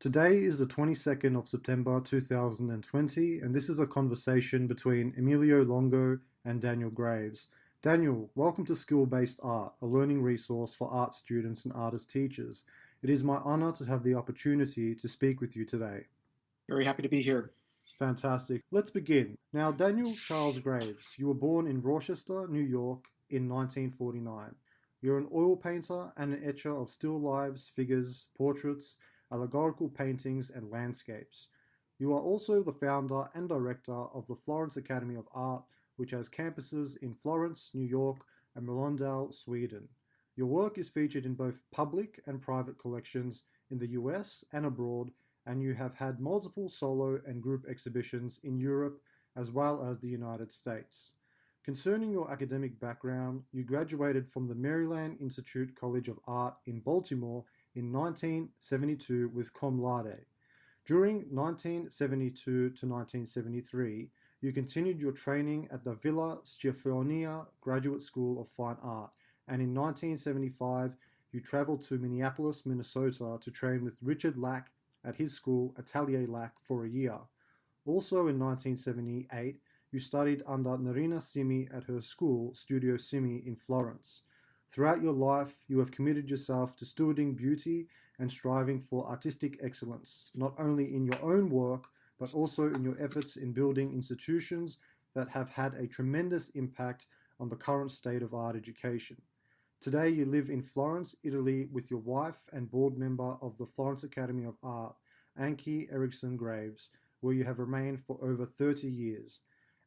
Today is the 22nd of September 2020, and this is a conversation between Emilio Longo and Daniel Graves. Daniel, welcome to Skill-Based Art, a learning resource for art students and artist teachers. It is my honor to have the opportunity to speak with you today. Very happy to be here. Fantastic. Let's begin. Now, Daniel Charles Graves, you were born in Rochester, New York in 1949. You're an oil painter and an etcher of still lifes, figures, portraits, allegorical paintings, and landscapes. You are also the founder and director of the Florence Academy of Art, which has campuses in Florence, New York, and Mölndal, Sweden. Your work is featured in both public and private collections in the US and abroad, and you have had multiple solo and group exhibitions in Europe as well as the United States. Concerning your academic background, you graduated from the Maryland Institute College of Art in Baltimore in 1972 with cum laude. During 1972 to 1973, you continued your training at the Villa Schiaffonia Graduate School of Fine Art, and in 1975, you traveled to Minneapolis, Minnesota to train with Richard Lack at his school, Atelier Lack, for a year. Also in 1978, you studied under Nerina Simi at her school, Studio Simi, in Florence. Throughout your life, you have committed yourself to stewarding beauty and striving for artistic excellence, not only in your own work, but also in your efforts in building institutions that have had a tremendous impact on the current state of art education. Today, you live in Florence, Italy, with your wife and board member of the Florence Academy of Art, Anki Eriksson Graves, where you have remained for over 30 years,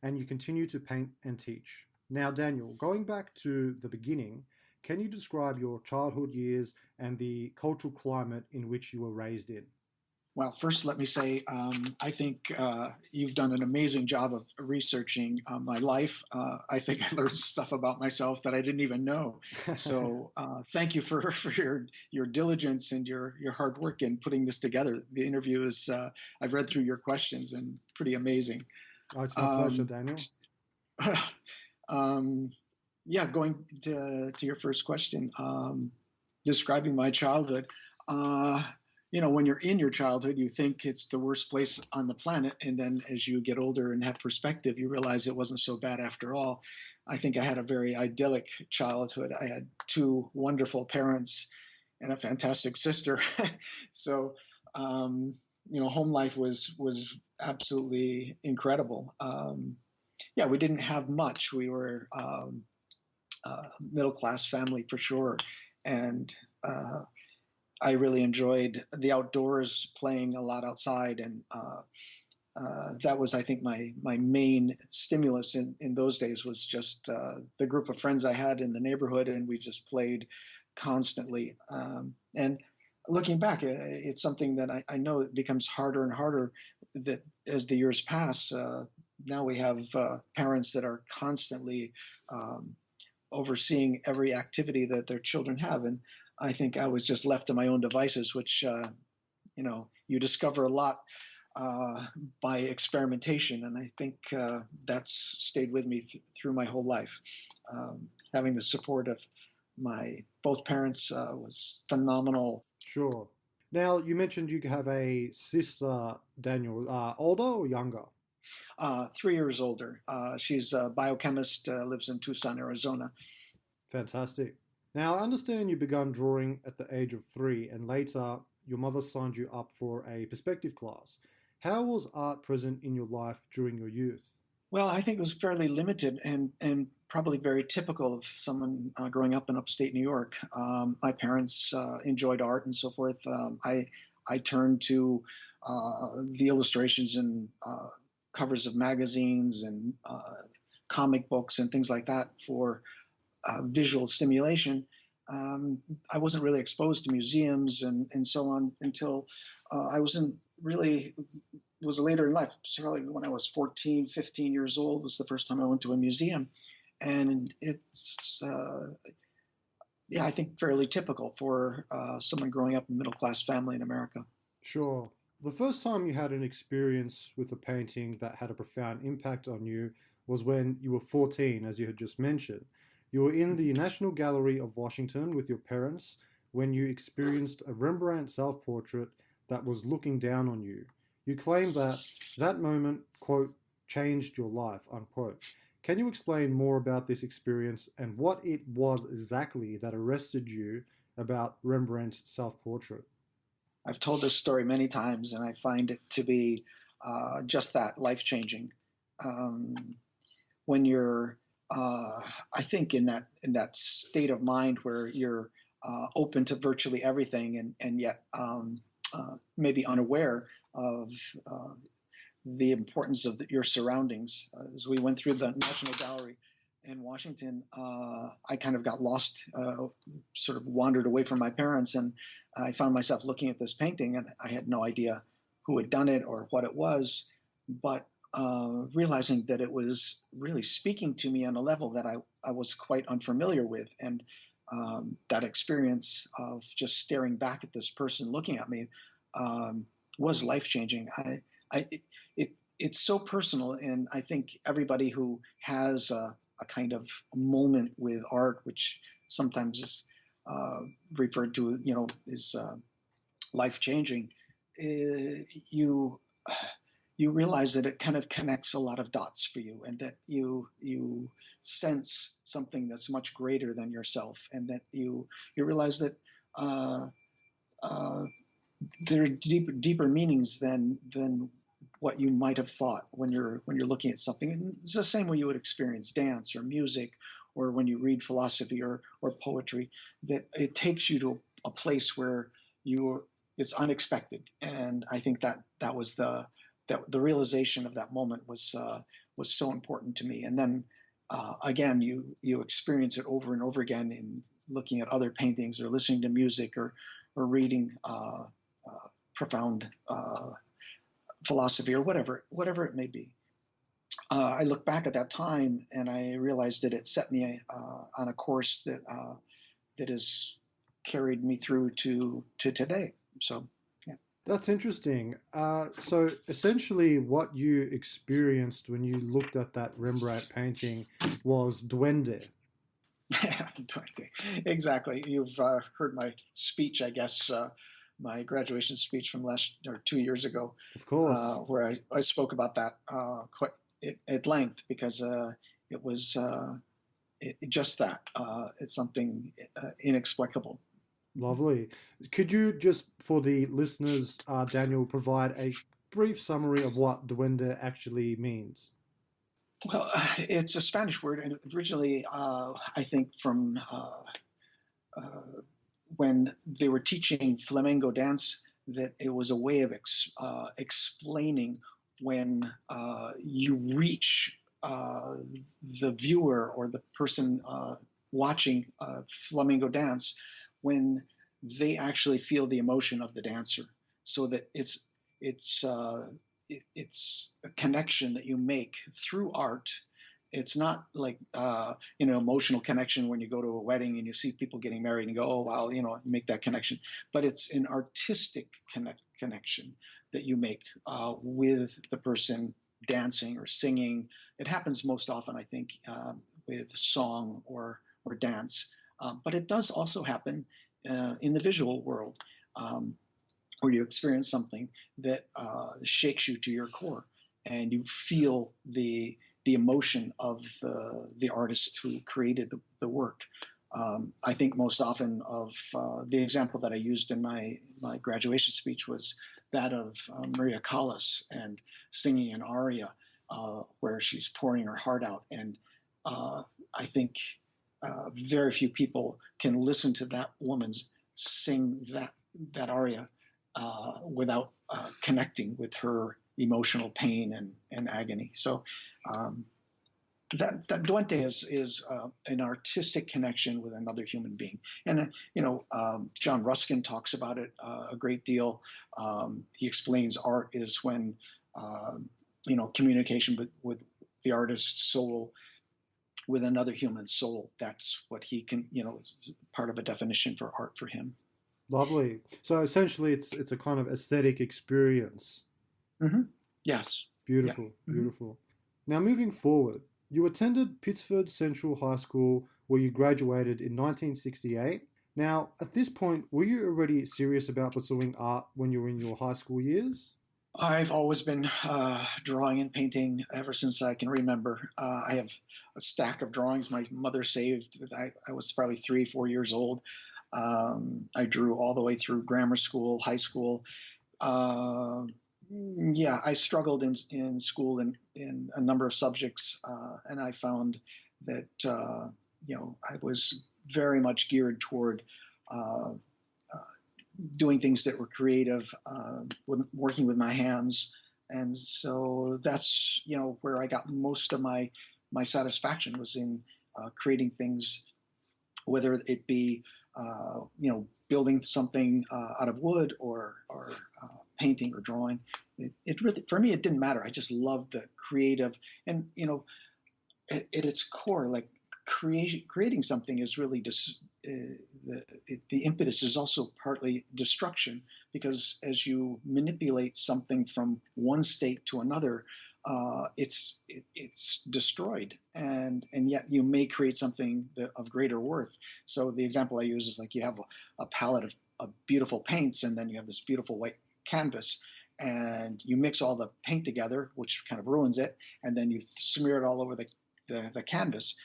and you continue to paint and teach. Now, Daniel, going back to the beginning, can you describe your childhood years and the cultural climate in which you were raised in? Well, first, let me say I think you've done an amazing job of researching my life. I think I learned stuff about myself that I didn't even know. So thank you for your diligence and your hard work in putting this together. The interview is, I've read through your questions and pretty amazing. Oh, it's my pleasure, Daniel. Yeah, going to your first question, describing my childhood. When you're in your childhood, you think it's the worst place on the planet. And then as you get older and have perspective, you realize it wasn't so bad after all. I think I had a very idyllic childhood. I had two wonderful parents and a fantastic sister. So, home life was absolutely incredible. We didn't have much. We were middle-class family for sure. And I really enjoyed the outdoors, playing a lot outside. And that was, I think, my main stimulus in those days was just the group of friends I had in the neighborhood, and we just played constantly. And looking back, it's something that I know it becomes harder and harder that as the years pass. Now we have parents that are constantly overseeing every activity that their children have. And I think I was just left to my own devices, which, you discover a lot by experimentation. And I think that's stayed with me through my whole life. Having the support of my both parents was phenomenal. Sure. Now, you mentioned you have a sister, Daniel, older or younger? 3 years older. She's a biochemist, lives in Tucson, Arizona. Fantastic. Now, I understand you began drawing at the age of 3, and later your mother signed you up for a perspective class. How was art present in your life during your youth? Well, I think it was fairly limited and probably very typical of someone growing up in upstate New York. My parents enjoyed art and so forth. I turned to the illustrations and covers of magazines and comic books and things like that for visual stimulation. I wasn't really exposed to museums and so on until I was later in life. So probably when I was 14, 15 years old was the first time I went to a museum. And it's, I think fairly typical for someone growing up in a middle-class family in America. Sure. The first time you had an experience with a painting that had a profound impact on you was when you were 14, as you had just mentioned. You were in the National Gallery of Washington with your parents when you experienced a Rembrandt self-portrait that was looking down on you. You claim that that moment, quote, changed your life, unquote. Can you explain more about this experience and what it was exactly that arrested you about Rembrandt's self-portrait? I've told this story many times, and I find it to be just that, life-changing. Um, when you're, I think, in that state of mind where you're open to virtually everything, and yet maybe unaware of the importance of your surroundings. As we went through the National Gallery in Washington, I kind of got lost, sort of wandered away from my parents, and I found myself looking at this painting, and I had no idea who had done it or what it was, but realizing that it was really speaking to me on a level that I was quite unfamiliar with. And that experience of just staring back at this person looking at me was life-changing. It's so personal, and I think everybody who has a kind of moment with art, which sometimes is referred to, is life-changing, you realize that it kind of connects a lot of dots for you, and that you sense something that's much greater than yourself, and that you realize that there are deeper meanings than what you might have thought when you're looking at something. And it's the same way you would experience dance or music, or when you read philosophy or poetry, that it takes you to a place where it's unexpected. And I think that was the realization of that moment was so important to me. And then again, you experience it over and over again in looking at other paintings or listening to music or reading profound philosophy or whatever it may be. I look back at that time and I realized that it set me on a course that has carried me through to today. So, yeah. That's interesting. So essentially what you experienced when you looked at that Rembrandt painting was duende. Exactly. You've heard my speech, I guess, my graduation speech from 2 years ago, Of course. where I spoke about that quite at length, because it was just that. It's something inexplicable. Lovely. Could you just, for the listeners, Daniel, provide a brief summary of what duende actually means? Well, it's a Spanish word, and originally, I think, from when they were teaching flamenco dance, that it was a way of explaining when you reach the viewer or the person watching flamenco dance, when they actually feel the emotion of the dancer, so that it's a connection that you make through art. It's not like emotional connection when you go to a wedding and you see people getting married and you go, oh wow, you make that connection. But it's an artistic connection that you make with the person dancing or singing. It happens most often, I think, with song or dance. But it does also happen in the visual world, where you experience something that shakes you to your core, and you feel the emotion of the artist who created the work. I think most often of the example that I used in my graduation speech was that of Maria Callas and singing an aria where she's pouring her heart out. And I think very few people can listen to that woman sing that aria without connecting with her emotional pain and agony. So that duende is an artistic connection with another human being. And John Ruskin talks about it a great deal. He explains art is when communication with the artist's soul with another human soul. That's what he can, is part of a definition for art for him. Lovely. So essentially, it's a kind of aesthetic experience. Mm-hmm. Yes. Beautiful, Yeah. beautiful. Mm-hmm. Now, moving forward, you attended Pittsford Central High School, where you graduated in 1968. Now, at this point, were you already serious about pursuing art when you were in your high school years? I've always been drawing and painting ever since I can remember. I have a stack of drawings my mother saved. I was probably 3, 4 years old. I drew all the way through grammar school, high school. Uh, yeah, I struggled in school in a number of subjects, and I found that I was very much geared toward uh, doing things that were creative, working with my hands, and so that's where I got most of my satisfaction was in creating things, whether it be building something out of wood or painting or drawing. It really, for me, it didn't matter. I just loved the creative, and at its core, like creating something is really the impetus is also partly destruction, because as you manipulate something from one state to another, it's destroyed, and yet you may create something of greater worth. So the example I use is like you have a palette of beautiful paints, and then you have this beautiful white canvas, and you mix all the paint together, which kind of ruins it, and then you smear it all over the canvas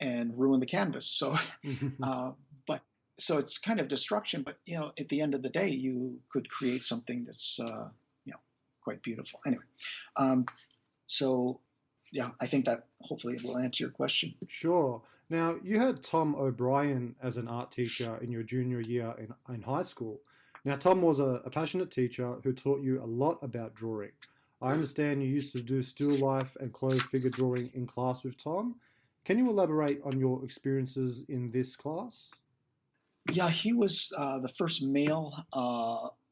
and ruin the canvas. So, but so it's kind of destruction. But at the end of the day, you could create something that's quite beautiful. Anyway, um, so yeah, I think that hopefully will answer your question. Sure. Now, you had Tom O'Brien as an art teacher in your junior year in high school. Now, Tom was a passionate teacher who taught you a lot about drawing. I understand you used to do still life and clothes figure drawing in class with Tom. Can you elaborate on your experiences in this class? Yeah, he was the first male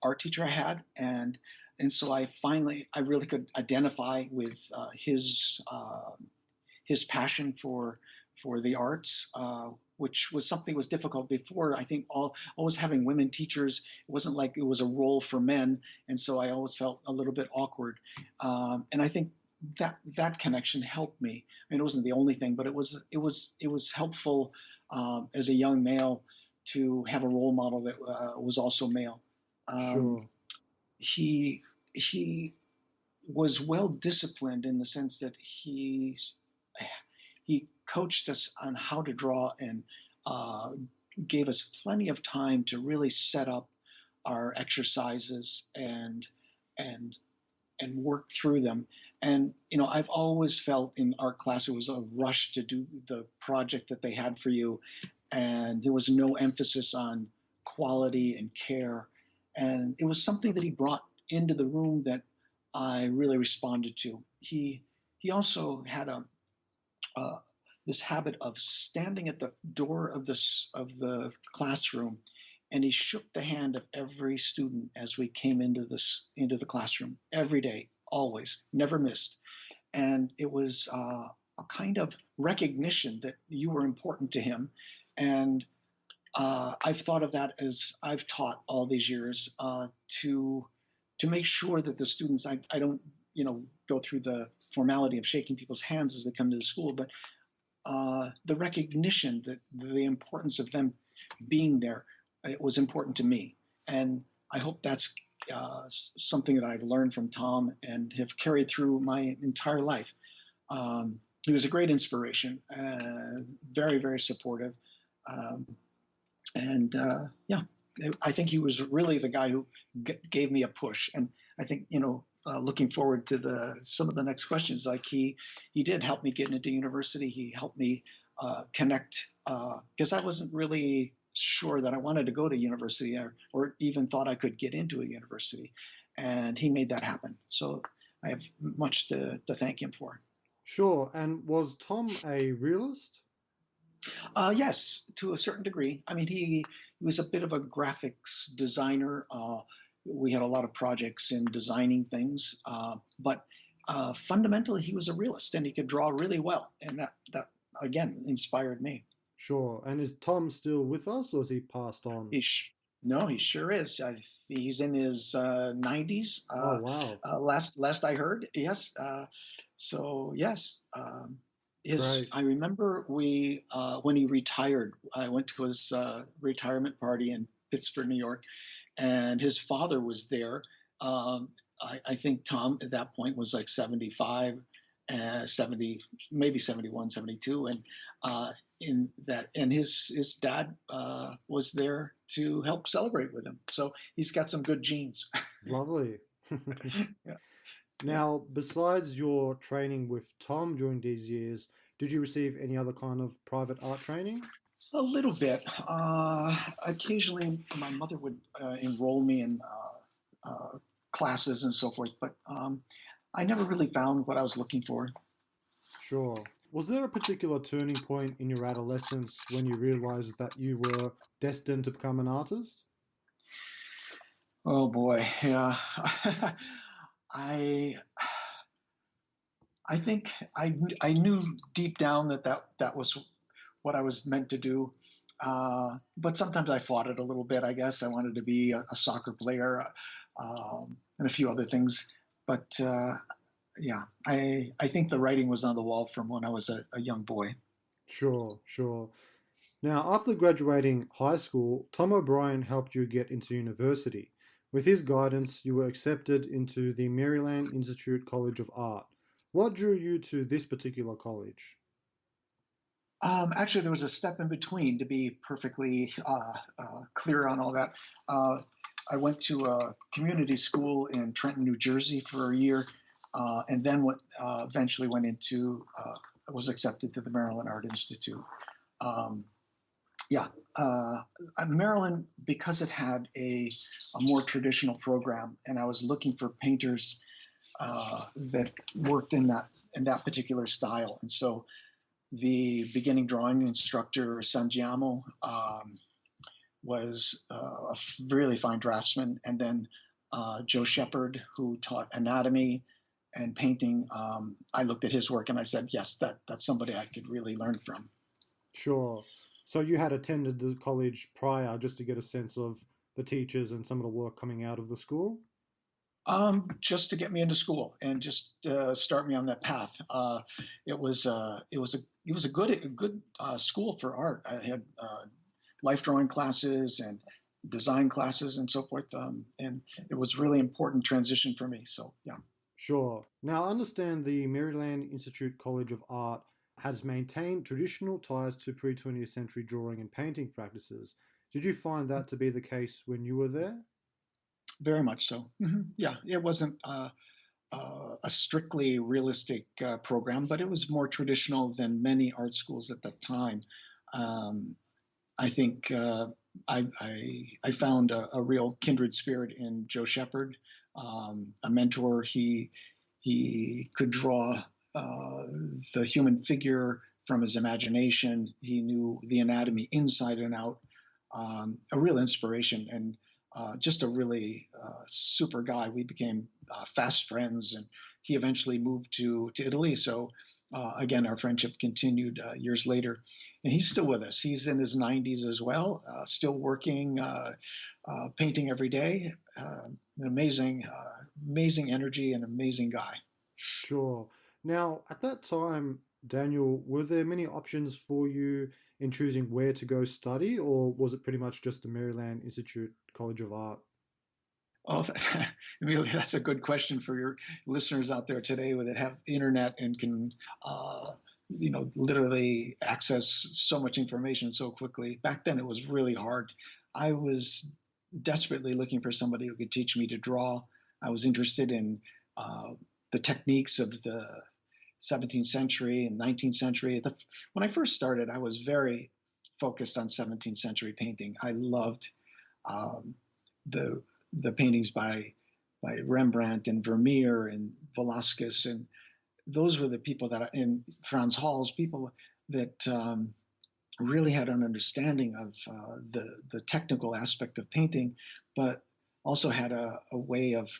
art teacher I had, and so I really could identify with his passion for the arts, which was something that was difficult before. I think always having women teachers, it wasn't like it was a role for men, and so I always felt a little bit awkward. And I think that connection helped me. I mean, it wasn't the only thing, but it was helpful as a young male to have a role model that was also male. Um, Sure. he was well disciplined in the sense that he coached us on how to draw, and uh, gave us plenty of time to really set up our exercises and and work through them. And I've always felt in art class it was a rush to do the project that they had for you, and there was no emphasis on quality and care. And it was something that he brought into the room that I really responded to. He also had uh, this habit of standing at the door of the classroom, and he shook the hand of every student as we came into the classroom every day, always, never missed. And it was a kind of recognition that you were important to him. And I've thought of that as I've taught all these years, to make sure that the students, I don't go through the formality of shaking people's hands as they come to the school, but the recognition that the importance of them being there, it was important to me. And I hope that's something that I've learned from Tom and have carried through my entire life. He was a great inspiration, very, very supportive. Um, and yeah, I think he was really the guy who gave me a push. And I think, looking forward to some of the next questions, like he did help me get into university. He helped me connect, because I wasn't really sure that I wanted to go to university, or even thought I could get into a university. And he made that happen. So I have much to thank him for. Sure. And was Tom a realist? Yes, to a certain degree. I mean, he was a bit of a graphics designer. We had a lot of projects in designing things, but fundamentally, he was a realist, and he could draw really well, and that again inspired me. Sure. And is Tom still with us or has he passed on? No, he sure is. He's in his 90s. Oh, wow. Last I heard, yes. So yes. Great. I remember when he retired, I went to his retirement party in Pittsburgh, New York, and his father was there. I think Tom at that point was like 75, 70, maybe 71, 72. And his dad was there to help celebrate with him. So he's got some good genes. Lovely. Yeah. Yeah. Now, besides your training with Tom during these years, did you receive any other kind of private art training? A little bit. Occasionally, my mother would enroll me in classes and so forth, but I never really found what I was looking for. Sure. Was there a particular turning point in your adolescence when you realized that you were destined to become an artist? Oh boy, yeah. I I think I knew deep down that was what I was meant to do. But sometimes I fought it a little bit. I guess I wanted to be a soccer player and a few other things. But yeah, I think the writing was on the wall from when I was a young boy. Sure, sure. Now, after graduating high school, Tom O'Brien helped you get into university. With his guidance, you were accepted into the Maryland Institute College of Art. What drew you to this particular college? Actually, there was a step in between to be perfectly clear on all that. Uh, I went to a community school in Trenton, New Jersey for a year, and then eventually went into, was accepted to the Maryland Art Institute. Um, yeah, Maryland, because it had a more traditional program, and I was looking for painters that worked in that particular style, and so the beginning drawing instructor, Sangiamo, was a really fine draftsman. And then Joe Shepard, who taught anatomy and painting, I looked at his work and I said, yes, that's somebody I could really learn from. Sure. So you had attended the college prior just to get a sense of the teachers and some of the work coming out of the school? Just to get me into school and just start me on that path. It was a good school for art. I had life drawing classes and design classes and so forth, and it was really important transition for me. So yeah. Sure. Now, I understand the Maryland Institute College of Art has maintained traditional ties to pre 20th century drawing and painting practices. Did you find that to be the case when you were there? Very much so. Yeah, it wasn't a strictly realistic program, but it was more traditional than many art schools at that time. Um, I think I found a real kindred spirit in Joe Shepard, a mentor. He could draw the human figure from his imagination. He knew the anatomy inside and out. A real inspiration and just a really super guy. We became fast friends, and he eventually moved to Italy. So again, our friendship continued years later, and he's still with us. He's in his 90s as well, still working, painting every day. An amazing energy and amazing guy. Sure. Now, at that time, Daniel, were there many options for you in choosing where to go study, or was it pretty much just the Maryland Institute College of Art? Oh, Amelia, that's a good question for your listeners out there today that have internet and can, literally access so much information so quickly. Back then, it was really hard. I was desperately looking for somebody who could teach me to draw. I was interested in the techniques of the 17th century and 19th century. When I first started, I was very focused on 17th century painting. I loved um, the paintings by Rembrandt and Vermeer and Velasquez, and those were the people that in Franz Hals, people that really had an understanding of the technical aspect of painting, but also had a way of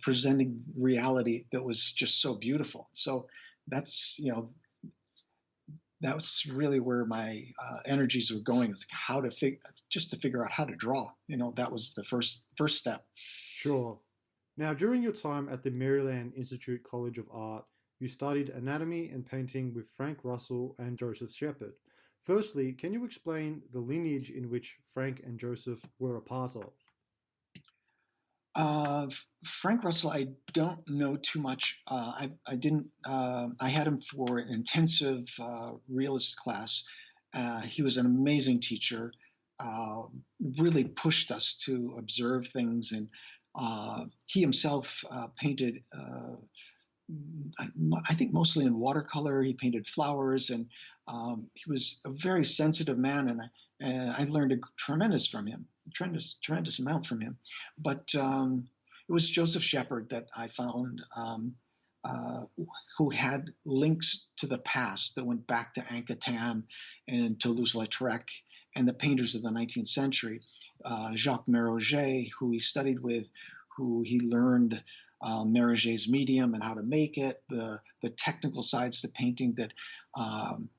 presenting reality that was just so beautiful. So that's that's really where my energies were going. Was how to figure out how to draw. That was the first step. Sure. Now, during your time at the Maryland Institute College of Art, you studied anatomy and painting with Frank Russell and Joseph Shepard. Firstly, can you explain the lineage in which Frank and Joseph were a part of? Uh, Frank Russell, I don't know too much. I didn't. I had him for an intensive realist class. He was an amazing teacher. Uh, really pushed us to observe things, and he himself painted. I think mostly in watercolor. He painted flowers, and he was a very sensitive man, and I learned a tremendous from him, tremendous amount from him. But it was Joseph Shepard that I found uh, who had links to the past that went back to Anquetin and Toulouse-Lautrec and the painters of the 19th century. Jacques Méroger, who he studied with, who he learned Méroger's medium and how to make it, the technical sides to painting that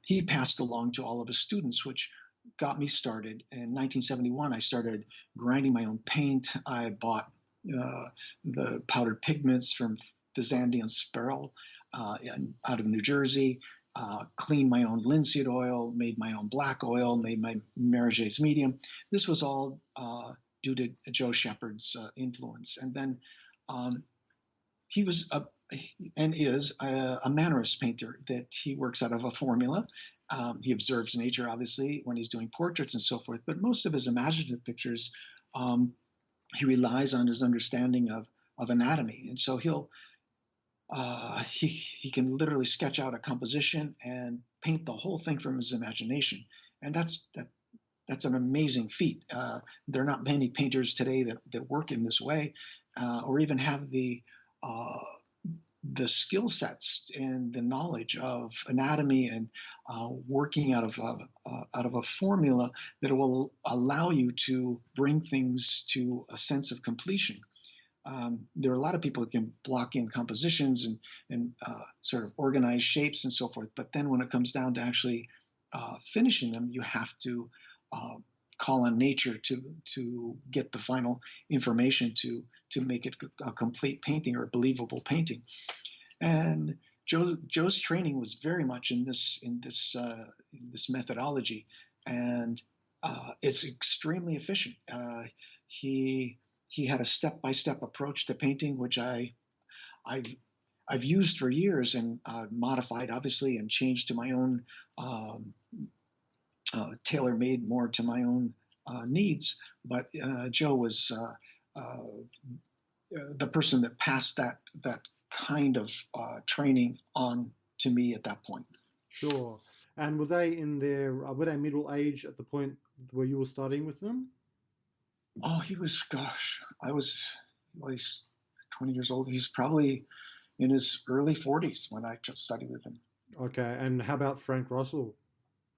he passed along to all of his students, which got me started. In 1971, I started grinding my own paint. I bought the powdered pigments from Fazandi and Sperl out of New Jersey, cleaned my own linseed oil, made my own black oil, made my Méroger's medium. This was all due to Joe Shepard's influence. And then he was and is a mannerist painter, that he works out of a formula. He observes nature, obviously, when he's doing portraits and so forth, but most of his imaginative pictures, he relies on his understanding of anatomy. And so he can literally sketch out a composition and paint the whole thing from his imagination. And that's an amazing feat. There are not many painters today that work in this way, or even have the skill sets and the knowledge of anatomy and working out of a formula that will allow you to bring things to a sense of completion. There are a lot of people who can block in compositions and sort of organize shapes and so forth, but then when it comes down to actually finishing them, you have to call on nature to get the final information to make it a complete painting or a believable painting. And Joe's training was very much in this methodology, and it's extremely efficient. He had a step-by-step approach to painting, which I've used for years and modified, obviously, and changed to my own, tailor-made more to my own needs. But Joe was the person that passed that kind of training on to me at that point. Sure. And were they were they middle age at the point where you were studying with them? Oh, he was, gosh, I was at least 20 years old. He's probably in his early 40s when I just studied with him. Okay. And how about Frank Russell?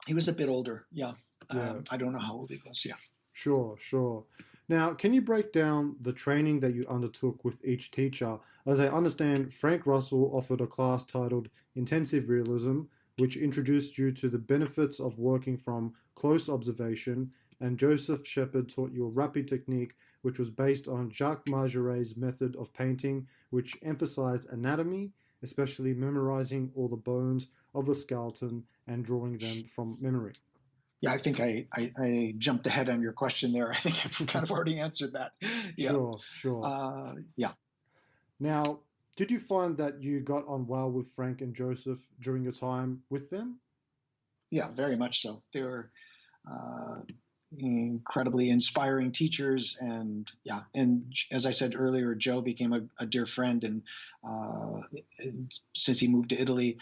He was a bit older, yeah. Yeah. I don't know how old he was, yeah. Sure. Now, can you break down the training that you undertook with each teacher? As I understand, Frank Russell offered a class titled Intensive Realism, which introduced you to the benefits of working from close observation, and Joseph Shepard taught you a rapid technique, which was based on Jacques Margeret's method of painting, which emphasized anatomy, especially memorizing all the bones of the skeleton and drawing them from memory. Yeah, I think I jumped ahead on your question there. I think I've kind of already answered that. Yeah. Sure. Yeah. Now, did you find that you got on well with Frank and Joseph during your time with them? Yeah, very much so. They were incredibly inspiring teachers, and as I said earlier, Joe became a dear friend, and since he moved to Italy,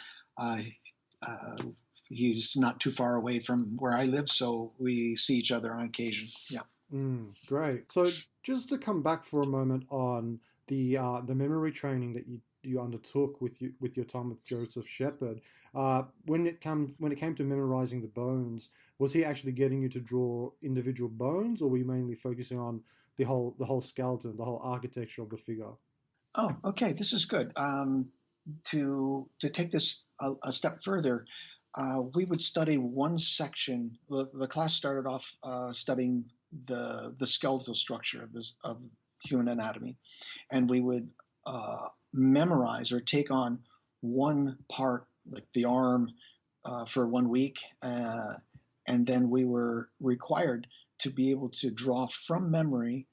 he's not too far away from where I live, so we see each other on occasion. Yeah. Great. So just to come back for a moment on the memory training that you undertook with your time with Joseph Shepard, when it came to memorizing the bones, was he actually getting you to draw individual bones, or were you mainly focusing on the whole skeleton, the whole architecture of the figure? Oh, okay. This is good. To take this a step further, we would study one section. The class started off studying the skeletal structure of human anatomy, and we would memorize or take on one part, like the arm, for 1 week, and then we were required to be able to draw from memory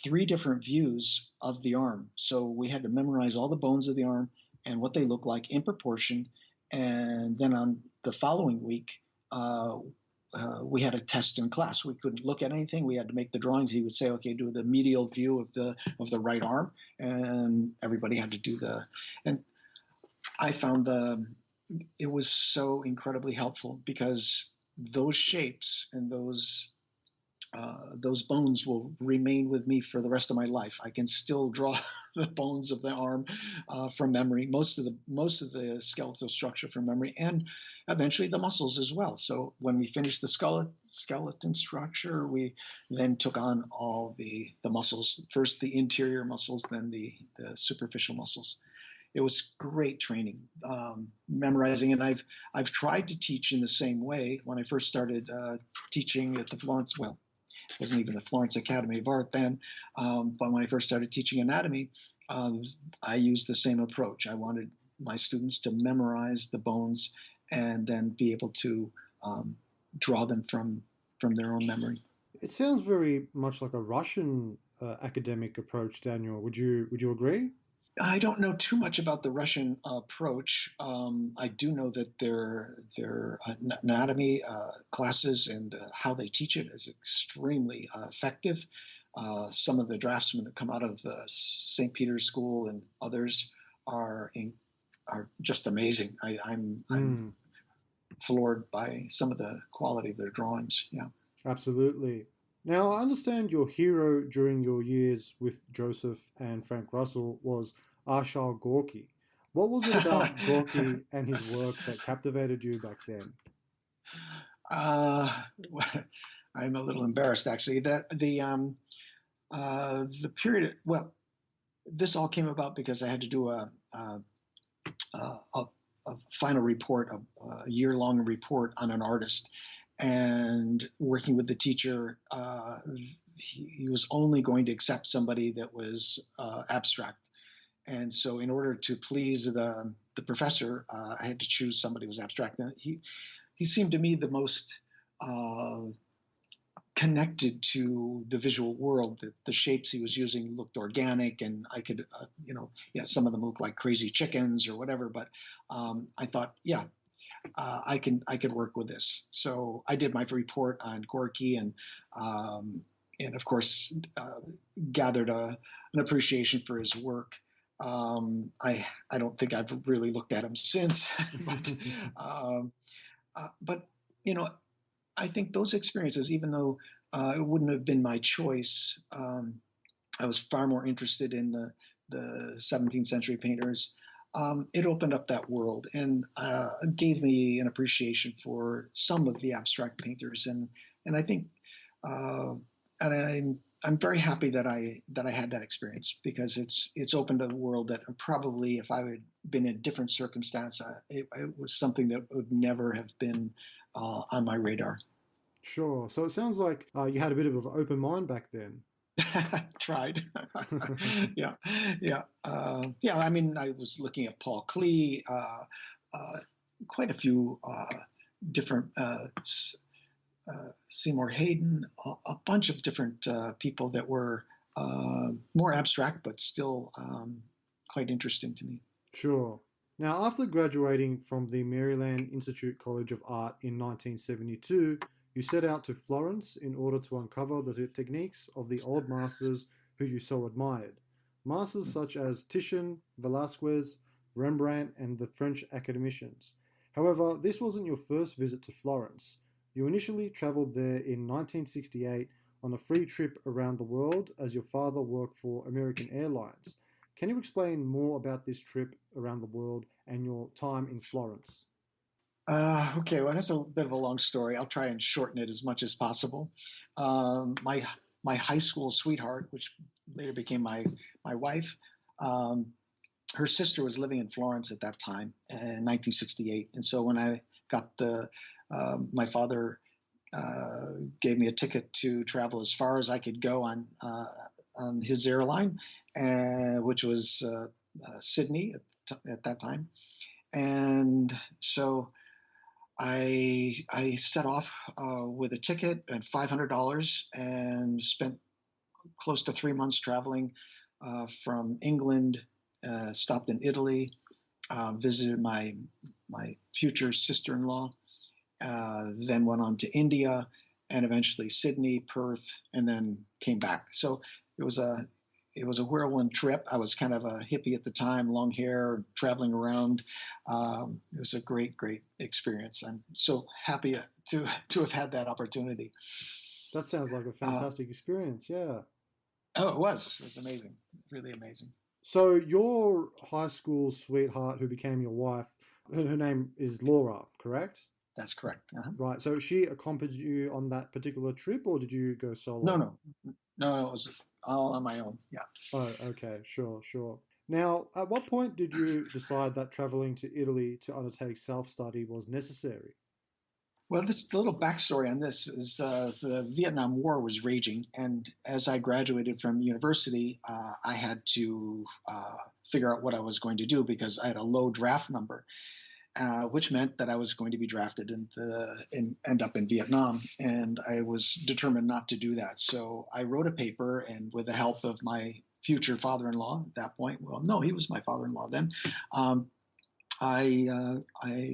3 different views of the arm. So we had to memorize all the bones of the arm and what they look like in proportion. And then on the following week, we had a test in class. We couldn't look at anything. We had to make the drawings. He would say, "Okay, do the medial view of the right arm," and everybody had to do the. And I found it was so incredibly helpful because those shapes and those bones will remain with me for the rest of my life. I can still draw the bones of the arm from memory, most of the skeletal structure from memory, and eventually the muscles as well. So when we finished the skeleton structure, we then took on all the muscles. First the interior muscles, then the superficial muscles. It was great training, memorizing, and I've tried to teach in the same way. When I first started teaching at the Florence, well, it wasn't even the Florence Academy of Art then, but when I first started teaching anatomy, I used the same approach. I wanted my students to memorize the bones and then be able to draw them from their own memory. It sounds very much like a Russian academic approach, Daniel. Would you agree? I don't know too much about the Russian approach. I do know that their anatomy classes and how they teach it is extremely effective. Some of the draftsmen that come out of the St. Peter's School and others are just amazing. I'm floored by some of the quality of their drawings. Yeah, absolutely. Now, I understand your hero during your years with Joseph and Frank Russell was Arshile Gorky. What was it about Gorky and his work that captivated you back then? I'm a little embarrassed, actually. That the period. Well, this all came about because I had to do a final report, a year-long report on an artist. And working with the teacher, he was only going to accept somebody that was abstract. And so in order to please the professor, I had to choose somebody who was abstract. And he seemed to me the most connected to the visual world. The shapes he was using looked organic, and I could, some of them look like crazy chickens or whatever. But I thought, yeah, I could work with this. So I did my report on Gorky, and of course gathered an appreciation for his work. I don't think I've really looked at him since, but I think those experiences, even though it wouldn't have been my choice, I was far more interested in the 17th century painters. It opened up that world and gave me an appreciation for some of the abstract painters, and I think, and I'm very happy that I had that experience, because it's opened a world that probably, if I had been in a different circumstance, it was something that would never have been on my radar. Sure. So it sounds like you had a bit of an open mind back then. Tried. Yeah. I mean, I was looking at Paul Klee, quite a few different, Seymour Hayden, a bunch of different people that were more abstract, but still quite interesting to me. Sure. Now, after graduating from the Maryland Institute College of Art in 1972, you set out to Florence in order to uncover the techniques of the old masters who you so admired. Masters such as Titian, Velasquez, Rembrandt, and the French academicians. However, this wasn't your first visit to Florence. You initially travelled there in 1968 on a free trip around the world as your father worked for American Airlines. Can you explain more about this trip around the world and your time in Florence? Okay, well, that's a bit of a long story. I'll try and shorten it as much as possible. My high school sweetheart, which later became my wife, her sister was living in Florence at that time in 1968. And so when I got my father gave me a ticket to travel as far as I could go on his airline, which was Sydney at that time. And so I set off with a ticket and $500 and spent close to 3 months traveling from England, stopped in Italy, visited my future sister-in-law, then went on to India, and eventually Sydney, Perth, and then came back. So it was a whirlwind trip. I was kind of a hippie at the time, long hair, traveling around. It was a great, great experience. I'm so happy to have had that opportunity. That sounds like a fantastic experience. Yeah. Oh, it was. It was amazing. Really amazing. So your high school sweetheart who became your wife, her name is Laura, correct? That's correct. Uh-huh. Right. So she accompanied you on that particular trip, or did you go solo? No, it was all on my own. Yeah. Oh, okay. Sure, sure. Now, at what point did you decide that traveling to Italy to undertake self-study was necessary? Well, the little backstory on this is the Vietnam War was raging, and as I graduated from university, I had to figure out what I was going to do because I had a low draft number, which meant that I was going to be drafted and end up in Vietnam, and I was determined not to do that. So I wrote a paper, and with the help of my future father-in-law at that point, well, no, he was my father-in-law then. I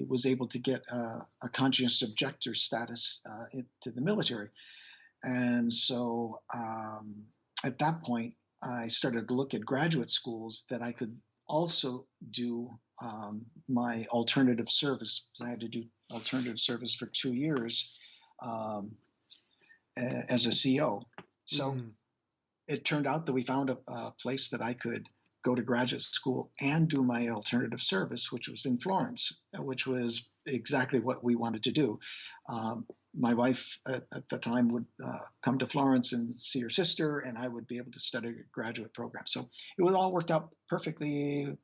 was able to get a conscientious objector status to the military. And so at that point, I started to look at graduate schools that I could also do my alternative service. I had to do alternative service for 2 years as a CO. So it turned out that we found a place that I could go to graduate school and do my alternative service, which was in Florence, which was exactly what we wanted to do. My wife at the time would come to Florence and see her sister, and I would be able to study a graduate program. So it was all worked out perfectly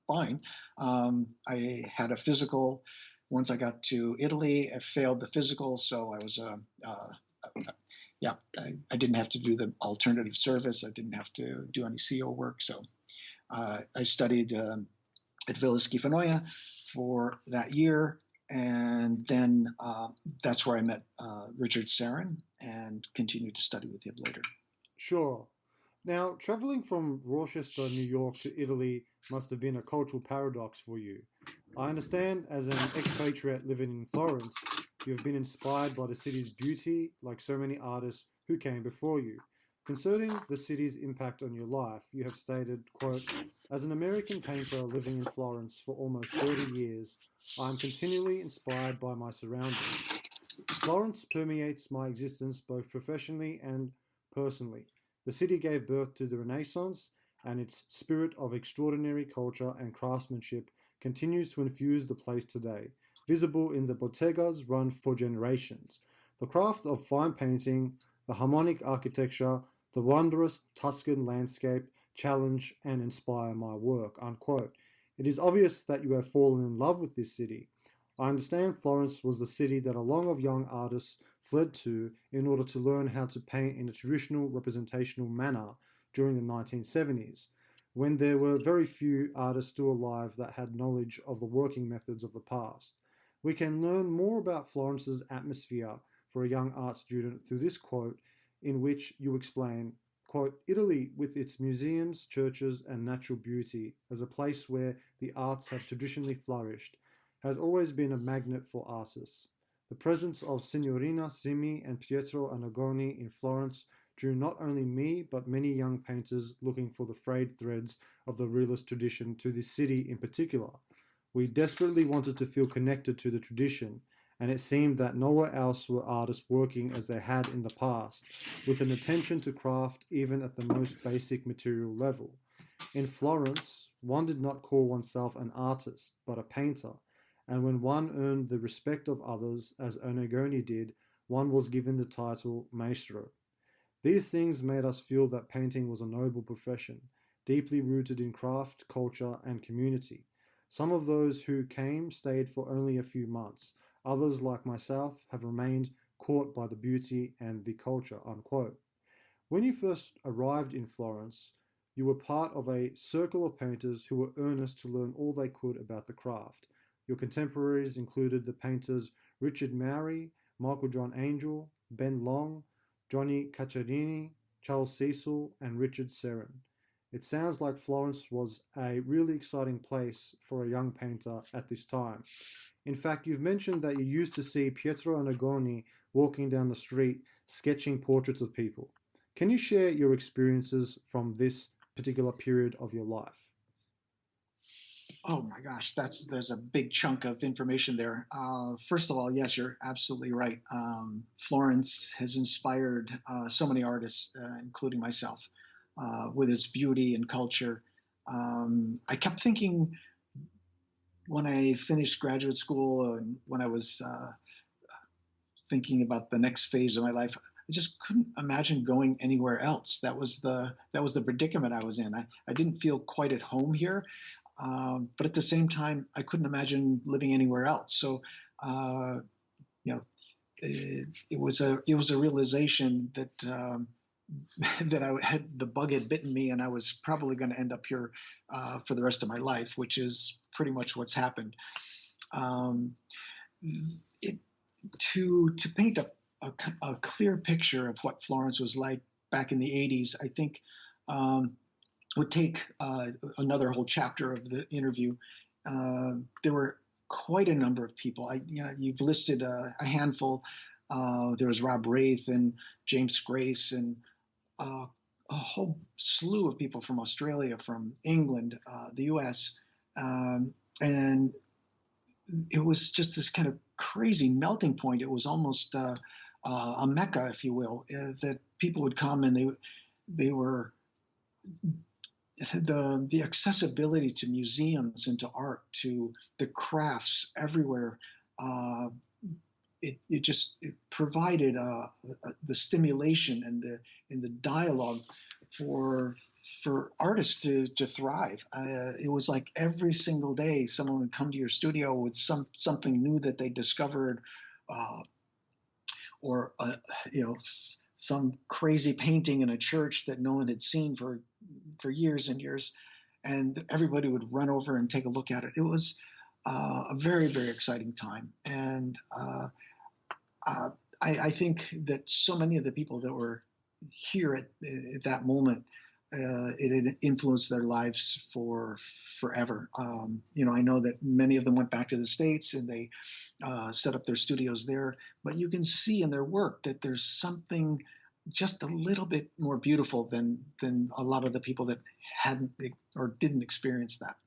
fine. I had a physical. Once I got to Italy, I failed the physical, so I was I didn't have to do the alternative service. I didn't have to do any CO work. So I studied at Villa Schifanoia for that year, and then that's where I met Richard Sarin and continued to study with him later. Sure. Now, traveling from Rochester, New York to Italy must have been a cultural paradox for you. I understand, as an expatriate living in Florence, you have been inspired by the city's beauty, like so many artists who came before you. Concerning the city's impact on your life, you have stated, quote, "As an American painter living in Florence for almost 30 years, I am continually inspired by my surroundings. Florence permeates my existence both professionally and personally. The city gave birth to the Renaissance, and its spirit of extraordinary culture and craftsmanship continues to infuse the place today, visible in the bottegas run for generations. The craft of fine painting, the harmonic architecture, the wondrous Tuscan landscape challenge and inspire my work," unquote. It is obvious that you have fallen in love with this city. I understand Florence was the city that a lot of young artists fled to in order to learn how to paint in a traditional representational manner during the 1970s, when there were very few artists still alive that had knowledge of the working methods of the past. We can learn more about Florence's atmosphere for a young art student through this quote, in which you explain, quote, "Italy, with its museums, churches, and natural beauty, as a place where the arts have traditionally flourished, has always been a magnet for artists. The presence of Signorina Simi and Pietro Annagoni in Florence drew not only me, but many young painters looking for the frayed threads of the realist tradition to this city in particular. We desperately wanted to feel connected to the tradition, and it seemed that nowhere else were artists working as they had in the past, with an attention to craft even at the most basic material level. In Florence, one did not call oneself an artist, but a painter, and when one earned the respect of others, as Annagoni did, one was given the title maestro. These things made us feel that painting was a noble profession, deeply rooted in craft, culture, and community. Some of those who came stayed for only a few months. Others, like myself, have remained caught by the beauty and the culture," unquote. When you first arrived in Florence, You were part of a circle of painters who were earnest to learn all they could about the craft. Your contemporaries included the painters Richard Mowry, Michael John Angel, Ben Long, Johnny Cacciarini, Charles Cecil, and Richard Serran. It sounds like Florence was a really exciting place for a young painter at this time. In fact, you've mentioned that you used to see Pietro Annigoni walking down the street sketching portraits of people. Can you share your experiences from this particular period of your life? Oh my gosh, there's a big chunk of information there. First of all, yes, you're absolutely right. Florence has inspired so many artists, including myself, with its beauty and culture. I kept thinking when I finished graduate school and when I was thinking about the next phase of my life, I just couldn't imagine going anywhere else. That was the predicament I was in. I didn't feel quite at home here, but at the same time, I couldn't imagine living anywhere else. So, you know, it was a realization that that I had the bug had bitten me, and I was probably going to end up here for the rest of my life, which is pretty much what's happened. Um, it, to paint a clear picture of what Florence was like back in the 80s, I think would take another whole chapter of the interview. There were quite a number of people. You've listed a handful. There was Rob Wraith and James Grace and a whole slew of people from Australia, from England, the U.S., and it was just this kind of crazy melting point. It was almost a mecca, if you will, that people would come and they were the accessibility to museums and to art, to the crafts everywhere. It provided the stimulation and the dialogue for artists to thrive. It was like every single day someone would come to your studio with something new that they discovered, uh, or some crazy painting in a church that no one had seen for years and years, and everybody would run over and take a look at it. It was a very, very exciting time, and I think that so many of the people that were here at that moment, it had influenced their lives for forever. I know that many of them went back to the States and they set up their studios there, but you can see in their work that there's something just a little bit more beautiful than a lot of the people that hadn't or didn't experience that.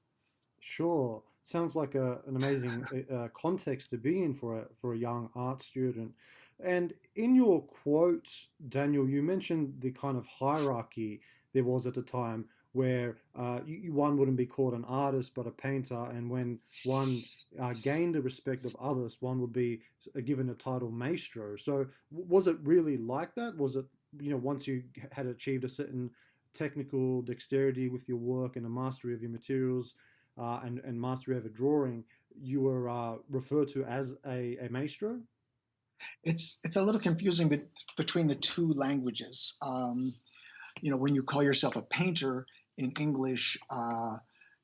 Sure. Sounds like an amazing context to be in for a young art student. And in your quote, Daniel, you mentioned the kind of hierarchy there was at the time where one wouldn't be called an artist but a painter, and when one gained the respect of others, one would be given a title maestro. So was it really like that? Was it, once you had achieved a certain technical dexterity with your work and a mastery of your materials, and mastery over drawing, you were referred to as a maestro? It's a little confusing between the two languages. When you call yourself a painter in English,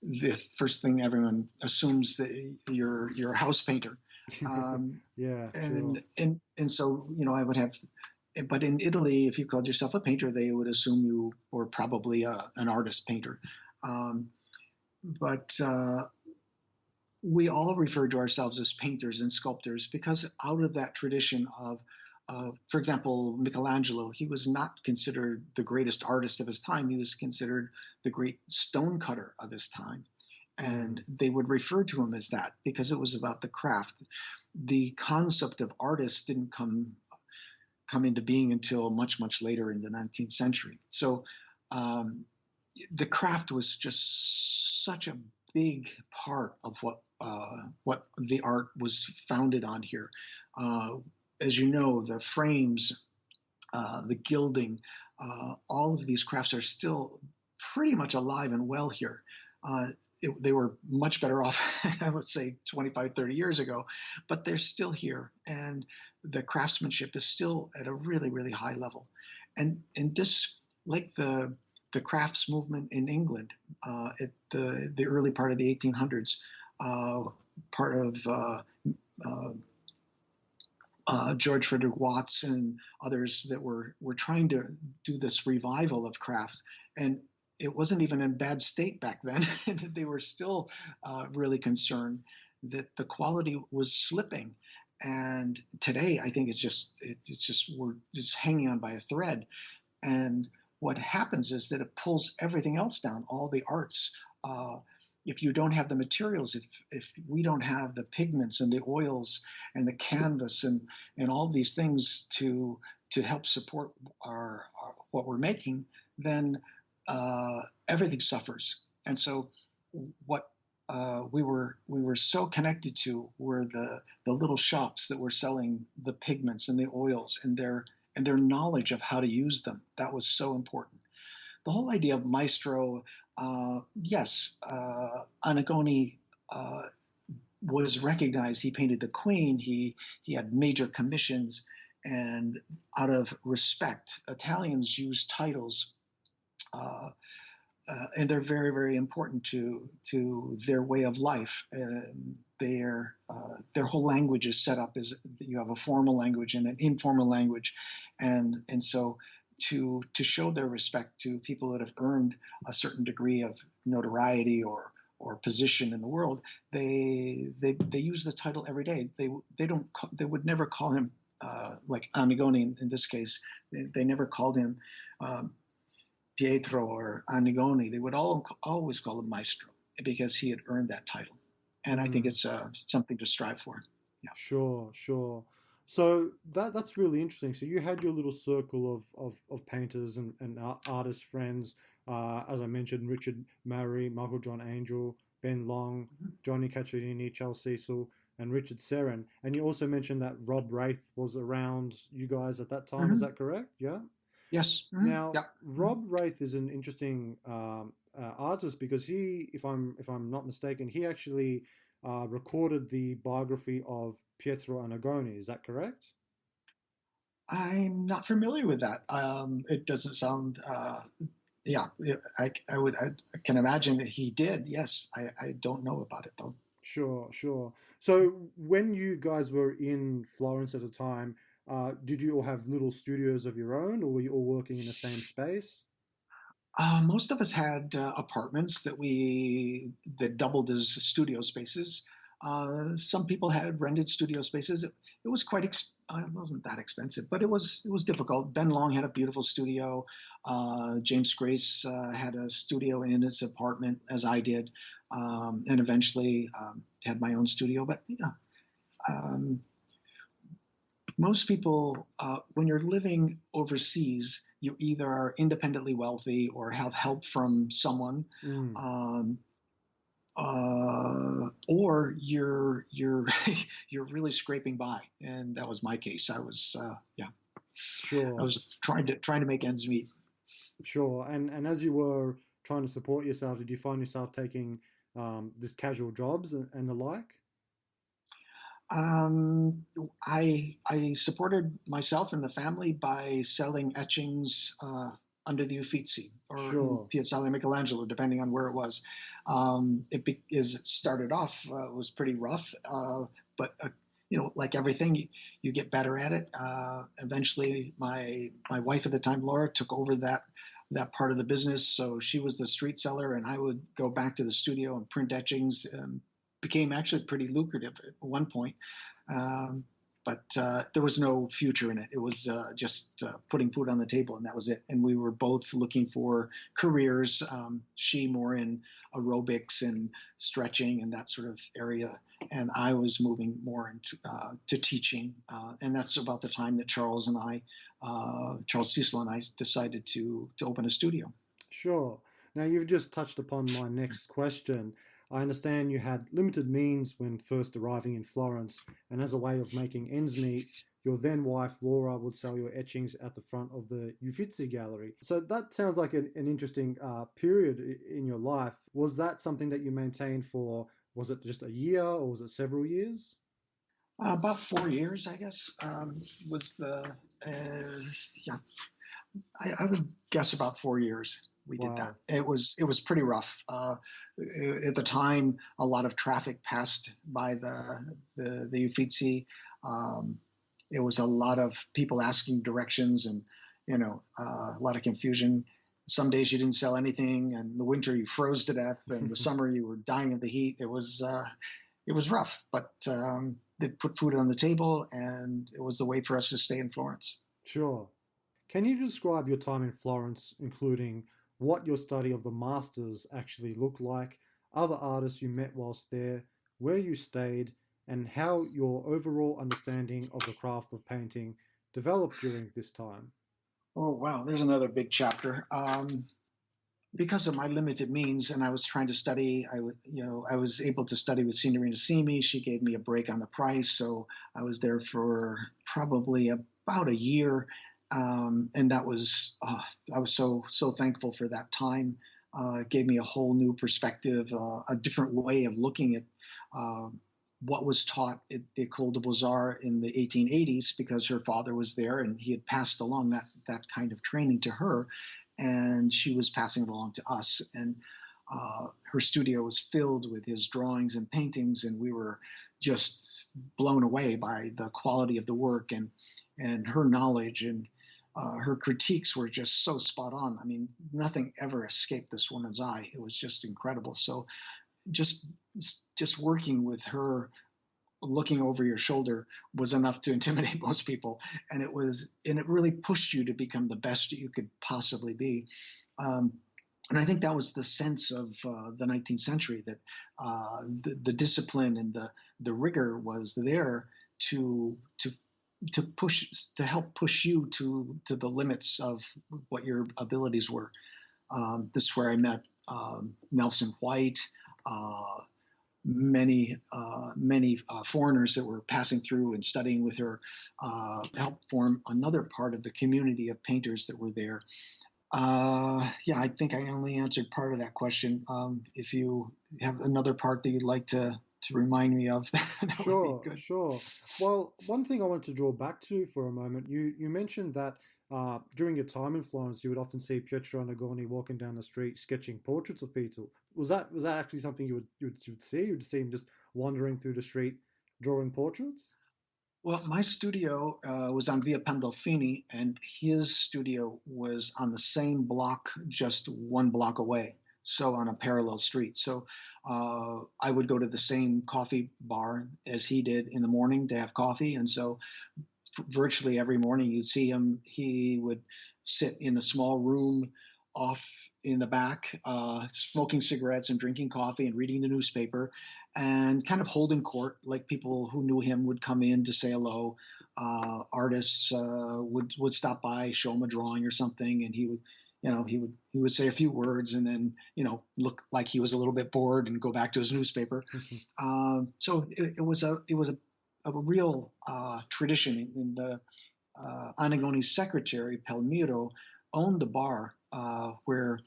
the first thing everyone assumes that you're a house painter. Yeah, sure. And so I would have, but in Italy, if you called yourself a painter, they would assume you were probably an artist painter. But we all refer to ourselves as painters and sculptors because out of that tradition of, for example, Michelangelo, he was not considered the greatest artist of his time. He was considered the great stonecutter of his time. And they would refer to him as that because it was about the craft. The concept of artist didn't come into being until much, much later in the 19th century. So the craft was just such a big part of what the art was founded on here. As you know, the frames, the gilding, all of these crafts are still pretty much alive and well here. They were much better off, let's say 25, 30 years ago, but they're still here. And the craftsmanship is still at a really, really high level. And this, like the the crafts movement in England at the early part of the 1800s, part of uh, George Frederick Watts and others that were trying to do this revival of crafts. And it wasn't even in bad state back then. They were still really concerned that the quality was slipping. And today, I think it's just we're just hanging on by a thread. And what happens is that it pulls everything else down, all the arts. If you don't have the materials, if we don't have the pigments and the oils and the canvas and all these things to help support our what we're making, then everything suffers. And so what we were so connected to were the little shops that were selling the pigments and the oils and their knowledge of how to use them. That was so important. The whole idea of maestro, yes, Annigoni was recognized. He painted the Queen. He had major commissions, and out of respect, Italians use titles, and they're very, very important to their way of life. Their whole language is set up as you have a formal language and an informal language, and so to show their respect to people that have earned a certain degree of notoriety or position in the world, they use the title every day. They would never call him like Annigoni in this case. They never called him Pietro or Annigoni. They would always call him Maestro because he had earned that title. And I think it's something to strive for. Yeah. Sure, sure. So that's really interesting. So you had your little circle of painters and artist friends, as I mentioned, Richard Murray, Michael John Angel, Ben Long, Johnny Cacciolini, Charles Cecil, and Richard Serran. And you also mentioned that Rob Wraith was around you guys at that time. Is that correct? Yeah. Yes. Now, Yeah. Rob Wraith is an interesting artist because he, if I'm not mistaken, he actually recorded the biography of Pietro Annigoni. Is that correct? I'm not familiar with that. It doesn't sound. Yeah, I can imagine that he did. Yes, I don't know about it though. Sure, sure. So when you guys were in Florence at the time, did you all have little studios of your own, or were you all working in the same space? Most of us had apartments that doubled as studio spaces. Some people had rented studio spaces. It was it wasn't that expensive, but it was difficult. Ben Long had a beautiful studio. James Grace had a studio in his apartment, as I did, and eventually had my own studio. But yeah, um, most people, when you're living overseas, you either are independently wealthy or have help from someone, Mm, um, or you're you're really scraping by, and that was my case. I sure, was trying to make ends meet. sure. And as you were trying to support yourself, did you find yourself taking this casual jobs and the like? Um, I supported myself and the family by selling etchings under the Uffizi or in Sure. Piazzale Michelangelo, depending on where it was. It started off was pretty rough, but like everything, you get better at it. Eventually, my wife at the time, Laura, took over that part of the business. So she was the street seller, and I would go back to the studio and print etchings. Became actually pretty lucrative at one point, but there was no future in it. It was just putting food on the table, and that was it. And we were both looking for careers. She more in aerobics and stretching and that sort of area, and I was moving more into to teaching. And that's about the time that Charles Cecil and I decided to open a studio. Sure. Now, you've just touched upon my next question. I understand you had limited means when first arriving in Florence, and as a way of making ends meet, your then wife Laura would sell your etchings at the front of the Uffizi gallery. So that sounds like an interesting period in your life. Was that something that you maintained for, was it just a year or was it several years? About 4 years, I guess, was the yeah. I would guess about 4 years. we did that. Wow. It was pretty rough. At the time, a lot of traffic passed by the Uffizi. Um, it was a lot of people asking directions, and a lot of confusion. Some days you didn't sell anything, and in the winter you froze to death, and the summer you were dying of the heat. It was rough, but they put food on the table, and it was the way for us to stay in Florence. Sure. Can you describe your time in Florence, including what your study of the masters actually looked like, other artists you met whilst there, where you stayed, and how your overall understanding of the craft of painting developed during this time? Oh wow, there's another big chapter. Because of my limited means, and I was trying to study, I was able to study with Signorina Simi. She gave me a break on the price, so I was there for probably about a year, and that was I was so thankful for that time. It gave me a whole new perspective, a different way of looking at uh, what was taught at the École de Beaux-Arts in the 1880s, because her father was there and he had passed along that kind of training to her, and she was passing it along to us. And her studio was filled with his drawings and paintings, and we were just blown away by the quality of the work, and her knowledge, and her critiques were just so spot on. I mean, nothing ever escaped this woman's eye. It was just incredible. So just just working with her, looking over your shoulder, was enough to intimidate most people, and it really pushed you to become the best you could possibly be. um, and I think that was the sense of the 19th century, that the discipline and the rigor was there to to to help push you to the limits of what your abilities were. This is where I met Nelson White, uh, many foreigners that were passing through and studying with her, helped form another part of the community of painters that were there. Yeah, I think I only answered part of that question. If you have another part that you'd like to remind me of, that would be Sure, good. sure. Well, one thing I wanted to draw back to for a moment, you mentioned that during your time in Florence, you would often see Pietro Annigoni walking down the street sketching portraits of people. Was that actually something you would see? You'd see him just wandering through the street drawing portraits? Well, my studio was on Via Pandolfini, and his studio was on the same block, just one block away. So on a parallel street. So I would go to the same coffee bar as he did in the morning to have coffee. And so virtually every morning you'd see him. He would sit in a small room off in the back, smoking cigarettes and drinking coffee and reading the newspaper, and kind of holding court. Like, people who knew him would come in to say hello. Artists would stop by, show him a drawing or something, and he would say a few words, and then look like he was a little bit bored and go back to his newspaper. So it was a real tradition. In the Anagoni's secretary, Palmiro, owned the bar where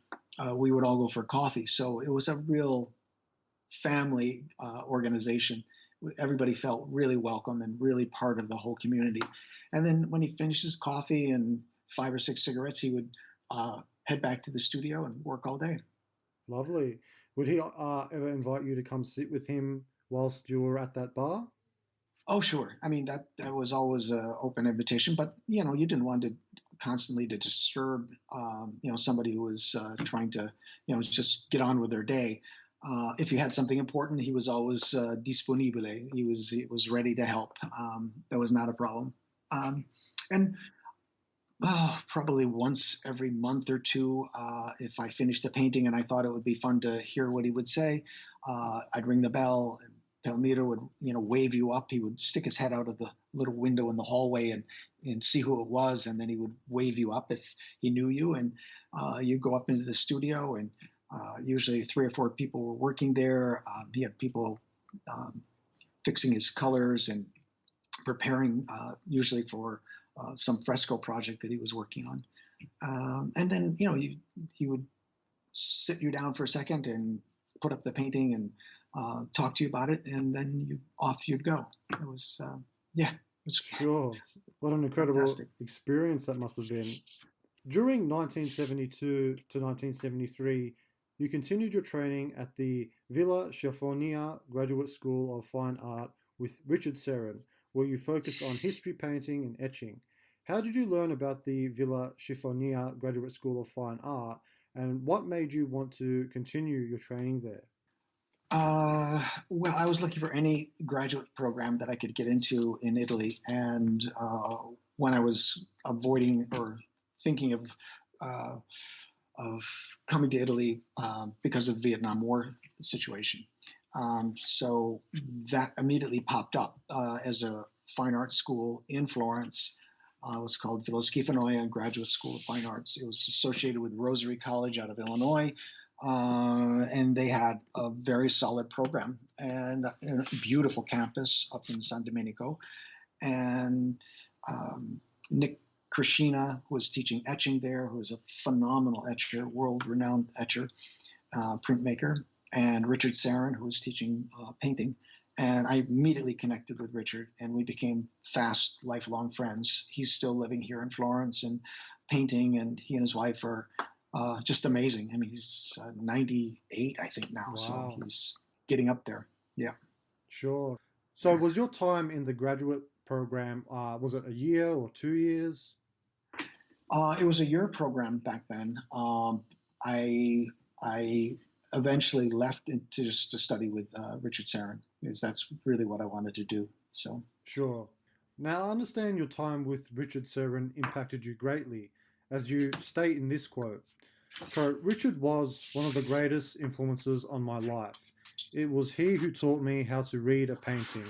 we would all go for coffee. So it was a real family organization. Everybody felt really welcome and really part of the whole community. And then when he finished his coffee and 5 or 6 cigarettes, he would head back to the studio and work all day. Lovely. Would he ever invite you to come sit with him whilst you were at that bar? Oh, sure. I mean, that was always an open invitation, but you didn't want to constantly to disturb, somebody who was trying to, just get on with their day. If you had something important, he was always disponibile. He was ready to help. That was not a problem. And probably once every month or two, if I finished a painting and I thought it would be fun to hear what he would say, I'd ring the bell, and Palmiro would, wave you up. He would stick his head out of the little window in the hallway and see who it was, and then he would wave you up if he knew you, and you'd go up into the studio, and usually 3 or 4 people were working there. He had people fixing his colors and preparing, usually for some fresco project that he was working on. And then, he would sit you down for a second and put up the painting and talk to you about it, and then off you'd go. It was, yeah, it was Sure. What an incredible fantastic. experience that must have been. During 1972 to 1973, you continued your training at the Villa Schiaffonia Graduate School of Fine Art with Richard Serran, where you focused on history painting and etching. How did you learn about the Villa Schiaffonia Graduate School of Fine Art, and what made you want to continue your training there? Well, I was looking for any graduate program that I could get into in Italy, and when I was avoiding or thinking uh, of coming to Italy because of the Vietnam War situation, so that immediately popped up as a fine arts school in Florence. It was called Villa Schifanoia Graduate School of Fine Arts. It was associated with Rosary College out of Illinois, and they had a very solid program and a beautiful campus up in San Domenico. And Nick Krishina, who was teaching etching there, who was a phenomenal etcher, world-renowned etcher, printmaker, and Richard Serran, who was teaching painting. And I immediately connected with Richard, and we became fast, lifelong friends. He's still living here in Florence and painting, and he and his wife are just amazing. I mean, he's 98, I think, now, so Wow, he's getting up there. Yeah. sure. So, was your time in the graduate program, was it a year or 2 years? It was a year program back then. I I eventually left to just to study with Richard Serran because that's really what I wanted to do. So Sure. Now, I understand your time with Richard Serran impacted you greatly, as you state in this quote. Quote, Richard was one of the greatest influences on my life. It was he who taught me how to read a painting,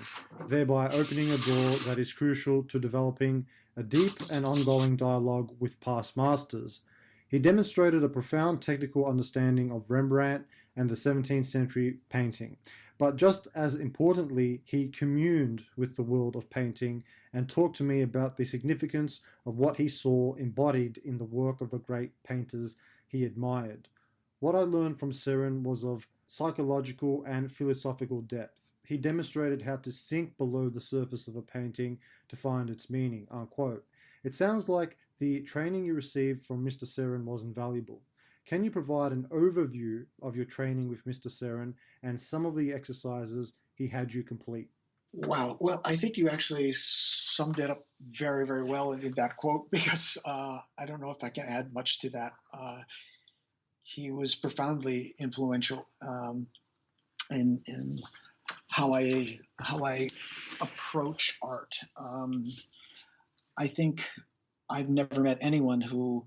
thereby opening a door that is crucial to developing a deep and ongoing dialogue with past masters. He demonstrated a profound technical understanding of Rembrandt and the 17th century painting, but just as importantly, he communed with the world of painting and talked to me about the significance of what he saw embodied in the work of the great painters he admired. What I learned from Serran was of psychological and philosophical depth. He demonstrated how to sink below the surface of a painting to find its meaning. Unquote. It sounds like the training you received from Mr. Serran was invaluable. Can you provide an overview of your training with Mr. Serran and some of the exercises he had you complete? wow. Well, I think you actually summed it up very very well in that quote because I don't know if I can add much to that. He was profoundly influential in how I approach art. I think I've never met anyone who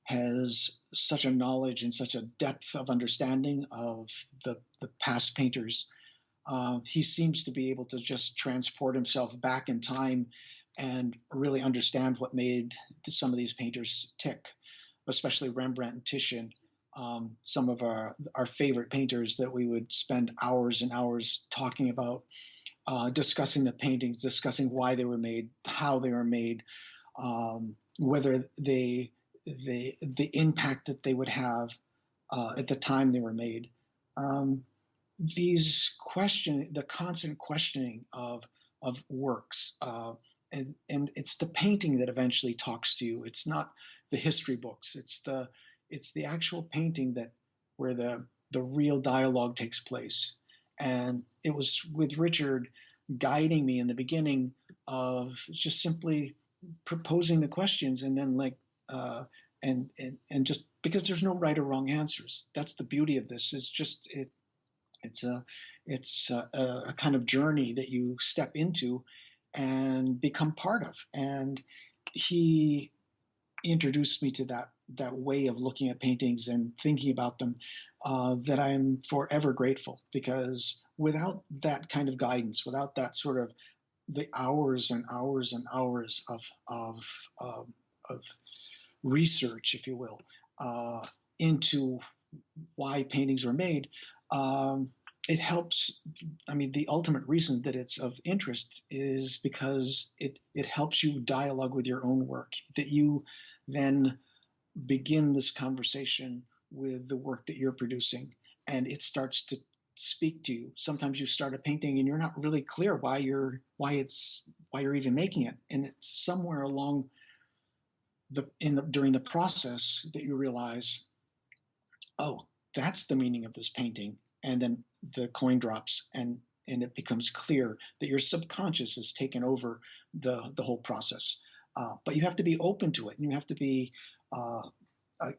has such a knowledge and such a depth of understanding of the past painters. He seems to be able to just transport himself back in time and really understand what made some of these painters tick, especially Rembrandt and Titian. Some of our favorite painters that we would spend hours and hours talking about, discussing the paintings, discussing why they were made, how they were made, whether the impact that they would have at the time they were made. The constant questioning of works, and it's the painting that eventually talks to you. It's not the history books. It's the actual painting that where the real dialogue takes place. And it was with Richard guiding me in the beginning of just simply proposing the questions and then and just because there's no right or wrong answers. That's the beauty of this. It's a it's a kind of journey that you step into and become part of. And he introduced me to that way of looking at paintings and thinking about them, that I'm forever grateful, because without that kind of guidance, without that sort of the hours and hours and hours of research, if you will, into why paintings were made, it helps. I mean, the ultimate reason that it's of interest is because it helps you dialogue with your own work, that you then begin this conversation with the work that you're producing, and it starts to speak to you. Sometimes you start a painting and you're not really clear why you're even making it, and it's somewhere along during the process that you realize, oh, that's the meaning of this painting, and then the coin drops, and it becomes clear that your subconscious has taken over the whole process. But you have to be open to it, and you have to be uh,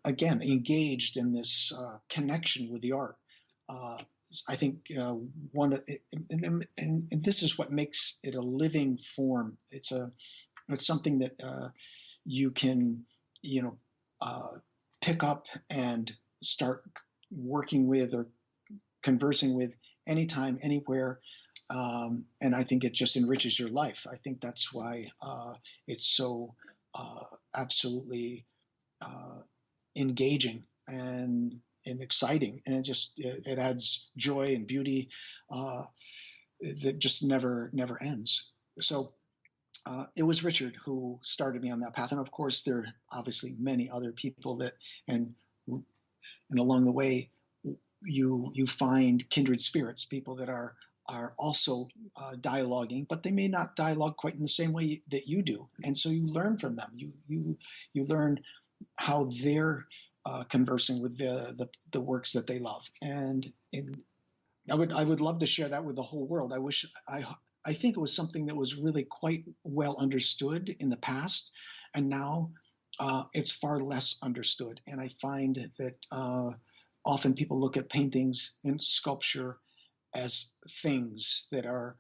again engaged in this connection with the art. Uh, I think and this is what makes it a living form. It's something that you can you know pick up and start working with or conversing with anytime, anywhere. And I think it just enriches your life. I think that's why it's so absolutely uh, engaging and exciting, and it adds joy and beauty uh, that just never ends. So it was Richard who started me on that path, and of course there are obviously many other people that and and along the way you find kindred spirits, people that are also dialoguing, but they may not dialogue quite in the same way that you do, and so you learn from them. You learn how they're conversing with the works that they love, and I would love to share that with the whole world. I think it was something that was really quite well understood in the past, and now it's far less understood. And I find that often people look at paintings and sculpture as things that are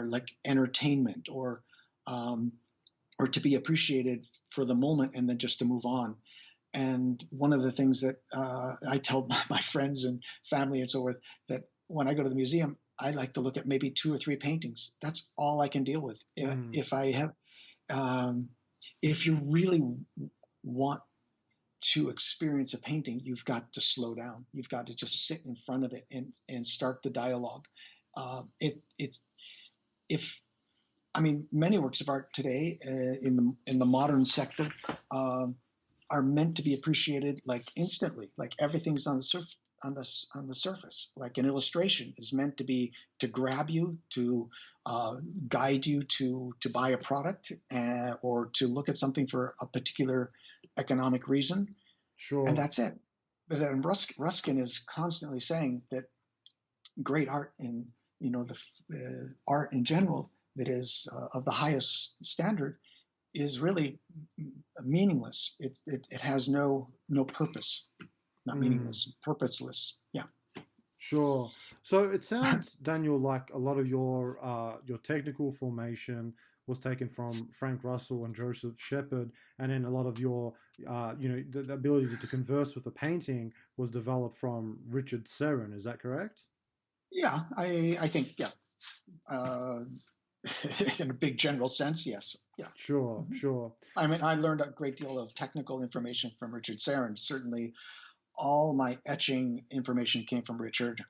like entertainment or to be appreciated for the moment and then just to move on. And one of the things that I tell my friends and family and so forth, that when I go to the museum, I like to look at maybe 2 or 3 paintings. That's all I can deal with. If I have, if you really want to experience a painting, you've got to slow down. You've got to just sit in front of it and start the dialogue. It's if I mean, many works of art today in the modern sector are meant to be appreciated like instantly, like everything's on the surface. Like an illustration is meant to be to grab you, to guide you to buy a product or to look at something for a particular economic reason, and Sure. that's it. But then Ruskin is constantly saying that great art and the art in general that is of the highest standard is really meaningless. It has no purpose. Not Mm. meaningless, purposeless. Yeah. Sure. So it sounds, Daniel, like a lot of your technical formation was taken from Frank Russell and Joseph Shepard, and then a lot of your the ability to converse with a painting was developed from Richard Serran. Is that correct? Yeah, I think, yeah. Uh, in a big general sense, yes. Yeah. Sure, Mhm. sure. I mean, I learned a great deal of technical information from Richard Serran. Certainly, all my etching information came from Richard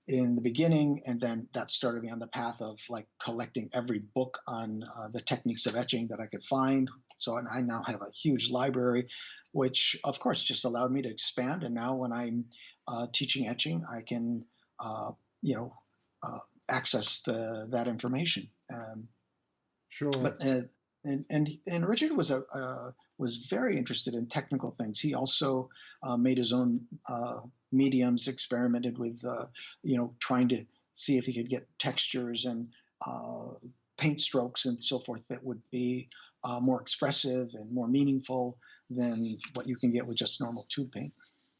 in the beginning, and then that started me on the path of like collecting every book on the techniques of etching that I could find. So I now have a huge library, which of course just allowed me to expand. And now when I'm teaching etching, I can, uh, you know, uh, access that information. Sure. But and Richard was very interested in technical things. He also made his own mediums, experimented with trying to see if he could get textures and uh, paint strokes and so forth that would be more expressive and more meaningful than what you can get with just normal tube paint.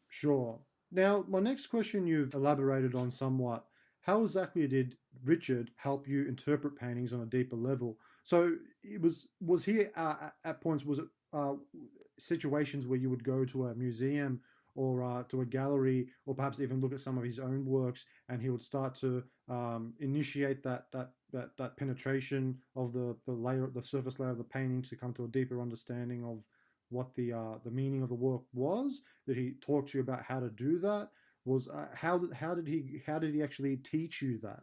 Sure. Now, my next question you've elaborated on somewhat. How exactly did Richard help you interpret paintings on a deeper level? So, was he at points, was it situations where you would go to a museum or to a gallery, or perhaps even look at some of his own works, and he would start to initiate that penetration of the layer, the surface layer of the painting, to come to a deeper understanding of what the meaning of the work was? Did he talk to you about how to do that? Was how did he actually teach you that?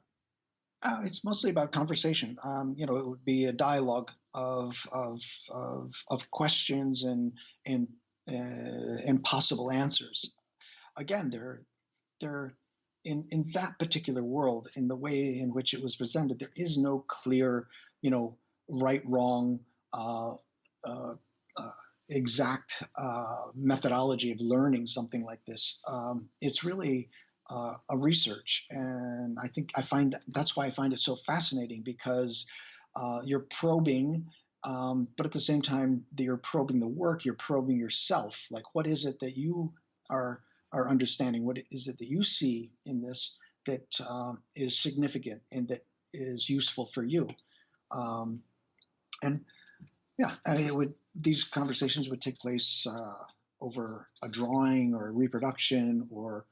It's mostly about conversation. It would be a dialogue of questions and and possible answers. Again, they're in that particular world, in the way in which it was presented, there is no clear, right, wrong, uh, uh, exact methodology of learning something like this. It's really a research, and I find that's why I find it so fascinating, because you're probing, but at the same time that you're probing the work, you're probing yourself. Like, what is it that you are understanding? What is it that you see in this that is significant and that is useful for you? And yeah, I mean, these conversations would take place over a drawing or a reproduction or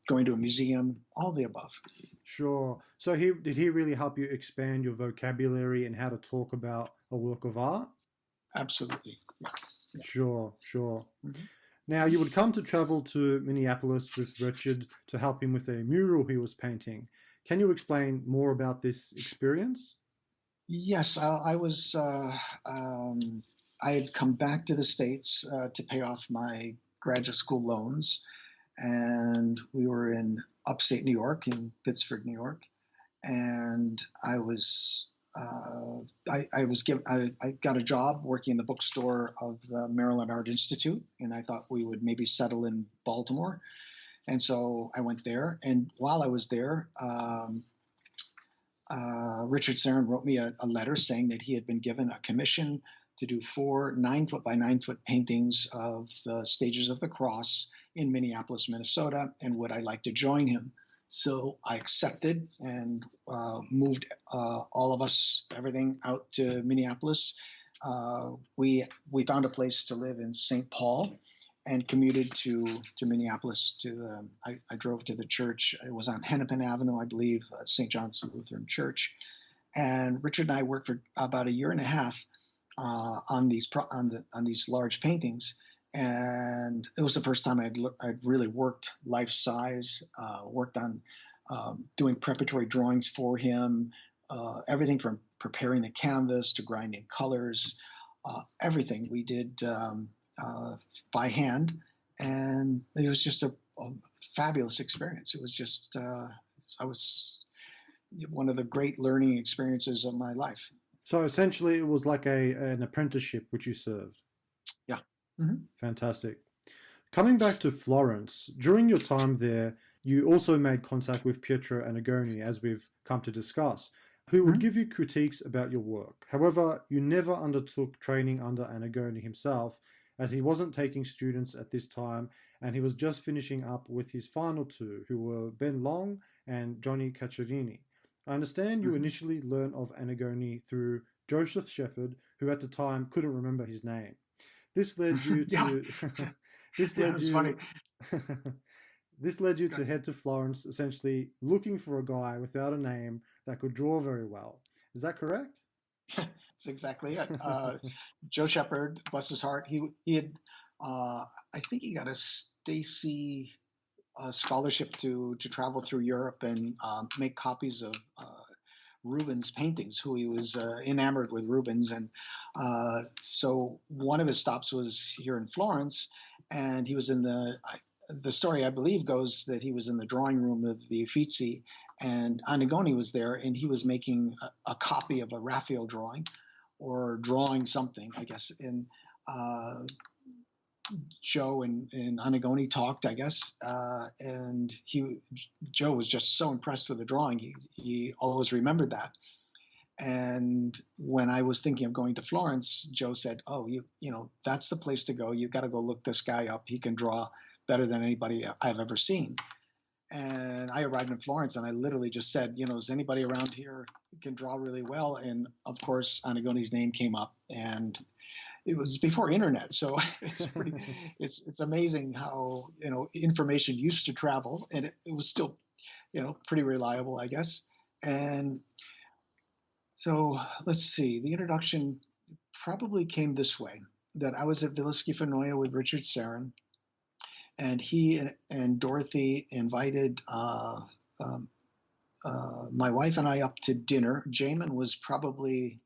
going to a museum, all the above. Sure. So did he really help you expand your vocabulary and how to talk about a work of art? Absolutely. Yeah. Yeah. Sure, sure. Mm-hmm. Now, you would come to travel to Minneapolis with Richard to help him with a mural he was painting. Can you explain more about this experience? Yes, I was. I had come back to the States to pay off my graduate school loans, and we were in upstate New York, in Pittsburgh, New York, and I was. I got a job working in the bookstore of the Maryland Art Institute, and I thought we would maybe settle in Baltimore, and so I went there. And while I was there, Richard Saron wrote me a letter saying that he had been given a commission to do 4 9-foot by 9-foot paintings of the stages of the cross in Minneapolis, Minnesota, and would I like to join him? So I accepted and moved all of us, everything, out to Minneapolis. We found a place to live in St. Paul and commuted to Minneapolis. I drove to the church. It was on Hennepin Avenue, I believe, St. John's Lutheran Church. And Richard and I worked for about a year and a half on these large paintings. And it was the first time I'd really worked life size, worked on doing preparatory drawings for him, everything from preparing the canvas to grinding colors, everything we did by hand. And it was just a fabulous experience. It was just, I was one of the great learning experiences of my life. So essentially, it was like an apprenticeship which you served. Yeah. Mm-hmm. Fantastic. Coming back to Florence, during your time there, you also made contact with Pietro Annigoni, as we've come to discuss, who would give you critiques about your work. However, you never undertook training under Annigoni himself, as he wasn't taking students at this time, and he was just finishing up with his final two, who were Ben Long and Johnny Cacciarini. I understand you initially learned of Annigoni through Joseph Shepherd, who at the time couldn't remember his name. This led you to this led you to head to Florence, essentially looking for a guy without a name that could draw very well. Is that correct? That's exactly it. Joe Shepherd, bless his heart, he had I think he got a Stacy scholarship to travel through Europe and make copies of Rubens' paintings, who he was enamored with Rubens. And so one of his stops was here in Florence, and he was in the story, I believe, goes that he was in the drawing room of the Uffizi, and Annigoni was there, and he was making a copy of a Raphael drawing, or drawing something, I guess. And Joe and Annigoni talked, I guess, and Joe was just so impressed with the drawing. He always remembered that. And when I was thinking of going to Florence, Joe said, "Oh, you know, that's the place to go. You've got to go look this guy up. He can draw better than anybody I've ever seen." And I arrived in Florence, and I literally just said, "Is anybody around here who can draw really well?" And of course, Annigoni's name came up, and it was before internet, so it's amazing how information used to travel, and it was still pretty reliable, I guess. And so let's see, the introduction probably came this way: that I was at Villa Schifanoia with Richard Saron, and he and Dorothy invited my wife and I up to dinner. Jamin was probably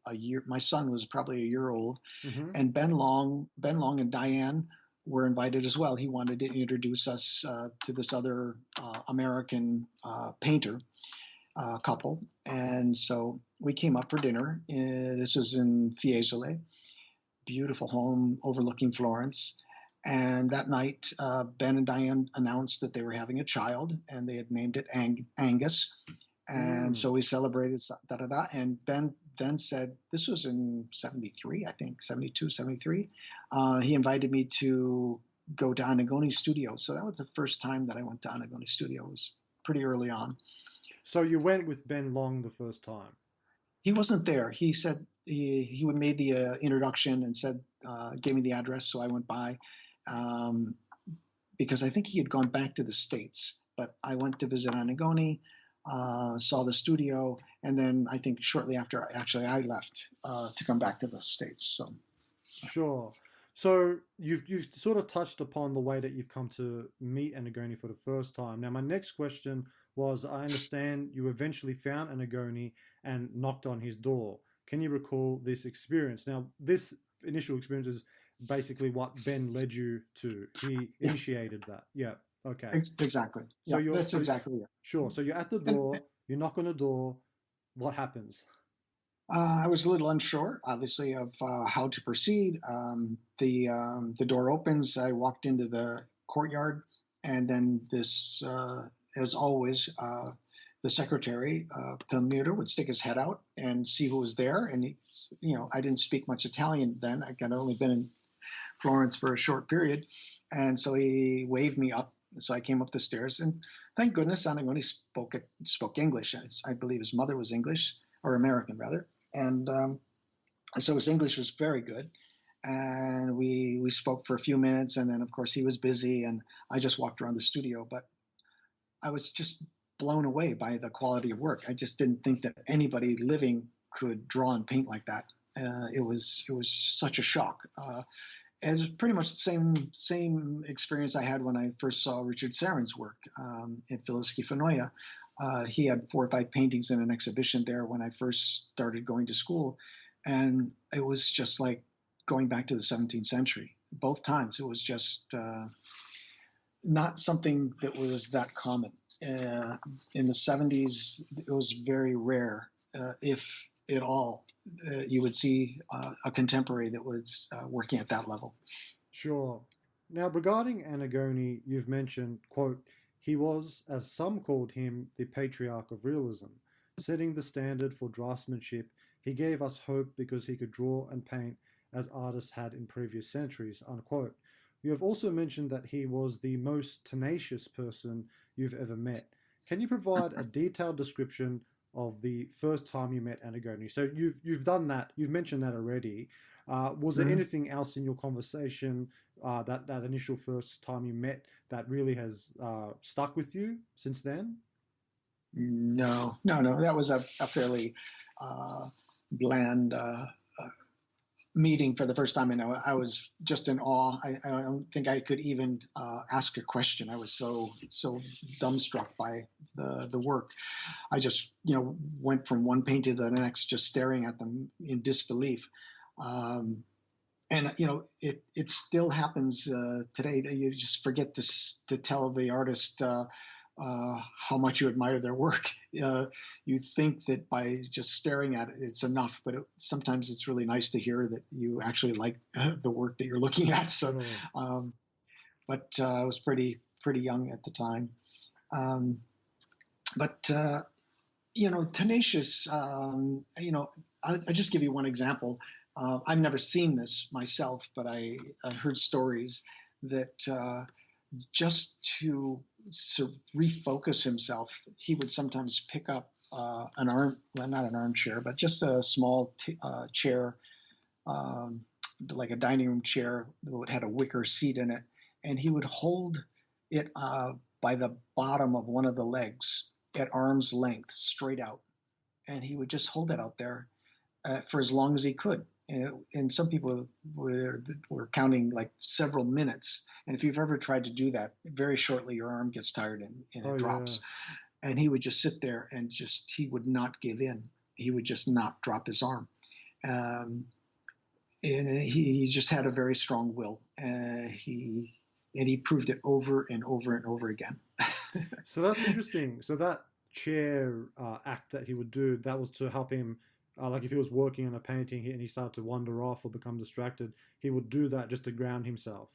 my son was probably a year old, and Ben Long and Diane were invited as well. He wanted to introduce us to this other American painter couple, and so we came up for dinner. This was in Fiesole. beautiful home overlooking Florence. And that night, Ben and Diane announced that they were having a child, and they had named it Angus. And so we celebrated, da da da. And Ben then said, this was in 73, I think, 72, 73. He invited me to go to Anagoni Studio. So that was the first time that I went to Anagoni Studio. It was pretty early on. So you went with Ben Long the first time? He wasn't there. He said he made the introduction and said, gave me the address. So I went by because I think he had gone back to the States. But I went to visit Anagoni, saw the studio, and then I think shortly after, actually, I left to come back to the States. So, sure. So you've sort of touched upon the way that you've come to meet Anagoni for the first time. Now, my next question was, I understand you eventually found Anagoni and knocked on his door. Can you recall this experience? Now, this initial experience is basically what Ben led you to. He initiated that. Yeah. Okay. Exactly. So that's exactly it. Sure. So you're at the door, you knock on the door. What happens? I was a little unsure, obviously, of how to proceed. The door opens. I walked into the courtyard, and then this, as always, the secretary, Palmiro, would stick his head out and see who was there. And I didn't speak much Italian then. I had only been in Florence for a short period, and so he waved me up. So I came up the stairs, and thank goodness, Anagoni spoke English. I believe his mother was English, or American rather. And so his English was very good. And we spoke for a few minutes. And then, of course, he was busy. And I just walked around the studio. But I was just blown away by the quality of work. I just didn't think that anybody living could draw and paint like that. It was such a shock. It was pretty much the same experience I had when I first saw Richard Sarin's work at Villa Schifanoia. He had 4 or 5 paintings in an exhibition there when I first started going to school. And it was just like going back to the 17th century. Both times it was just not something that was that common. In the 70s, it was very rare, if at all, you would see a contemporary that was working at that level. Sure. Now, regarding Anagoni, you've mentioned, quote, he was, as some called him, the patriarch of realism. Setting the standard for draftsmanship, he gave us hope because he could draw and paint as artists had in previous centuries, unquote. You have also mentioned that he was the most tenacious person you've ever met. Can you provide a detailed description of the first time you met Anagoni? So you've done that, you've mentioned that already. Was there anything else in your conversation that initial first time you met that really has stuck with you since then? No. That was a fairly bland meeting for the first time. And I was just in awe. I don't think I could even ask a question. I was so dumbstruck by the work. I just went from one painting to the next, just staring at them in disbelief. And it still happens today that you just forget to tell the artist how much you admire their work. You think that by just staring at it, it's enough, but sometimes it's really nice to hear that you actually like the work that you're looking at. So, but I was pretty young at the time. Tenacious. I'll just give you one example. I've never seen this myself, but I heard stories that just to refocus himself, he would sometimes pick up not an armchair, but just a small chair, like a dining room chair that had a wicker seat in it, and he would hold it by the bottom of one of the legs at arm's length, straight out, and he would just hold it out there for as long as he could. And some people were counting like several minutes. And if you've ever tried to do that, very shortly your arm gets tired and it drops. Yeah. And he would just sit there and he would not give in. He would just not drop his arm. And he just had a very strong will. He proved it over and over and over again. So that's interesting. So that chair act that he would do, that was to help him Like if he was working on a painting and he started to wander off or become distracted, he would do that just to ground himself.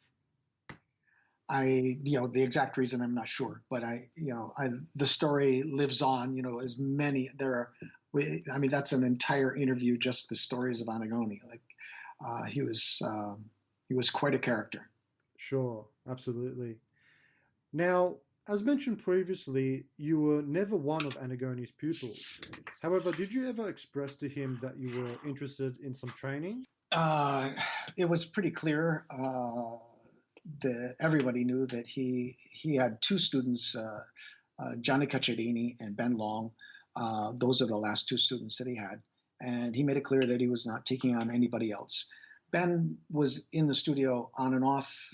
The exact reason I'm not sure, but the story lives on. As many there are. I mean, that's an entire interview, just the stories of Anagoni. Like he was quite a character. Sure, absolutely. Now, as mentioned previously, you were never one of Anagoni's pupils. However, did you ever express to him that you were interested in some training? Uh, it was pretty clear. Everybody knew that he had two students, Gianni Cacciarini and Ben Long. Those are the last two students that he had, and he made it clear that he was not taking on anybody else. Ben was in the studio on and off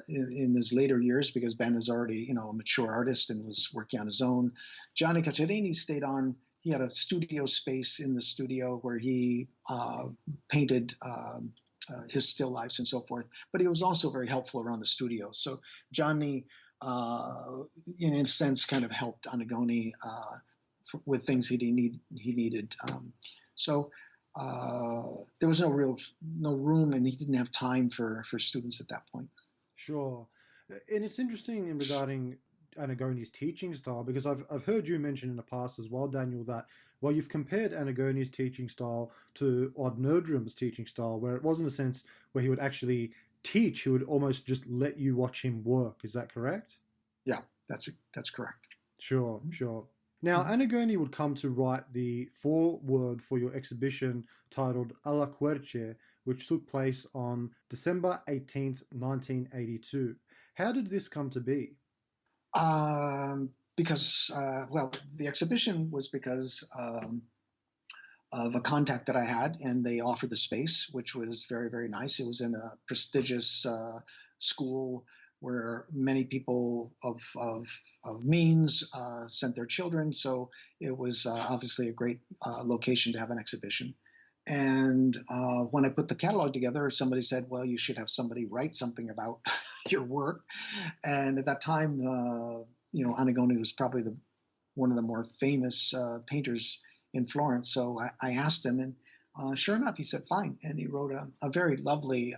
in his later years because Ben is already, a mature artist and was working on his own. Gianni Cacciarini stayed on. He had a studio space in the studio where he painted his still lifes and so forth. But he was also very helpful around the studio. So Johnny, in a sense, kind of helped Anagoni with things he needed. So there was no room, and he didn't have time for students at that point. Sure. And it's interesting in regarding Anagoni's teaching style, because I've heard you mention in the past as well, Daniel, that you've compared Anagoni's teaching style to Odd Nerdrum's teaching style, where it wasn't a sense where he would actually teach; he would almost just let you watch him work. Is that correct? Yeah, that's correct. Sure, sure. Now, Anagoni would come to write the foreword for your exhibition titled Alla Querce, which took place on December 18th, 1982. How did this come to be? Because, the exhibition was because of a contact that I had, and they offered the space, which was very, very nice. It was in a prestigious school where many people of means sent their children. So it was obviously a great location to have an exhibition. And when I put the catalog together, somebody said, well, you should have somebody write something about your work. And at that time, Anagoni was probably one of the more famous painters in Florence. So I asked him, and sure enough, he said, fine. And he wrote a very lovely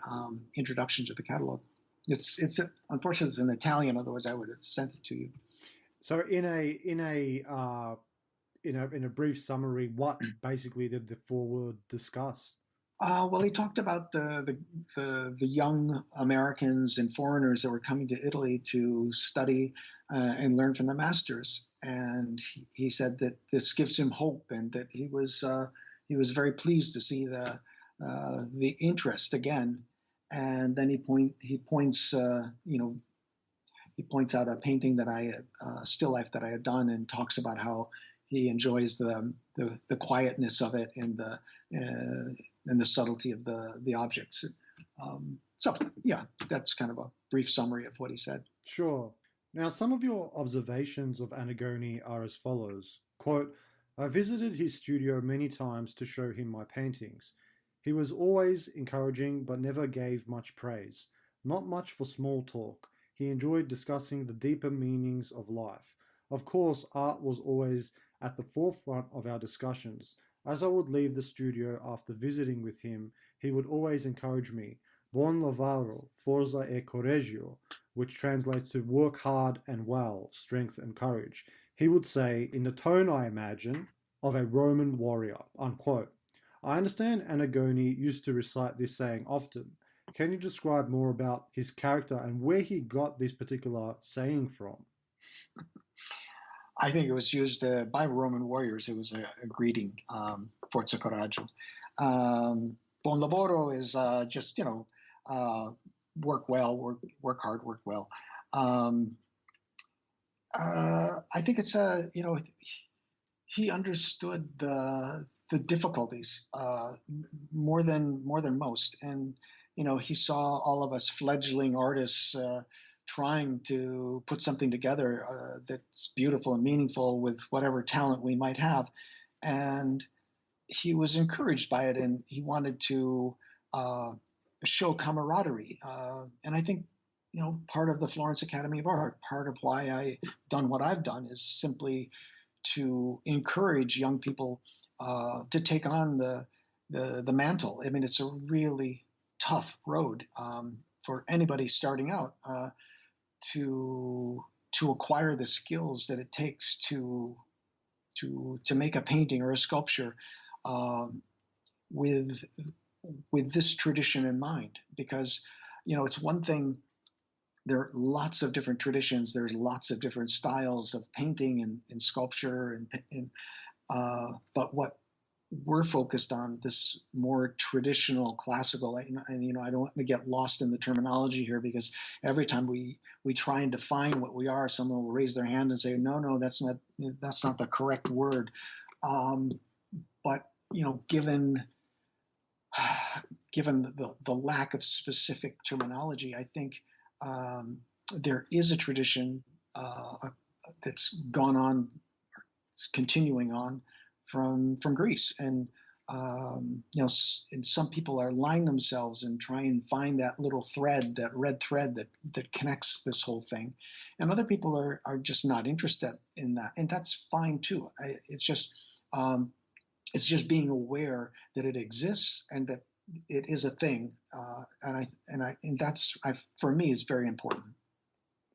introduction to the catalog. It's unfortunately it's in Italian. Otherwise, I would have sent it to you. So in a brief summary, what basically did the foreword discuss? Well, he talked about the young Americans and foreigners that were coming to Italy to study and learn from the masters, and he said that this gives him hope, and that he was very pleased to see the interest again. And then he points out a painting that still life that I had done, and talks about how he enjoys the quietness of it and the subtlety of the objects. So yeah, that's kind of a brief summary of what he said. Sure. Now, some of your observations of Anagoni are as follows. Quote, I visited his studio many times to show him my paintings. He was always encouraging but never gave much praise. Not much for small talk. He enjoyed discussing the deeper meanings of life. Of course, art was always at the forefront of our discussions. As I would leave the studio after visiting with him, he would always encourage me, Buon lavoro, forza e coraggio, which translates to work hard and well, strength and courage. He would say, in the tone, I imagine, of a Roman warrior, unquote. I understand Anagoni used to recite this saying often. Can you describe more about his character and where he got this particular saying from? I think it was used by Roman warriors. It was a greeting, forza coraggio. Buon lavoro is just, work well, work hard, work well. I think it's he understood the difficulties more than most, and he saw all of us fledgling artists trying to put something together that's beautiful and meaningful with whatever talent we might have, and he was encouraged by it, and he wanted to show camaraderie, and I think part of the Florence Academy of Art, part of why I've done what I've done, is simply to encourage young people to take on the mantle. I mean, it's a really tough road for anybody starting out to acquire the skills that it takes to make a painting or a sculpture um, with this tradition in mind. Because it's one thing. There are lots of different traditions. There's lots of different styles of painting and sculpture, but what we're focused on, this more traditional classical, and I don't want to get lost in the terminology here, because every time we try and define what we are, someone will raise their hand and say, no, that's not the correct word. But given the lack of specific terminology, I think there is a tradition that's gone on, it's continuing on from Greece, and and some people are lying themselves and try and find that little thread, that red thread that connects this whole thing, and other people are just not interested in that, and that's fine too. It's just being aware that it exists and that it is a thing, and that's for me is very important.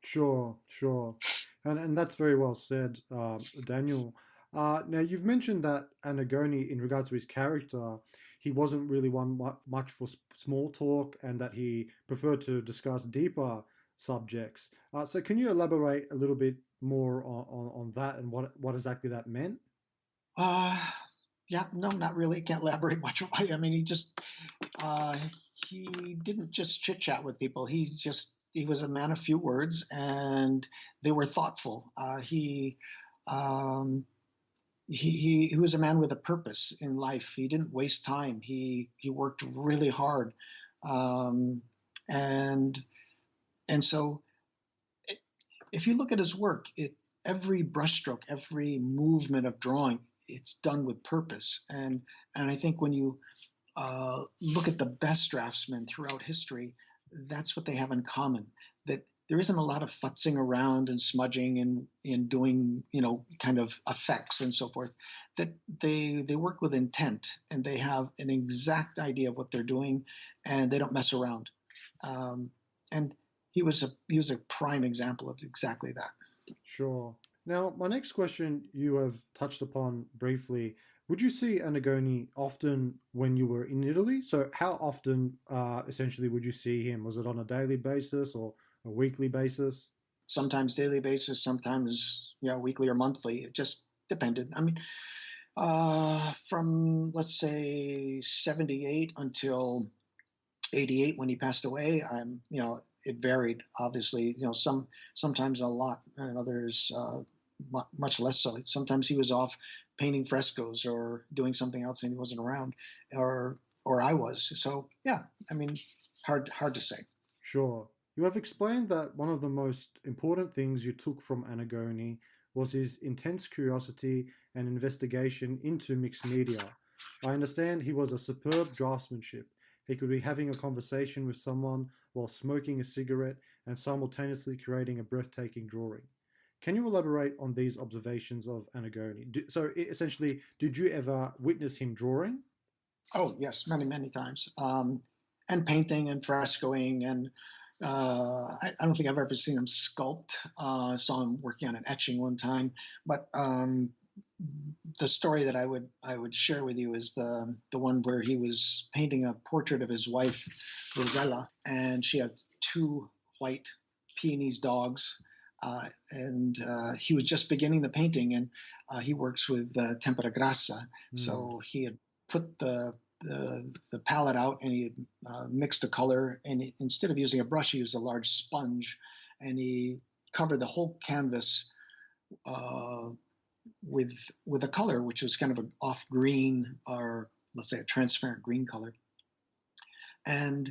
Sure, sure. And that's very well said, Daniel. Now, you've mentioned that Anagoni, in regards to his character, he wasn't really one much for small talk and that he preferred to discuss deeper subjects. So, can you elaborate a little bit more on that and what exactly that meant? Uh, yeah, no, not really. Can't elaborate much. I mean, uh, he didn't just chit chat with people. He was a man of few words, and they were thoughtful. Um, he was a man with a purpose in life. He didn't waste time. He worked really hard, um, and so if you look at his work, every brushstroke, every movement of drawing, it's done with purpose. And I think when you look at the best draftsmen throughout history, that's what they have in common. That there isn't a lot of futzing around and smudging and doing, kind of effects and so forth. That they work with intent, and they have an exact idea of what they're doing, and they don't mess around. And he was a prime example of exactly that. Sure. Now, my next question you have touched upon briefly. Would you see Anagoni often when you were in Italy? So, how often, essentially, would you see him? Was it on a daily basis or a weekly basis? Sometimes daily basis, sometimes weekly or monthly. It just depended. I mean, from let's say 78 until 88 when he passed away, it varied, obviously. Sometimes a lot, and others much less so. Sometimes he was off painting frescoes or doing something else and he wasn't around, or I was. So yeah, I mean, hard to say. Sure. You have explained that one of the most important things you took from Anagoni was his intense curiosity and investigation into mixed media. I understand he was a superb draftsmanship. He could be having a conversation with someone while smoking a cigarette and simultaneously creating a breathtaking drawing. Can you elaborate on these observations of Anagoni? So, essentially, did you ever witness him drawing? Oh yes, many times, and painting and frescoing, and I don't think I've ever seen him sculpt. I saw him working on an etching one time, but the story that I would share with you is the one where he was painting a portrait of his wife, Rosella, and she had two white Peonese dogs, and he was just beginning the painting, and he works with tempera grassa, so he had put the palette out, and he had mixed the color, and instead of using a brush, he used a large sponge, and he covered the whole canvas with a color which was kind of an off green, or let's say a transparent green color, and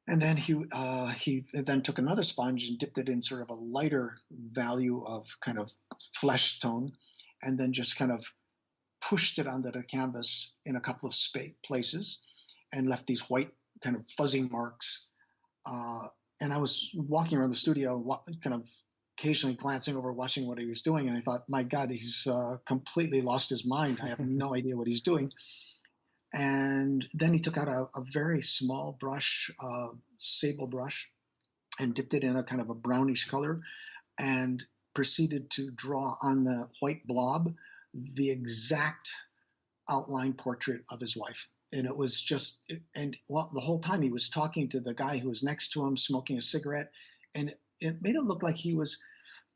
then he then took another sponge and dipped it in sort of a lighter value of kind of flesh tone, and then just kind of pushed it onto the canvas in a couple of places and left these white kind of fuzzy marks. And I was walking around the studio kind of occasionally glancing over, watching what he was doing. And I thought, my God, he's completely lost his mind. I have no idea what he's doing. And then he took out a very small brush, sable brush, and dipped it in a kind of a brownish color and proceeded to draw on the white blob the exact outline portrait of his wife. And it was just, and well, the whole time he was talking to the guy who was next to him, smoking a cigarette, and it made it look like he was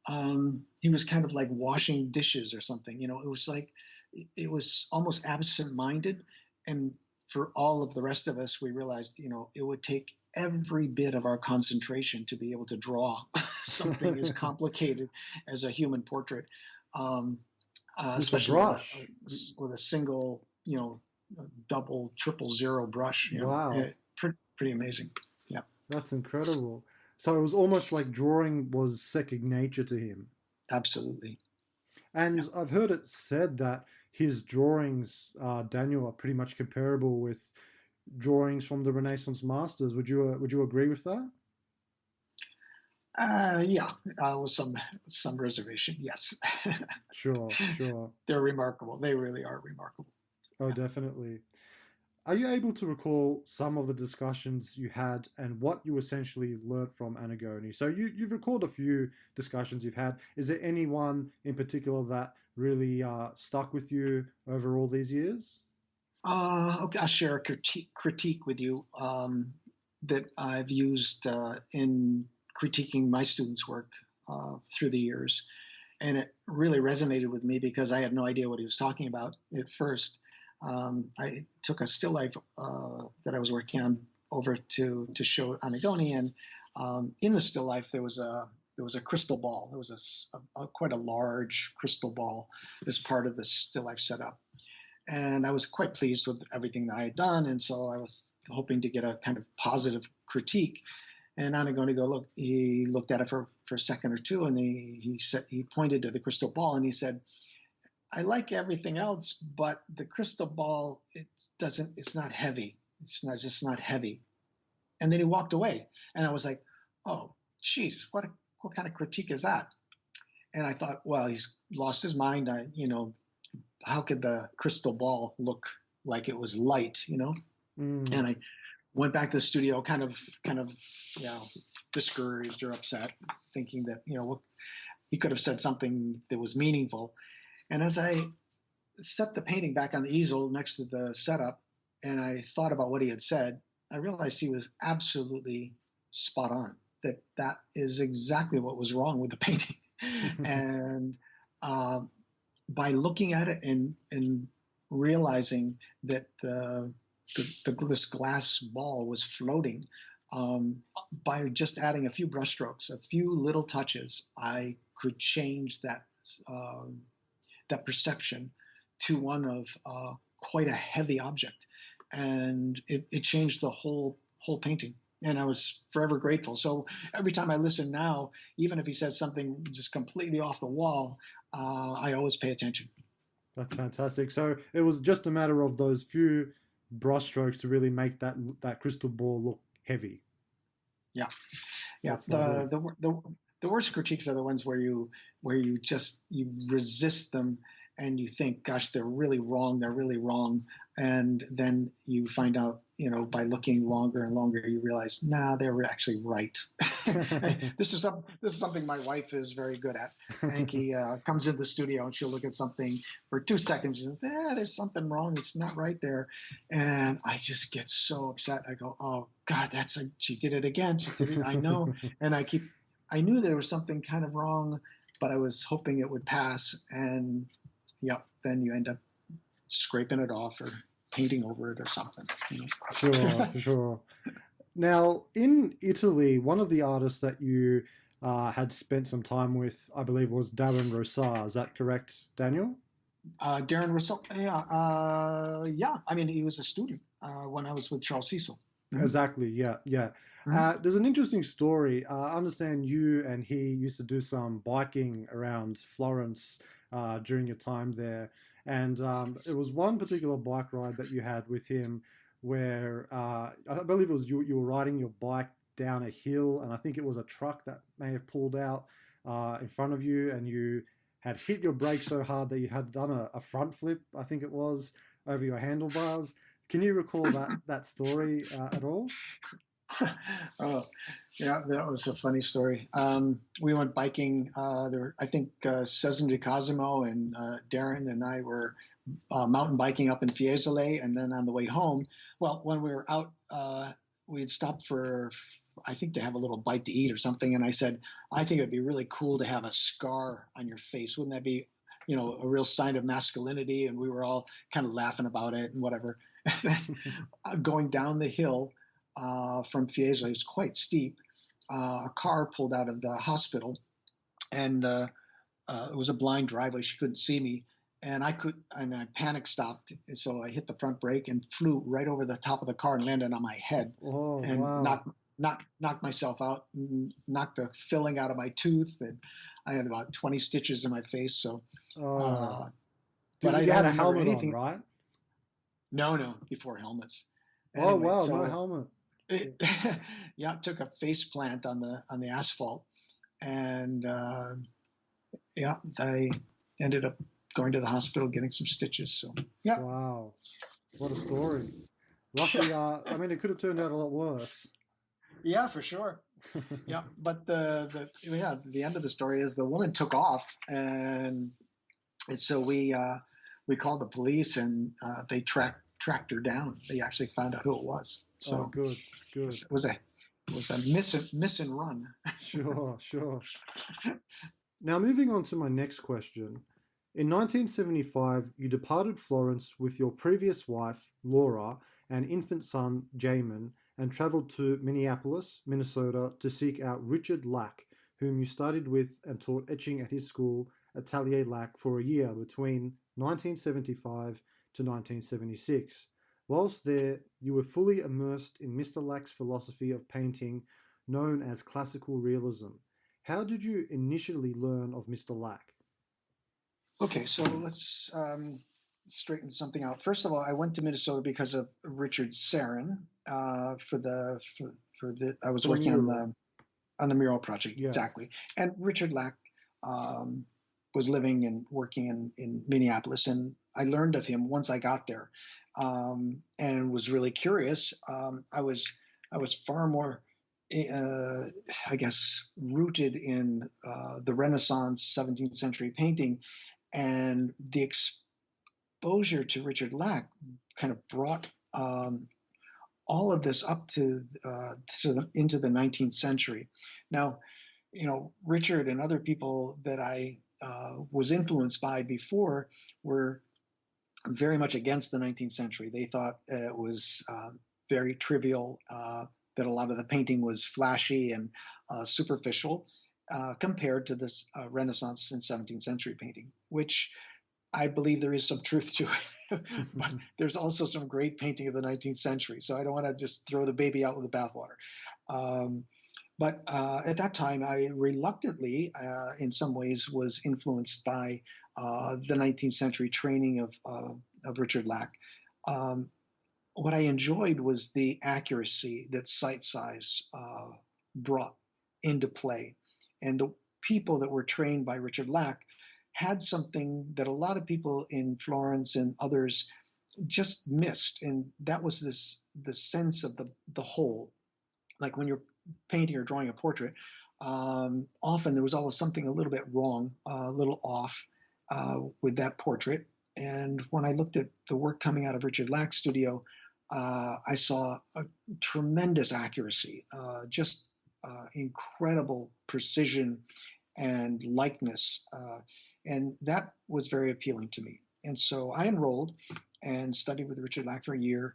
kind of like washing dishes or something. You know, it was like, it was almost absent-minded. And for all of the rest of us, we realized, you know, it would take every bit of our concentration to be able to draw something as complicated as a human portrait, especially with a single, you know, double, triple zero brush. You Wow. know, pretty amazing. Yeah. That's incredible. So it was almost like drawing was second nature to him. Absolutely. And yeah. I've heard it said that his drawings, Daniel, are pretty much comparable with drawings from the Renaissance masters. Would you agree with that? Yeah, with some reservation, yes. Sure. They're remarkable. They really are remarkable. Oh, yeah. Definitely. Are you able to recall some of the discussions you had and what you essentially learnt from Antigone? So you've recalled a few discussions you've had. Is there any one in particular that really stuck with you over all these years? Okay, I'll share a critique with you that I've used in critiquing my students' work through the years. And it really resonated with me because I had no idea what he was talking about at first. I took a still life that I was working on over to show Antigone, and in the still life there was a crystal ball. There was quite a large crystal ball as part of the still life setup, and I was quite pleased with everything that I had done, and so I was hoping to get a kind of positive critique. And Antigone he looked at it for a second or two, and he pointed to the crystal ball and he said, I like everything else, but the crystal ball, it's not heavy. It's just not heavy. And then he walked away. And I was like, oh, geez, what kind of critique is that? And I thought, well, he's lost his mind. How could the crystal ball look like it was light, you know? Mm. And I went back to the studio kind of, discouraged or upset, thinking that, he could have said something that was meaningful. And as I set the painting back on the easel next to the setup, and I thought about what he had said, I realized he was absolutely spot on, that is exactly what was wrong with the painting. And by looking at it and realizing that this glass ball was floating, by just adding a few brushstrokes, a few little touches, I could change that perception to one of quite a heavy object, and it changed the whole painting. And I was forever grateful. So every time I listen now, even if he says something just completely off the wall, I always pay attention. That's fantastic. So it was just a matter of those few brushstrokes to really make that crystal ball look heavy. Yeah. The worst critiques are the ones where you resist them and you think, gosh, they're really wrong. And then you find out, by looking longer and longer, you realize, nah, they were actually right. This is something my wife is very good at. Anki comes into the studio and she'll look at something for 2 seconds. She says, there's something wrong. It's not right there. And I just get so upset. I go, oh God, she did it again. She did it. I know. And I knew there was something kind of wrong, but I was hoping it would pass. And then you end up scraping it off or painting over it or something. Sure. Now, in Italy, one of the artists that you had spent some time with, I believe, was Darren Rosar. Is that correct, Daniel? Darren Rosar, yeah. I mean, he was a student when I was with Charles Cecil. Mm-hmm. Exactly, yeah. Mm-hmm. There's an interesting story. I understand you and he used to do some biking around Florence during your time there. And it was one particular bike ride that you had with him where I believe it was you were riding your bike down a hill, and I think it was a truck that may have pulled out. in front of you, and you had hit your brake so hard that you had done a front flip, I think it was, over your handlebars. Can you recall that story at all? Oh, yeah, that was a funny story. We went biking. I think Cesar de Cosimo and Darren and I were mountain biking up in Fiesole, and then on the way home, well, when we were out, we had stopped for, I think, to have a little bite to eat or something. And I said, I think it'd be really cool to have a scar on your face. Wouldn't that be, a real sign of masculinity? And we were all kind of laughing about it and whatever. Going down the hill from Fiesole, it was quite steep. A car pulled out of the hospital, and it was a blind driveway. She couldn't see me, and I panic stopped. So I hit the front brake and flew right over the top of the car and landed on my head, Oh, and wow. knocked myself out, knocked the filling out of my tooth, and I had about 20 stitches in my face. So, Oh, uh, but I you had don't a remember helmet on, anything. right? No, before helmets. Oh, Anyway, wow, no so helmet. it, yeah, it took a face plant on the asphalt, and yeah, I ended up going to the hospital getting some stitches. So yeah, Wow, what a story. Luckily, I mean, it could have turned out a lot worse. yeah, for sure. Yeah, but the end of the story is the woman took off, and so we called the police, and they tracked her down. They actually found out who it was. Oh, So good, good. it was a miss and run. Sure, sure. Now, moving on to my next question. In 1975, you departed Florence with your previous wife, Laura, and infant son, Jamin, and traveled to Minneapolis, Minnesota, to seek out Richard Lack, whom you studied with and taught etching at his school, Atelier Lack, for a year between 1975 to 1976. Whilst there, you were fully immersed in Mr. Lack's philosophy of painting, known as classical realism. How did you initially learn of Mr. Lack? Okay, so let's straighten something out. First of all, I went to Minnesota because of Richard Sarin for the I was For the working mural. on the mural project, Yeah. exactly. And Richard Lack um, was living and working in Minneapolis, and I learned of him once I got there, and was really curious. I was far more, I guess, rooted in the Renaissance 17th century painting, and the exposure to Richard Lack kind of brought all of this up into the 19th century. Now, Richard and other people that I was influenced by before were very much against the 19th century. They thought it was very trivial, that a lot of the painting was flashy and superficial compared to this Renaissance and 17th century painting, which I believe there is some truth to it. But there's also some great painting of the 19th century. So I don't want to just throw the baby out with the bathwater. But at that time, I reluctantly, in some ways, was influenced by the 19th century training of Richard Lack. What I enjoyed was the accuracy that sight size brought into play. And the people that were trained by Richard Lack had something that a lot of people in Florence and others just missed. And that was the sense of the whole. Like when you're painting or drawing a portrait, often there was always something a little bit wrong, a little off with that portrait. And when I looked at the work coming out of Richard Lack's studio, I saw a tremendous accuracy, just incredible precision and likeness. And that was very appealing to me. And so I enrolled and studied with Richard Lack for a year.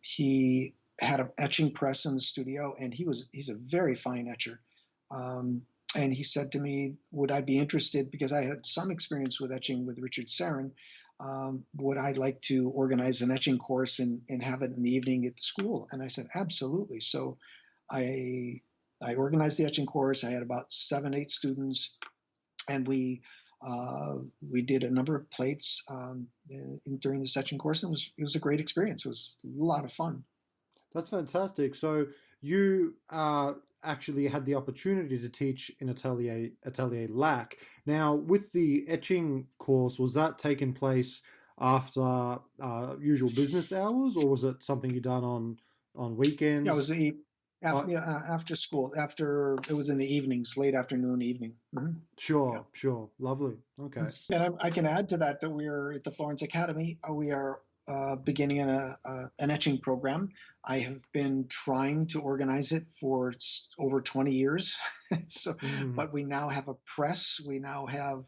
He had an etching press in the studio, and he's a very fine etcher. And he said to me, would I be interested, because I had some experience with etching with Richard Sarin, would I like to organize an etching course and have it in the evening at the school? And I said, absolutely. So I organized the etching course. I had about 7-8 students, and we did a number of plates during the etching course. And it was a great experience. It was a lot of fun. That's fantastic. So you, actually had the opportunity to teach in Atelier Lac. Now, with the etching course, was that taking place after usual business hours, or was it something you done on Yeah, it was weekends? after, Uh, yeah, after school. After it was in the evenings, late afternoon, evening. Yeah. sure, sure, lovely. Okay. And I can add to that we're at the Florence Academy. We are beginning an etching program. I have been trying to organize it for over 20 years. So, Mm, but we now have a press. We now have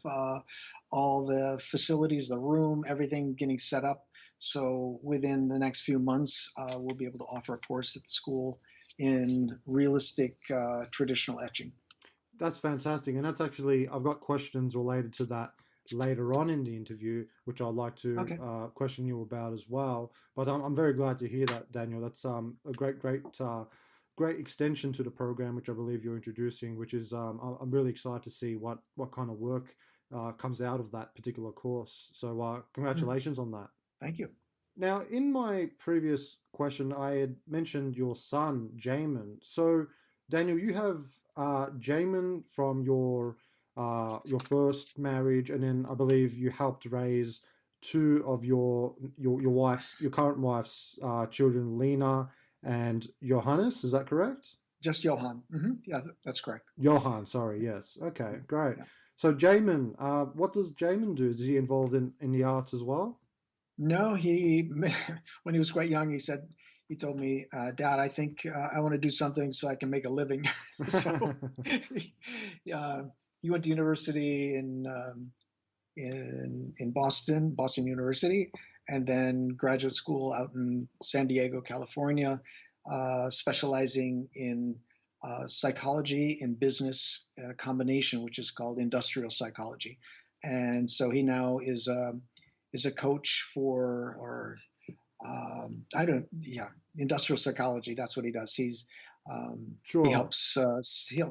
all the facilities, the room, everything getting set up. So within the next few months, we'll be able to offer a course at the school in realistic traditional etching. that's fantastic, and that's actually I've got questions related to that later on in the interview, which I'd like to Okay. question you about as well. But I'm very glad to hear that, Daniel. That's a great extension to the program, which I believe you're introducing. Which is I'm really excited to see what kind of work comes out of that particular course. So congratulations on that. Thank you. Now, in my previous question, I had mentioned your son, Jamin. So, Daniel, you have Jamin from your first marriage, and then I believe you helped raise two of your current wife's children, Lena and Johannes. Is that correct? Just Johan. Yeah, that's correct. Johan, sorry, yes. Okay, great. Yeah. So, Jamin, what does Jamin do? Is he involved in the arts as well? No, he when he was quite young, he told me, "Dad, I think I want to do something so I can make a living." So uh, he went to university in Boston University, and then graduate school out in San Diego, California, specializing in psychology and business, a combination which is called industrial psychology. And so he now is a coach for, or I don't, yeah, industrial psychology. That's what he does. He Sure. helps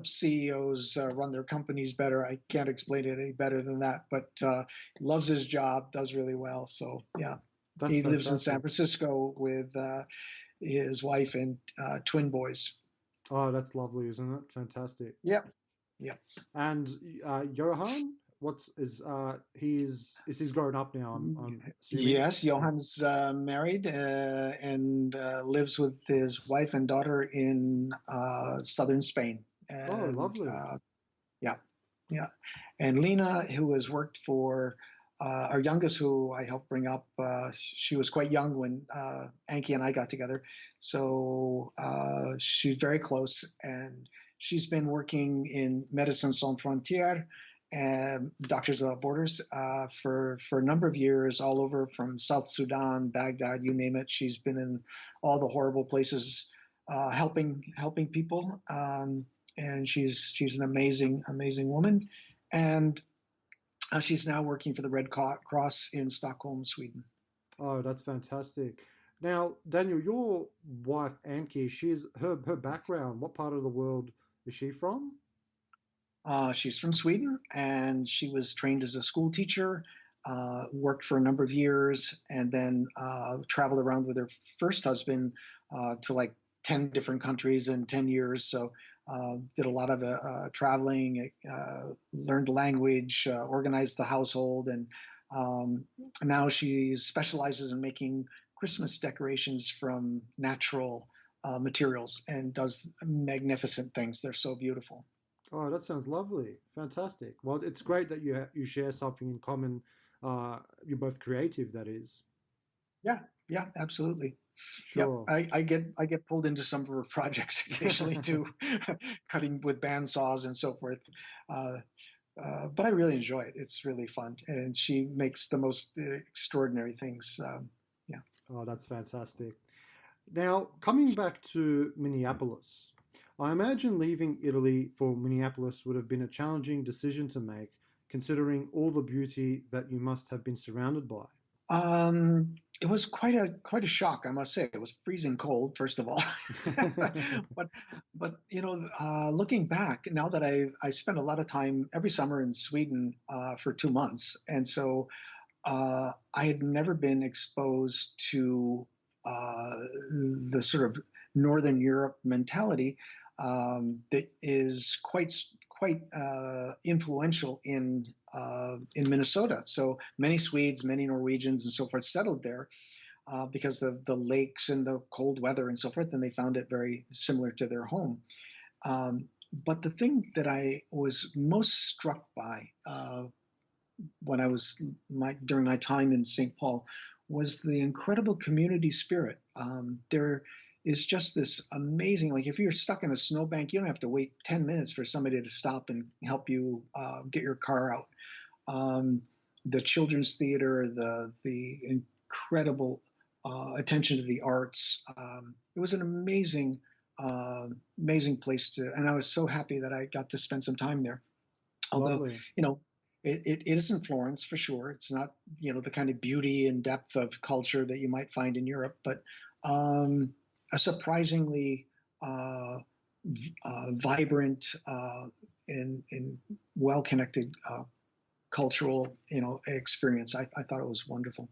CEOs run their companies better. I can't explain it any better than that. But loves his job, does really well. So yeah, That's he lives in San fantastic. Francisco with his wife and twin boys. Oh, that's lovely, isn't it? Fantastic. Yep, yep. And Johan, what's is he's grown up now? I'm assuming. Yes, Johan's married and lives with his wife and daughter in southern Spain. Oh, And lovely. yeah, yeah. And Lena, who has worked for our youngest, who I helped bring up, she was quite young when Anki and I got together. So she's very close. And she's been working in Médecins Sans Frontières and Doctors Without Borders for a number of years, all over from South Sudan, Baghdad, you name it. She's been in all the horrible places, helping people, and she's an amazing woman, and she's now working for the Red Cross in Stockholm, Sweden. Oh, that's fantastic. Now, Daniel, your wife Anki, she's her background. What part of the world is she from? She's from Sweden, and she was trained as a school teacher, worked for a number of years, and then traveled around with her first husband to like 10 different countries in 10 years. So did a lot of traveling, learned the language, organized the household, and now she specializes in making Christmas decorations from natural materials and does magnificent things. They're so beautiful. Oh, that sounds lovely. Fantastic. Well, it's great that you share something in common. You're both creative, that is. Yeah, yeah, absolutely. Yep, Sure. I get pulled into some of her projects occasionally too, cutting with bandsaws and so forth. Uh, but I really enjoy it. It's really fun, and she makes the most extraordinary things. Yeah. Oh, that's fantastic. Now, coming back to Minneapolis, I imagine leaving Italy for Minneapolis would have been a challenging decision to make, considering all the beauty that you must have been surrounded by. It was quite a shock, I must say. It was freezing cold, first of all, but looking back now that I spent a lot of time every summer in Sweden for 2 months, and so I had never been exposed to the sort of Northern Europe mentality. that is quite influential in Minnesota. So many Swedes, many Norwegians, and so forth settled there because of the lakes and the cold weather and so forth, and they found it very similar to their home. But the thing that I was most struck by when I was during my time in St. Paul was the incredible community spirit. There is just this amazing, like if you're stuck in a snowbank, you don't have to wait 10 minutes for somebody to stop and help you get your car out. The children's theater, the incredible attention to the arts. It was an amazing place to, and I was so happy that I got to spend some time there. Although, Lovely. It isn't Florence for sure. It's not, the kind of beauty and depth of culture that you might find in Europe, but a surprisingly vibrant and well-connected cultural, experience. I thought it was wonderful.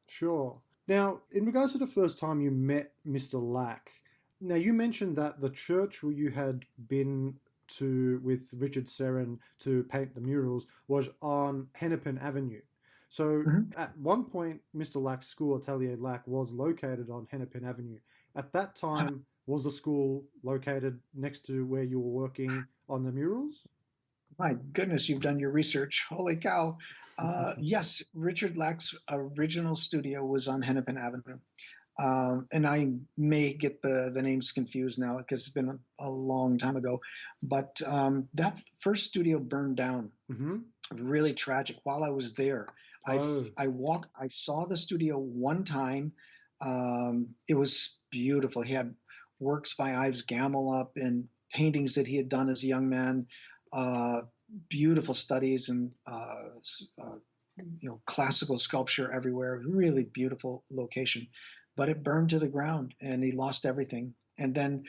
Sure. Now, in regards to the first time you met Mr. Lack, now you mentioned that the church where you had been to with Richard Serran to paint the murals was on Hennepin Avenue. So at one point, Mr. Lack's school, Atelier Lack, was located on Hennepin Avenue. At that time, was the school located next to where you were working on the murals? My goodness, you've done your research. Holy cow. Yes, Richard Lack's original studio was on Hennepin Avenue. And I may get the names confused now because it's been a long time ago. But that first studio burned down. Mm-hmm. Really tragic. While I was there, I saw the studio one time. It was beautiful. He had works by Ives Gammel up and paintings that he had done as a young man. Beautiful studies and classical sculpture everywhere. Really beautiful location. But it burned to the ground and he lost everything. And then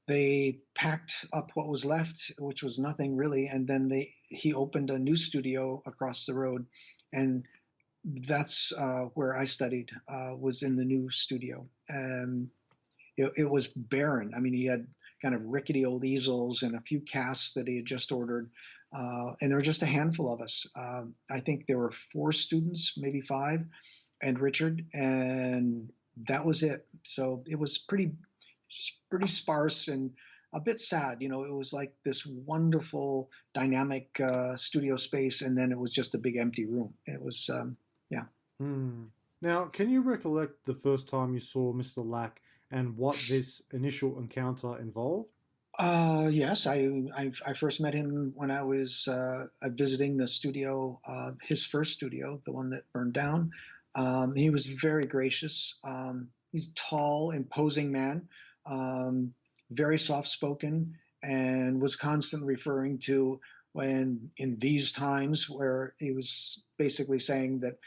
they packed up what was left, which was nothing really. And then he opened a new studio across the road. And that's where I studied, was in the new studio. And it was barren. I mean, he had kind of rickety old easels and a few casts that he had just ordered. And there were just a handful of us. I think there were 4 students, maybe 5, and Richard, and that was it. So it was pretty sparse and a bit sad. It was like this wonderful dynamic studio space, and then it was just a big empty room. It was, yeah. Now, can you recollect the first time you saw Mr. Lack and what this initial encounter involved? Yes, I first met him when I was visiting the studio, his first studio, the one that burned down. He was very gracious. He's a tall, imposing man, very soft-spoken, and was constantly referring to when in these times where he was basically saying that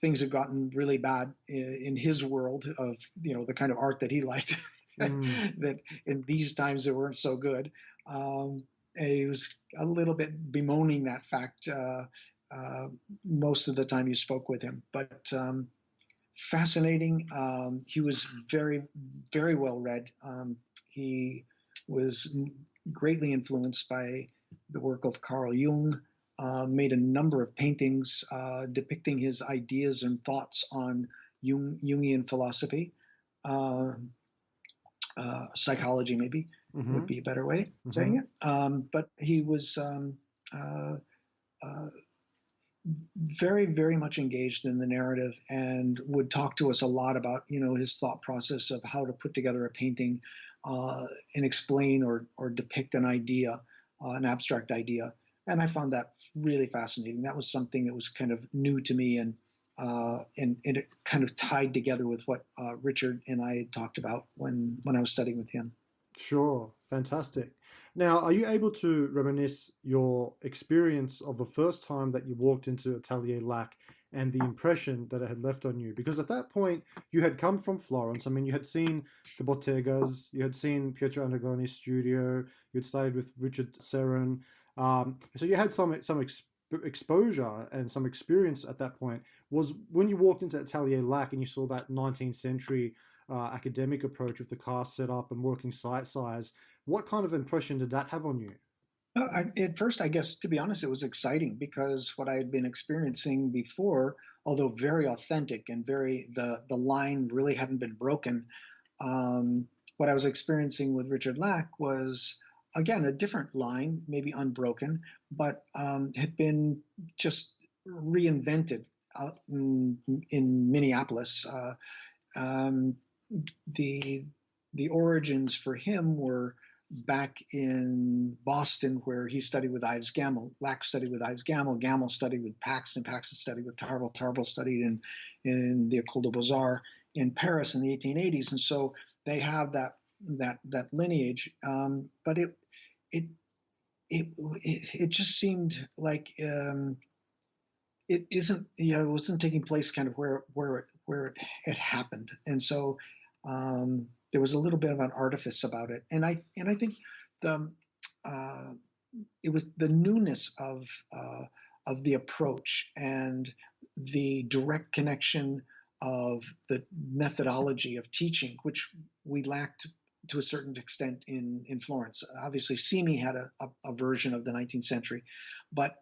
things had gotten really bad in his world of, the kind of art that he liked, that in these times they weren't so good. He was a little bit bemoaning that fact most of the time you spoke with him, but fascinating. He was very, very well read. He was greatly influenced by the work of Carl Jung, made a number of paintings depicting his ideas and thoughts on Jungian philosophy. Psychology maybe would be a better way of saying it. But he was very, very much engaged in the narrative and would talk to us a lot about, his thought process of how to put together a painting and explain or depict an idea, an abstract idea. And I found that really fascinating. That was something that was kind of new to me, and it kind of tied together with what Richard and I had talked about when I was studying with him. Sure, fantastic. Now, are you able to reminisce your experience of the first time that you walked into Atelier Lack and the impression that it had left on you? Because at that point, you had come from Florence. I mean, you had seen the Bottegas, you had seen Pietro Annagoni's studio, you had studied with Richard Serran. So you had some exposure and some experience at that point. Was when you walked into Atelier Lack and you saw that 19th century academic approach with the cast set up and working site size, What kind of impression did that have on you? At first, I guess, to be honest, it was exciting because what I had been experiencing before, although very authentic and the line really hadn't been broken. What I was experiencing with Richard Lack was, again, a different line, maybe unbroken, but had been just reinvented out in Minneapolis. Um, the the origins for him were back in Boston, where he studied with Ives Gammel. Lack studied with Ives Gammel. Gammel studied with Paxton. Paxton studied with Tarbell. Tarbell studied in the École des Beaux-Arts in Paris in the 1880s, and so they have that lineage. But it just seemed like it isn't, it wasn't taking place kind of where it happened, and so there was a little bit of an artifice about it, and I think the uh, it was the newness of the approach and the direct connection of the methodology of teaching, which we lacked to a certain extent in Florence. Obviously, Simi had a version of the 19th century, but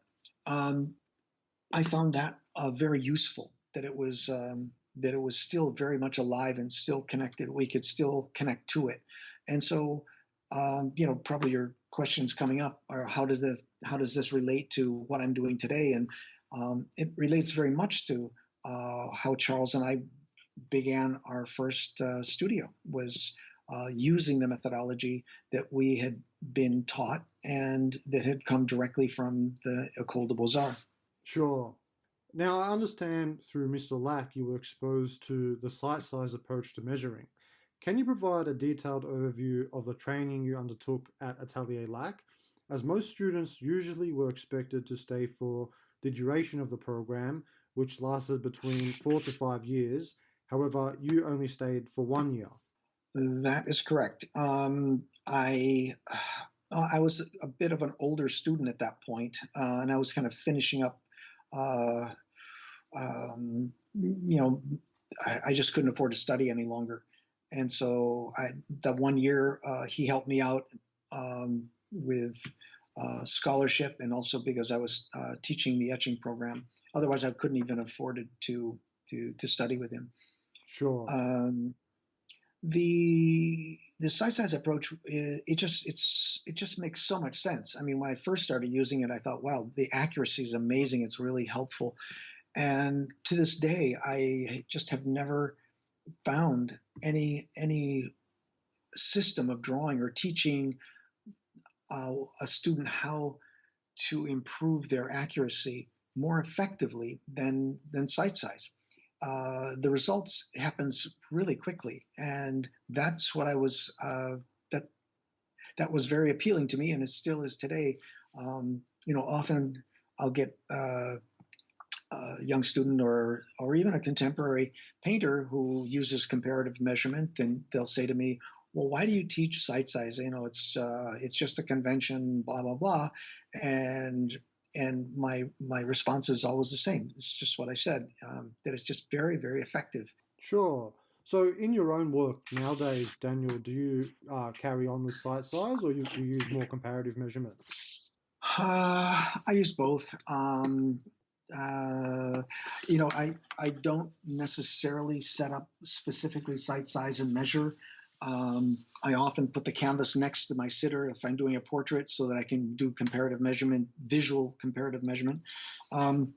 I found that very useful. That it was still very much alive and still connected. We could still connect to it, and so probably your questions coming up are how does this relate to what I'm doing today? And it relates very much to how Charles and I began our first studio, was using the methodology that we had been taught and that had come directly from the École des Beaux-Arts. Sure. Now, I understand through Mr. Lack you were exposed to the site size approach to measuring. Can you provide a detailed overview of the training you undertook at Atelier Lack, as most students usually were expected to stay for the duration of the program, which lasted between 4 to 5 years. However, you only stayed for 1 year. That is correct. I was a bit of an older student at that point, and I was kind of finishing up. Uh, I just couldn't afford to study any longer, and so that 1 year he helped me out with scholarship, and also because I was teaching the etching program. Otherwise, I couldn't even afford to study with him. Sure. The site size approach, it just makes so much sense. I mean, when I first started using it, I thought, wow, the accuracy is amazing. It's really helpful. And to this day, I just have never found any system of drawing or teaching a student how to improve their accuracy more effectively than site size. The results happens really quickly, and that's what I was that was very appealing to me, and it still is today. Often I'll get a young student or even a contemporary painter who uses comparative measurement, and they'll say to me, "Well, why do you teach site size? It's just a convention, blah blah blah," and my response is always the same. It's just what I said, that it's just very, very effective. Sure. So, in your own work nowadays, Daniel, do you carry on with site size, or do you use more comparative measurement? I use both. I don't necessarily set up specifically site size and measure. I often put the canvas next to my sitter if I'm doing a portrait so that I can do comparative measurement, visual comparative measurement. And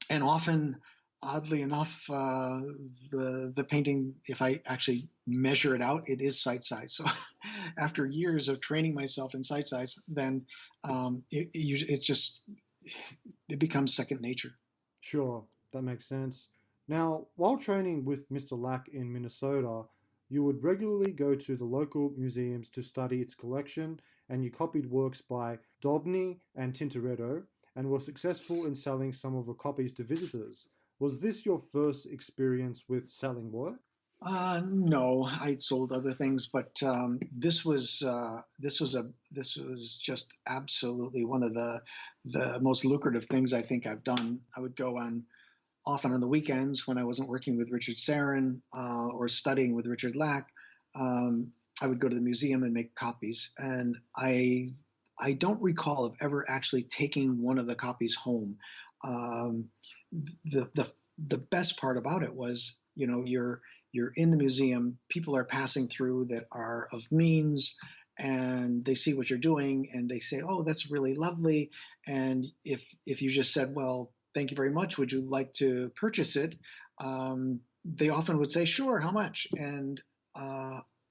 often, oddly enough, the painting, if I actually measure it out, it is site size. So after years of training myself in site size, then it becomes second nature. Sure, that makes sense. Now, while training with Mr. Lack in Minnesota, you would regularly go to the local museums to study its collection, and you copied works by Daubny and Tintoretto, and were successful in selling some of the copies to visitors. Was this your first experience with selling work? No, I'd sold other things, but this was just absolutely one of the most lucrative things I think I've done. I would go often on the weekends when I wasn't working with Richard Sarin or studying with Richard Lack. I would go to the museum and make copies. And I don't recall of ever actually taking one of the copies home. Um, the best part about it was, you're in the museum, people are passing through that are of means, and they see what you're doing and they say, oh, that's really lovely. And if you just said, well, thank you very much, would you like to purchase it, they often would say, sure, how much? And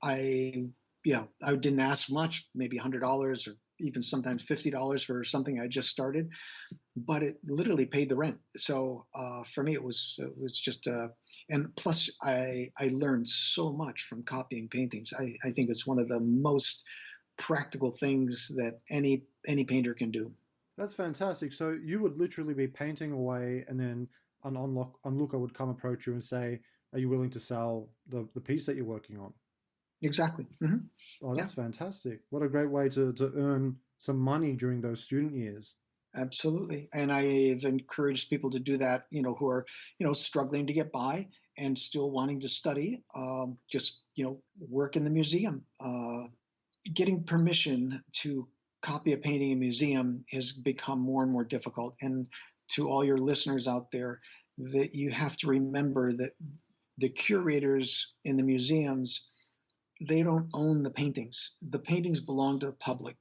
I yeah, I didn't ask much, maybe $100 or even sometimes $50 for something I just started, but it literally paid the rent. So for me, it was just, and plus I learned so much from copying paintings. I think it's one of the most practical things that any painter can do. That's fantastic. So you would literally be painting away, and then an onlooker would come approach you and say, "Are you willing to sell the piece that you're working on?" Exactly. Hmm. Oh, Yeah. that's fantastic. What a great way to earn some money during those student years. Absolutely. And I've encouraged people to do that, who are, struggling to get by and still wanting to study, just, work in the museum. Getting permission to copy a painting in a museum has become more and more difficult. And to all your listeners out there, that you have to remember that the curators in the museums, they don't own the paintings. The paintings belong to the public,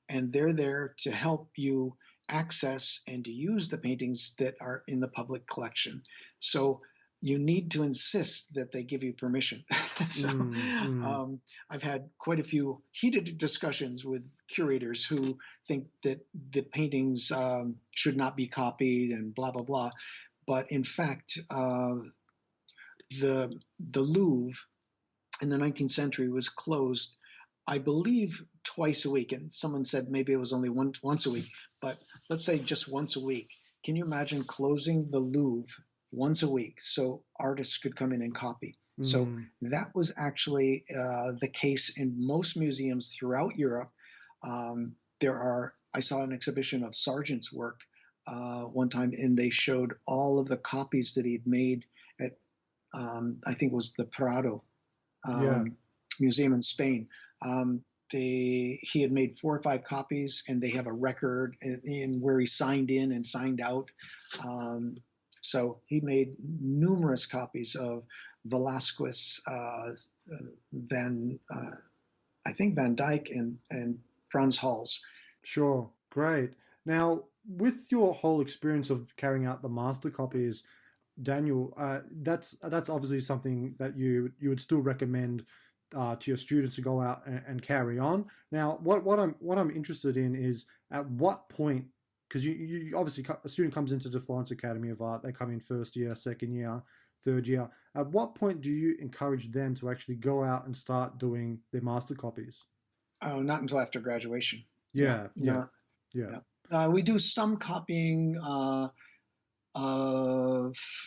and they're there to help you access and to use the paintings that are in the public collection. So you need to insist that they give you permission. So Mm, mm. I've had quite a few heated discussions with curators who think that the paintings should not be copied and blah blah blah. But in fact, the Louvre in the 19th century was closed, I believe, twice a week. And someone said maybe it was only once a week, but let's say just once a week. Can you imagine closing the Louvre once a week so artists could come in and copy? So Mm. that was actually the case in most museums throughout Europe. I saw an exhibition of Sargent's work one time, and they showed all of the copies that he'd made at, I think it was the Prado Yeah, museum in Spain. He had made 4 or 5 copies, and they have a record in where he signed in and signed out. Um, so he made numerous copies of Velasquez, I think Van Dyck, and Franz Hals. sure. Great. Now, with your whole experience of carrying out the master copies, Daniel, that's obviously something that you would still recommend to your students to go out and carry on. Now, what I'm interested in is at what point, because you obviously a student comes into the Florence Academy of Art, they come in first year, second year, third year. At what point do you encourage them to actually go out and start doing their master copies? Oh, not until after graduation. Yeah, Yeah, yeah, no, yeah. yeah. We do some copying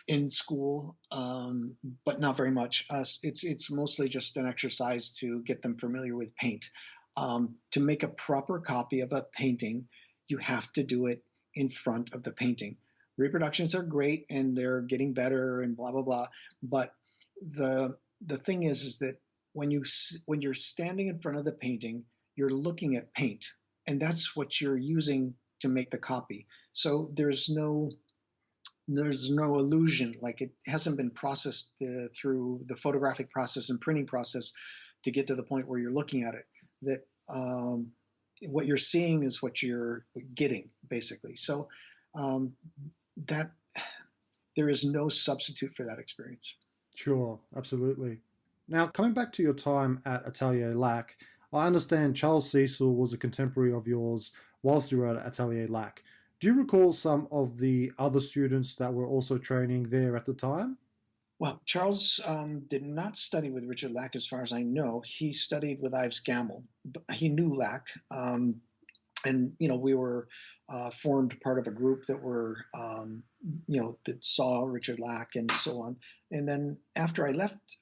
in school, but not very much. It's mostly just an exercise to get them familiar with paint. To make a proper copy of a painting, you have to do it in front of the painting. Reproductions are great and they're getting better and blah blah blah, but the thing is that when you're standing in front of the painting, you're looking at paint, and that's what you're using to make the copy. So there's no illusion, like it hasn't been processed through the photographic process and printing process to get to the point where you're looking at it, that what you're seeing is what you're getting, basically. So um, that there is no substitute for that experience. Sure, absolutely. Now, coming back to your time at Atelier Lac, I understand Charles Cecil was a contemporary of yours whilst you were at Atelier Lac. Do you recall some of the other students that were also training there at the time? Well, Charles did not study with Richard Lack, as far as I know. He studied with Ives Gammel. He knew Lack, and we were formed part of a group that were that saw Richard Lack and so on. And then after I left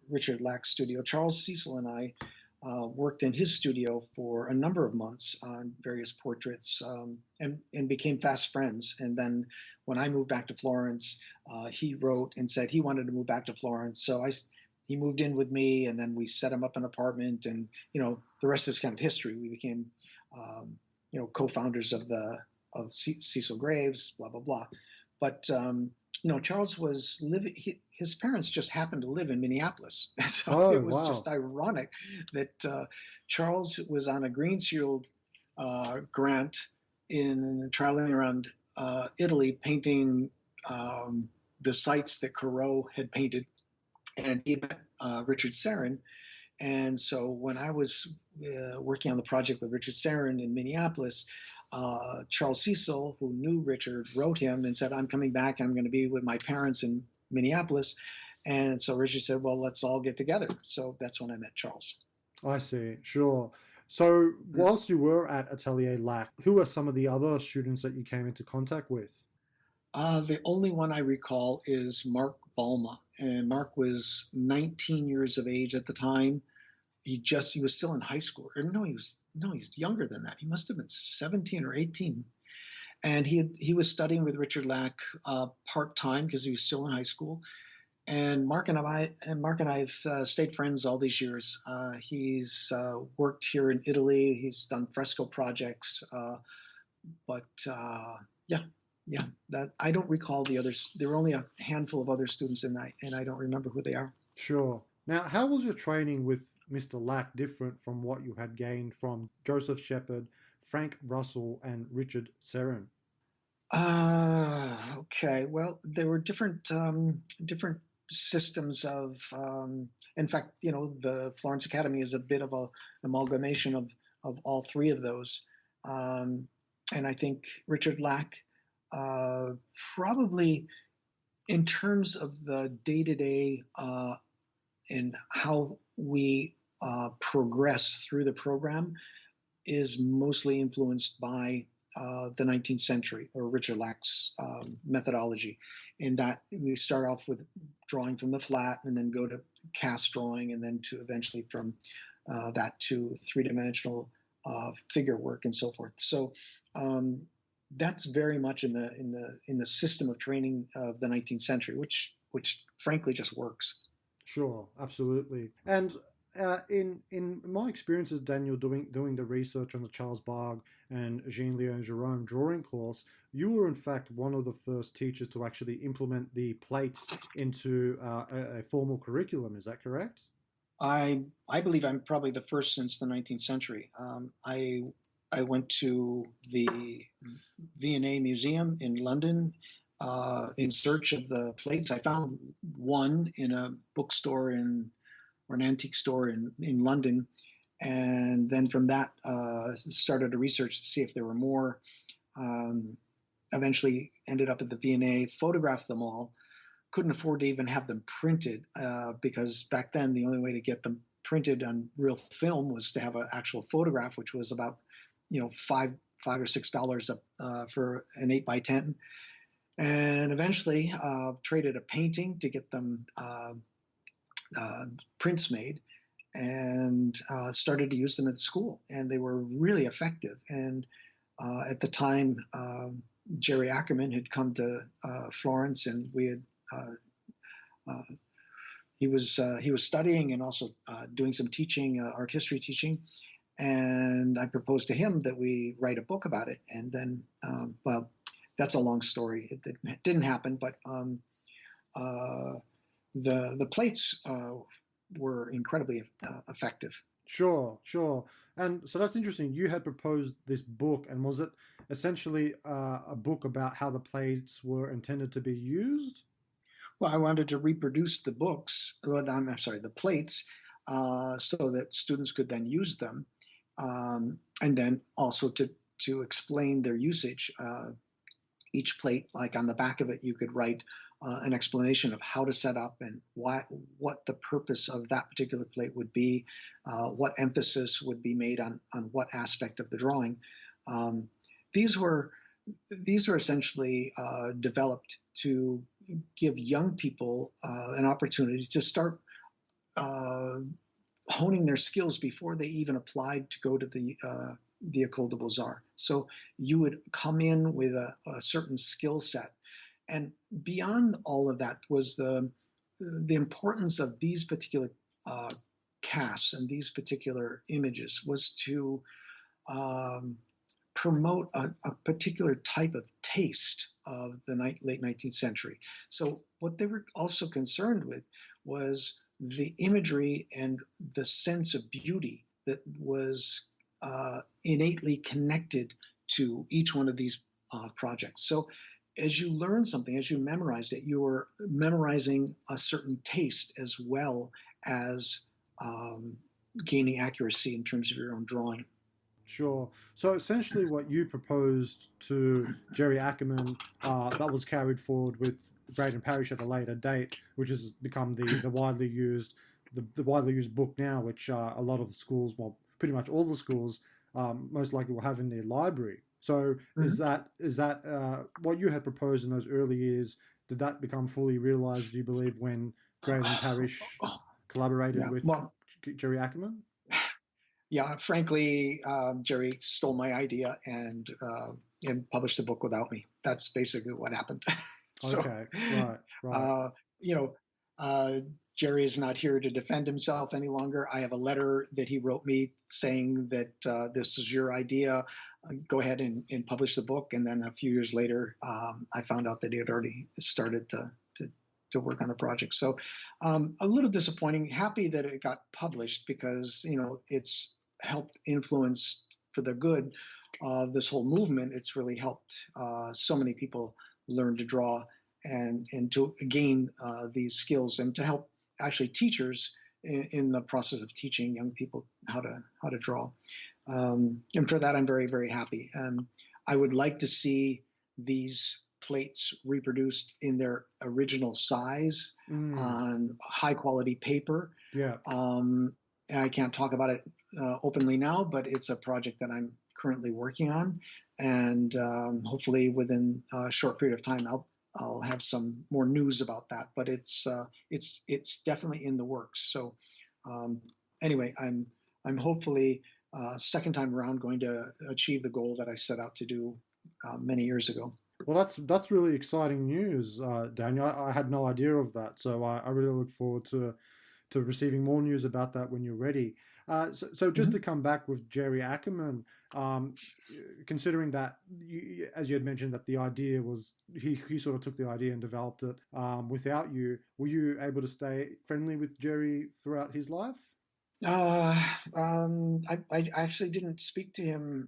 Richard Lack's studio, Charles Cecil and I worked in his studio for a number of months on various portraits, and became fast friends. And then when I moved back to Florence, he wrote and said he wanted to move back to Florence. So he moved in with me, and then we set him up an apartment, and the rest is kind of history. We became co-founders of Cecil Graves, blah blah blah. But Charles was living. His parents just happened to live in Minneapolis, so Oh, it was wow. just ironic that Charles was on a Green Shield grant in traveling around Italy, painting the sites that Corot had painted, and he met Richard Serran. And so when I was working on the project with Richard Serran in Minneapolis, Charles Cecil, who knew Richard, wrote him and said, "I'm coming back. I'm going to be with my parents in Minneapolis." And so Richard said, "Well, let's all get together." So that's when I met Charles. I see. Sure. So, whilst you were at Atelier Lac, who are some of the other students that you came into contact with? The only one I recall is Mark Balma, and Mark was 19 years of age at the time. He was still in high school. Or he's younger than that. He must have been 17 or 18. And he was studying with Richard Lack part time because he was still in high school. And Mark and I have stayed friends all these years. He's worked here in Italy. He's done fresco projects. But yeah, that I don't recall the others. There were only a handful of other students, and I don't remember who they are. Sure. Now, how was your training with Mr. Lack different from what you had gained from Joseph Shepard, Frank Russell, and Richard Serran? Okay. Well, there were different systems of. In fact, the Florence Academy is a bit of a amalgamation of all three of those. And I think Richard Lack probably, in terms of the day-to-day and how we progress through the program, is mostly influenced by the 19th century, or Richard Lack's methodology, in that we start off with drawing from the flat and then go to cast drawing, and then to eventually from that to three-dimensional figure work and so forth. So that's very much in the system of training of the 19th century, which frankly just works. Sure, absolutely. And in my experiences, Daniel, doing the research on the Charles Bargue and Jean-Léon Gérôme drawing course, you were in fact one of the first teachers to actually implement the plates into a formal curriculum. Is that correct? I believe I'm probably the first since the 19th century. I went to the V&A Museum in London in search of the plates. I found one in a bookstore or an antique store in London, and then from that started a research to see if there were more. Eventually ended up at the V&A, photographed them all. Couldn't afford to even have them printed because back then the only way to get them printed on real film was to have an actual photograph, which was about $5 or $6 for an 8x10. And eventually traded a painting to get them prints made, and started to use them at school, and they were really effective. And at the time, Jerry Ackerman had come to Florence, and we had he was studying and also doing some teaching, art history teaching. And I proposed to him that we write a book about it. And then, well, that's a long story. It didn't happen, but the plates were incredibly effective. Sure, sure. And so that's interesting. You had proposed this book, and was it essentially a book about how the plates were intended to be used? Well, I wanted to reproduce the books, I'm sorry, the plates, so that students could then use them, and then also to explain their usage. Each plate, like on the back of it, you could write an explanation of how to set up and what the purpose of that particular plate would be, what emphasis would be made on what aspect of the drawing. These were essentially developed to give young people an opportunity to start honing their skills before they even applied to go to the École des Beaux-Arts. So you would come in with a certain skill set. And beyond all of that was the the importance of these particular uh, casts and these particular images was to um, promote a particular type of taste of the late 19th century. So what they were also concerned with was the imagery and the sense of beauty that was innately connected to each one of these projects. So as you learn something, as you memorize it, you are memorizing a certain taste as well as gaining accuracy in terms of your own drawing. Sure. So essentially, what you proposed to Jerry Ackerman, that was carried forward with Braden Parrish at a later date, which has become the widely used the widely used book now, which a lot of schools, well, pretty much all the schools, most likely will have in their library. So Mhm. is that what you had proposed in those early years? Did that become fully realized? Do you believe when Braden Parrish Oh, collaborated yeah. with Well, Jerry Ackerman? yeah. Frankly, Jerry stole my idea and published the book without me. That's basically what happened. So, Okay, right, right. uh, you know, uh, Jerry is not here to defend himself any longer. I have a letter that he wrote me saying that this is your idea. Go ahead and publish the book. And then a few years later, I found out that he had already started to work on the project. So a little disappointing. Happy that it got published because it's helped influence for the good of this whole movement. It's really helped so many people learn to draw and to gain these skills and to help actually teachers in the process of teaching young people how to draw. And for that, I'm very, very happy. I would like to see these plates reproduced in their original size Mm, on high quality paper. yeah, I can't talk about it openly now, but it's a project that I'm currently working on, and hopefully within a short period of time, I'll have some more news about that. But it's definitely in the works. So um, anyway, I'm hopefully second time around going to achieve the goal that I set out to do many years ago. well, that's really exciting news, Daniel. I had no idea of that, so I really look forward to receiving more news about that when you're ready. So just to Mm-hmm. come back with Jerry Ackerman, um, considering that, as you had mentioned, that the idea was he sort of took the idea and developed it without you, were you able to stay friendly with Jerry throughout his life? I actually didn't speak to him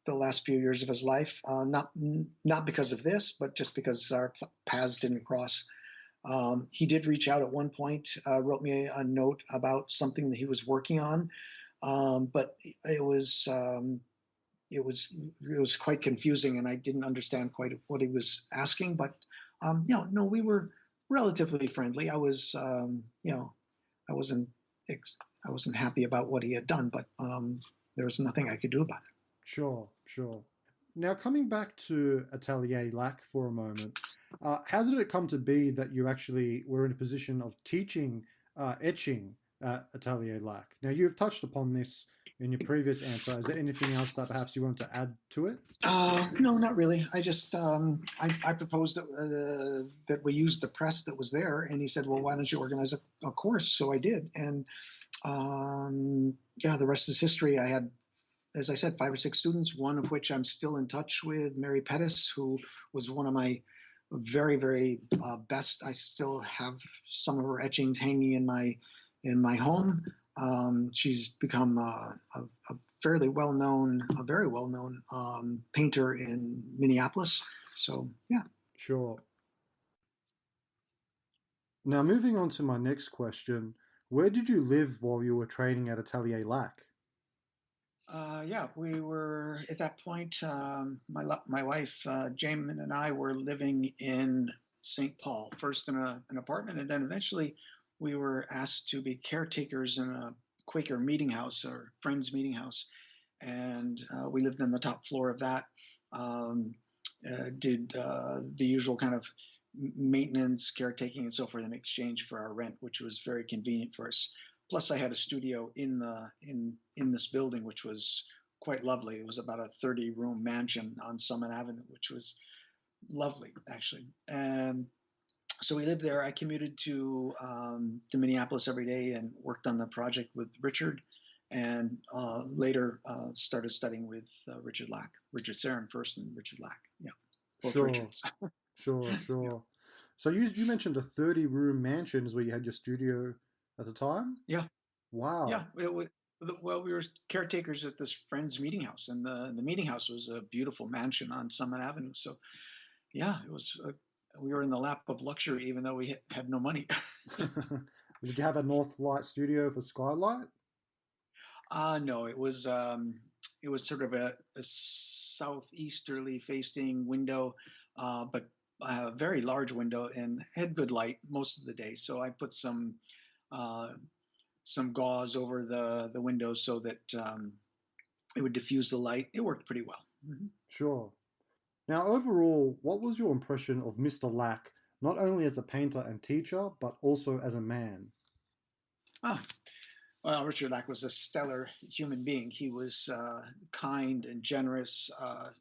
the last few years of his life, not because of this, but just because our paths didn't cross. He did reach out at one point, wrote me a note about something that he was working on, but it was quite confusing, and I didn't understand quite what he was asking. But no, we were relatively friendly. I wasn't I wasn't happy about what he had done, but there was nothing I could do about it. Sure, sure. Now, coming back to Atelier Lac for a moment, how did it come to be that you actually were in a position of teaching etching at Atelier Lac? Now, you've touched upon this in your previous answer. Is there anything else that perhaps you want to add to it? No, not really. I just I proposed that we use the press that was there, and he said, "Well, why don't you organize a course?" So I did, and yeah, the rest is history. I had, as I said, 5 or 6 students, one of which I'm still in touch with, Mary Pettis, who was one of my very, very best. I still have some of her etchings hanging in my home. She's become a fairly well-known, a very well-known painter in Minneapolis. So yeah. Sure. Now, moving on to my next question, where did you live while you were training at Atelier Lac? Yeah, we were at that point. My wife Jamin and I were living in St. Paul, first in an apartment, and then eventually we were asked to be caretakers in a Quaker meeting house or Friends meeting house, and we lived on the top floor of that. Um, did the usual kind of maintenance, caretaking, and so forth in exchange for our rent, which was very convenient for us. Plus, I had a studio in this building, which was quite lovely. It was about a 30-room mansion on Summit Avenue, which was lovely actually. And So we lived there. I commuted to Minneapolis every day and worked on the project with Richard, and later started studying with Richard Sarin first, and Richard Lack. Yeah, both Sure, Richards. sure, Yeah, sure. So you mentioned a 30-room mansion is where you had your studio at the time? yeah, yeah. Wow. Well, we were caretakers at this friend's meeting house, and the meeting house was a beautiful mansion on Summit Avenue. So yeah, it was. We were in the lap of luxury, even though we had no money. Did you have a north light studio for skylight? No, it was sort of a southeasterly facing window, but a very large window and had good light most of the day. So I put uh, some gauze over the window so that it would diffuse the light. It worked pretty well. Mm-hmm. Sure. Now, overall, what was your impression of Mr. Lack, not only as a painter and teacher, but also as a man? Ah, well, Richard Lack was a stellar human being. He was kind and generous,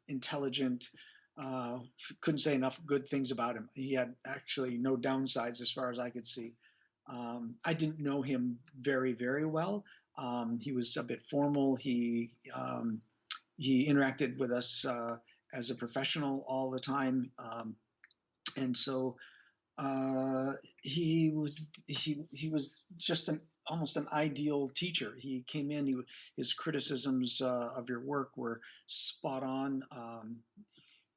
intelligent. Uh, couldn't say enough good things about him. He had actually no downsides as far as I could see. I didn't know him very, very well. He was a bit formal. He interacted with us as a professional all the time, and so uh, he was just an almost an ideal teacher. He came in. His criticisms of your work were spot on.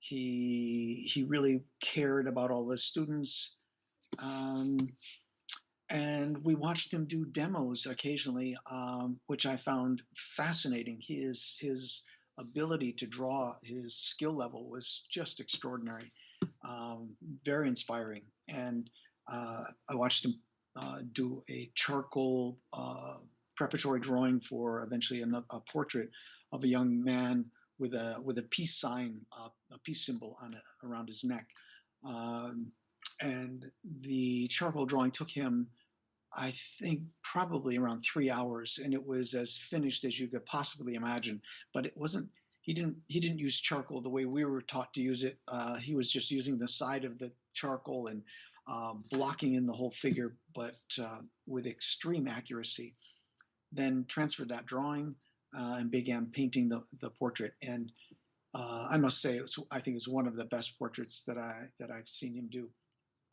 He really cared about all the students. Um, and we watched him do demos occasionally, which I found fascinating. His ability to draw, his skill level was just extraordinary, very inspiring. And I watched him do a charcoal preparatory drawing for eventually a portrait of a young man with a peace sign, a peace symbol on it around his neck. Um, and the charcoal drawing took him, I think, probably around 3 hours, and it was as finished as you could possibly imagine. But it wasn't. He didn't use charcoal the way we were taught to use it. He was just using the side of the charcoal and blocking in the whole figure, but with extreme accuracy. Then transferred that drawing and began painting the portrait. And I must say, I think it was one of the best portraits that I've seen him do.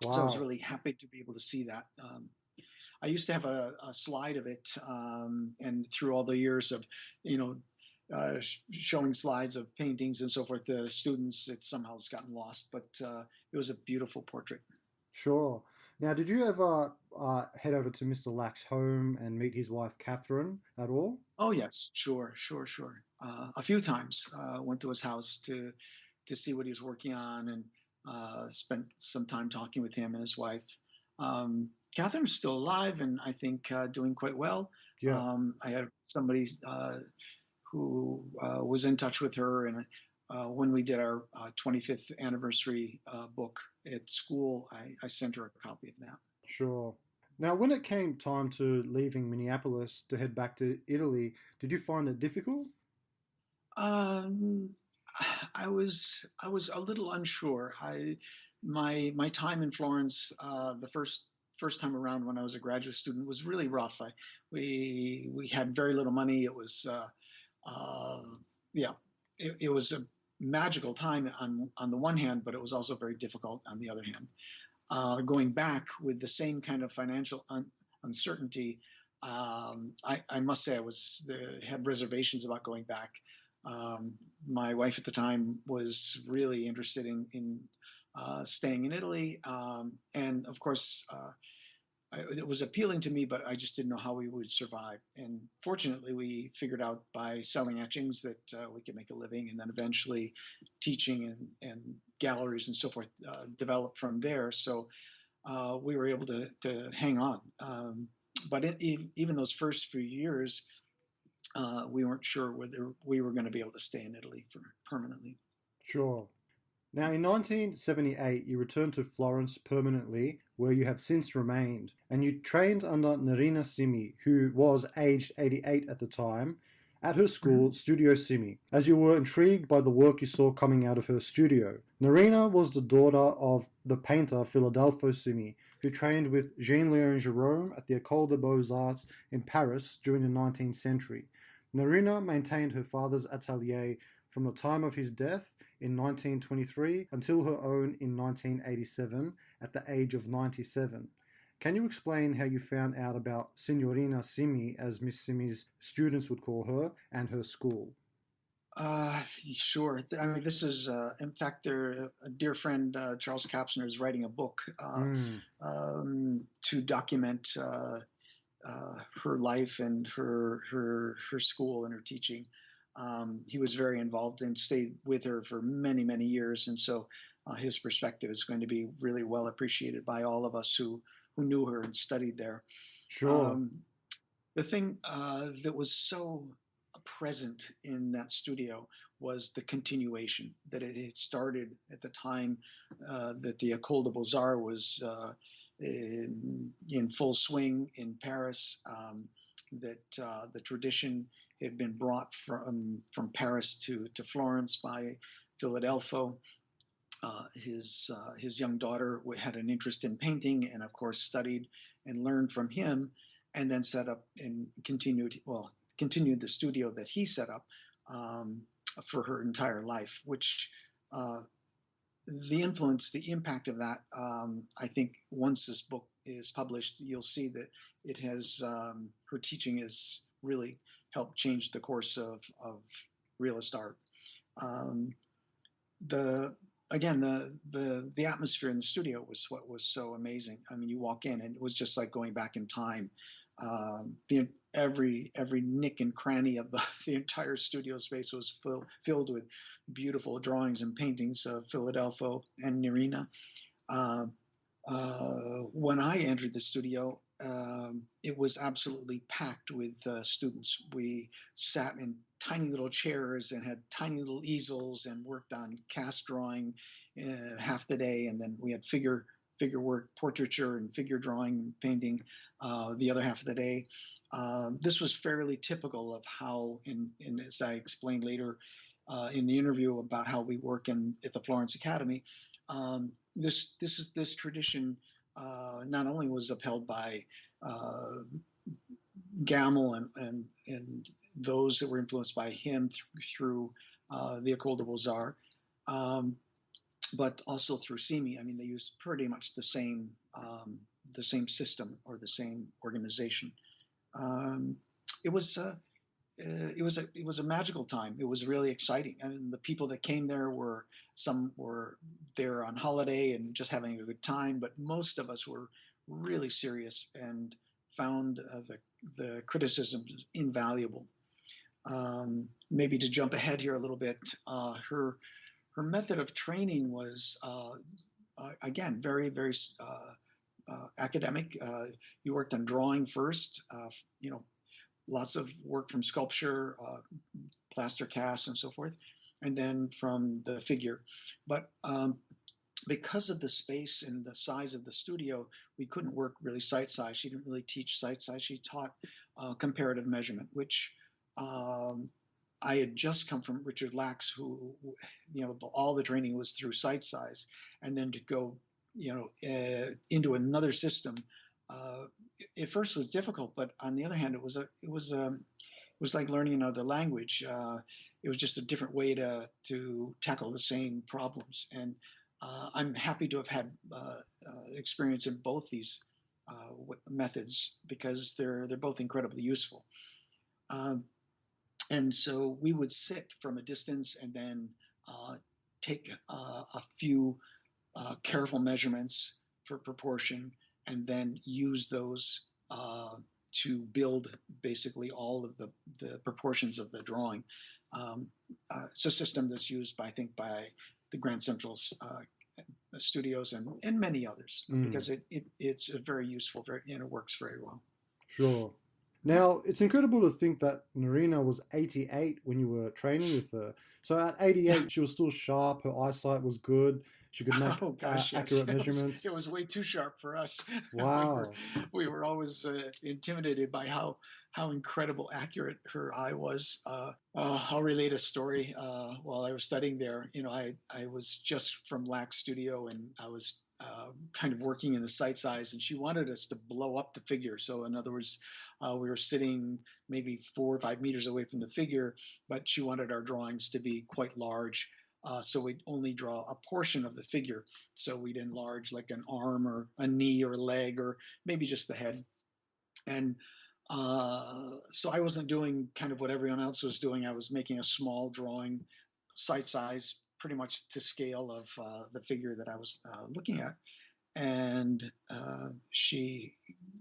So I was Wow. really happy to be able to see that. I used to have a slide of it, and through all the years of, you know, showing slides of paintings and so forth to students, it somehow has gotten lost. But it was a beautiful portrait. Sure. Now, did you ever head over to Mr. Lack's home and meet his wife, Catherine, at all? Oh yes, sure, sure, sure. A few times went to his house to see what he was working on, and spent some time talking with him and his wife. Catherine's still alive, and I think doing quite well. Yeah. I had somebody who was in touch with her, and when we did our 25th anniversary book at school, I sent her a copy of that. Sure. Now, when it came time to leaving Minneapolis to head back to Italy, did you find it difficult? Um, I was a little unsure. My time in Florence, the first time around when I was a graduate student, was really rough. We had very little money. It was uh, yeah, it was a magical time on the one hand, but it was also very difficult on the other hand. Going back with the same kind of financial uncertainty, I must say had reservations about going back. Um, my wife at the time was really interested in staying in Italy, and of course, it was appealing to me, but I just didn't know how we would survive. And fortunately, we figured out by selling etchings that we could make a living, and then eventually teaching and galleries and so forth developed from there. So we were able to hang on. But even those first few years, we weren't sure whether we were going to be able to stay in Italy for permanently. Sure. Now, in 1978, you returned to Florence permanently, where you have since remained, and you trained under Nerina Simi, who was aged 88 at the time, at her Mm-hmm. school, Studio Simi, as you were intrigued by the work you saw coming out of her studio. Nerina was the daughter of the painter Philadelphio Simi, who trained with Jean-Léon Gérôme at the École des Beaux-Arts in Paris during the 19th century. Nerina maintained her father's atelier from the time of his death in 1923 until her own in 1987 at the age of 97. Can you explain how you found out about Signorina Simi, as Miss Simi's students would call her, and her school? Sure. I mean, this is, in fact, a dear friend, Charles Kapsner, is writing a book Mm, to document her life and her school and her teaching. He was very involved and stayed with her for many, many years. And so his perspective is going to be really well appreciated by all of us who knew her and studied there. sure. Um, the thing that was so present in that studio was the continuation, that it started at the time that the École des Beaux-Arts was in full swing in Paris, that the tradition had been brought from Paris to Florence by Philadelphio. His young daughter had an interest in painting, and of course studied and learned from him, and then set up and continued the studio that he set up for her entire life. Which the influence, the impact of that, I think once this book is published, you'll see that it has her teaching has really helped change the course of realist art. The Again, the atmosphere in the studio was what was so amazing. I mean, you walk in and it was just like going back in time. Every nick and cranny of the entire studio space was filled with beautiful drawings and paintings of Philadelphia and Nerina. When I entered the studio, it was absolutely packed with students. We sat in tiny little chairs and had tiny little easels and worked on cast drawing half the day, and then we had figure work, portraiture, and figure drawing and painting the other half of the day. This was fairly typical of how, as I explained later in the interview about how we work at the Florence Academy, this tradition not only was upheld by Gamel and those that were influenced by him through the École des Beaux-Arts, but also through Simi. I mean, they used pretty much the same system or the same organization. It was a magical time. It was really exciting. I mean, the people that came there some were there on holiday and just having a good time, but most of us were really serious and found the criticisms invaluable. Maybe to jump ahead here a little bit, her method of training was again very, very academic. You worked on drawing first, lots of work from sculpture, plaster casts, and so forth, and then from the figure. But because of the space and the size of the studio, we couldn't work really sight size. She didn't really teach sight size. She taught comparative measurement, which I had just come from Richard Lax, who, all the training was through sight size, and then to go, into another system. At first was difficult, but on the other hand, it was like learning another language. It was just a different way to tackle the same problems. And I'm happy to have had experience in both these methods, because they're both incredibly useful. And so we would sit from a distance and then take a few careful measurements for proportion, and then use those to build basically all of the proportions of the drawing. It's a system that's used, I think, by the Grand Central studios and many others, because it's a very useful, and it works very well. Sure. Now, it's incredible to think that Nerina was 88 when you were training with her. So at 88, she was still sharp, her eyesight was good, she could make accurate measurements. It was way too sharp for us. Wow. we were always intimidated by how incredible accurate her eye was. I'll relate a story. While I was studying there, I was just from Lax Studio, and kind of working in the sight size, and she wanted us to blow up the figure. So, in other words, we were sitting maybe 4 or 5 meters away from the figure, but she wanted our drawings to be quite large. So we'd only draw a portion of the figure. So we'd enlarge like an arm or a knee or a leg or maybe just the head. And so I wasn't doing kind of what everyone else was doing. I was making a small drawing, sight size, pretty much to scale of the figure that I was looking at. And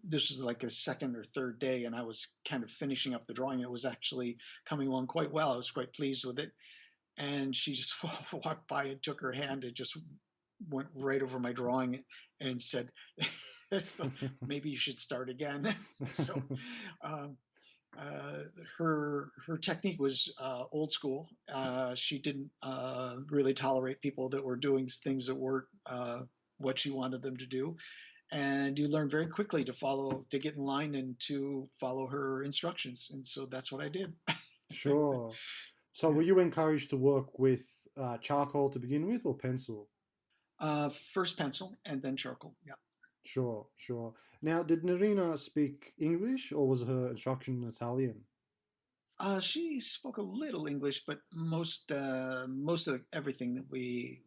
this was like a second or third day, and I was kind of finishing up the drawing. It was actually coming along quite well. I was quite pleased with it. And she just walked by and took her hand and just went right over my drawing and said, maybe you should start again. So her technique was old school. She didn't really tolerate people that were doing things that weren't what she wanted them to do. And you learn very quickly to get in line and to follow her instructions. And so that's what I did. Sure. So were you encouraged to work with charcoal to begin with, or pencil? First pencil and then charcoal. Yeah. Sure, sure. Now, did Narina speak English, or was her instruction in Italian? She spoke a little English, but most of everything that we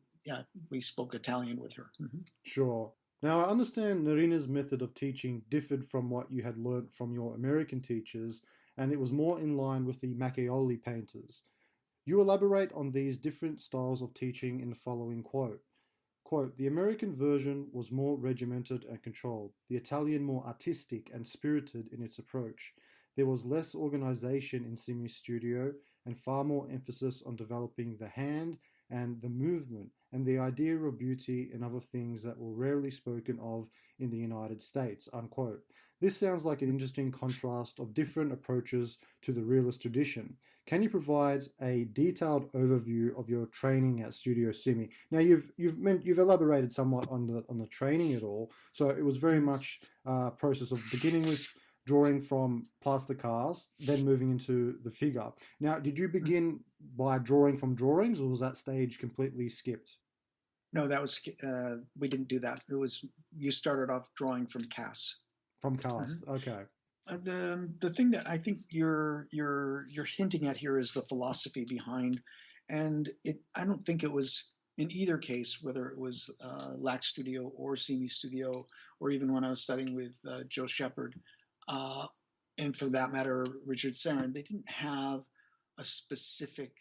spoke Italian with her. Mm-hmm. Sure. Now, I understand Narina's method of teaching differed from what you had learnt from your American teachers, and it was more in line with the Macchioli painters. You elaborate on these different styles of teaching in the following quote. Quote, the American version was more regimented and controlled, the Italian more artistic and spirited in its approach. There was less organization in Simi's studio and far more emphasis on developing the hand and the movement and the idea of beauty and other things that were rarely spoken of in the United States, unquote. This sounds like an interesting contrast of different approaches to the realist tradition. Can you provide a detailed overview of your training at Studio Simi? Now you've elaborated somewhat on the training at all, so it was very much a process of beginning with drawing from plaster cast, then moving into the figure. Now, did you begin by drawing from drawings, or was that stage completely skipped? No, that was we didn't do that. It was you started off drawing from casts. From cast, okay. The thing that I think you're hinting at here is the philosophy behind, and I don't think it was in either case, whether it was Lax Studio or Simi Studio, or even when I was studying with Joe Shepard, and for that matter, Richard Sarin, they didn't have a specific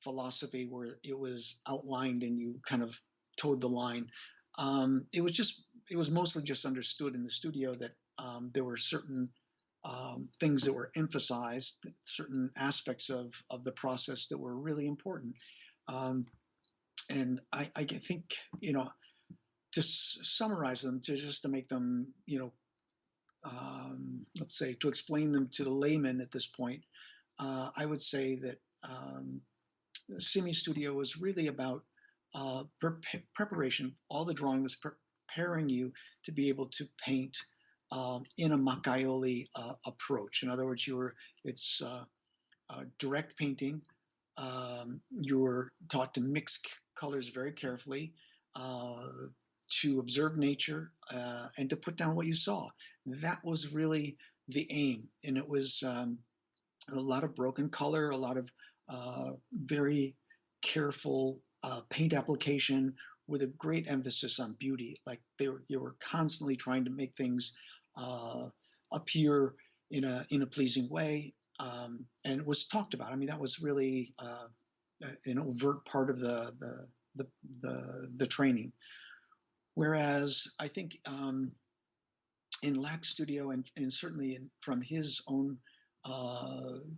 philosophy where it was outlined and you kind of towed the line. It was mostly just understood in the studio that there were certain things that were emphasized, certain aspects of the process that were really important. And I think, to summarize them, to make them, let's say, to explain them to the layman at this point, I would say that Simi Studio was really about preparation. All the drawing was preparing you to be able to paint in a Macchioli approach. In other words, it's direct painting. You were taught to mix colors very carefully, to observe nature, and to put down what you saw. That was really the aim, and it was a lot of broken color, a lot of very careful paint application with a great emphasis on beauty. Like you were constantly trying to make things appear in a pleasing way, and it was talked about. I mean, that was really an overt part of the training. Whereas I think in Lax Studio, and certainly from his own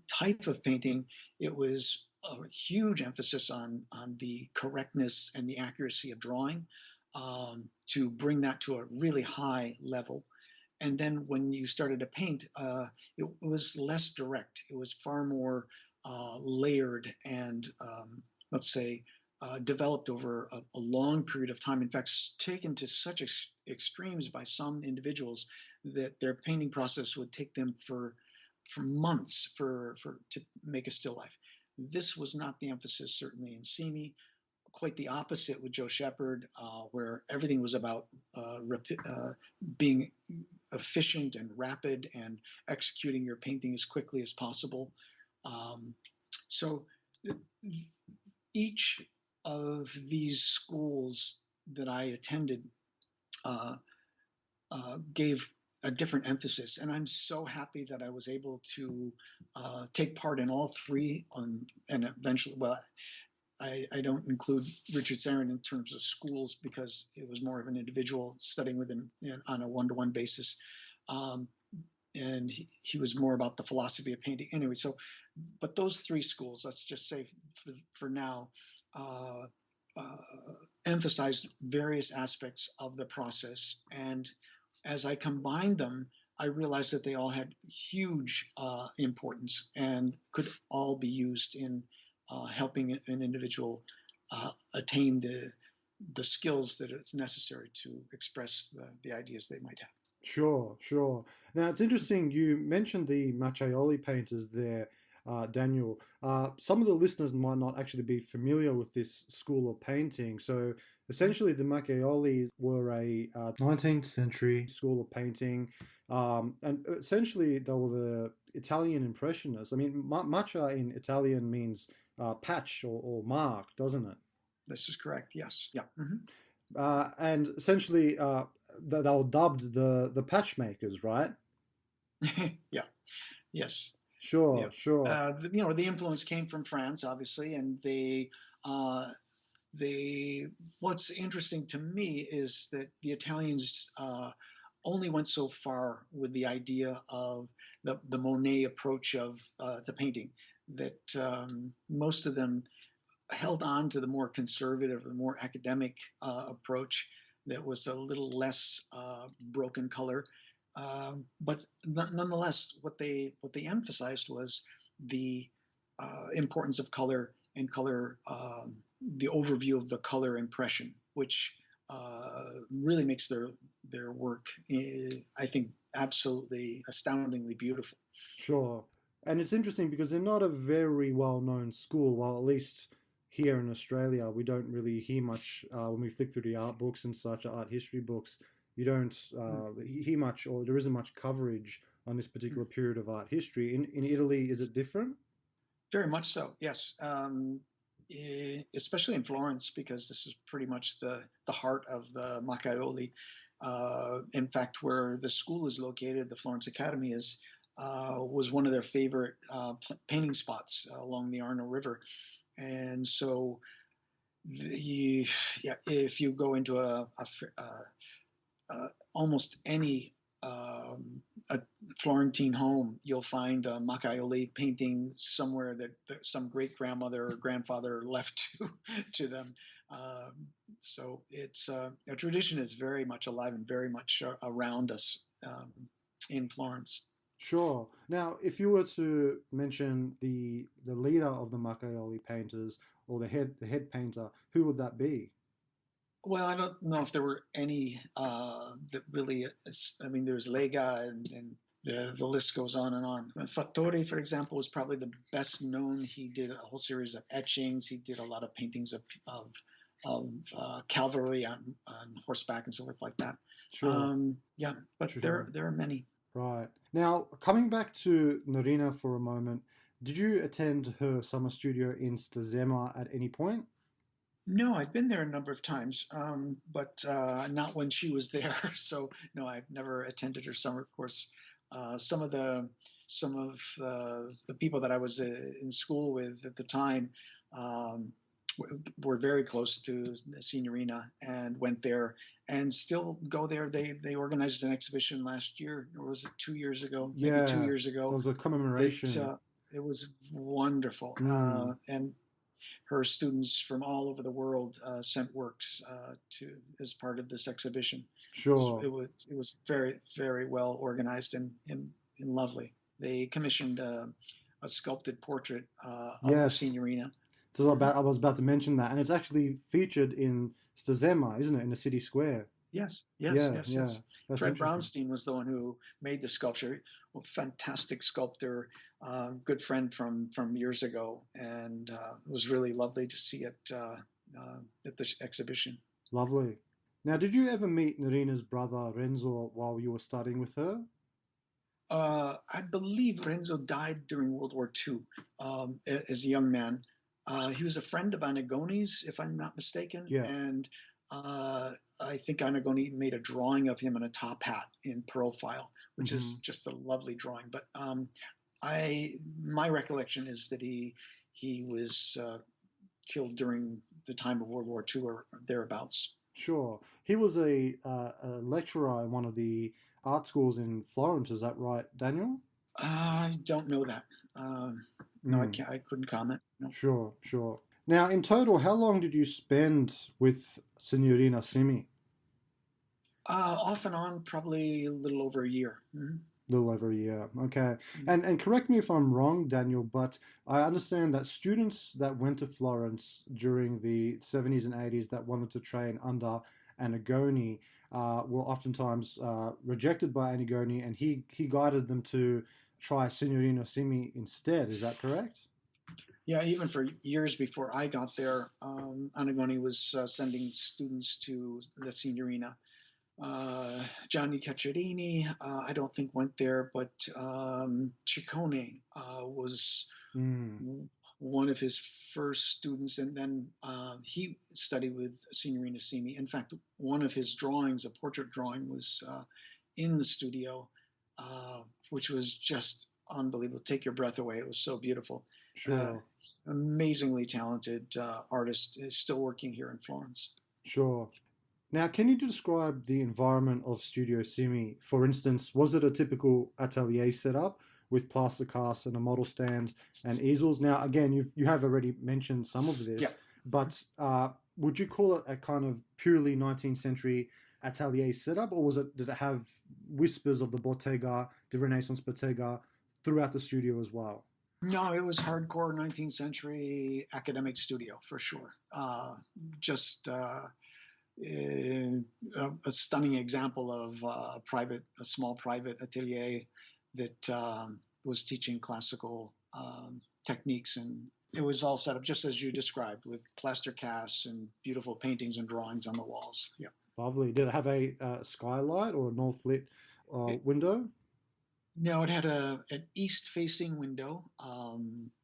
type of painting, it was a huge emphasis on the correctness and the accuracy of drawing, to bring that to a really high level. And then when you started to paint, it was less direct. It was far more layered and, let's say, developed over a long period of time. In fact, taken to such extremes by some individuals that their painting process would take them for months to make a still life. This was not the emphasis, certainly in Simi. quite the opposite with Joe Shepard, where everything was about being efficient and rapid and executing your painting as quickly as possible. So each of these schools that I attended gave a different emphasis, and I'm so happy that I was able to take part in all three. And eventually, well, I don't include Richard Sarin in terms of schools because it was more of an individual studying with him on a one-to-one basis. And he was more about the philosophy of painting. Anyway, so, but those three schools, let's just say for now, emphasized various aspects of the process. And as I combined them, I realized that they all had huge importance and could all be used in helping an individual attain the skills that it's necessary to express the ideas they might have. Sure, sure. Now it's interesting you mentioned the Macchiaioli painters there, Daniel. Some of the listeners might not actually be familiar with this school of painting. So essentially, the Macchiaioli were a 19th century school of painting, and essentially they were the Italian Impressionists. I mean, macchia in Italian means patch or mark, doesn't it? This is correct. Yes. Yeah. And essentially, they were dubbed the patchmakers, right? Yeah. Yes. Sure, Yeah. sure. The influence came from France, obviously, and what's interesting to me is that the Italians only went so far with the idea of the Monet approach of to painting, that most of them held on to the more conservative, the more academic approach that was a little less broken color. But nonetheless, what they emphasized was the importance of color and color, the overview of the color impression, which really makes their work, I think, absolutely astoundingly beautiful. Sure. And it's interesting because they're not a very well-known school. Well, at least here in Australia, we don't really hear much when we flick through the art books and such, art history books. You don't hear much, or there isn't much coverage on this particular period of art history. In Italy, is it different? Very much so, yes. Especially in Florence, because this is pretty much the heart of the Macchiaioli. In fact, where the school is located, the Florence Academy was one of their favorite painting spots along the Arno River. And so if you go into almost any a Florentine home, you'll find a Macchiaioli painting somewhere that some great grandmother or grandfather left to them. So it's a tradition is very much alive and very much around us in Florence. Sure. Now, if you were to mention the leader of the Macchiaioli painters or the head painter, who would that be? Well, I don't know if there were any that really. I mean, there's Lega, and the list goes on and on. Fattori, for example, was probably the best known. He did a whole series of etchings. He did a lot of paintings of cavalry on horseback and so forth like that. Sure. But sure. there are many. Right. Now, coming back to Norina for a moment, did you attend her summer studio in Stazema at any point? No, I've been there a number of times, but not when she was there. So no, I've never attended her summer course. Some of the people that I was in school with at the time were very close to the Signorina and went there and still go there. They organized an exhibition last year, or was it 2 years ago? Yeah, maybe 2 years ago. There was a commemoration. It was wonderful, and her students from all over the world sent works as part of this exhibition. Sure. It was very, very well organized and lovely. They commissioned a sculpted portrait of the Signorina. So I was about to mention that, and it's actually featured in Stazema, isn't it, in the city square? Yes. Fred Brownstein was the one who made the sculpture. A fantastic sculptor, good friend from years ago, and it was really lovely to see it at the exhibition. Lovely. Now, did you ever meet Narina's brother Renzo while you were studying with her? I believe Renzo died during World War II as a young man. He was a friend of Anagoni's, if I'm not mistaken, Yeah. and I think Anagoni made a drawing of him in a top hat in profile, which is just a lovely drawing. But my recollection is that he was killed during the time of World War II or thereabouts. Sure. He was a lecturer in one of the art schools in Florence. Is that right, Daniel? I don't know that. No, I can't. I couldn't comment. No. Sure, sure. Now, in total, how long did you spend with Signorina Simi? Off and on, probably a little over a year. Mm-hmm. Little over a year. Okay. And correct me if I'm wrong, Daniel, but I understand that students that went to Florence during the 70s and 80s that wanted to train under Anagoni were oftentimes rejected by Anagoni, and he guided them to try Signorina Simi instead. Is that correct? Yeah, even for years before I got there, Anagoni was sending students to the Signorina. Gianni Cacciarini, I don't think went there, but Ciccone was one of his first students, and then he studied with Signorina Simi. In fact, one of his drawings, a portrait drawing, was in the studio, which was just unbelievable. Take your breath away. It was so beautiful. Sure. Amazingly talented artist, is still working here in Florence. Sure. Now, can you describe the environment of Studio Simi? For instance, was it a typical atelier setup with plaster casts and a model stand and easels? Now, again, you have already mentioned some of this, yeah. But would you call it a kind of purely 19th century atelier setup, or did it have whispers of the bottega, the Renaissance bottega, throughout the studio as well? No, it was hardcore 19th century academic studio for sure. A stunning example of a small private atelier that was teaching classical techniques, and it was all set up just as you described, with plaster casts and beautiful paintings and drawings on the walls. Yeah, lovely. Did it have a skylight or a north lit window? No, it had an east-facing window,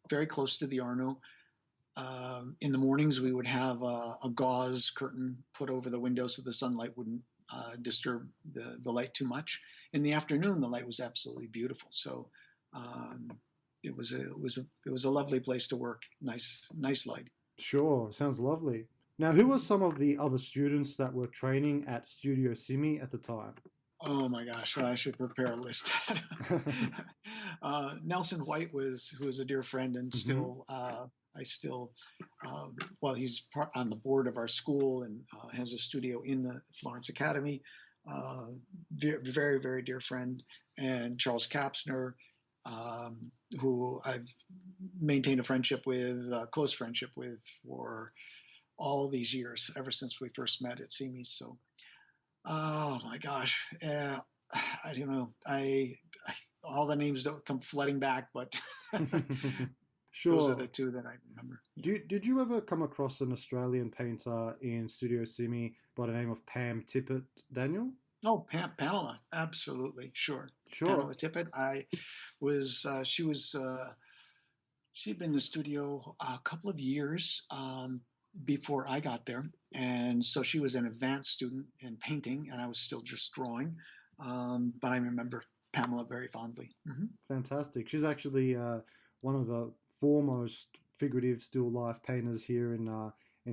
very close to the Arno. In the mornings, we would have a gauze curtain put over the window so the sunlight wouldn't disturb the light too much. In the afternoon, the light was absolutely beautiful. So it was a lovely place to work. Nice light. Sure, sounds lovely. Now, who were some of the other students that were training at Studio Simi at the time? Oh my gosh, well, I should prepare a list. Nelson White who was a dear friend, and still. He's on the board of our school and has a studio in the Florence Academy. Very, very dear friend. And Charles Kapsner, who I've maintained a close friendship with for all these years, ever since we first met at CME. So, oh my gosh, I don't know. All the names don't come flooding back, but sure. Those are the two that I remember. Did you ever come across an Australian painter in Studio Simi by the name of Pam Tippett, Daniel? Oh, Pamela, absolutely, sure. Pamela Tippett. She'd been in the studio a couple of years before I got there, and so she was an advanced student in painting, and I was still just drawing. But I remember Pamela very fondly. Mm-hmm. Fantastic. She's actually one of the foremost figurative still life painters here in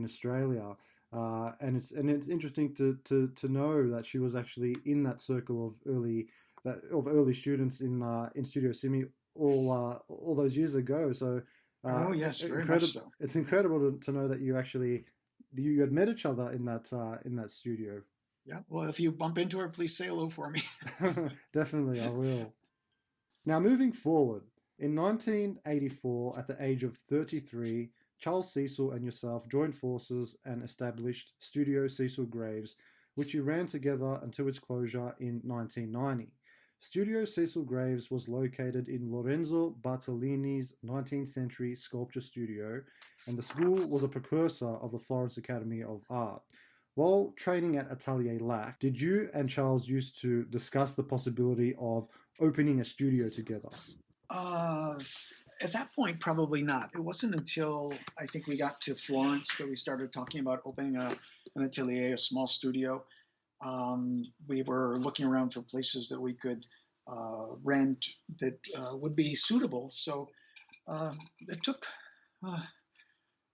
Australia, and it's interesting to know that she was actually in that circle of early students in Studio Simi all those years ago. So oh yes, very much so. It's incredible to know that you had met each other in that studio. Yeah. Well, if you bump into her, please say hello for me. Definitely, I will. Now, moving forward. In 1984, at the age of 33, Charles Cecil and yourself joined forces and established Studio Cecil Graves, which you ran together until its closure in 1990. Studio Cecil Graves was located in Lorenzo Bartolini's 19th century sculpture studio, and the school was a precursor of the Florence Academy of Art. While training at Atelier Lac, did you and Charles used to discuss the possibility of opening a studio together? Uh, at that point, probably not. It wasn't until I think we got to Florence that we started talking about opening an atelier, a small studio. We were looking around for places that we could rent that would be suitable. So uh, it took uh,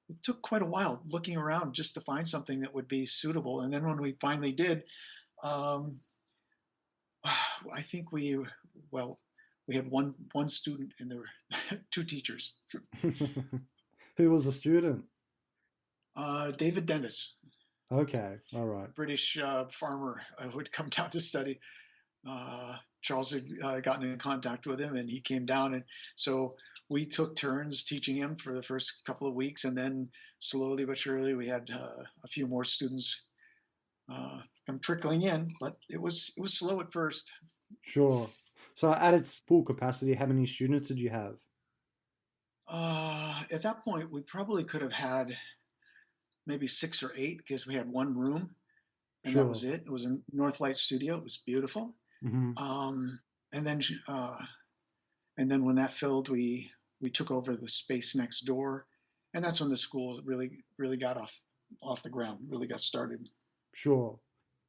it took quite a while looking around just to find something that would be suitable. And then when we finally did, um, I think we had one student and there were two teachers. Who was the student? David Dennis, Okay, all right. British farmer, would come down to study. Charles had gotten in contact with him, and he came down, and so we took turns teaching him for the first couple of weeks, and then slowly but surely we had a few more students come trickling in, but it was slow at first. Sure. So at its full capacity, how many students did you have? At that point, we probably could have had maybe 6 or 8 because we had one room, and that Sure. was it. It was a Northlight studio. It was beautiful. Hmm. Um, and then uh, and then when that filled, we took over the space next door, and that's when the school really got off the ground, really got started. Sure.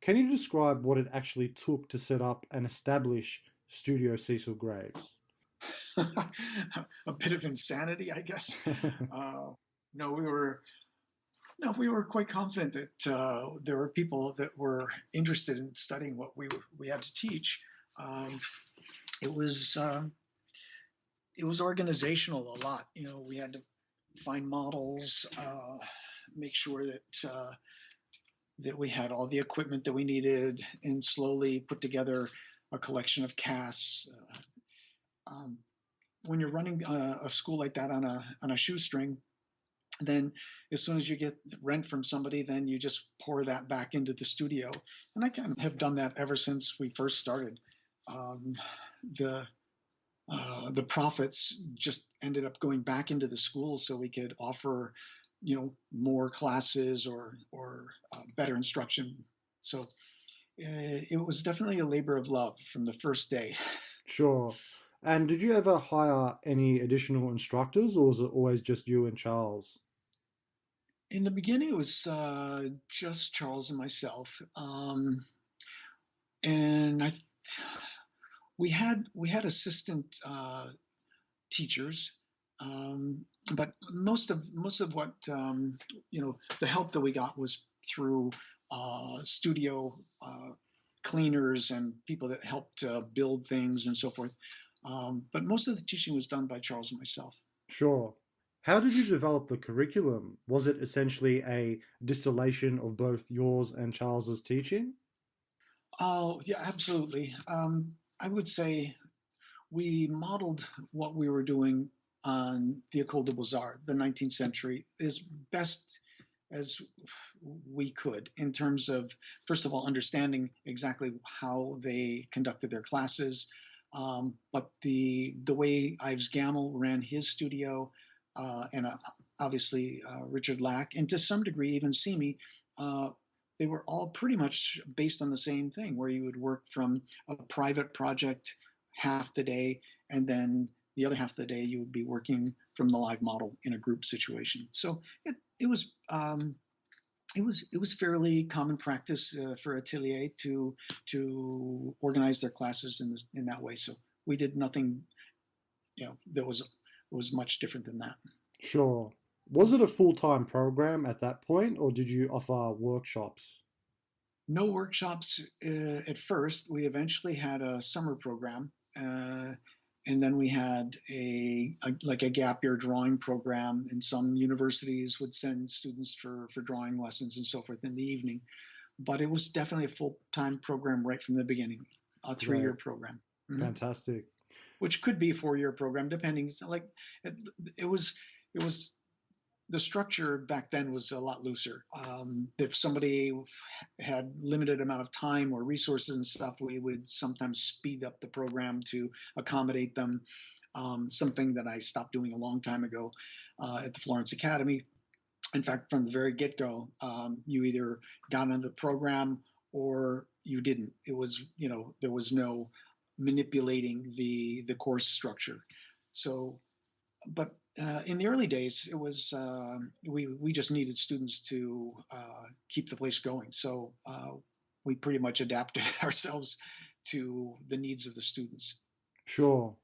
Can you describe what it actually took to set up and establish Studio Cecil Graves? A bit of insanity, I guess. Uh, no, we were no, we were quite confident that there were people that were interested in studying what we had to teach. Um, it was it was organizational a lot. You know, we had to find models, make sure that we had all the equipment that we needed, and slowly put together a collection of casts. Um, when you're running a school like that on a shoestring, then as soon as you get rent from somebody, then you just pour that back into the studio. And I kind of have done that ever since we first started. Um, the the profits just ended up going back into the school so we could offer, more classes or better instruction. So it was definitely a labor of love from the first day. Sure. And did you ever hire any additional instructors, or was it always just you and Charles? In the beginning, it was just Charles and myself, and we had assistant teachers, but most of what the help that we got was through studio cleaners and people that helped build things and so forth. But most of the teaching was done by Charles and myself. Sure. How did you develop the curriculum? Was it essentially a distillation of both yours and Charles's teaching? Oh, yeah, absolutely. I would say we modeled what we were doing on the École des Beaux-Arts, the 19th century, as best as we could in terms of, first of all, understanding exactly how they conducted their classes. But the way Ives Gammel ran his studio, and obviously Richard Lack, and to some degree even Simi, they were all pretty much based on the same thing, where you would work from a private project half the day, and then the other half of the day you would be working from the live model in a group situation. So it was it was fairly common practice for Atelier to organize their classes in that way. So we did nothing, that was much different than that. Sure. Was it a full-time program at that point, or did you offer workshops? No workshops at first. We eventually had a summer program, and then we had like a gap year drawing program, and some universities would send students for drawing lessons and so forth in the evening. But it was definitely a full-time program right from the beginning, a 3-year Great. program. Mhm. Fantastic. Which could be a 4-year program, depending. So like it was the structure back then was a lot looser. If somebody had limited amount of time or resources and stuff, we would sometimes speed up the program to accommodate them. Something that I stopped doing a long time ago at the Florence Academy. In fact, from the very get-go, you either got into the program or you didn't. It was, there was no manipulating the course structure. So, but in the early days, it was we just needed students to keep the place going. So we pretty much adapted ourselves to the needs of the students. Sure.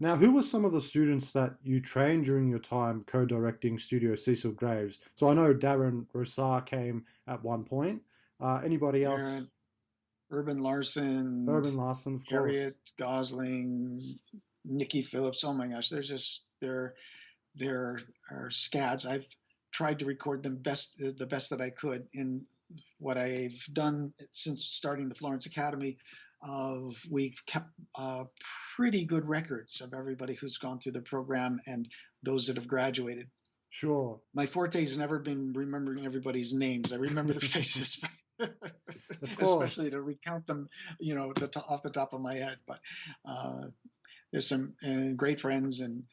Now, who were some of the students that you trained during your time co-directing Studio Cecil Graves? So I know Darren Rosar came at one point. Anybody else? Urban Larson, Urban Larson, of course. Harriet Gosling, Nikki Phillips. Oh my gosh, there are scads. I've tried to record them the best that I could. In what I've done since starting the Florence Academy, we've kept pretty good records of everybody who's gone through the program and those that have graduated. Sure. My forte has never been remembering everybody's names. I remember their faces, especially to recount them, off the top of my head. But there's some great friends, and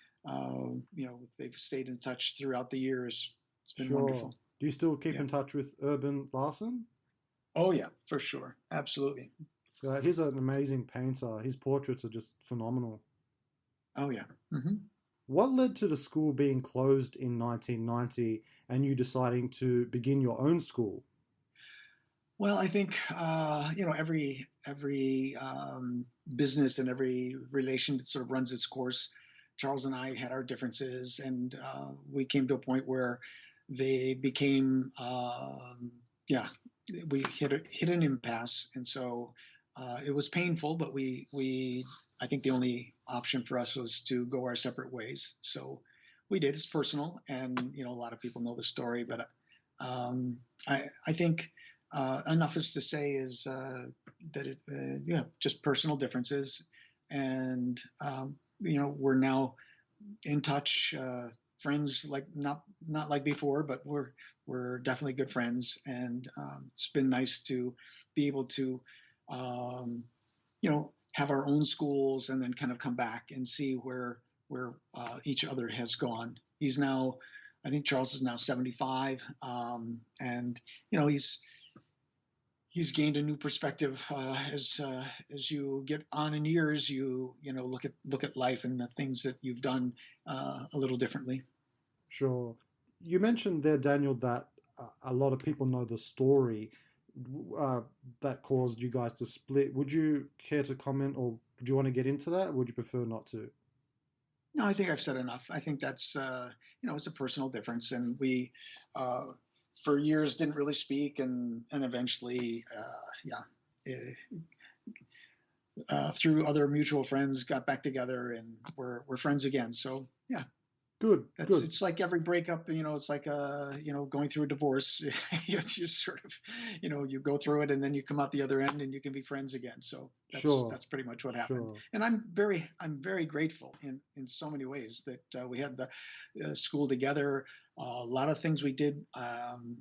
they've stayed in touch throughout the years. It's been wonderful. Do you still keep in touch with Urban Larson? Oh yeah, for sure, absolutely. He's an amazing painter. His portraits are just phenomenal. Oh yeah. Mm-hmm. What led to the school being closed in 1990 and you deciding to begin your own school? Well, I think every business and every relation sort of runs its course. Charles and I had our differences, and we came to a point where they became we hit an impasse, and so it was painful. But I think the only option for us was to go our separate ways. So we did. It's personal, and a lot of people know the story, but I think enough is to say is that just personal differences, and we're now in touch, friends, like not like before, but we're definitely good friends, and it's been nice to be able to have our own schools and then kind of come back and see where each other has gone. I think Charles is now 75, and he's gained a new perspective as you get on in years. You look at life and the things that you've done a little differently. Sure. You mentioned there, Daniel, that a lot of people know the story that caused you guys to split. Would you care to comment, or do you want to get into that, or would you prefer not to? No, I think I've said enough. I think that's it's a personal difference, and we for years didn't really speak, and eventually through other mutual friends got back together, and we're friends again. So yeah. Good. It's like every breakup, it's like going through a divorce. you sort of, you go through it and then you come out the other end and you can be friends again. So that's pretty much what happened. Sure. And I'm very grateful in so many ways that we had the school together. A lot of things we did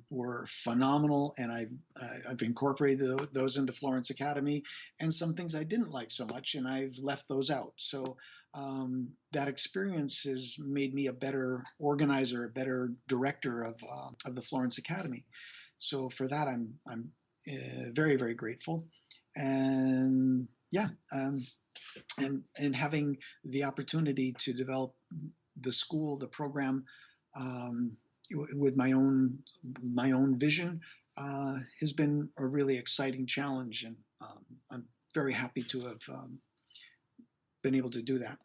were phenomenal, and I've incorporated those into Florence Academy, and some things I didn't like so much, and I've left those out. So that experience has made me a better organizer, a better director of the Florence Academy. So for that, I'm very, very grateful, and and having the opportunity to develop the school, the program, with my own vision has been a really exciting challenge, and I'm very happy to have been able to do that.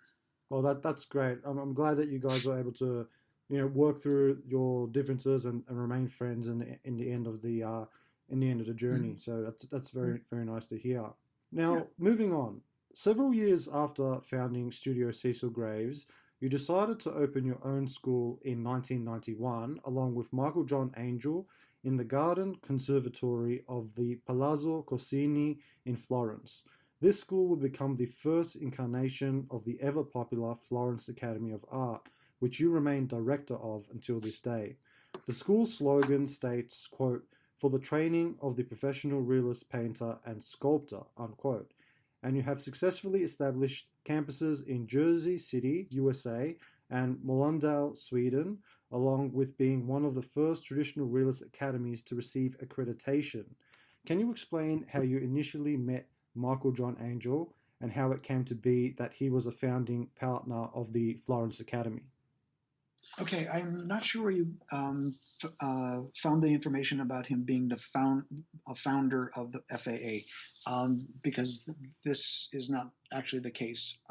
Well, that's great. I'm glad that you guys were able to work through your differences and remain friends in the end of the journey. So that's very, very nice to hear. Now, moving on. Several years after founding Studio Cecil Graves, you decided to open your own school in 1991, along with Michael John Angel, in the Garden Conservatory of the Palazzo Corsini in Florence. This school would become the first incarnation of the ever-popular Florence Academy of Art, which you remain director of until this day. The school's slogan states, quote, "For the training of the professional realist painter and sculptor," unquote. And you have successfully established campuses in Jersey City, USA, and Mölndal, Sweden, along with being one of the first traditional realist academies to receive accreditation. Can you explain how you initially met Michael John Angel and how it came to be that he was a founding partner of the Florence Academy? Okay, I'm not sure where you found the information about him being the founder of the FAA, because this is not actually the case.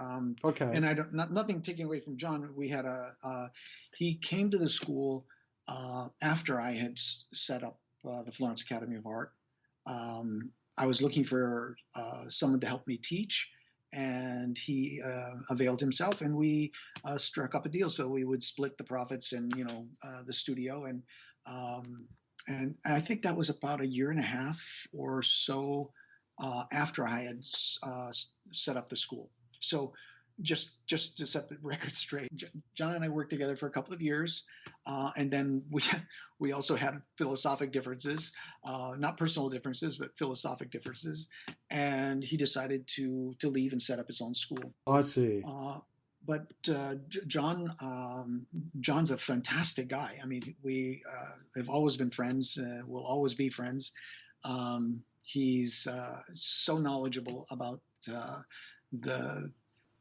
Okay. And nothing taking away from John. We had he came to the school after I had set up the Florence Academy of Art. I was looking for someone to help me teach, and he availed himself, and we struck up a deal. So we would split the profits and the studio, and I think that was about a year and a half or so after I had set up the school. So just to set the record straight, John and I worked together for a couple of years, and then we also had philosophic differences, not personal differences, but philosophic differences. And he decided to leave and set up his own school. I see. But John's a fantastic guy. I mean, we have always been friends. We'll always be friends. He's so knowledgeable about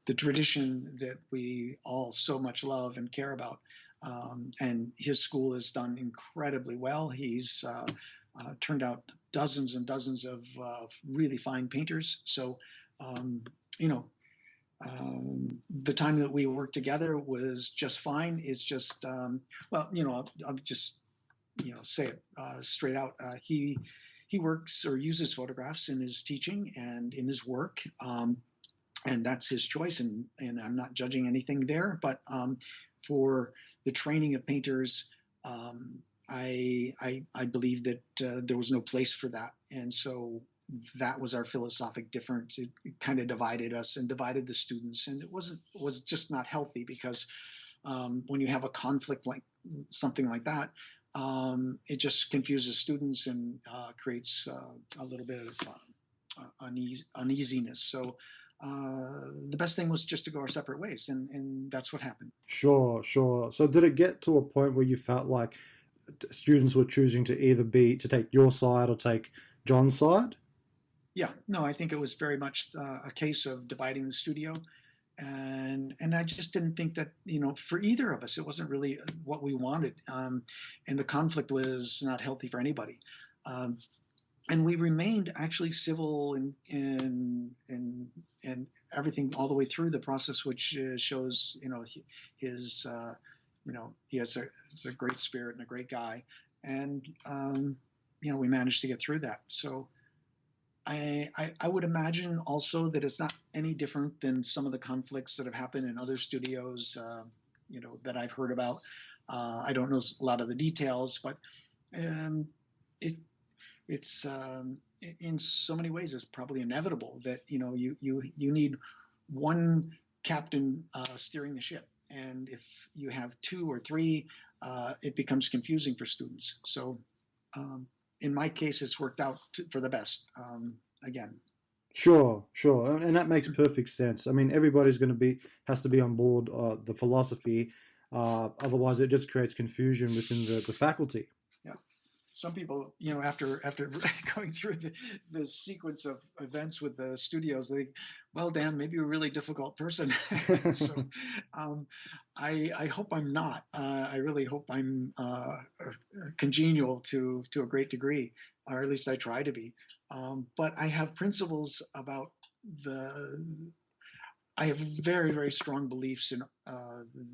the tradition that we all so much love and care about. And his school has done incredibly well. He's turned out dozens and dozens of really fine painters. So, the time that we worked together was just fine. It's just, I'll just, say it straight out. He works or uses photographs in his teaching and in his work. And that's his choice, and I'm not judging anything there. But for the training of painters, I believe that there was no place for that, and so that was our philosophic difference. It kind of divided us and divided the students, and it was just not healthy, because when you have a conflict like something like that, it just confuses students and creates a little bit of uneasiness. So. The best thing was just to go our separate ways, and that's what happened. Sure. So did it get to a point where you felt like students were choosing to either to take your side or take John's side? Yeah, no, I think it was very much a case of dividing the studio, and I just didn't think that, for either of us, it wasn't really what we wanted, and the conflict was not healthy for anybody. And we remained actually civil and everything all the way through the process, which shows, his, he has a great spirit and a great guy. And, we managed to get through that. So I would imagine also that it's not any different than some of the conflicts that have happened in other studios, that I've heard about. I don't know a lot of the details, but it's in so many ways it's probably inevitable that you need one captain steering the ship, and if you have two or three, it becomes confusing for students. So in my case, it's worked out for the best. Again. Sure, and that makes perfect sense. I mean, everybody's has to be on board the philosophy, otherwise it just creates confusion within the faculty. Yeah. Some people, after going through the sequence of events with the studios, they, well, Dan, maybe you're a really difficult person. So I hope I'm not. I really hope I'm congenial to a great degree, or at least I try to be. But I have principles about I have very, very strong beliefs in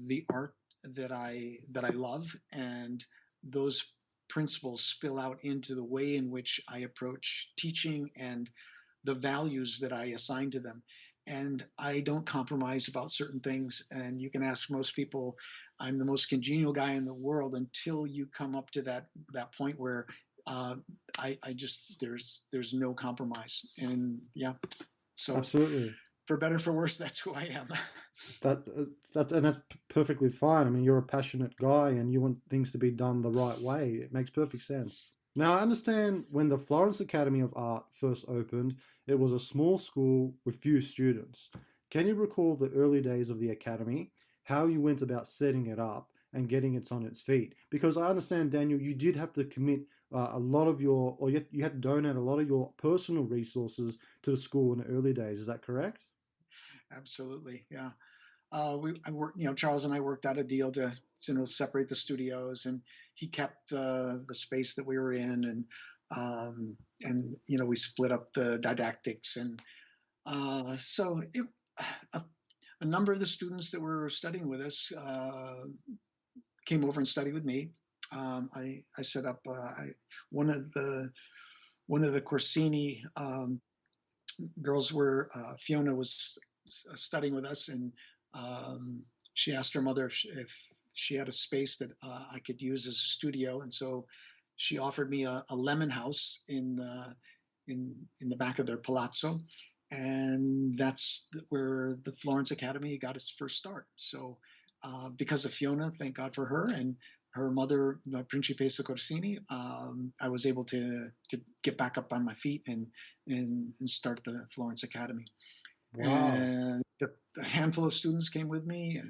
the art that I love, and those principles spill out into the way in which I approach teaching and the values that I assign to them. And I don't compromise about certain things. And you can ask most people, I'm the most congenial guy in the world, until you come up to that point where I just there's no compromise. And yeah, so absolutely. for better or for worse, that's who I am. That's perfectly fine. I mean, you're a passionate guy, and you want things to be done the right way. It makes perfect sense. Now, I understand when the Florence Academy of Art first opened, it was a small school with few students. Can you recall the early days of the academy, how you went about setting it up and getting it on its feet? Because I understand, Daniel, you did have to commit a lot of your, or you had to donate a lot of your personal resources to the school in the early days. Is that correct? Absolutely, yeah. I worked, Charles and I worked out a deal to, separate the studios, and he kept the space that we were in, and we split up the didactics, and so a, a number of the students that were studying with us came over and studied with me. I set up one of the Corsini girls were Fiona was studying with us, and she asked her mother if she had a space that I could use as a studio, and so she offered me a lemon house in the back of their palazzo, and that's where the Florence Academy got its first start. So because of Fiona, thank God for her, and her mother, the Principessa Corsini, I was able to get back up on my feet and start the Florence Academy. Wow. And a handful of students came with me: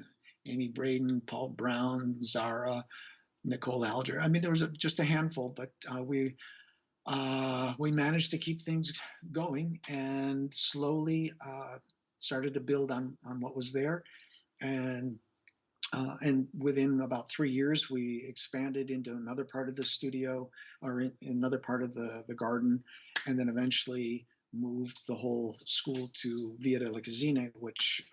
Amy Braden, Paul Brown, Zara, Nicole Alger. I mean, there was just a handful, but we managed to keep things going, and slowly started to build on what was there. And within about 3 years, we expanded into another part of the studio, or in another part of the garden, and then eventually moved the whole school to Via della Casina, which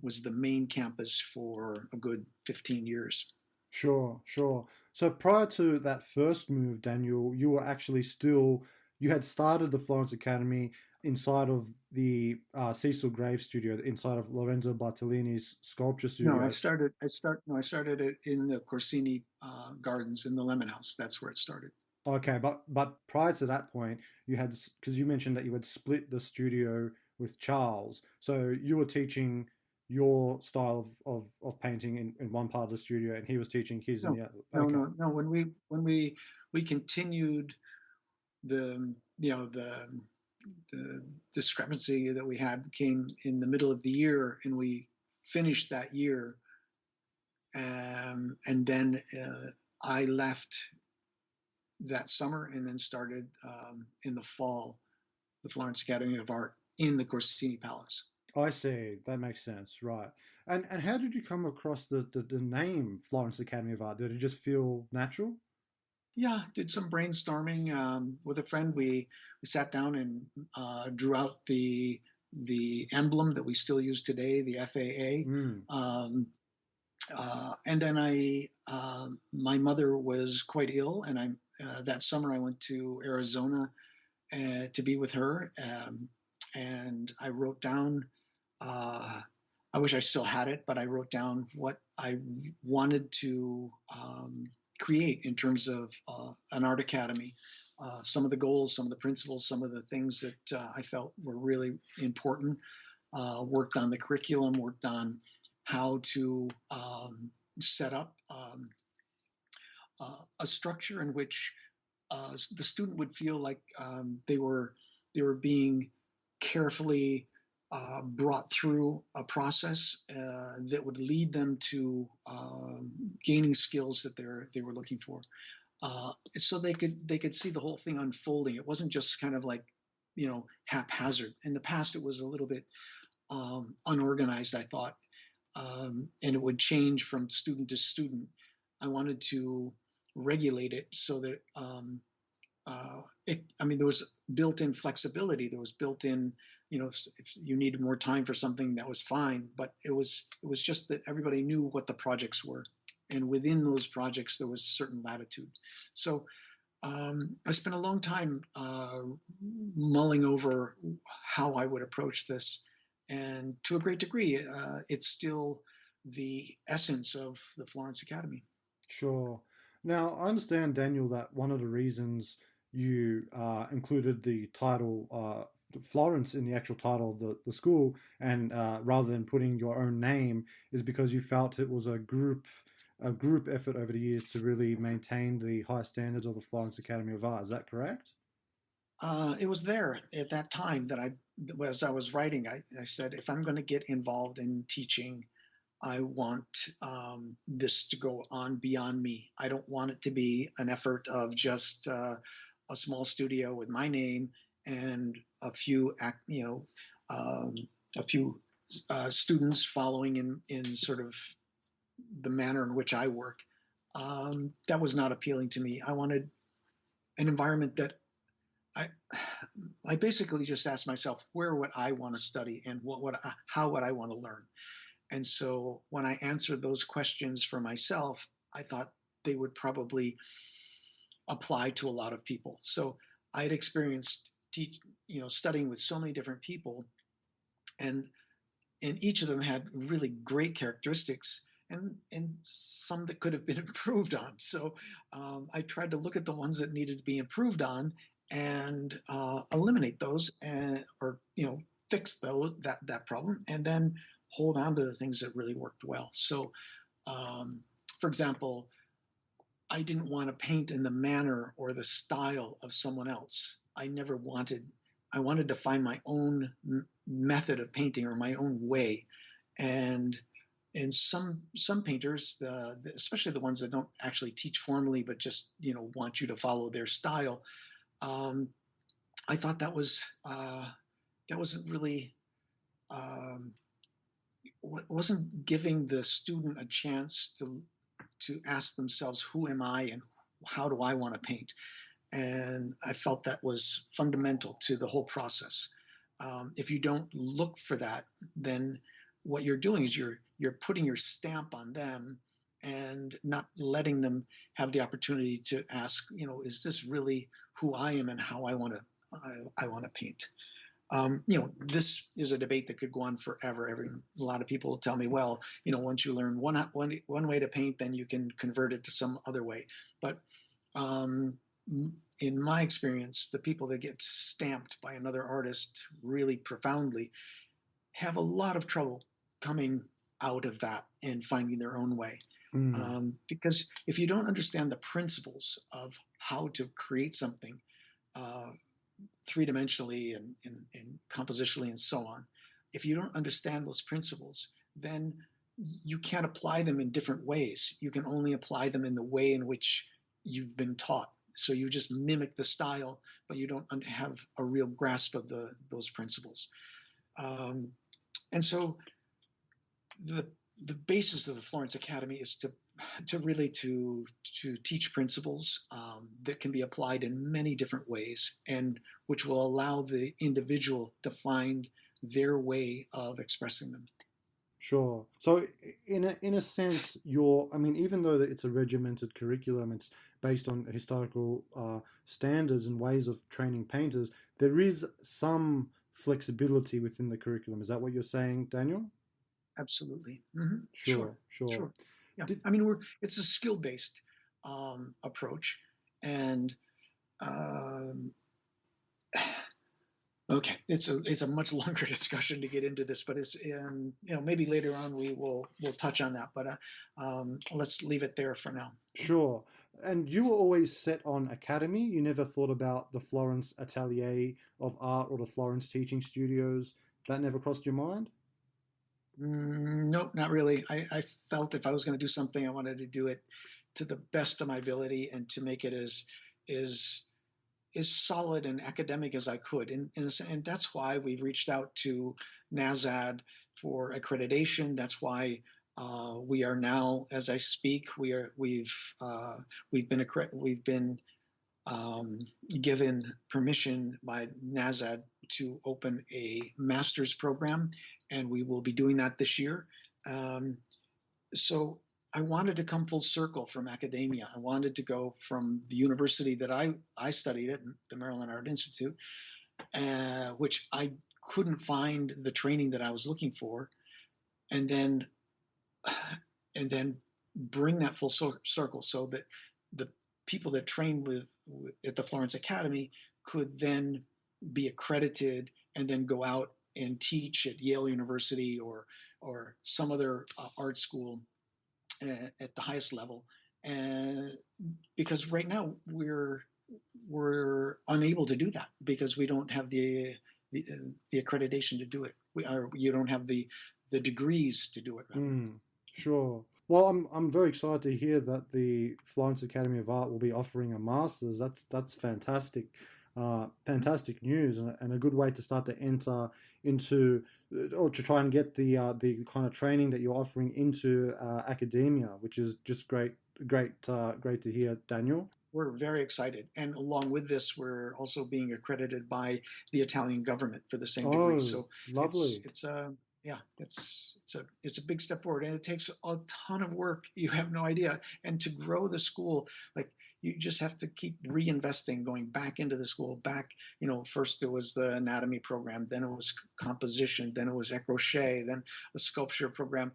was the main campus for a good 15 years. Sure, sure. So prior to that first move, Daniel, you were actually still, you had started the Florence Academy inside of the Cecil Graves studio, inside of Lorenzo Bartolini's sculpture No, I studio. started. I started it in the Corsini Gardens in the Lemon House. That's where it started. Okay, but prior to that point, you had, because you mentioned that you had split the studio with Charles, so you were teaching your style of painting in one part of the studio, and he was teaching his in No, the other. no, Okay. no, no. When we continued the the discrepancy that we had came in the middle of the year, and we finished that year, and then I left that summer, and then started in the fall the Florence Academy of Art in the Corsini Palace. I see. That makes sense. Right. And how did you come across the name Florence Academy of Art? Did it just feel natural? Yeah, did some brainstorming with a friend. We sat down and drew out the emblem that we still use today, the FAA. Mm. And then my mother was quite ill, and that summer I went to Arizona to be with her, and I wrote down. I wish I still had it, but I wrote down what I wanted to create in terms of an art academy. Some of the goals, some of the principles, some of the things that I felt were really important. Worked on the curriculum, worked on how to set up a structure in which the student would feel like they were being carefully brought through a process that would lead them to gaining skills that they were looking for, so they could see the whole thing unfolding. It wasn't just kind of like haphazard. In the past, it was a little bit unorganized, I thought, and it would change from student to student. I wanted to regulate it so that there was built-in flexibility. There was built-in, if you needed more time for something, that was fine. But it was just that everybody knew what the projects were, and within those projects there was certain latitude. So I spent a long time mulling over how I would approach this, and to a great degree, it's still the essence of the Florence Academy. Sure. Now, I understand, Daniel, that one of the reasons you included the title Florence in the actual title of the school, and rather than putting your own name, is because you felt it was a group effort over the years to really maintain the high standards of the Florence Academy of Art. Is that correct? It was there at that time that as I was writing, I said, if I'm going to get involved in teaching, I want this to go on beyond me. I don't want it to be an effort of just a small studio with my name and a few, um, a few students following in sort of the manner in which I work. That was not appealing to me. I wanted an environment that I I basically just asked myself, where would I want to study and how would I want to learn? And so when I answered those questions for myself, I thought they would probably apply to a lot of people. So I had experienced studying with so many different people, and each of them had really great characteristics and some that could have been improved on. So I tried to look at the ones that needed to be improved on and eliminate those, or fix that problem, and then hold on to the things that really worked well. So, for example, I didn't want to paint in the manner or the style of someone else. I wanted to find my own method of painting or my own way. And some painters, especially the ones that don't actually teach formally, but just want you to follow their style, I thought that wasn't really wasn't giving the student a chance to ask themselves, who am I and how do I want to paint? And I felt that was fundamental to the whole process. If you don't look for that, then what you're doing is you're putting your stamp on them and not letting them have the opportunity to ask, is this really who I am and how I want to paint? This is a debate that could go on forever. A lot of people tell me, well, once you learn one way to paint, then you can convert it to some other way. But in my experience, the people that get stamped by another artist really profoundly have a lot of trouble coming out of that and finding their own way. Because if you don't understand the principles of how to create something three-dimensionally and compositionally and so on, if you don't understand those principles, then you can't apply them in different ways. You can only apply them in the way in which you've been taught. So you just mimic the style, but you don't have a real grasp of those principles. And so the basis of the Florence Academy is to really teach principles that can be applied in many different ways, and which will allow the individual to find their way of expressing them. Sure. So, in a sense, even though it's a regimented curriculum, it's based on historical standards and ways of training painters. There is some flexibility within the curriculum. Is that what you're saying, Daniel? Absolutely. Mm-hmm. Sure. Sure. Yeah. I mean, it's a skill-based approach, and okay, it's a much longer discussion to get into this, but it's maybe later on we'll touch on that, but let's leave it there for now. Sure. And you were always set on academy. You never thought about the Florence Atelier of Art or the Florence Teaching Studios. That never crossed your mind? Nope, not really. I felt if I was going to do something, I wanted to do it to the best of my ability and to make it as solid and academic as I could. And that's why we've reached out to NASAD for accreditation. That's why we are now, as I speak, we've been given permission by NASAD to open a master's program, and we will be doing that this year. So I wanted to come full circle from academia. I wanted to go from the university that I studied at, the Maryland Art Institute, which I couldn't find the training that I was looking for, and then bring that full circle so that the people that trained at the Florence Academy could then be accredited and then go out and teach at Yale University or some other art school at the highest level. And because right now we're unable to do that because we don't have the accreditation to do it. You don't have the degrees to do it. Sure. Well, I'm very excited to hear that the Florence Academy of Art will be offering a master's. That's fantastic, fantastic news, and a good way to start to enter into, or to try and get the kind of training that you're offering into academia, which is just great to hear, Daniel. We're very excited, and along with this, we're also being accredited by the Italian government for the same degree. So lovely. It's a big step forward, and it takes a ton of work. You have no idea. And to grow the school, like, you just have to keep reinvesting, going back into the school. First there was the anatomy program, then it was composition, then it was crochet, then a sculpture program.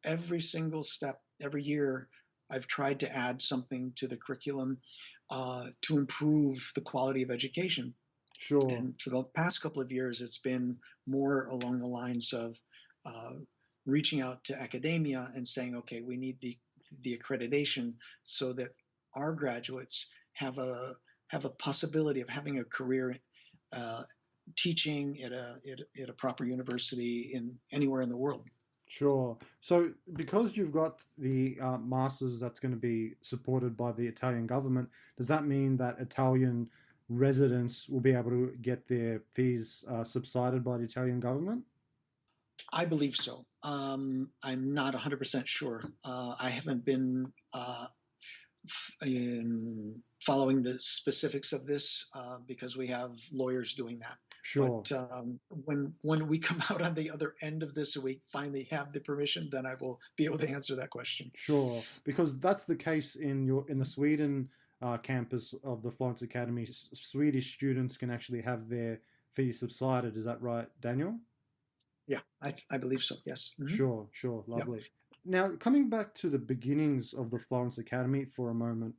Every single step, every year, I've tried to add something to the curriculum to improve the quality of education. Sure. And for the past couple of years, it's been more along the lines of reaching out to academia and saying, okay, we need the accreditation so that our graduates have a possibility of having a career teaching at a proper university anywhere in the world. Sure. So because you've got the masters that's going to be supported by the Italian government, does that mean that Italian residents will be able to get their fees subsidized by the Italian government? I believe so. I'm not 100% sure. I haven't been following the specifics of this because we have lawyers doing that. Sure. But when we come out on the other end of this and we finally have the permission, then I will be able to answer that question. Sure, because that's the case in the Sweden campus of the Florence Academy. Swedish students can actually have their fees subsidized. Is that right, Daniel? Yeah, I believe so. Yes. Mm-hmm. Sure, lovely. Yep. Now, coming back to the beginnings of the Florence Academy for a moment.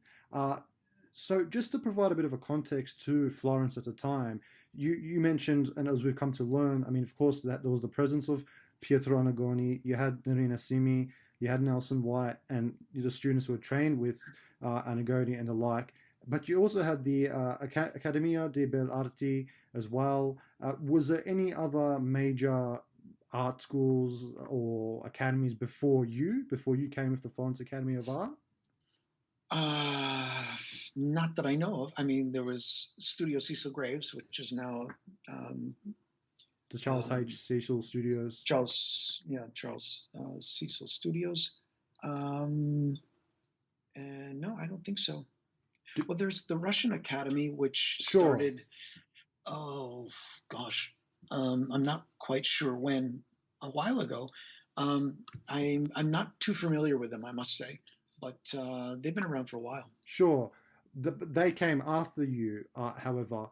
So just to provide a bit of a context to Florence at the time, you mentioned, and as we've come to learn, I mean, of course, that there was the presence of Pietro Annigoni, you had Nerina Simi, you had Nelson White, and the students who were trained with Annigoni and the like. But you also had the Accademia delle Belle Arti as well. Was there any other major art schools or academies before you came with the Florence Academy of Art? Not that I know of. I mean, there was Studio Cecil Graves, which is now the Charles H. Cecil Studios. Charles Cecil Studios. And no, I don't think so. Well, there's the Russian Academy, which started. Oh gosh, I'm not quite sure when. A while ago. I'm not too familiar with them, I must say, but they've been around for a while. Sure. They came after you, however.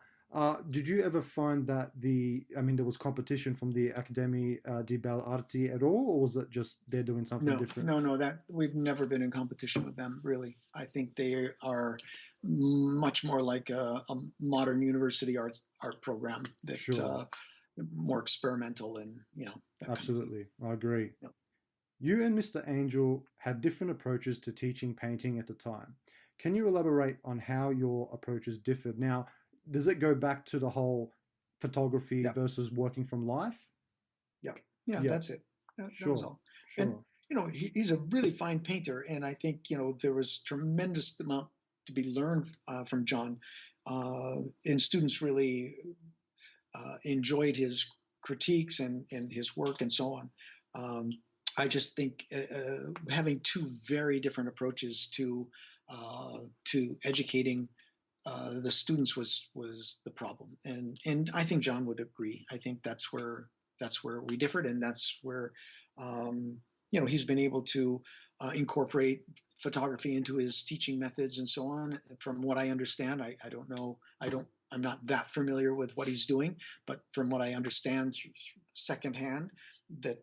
Did you ever find that there was competition from the Accademia delle Belle Arti at all, or was it just they're doing something different? No, that we've never been in competition with them, really. I think they are much more like a modern university art program that sure. More experimental and Absolutely, kind of I agree. Yep. You and Mr. Angel had different approaches to teaching painting at the time. Can you elaborate on how your approaches differed? Now, does it go back to the whole photography versus working from life? Yeah, that's it. That was all. Sure. And he's a really fine painter, and I think there was tremendous amount to be learned from John, and students really enjoyed his critiques and his work and so on. I just think having two very different approaches to educating the students was the problem, and I think John would agree. I think that's where we differed, and that's where he's been able to incorporate photography into his teaching methods and so on. From what I understand, I don't know. I'm not that familiar with what he's doing, but from what I understand secondhand, that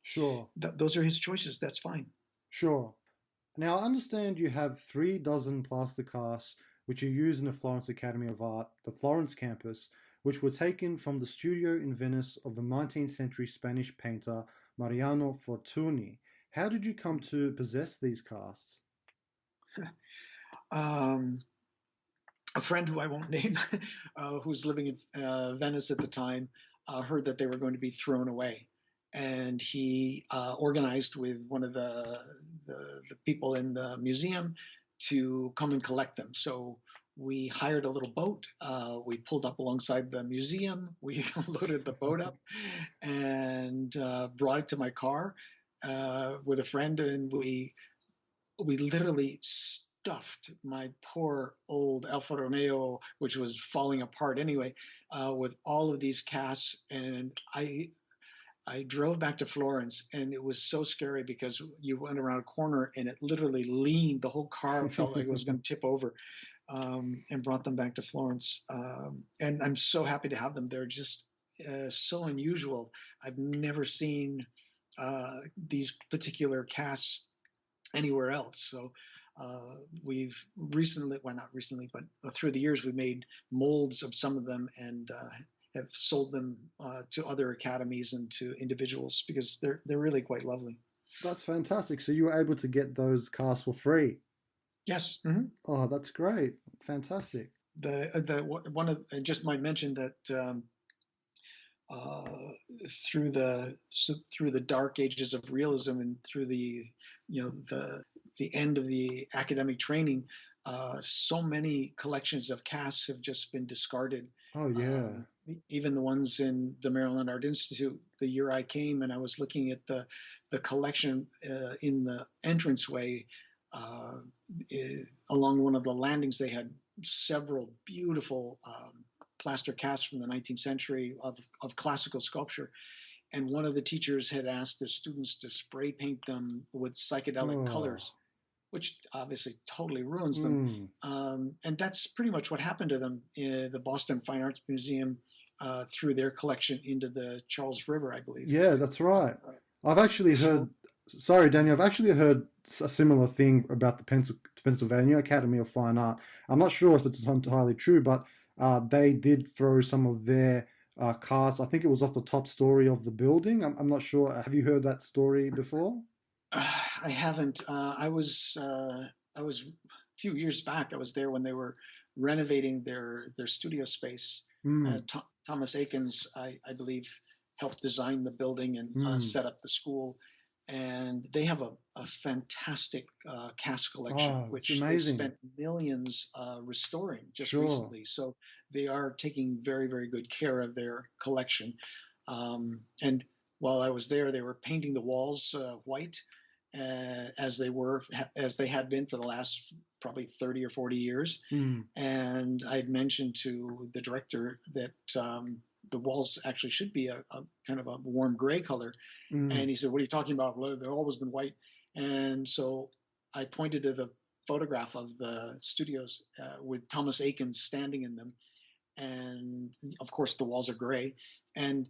sure, those are his choices. That's fine. Sure. Now I understand you have 36 plaster casts which are used in the Florence Academy of Art, the Florence campus, which were taken from the studio in Venice of the 19th century Spanish painter Mariano Fortuny. How did you come to possess these casts? Um, a friend who I won't name, who was living in Venice at the time, heard that they were going to be thrown away. And he organized with one of the people in the museum to come and collect them. So we hired a little boat. We pulled up alongside the museum. We loaded the boat up and brought it to my car with a friend, and we literally stuffed my poor old Alfa Romeo, which was falling apart anyway, with all of these casts. And I drove back to Florence, and it was so scary because you went around a corner and it literally leaned. The whole car felt like it was going to tip over, and brought them back to Florence. And I'm so happy to have them. They're just so unusual. I've never seen these particular casts anywhere else. So we've recently, well, not recently, but through the years, we made molds of some of them and have sold them to other academies and to individuals because they're really quite lovely. That's fantastic. So you were able to get those casts for free. Yes. Mm-hmm. Oh, that's great. Fantastic. The one of, I just might mention that uh, through the dark ages of realism and through the the end of the academic training, so many collections of casts have just been discarded. Oh, yeah. Even the ones in the Maryland Art Institute. The year I came and I was looking at the collection in the entranceway along one of the landings, they had several beautiful plaster casts from the 19th century of classical sculpture. And one of the teachers had asked the students to spray paint them with psychedelic colors, which obviously totally ruins them. And that's pretty much what happened to them in the Boston Fine Arts Museum through their collection into the Charles River, I believe. Yeah, that's right. I've actually heard, sorry, Daniel, I've actually heard a similar thing about the Pennsylvania Academy of Fine Art. I'm not sure if it's entirely true, but they did throw some of their casts. I think it was off the top story of the building. I'm not sure. Have you heard that story before? I haven't. I was a few years back. I was there when they were renovating their studio space. Thomas Akins, I believe, helped design the building and set up the school. And they have a fantastic cast collection, which they spent millions restoring just recently. So they are taking very, very good care of their collection. And while I was there, they were painting the walls white, as they had been for the last probably 30 or 40 years. And I'd mentioned to the director that the walls actually should be a kind of a warm gray color. And he said, "What are you talking about? Well, they've always been white." And so I pointed to the photograph of the studios with Thomas Akins standing in them. And of course the walls are gray. And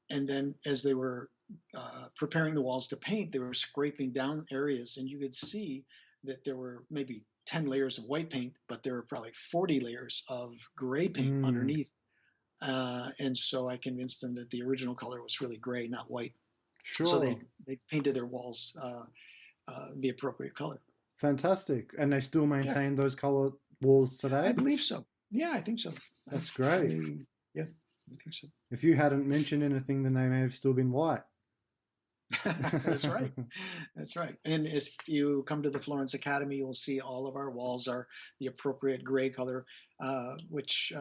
then as they were preparing the walls to paint, they were scraping down areas, and you could see that there were maybe 10 layers of white paint, but there were probably 40 layers of gray paint underneath. And so I convinced them that the original color was really gray, not white. Sure. So they painted their walls the appropriate color. Fantastic. And they still maintain those color walls today? I believe so. Yeah, I think so. That's great. Yeah, I think so. If you hadn't mentioned anything, then they may have still been white. That's right. That's right. And if you come to the Florence Academy, you'll see all of our walls are the appropriate gray color, which,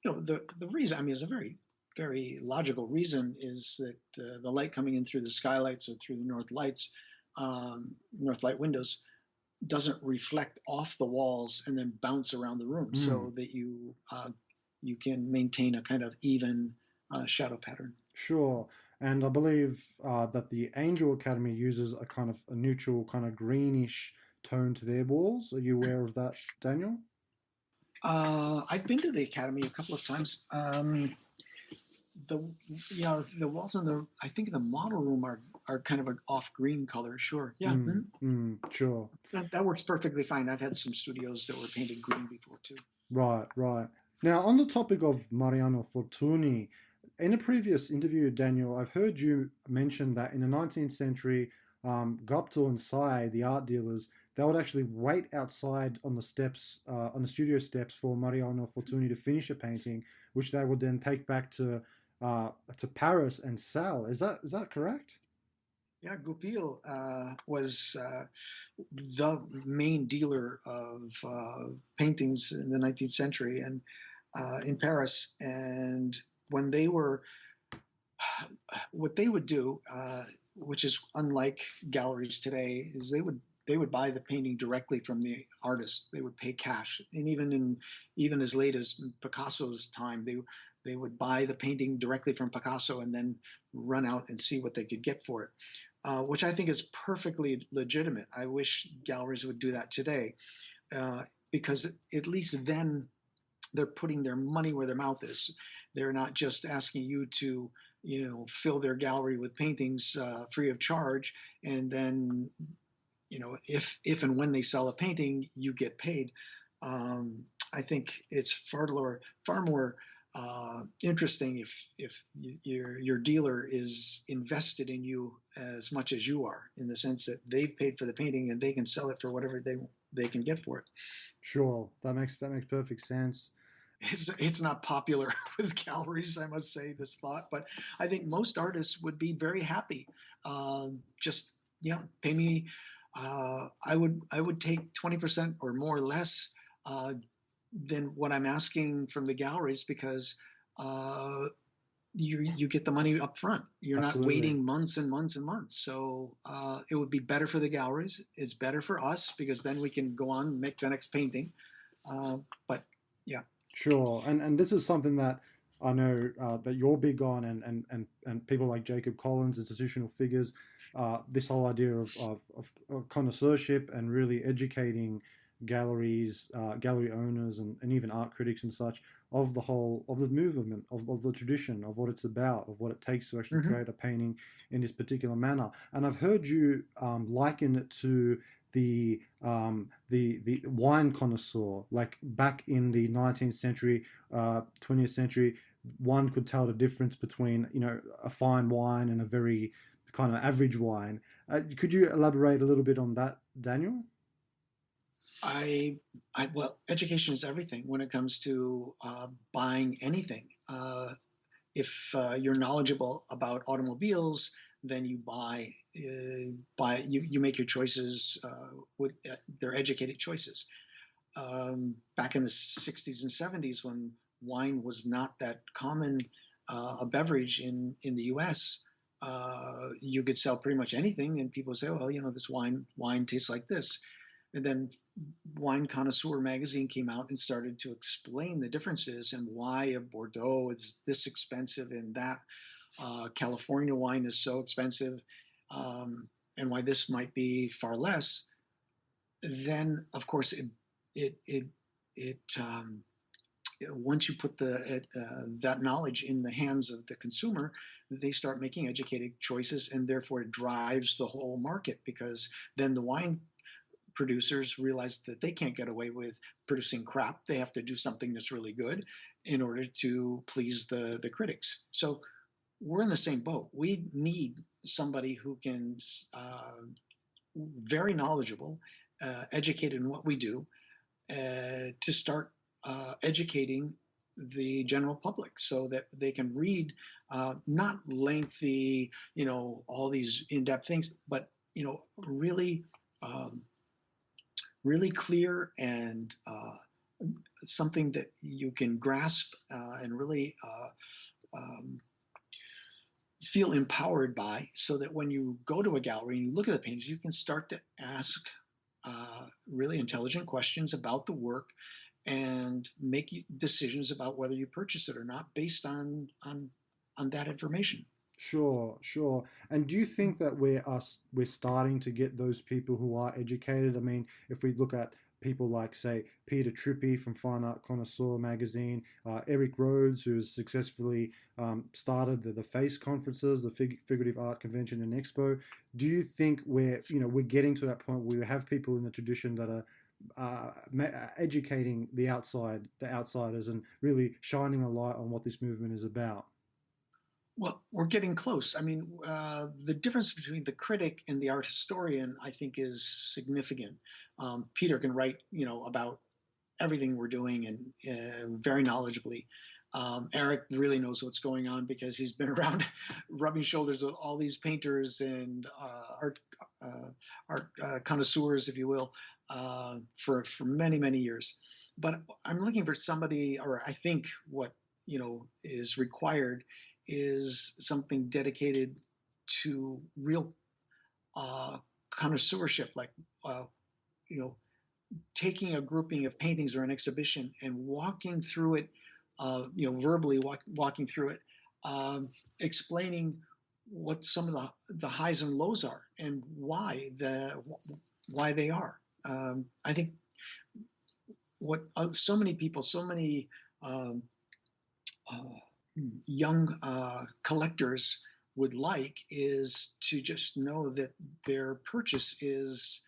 the reason, I mean, is a very, very logical reason, is that the light coming in through the skylights or through the north light windows doesn't reflect off the walls and then bounce around the room, so that you can maintain a kind of even shadow pattern. Sure. And I believe that the Angel Academy uses a kind of a neutral, kind of greenish tone to their walls. Are you aware of that, Daniel? I've been to the Academy a couple of times. the the walls in the I think in the model room are kind of an off green color. Sure, yeah, Sure. that works perfectly fine. I've had some studios that were painted green before too. Right, right. Now, on the topic of Mariano Fortuny, in a previous interview, Daniel, I've heard you mention that in the 19th century, Gupta and Sai, the art dealers, they would actually wait outside on the steps, on the studio steps, for Mariano Fortuny to finish a painting, which they would then take back to Paris and sell. Is that correct? Yeah, Goupil was the main dealer of paintings in the 19th century and in Paris. And when they were, what they would do, which is unlike galleries today, is they would buy the painting directly from the artist. They would pay cash, and even as late as Picasso's time, they would buy the painting directly from Picasso and then run out and see what they could get for it, which I think is perfectly legitimate. I wish galleries would do that today, because at least then they're putting their money where their mouth is. They're not just asking you to, fill their gallery with paintings free of charge, and then, if and when they sell a painting, you get paid. I think it's far more interesting if your dealer is invested in you as much as you are, in the sense that they've paid for the painting and they can sell it for whatever they can get for it. Sure, that makes perfect sense. It's not popular with galleries, I must say, this thought, but I think most artists would be very happy. Just pay me. I would take 20% or more or less than what I'm asking from the galleries, because you get the money up front. You're not Absolutely. waiting months and months and months. So it would be better for the galleries. It's better for us, because then we can go on and make the next painting. But yeah. Sure, and this is something that I know that you're big on, and people like Jacob Collins, institutional figures, this whole idea of connoisseurship and really educating galleries, gallery owners, and even art critics and such, of the whole of the movement, of the tradition, of what it's about, of what it takes to actually Mm-hmm. create a painting in this particular manner. And I've heard you liken it to the wine connoisseur, like back in the 19th century, 20th century, one could tell the difference between a fine wine and a very kind of average wine. Could you elaborate a little bit on that, Daniel? I, well, education is everything when it comes to buying anything. If you're knowledgeable about automobiles, then you you make your choices with they're educated choices. Back in the 60s and 70s, when wine was not that common a beverage in the U.S., you could sell pretty much anything, and people say, "Oh, well, this wine tastes like this." And then Wine Connoisseur magazine came out and started to explain the differences and why a Bordeaux is this expensive and that California wine is so expensive, and why this might be far less. Then, of course, it once you put that knowledge in the hands of the consumer, they start making educated choices, and therefore it drives the whole market, because then the wine producers realize that they can't get away with producing crap. They have to do something that's really good in order to please the critics. So we're in the same boat. We need somebody who can very knowledgeable, educated in what we do, to start educating the general public, so that they can read not lengthy, all these in-depth things, but really really clear and something that you can grasp and really feel empowered by, so that when you go to a gallery and you look at the paintings, you can start to ask really intelligent questions about the work and make decisions about whether you purchase it or not based on that information. Sure, sure. And do you think that we're starting to get those people who are educated? I mean, if we look at people like, say, Peter Trippi from Fine Art Connoisseur magazine, Eric Rhodes, who's successfully started the FACE conferences, the Figurative Art Convention and Expo. Do you think we're getting to that point where we have people in the tradition that are educating the outsiders, and really shining a light on what this movement is about? Well, we're getting close. I mean, the difference between the critic and the art historian, I think, is significant. Peter can write, about everything we're doing and very knowledgeably. Eric really knows what's going on because he's been around rubbing shoulders with all these painters and art connoisseurs, if you will, for many, many years. But I'm looking for somebody, or I think what is required is something dedicated to real connoisseurship, like taking a grouping of paintings or an exhibition and walking through it, verbally walking through it, explaining what some of the highs and lows are and why they are. I think what so many people, so many young collectors would like is to just know that their purchase is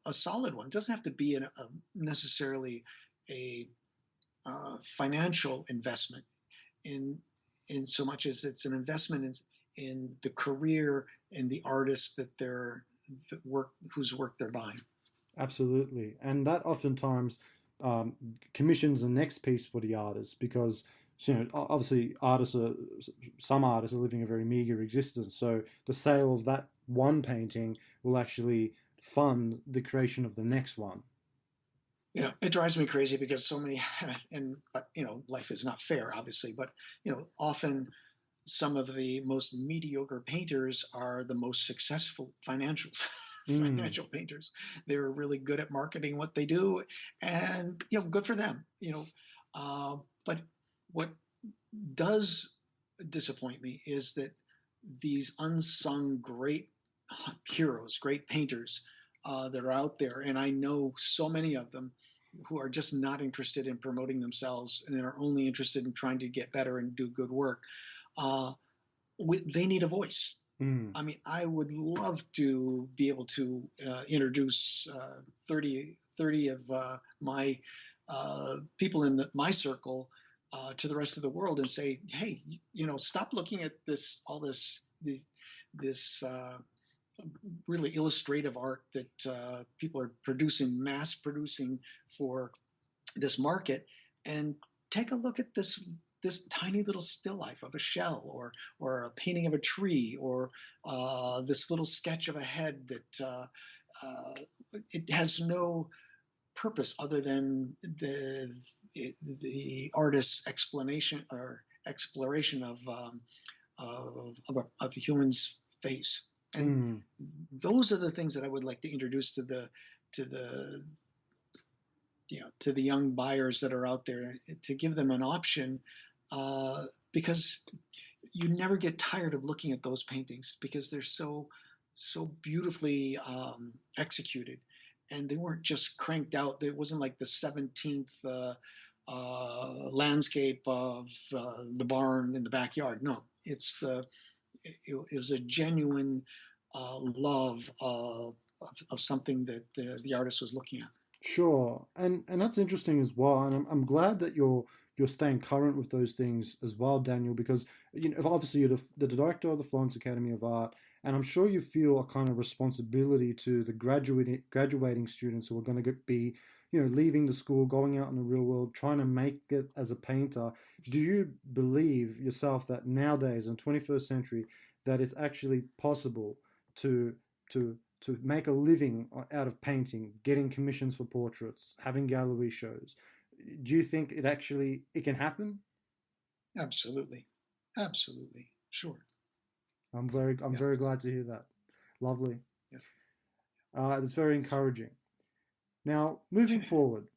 a solid one. It doesn't have to be necessarily a financial investment in so much as it's an investment in the career and the artist whose work they're buying. Absolutely. And that oftentimes commissions the next piece for the artist, because obviously some artists are living a very meager existence. So the sale of that one painting will actually fund the creation of the next one. Yeah, it drives me crazy because so many, but life is not fair, obviously, but often some of the most mediocre painters are the most successful financial painters. They're really good at marketing what they do, and good for them. But what does disappoint me is that these unsung great heroes, great painters that are out there, and I know so many of them who are just not interested in promoting themselves and are only interested in trying to get better and do good work. They need a voice. I mean, I would love to be able to introduce 30 of my people in my circle to the rest of the world and say, hey, stop looking at this really illustrative art that people are mass producing for this market, and take a look at this tiny little still life of a shell, or a painting of a tree, or this little sketch of a head that it has no purpose other than the artist's explanation or exploration of a human's face. And those are the things that I would like to introduce to the young buyers that are out there, to give them an option, because you never get tired of looking at those paintings because they're so beautifully executed, and they weren't just cranked out. It wasn't like the 17th landscape of the barn in the backyard. No, it was a genuine love of something that the artist was looking at. Sure, and that's interesting as well, and I'm glad that you're staying current with those things as well, Daniel, because obviously you're the director of the Florence Academy of Art, and I'm sure you feel a kind of responsibility to the graduating students who are going to be leaving the school, going out in the real world, trying to make it as a painter. Do you believe yourself that nowadays in the 21st century that it's actually possible to make a living out of painting, getting commissions for portraits, having gallery shows? Do you think it can happen? Absolutely, sure. I'm very glad to hear that. Lovely. Yeah. It's very encouraging. Now, moving forward,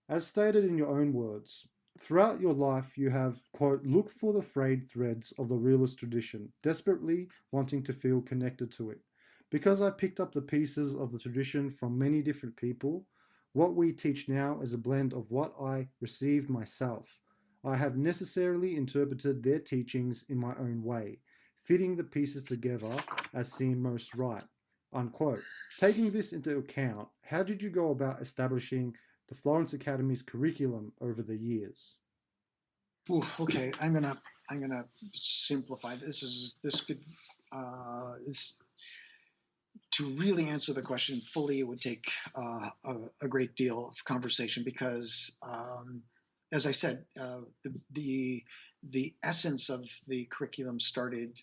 as stated in your own words, throughout your life you have, quote, looked for the frayed threads of the realist tradition, desperately wanting to feel connected to it. Because I picked up the pieces of the tradition from many different people, What we teach now is a blend of what I received myself. I have necessarily interpreted their teachings in my own way, fitting the pieces together as seemed most right." Unquote. Taking this into account, how did you go about establishing the Florence Academy's curriculum over the years? Ooh, okay, I'm gonna simplify. This could this to really answer the question fully. It would take a great deal of conversation because, as I said, the essence of the curriculum started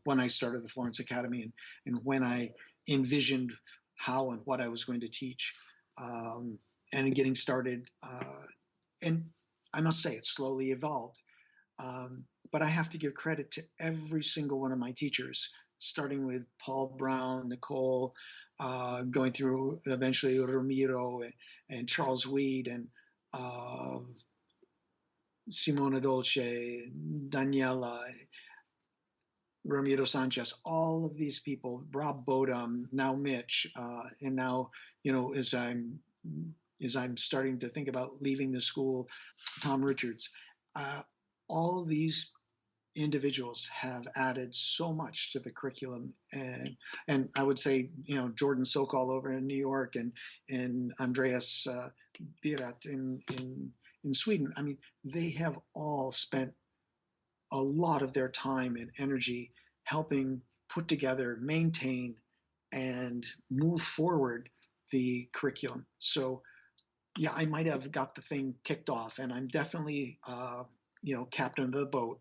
when I started the Florence Academy, and when I envisioned how and what I was going to teach, and getting started. And I must say, it slowly evolved. But I have to give credit to every single one of my teachers, starting with Paul Brown, Nicole, going through eventually Ramiro and Charles Weed and Simona Dolce, Daniela, Ramiro Sanchez, all of these people, Rob Bodum, now Mitch, and now, as I'm starting to think about leaving the school, Tom Richards, all these individuals have added so much to the curriculum, and I would say, Jordan Sokol over in New York, and Andreas Birat in Sweden. I mean, they have all spent a lot of their time and energy helping put together, maintain, and move forward the curriculum. So yeah, I might have got the thing kicked off, and I'm definitely captain of the boat.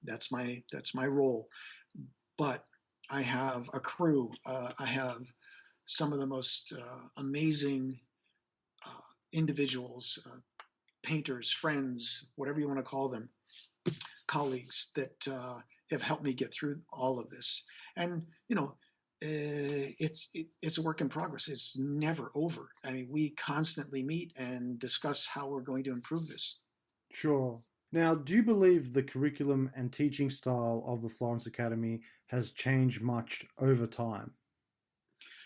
That's my role. But I have a crew. I have some of the most amazing individuals, painters, friends, whatever you want to call them, colleagues that have helped me get through all of this. And it's a work in progress. It's never over. I mean, we constantly meet and discuss how we're going to improve this. Sure. Now, do you believe the curriculum and teaching style of the Florence Academy has changed much over time?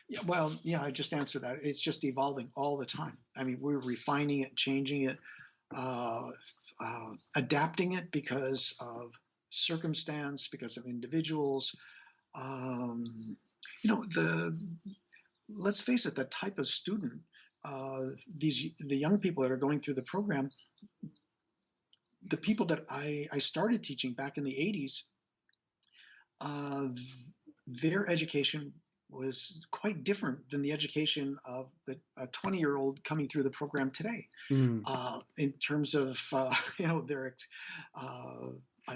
Yeah, well, yeah, I just answered that. It's just evolving all the time. I mean, we're refining it, changing it, adapting it because of circumstance, because of individuals. Let's face it, the type of student, the young people that are going through the program, the people that I started teaching back in the 80s, their education was quite different than the education of the 20-year-old coming through the program today. Mm. In terms of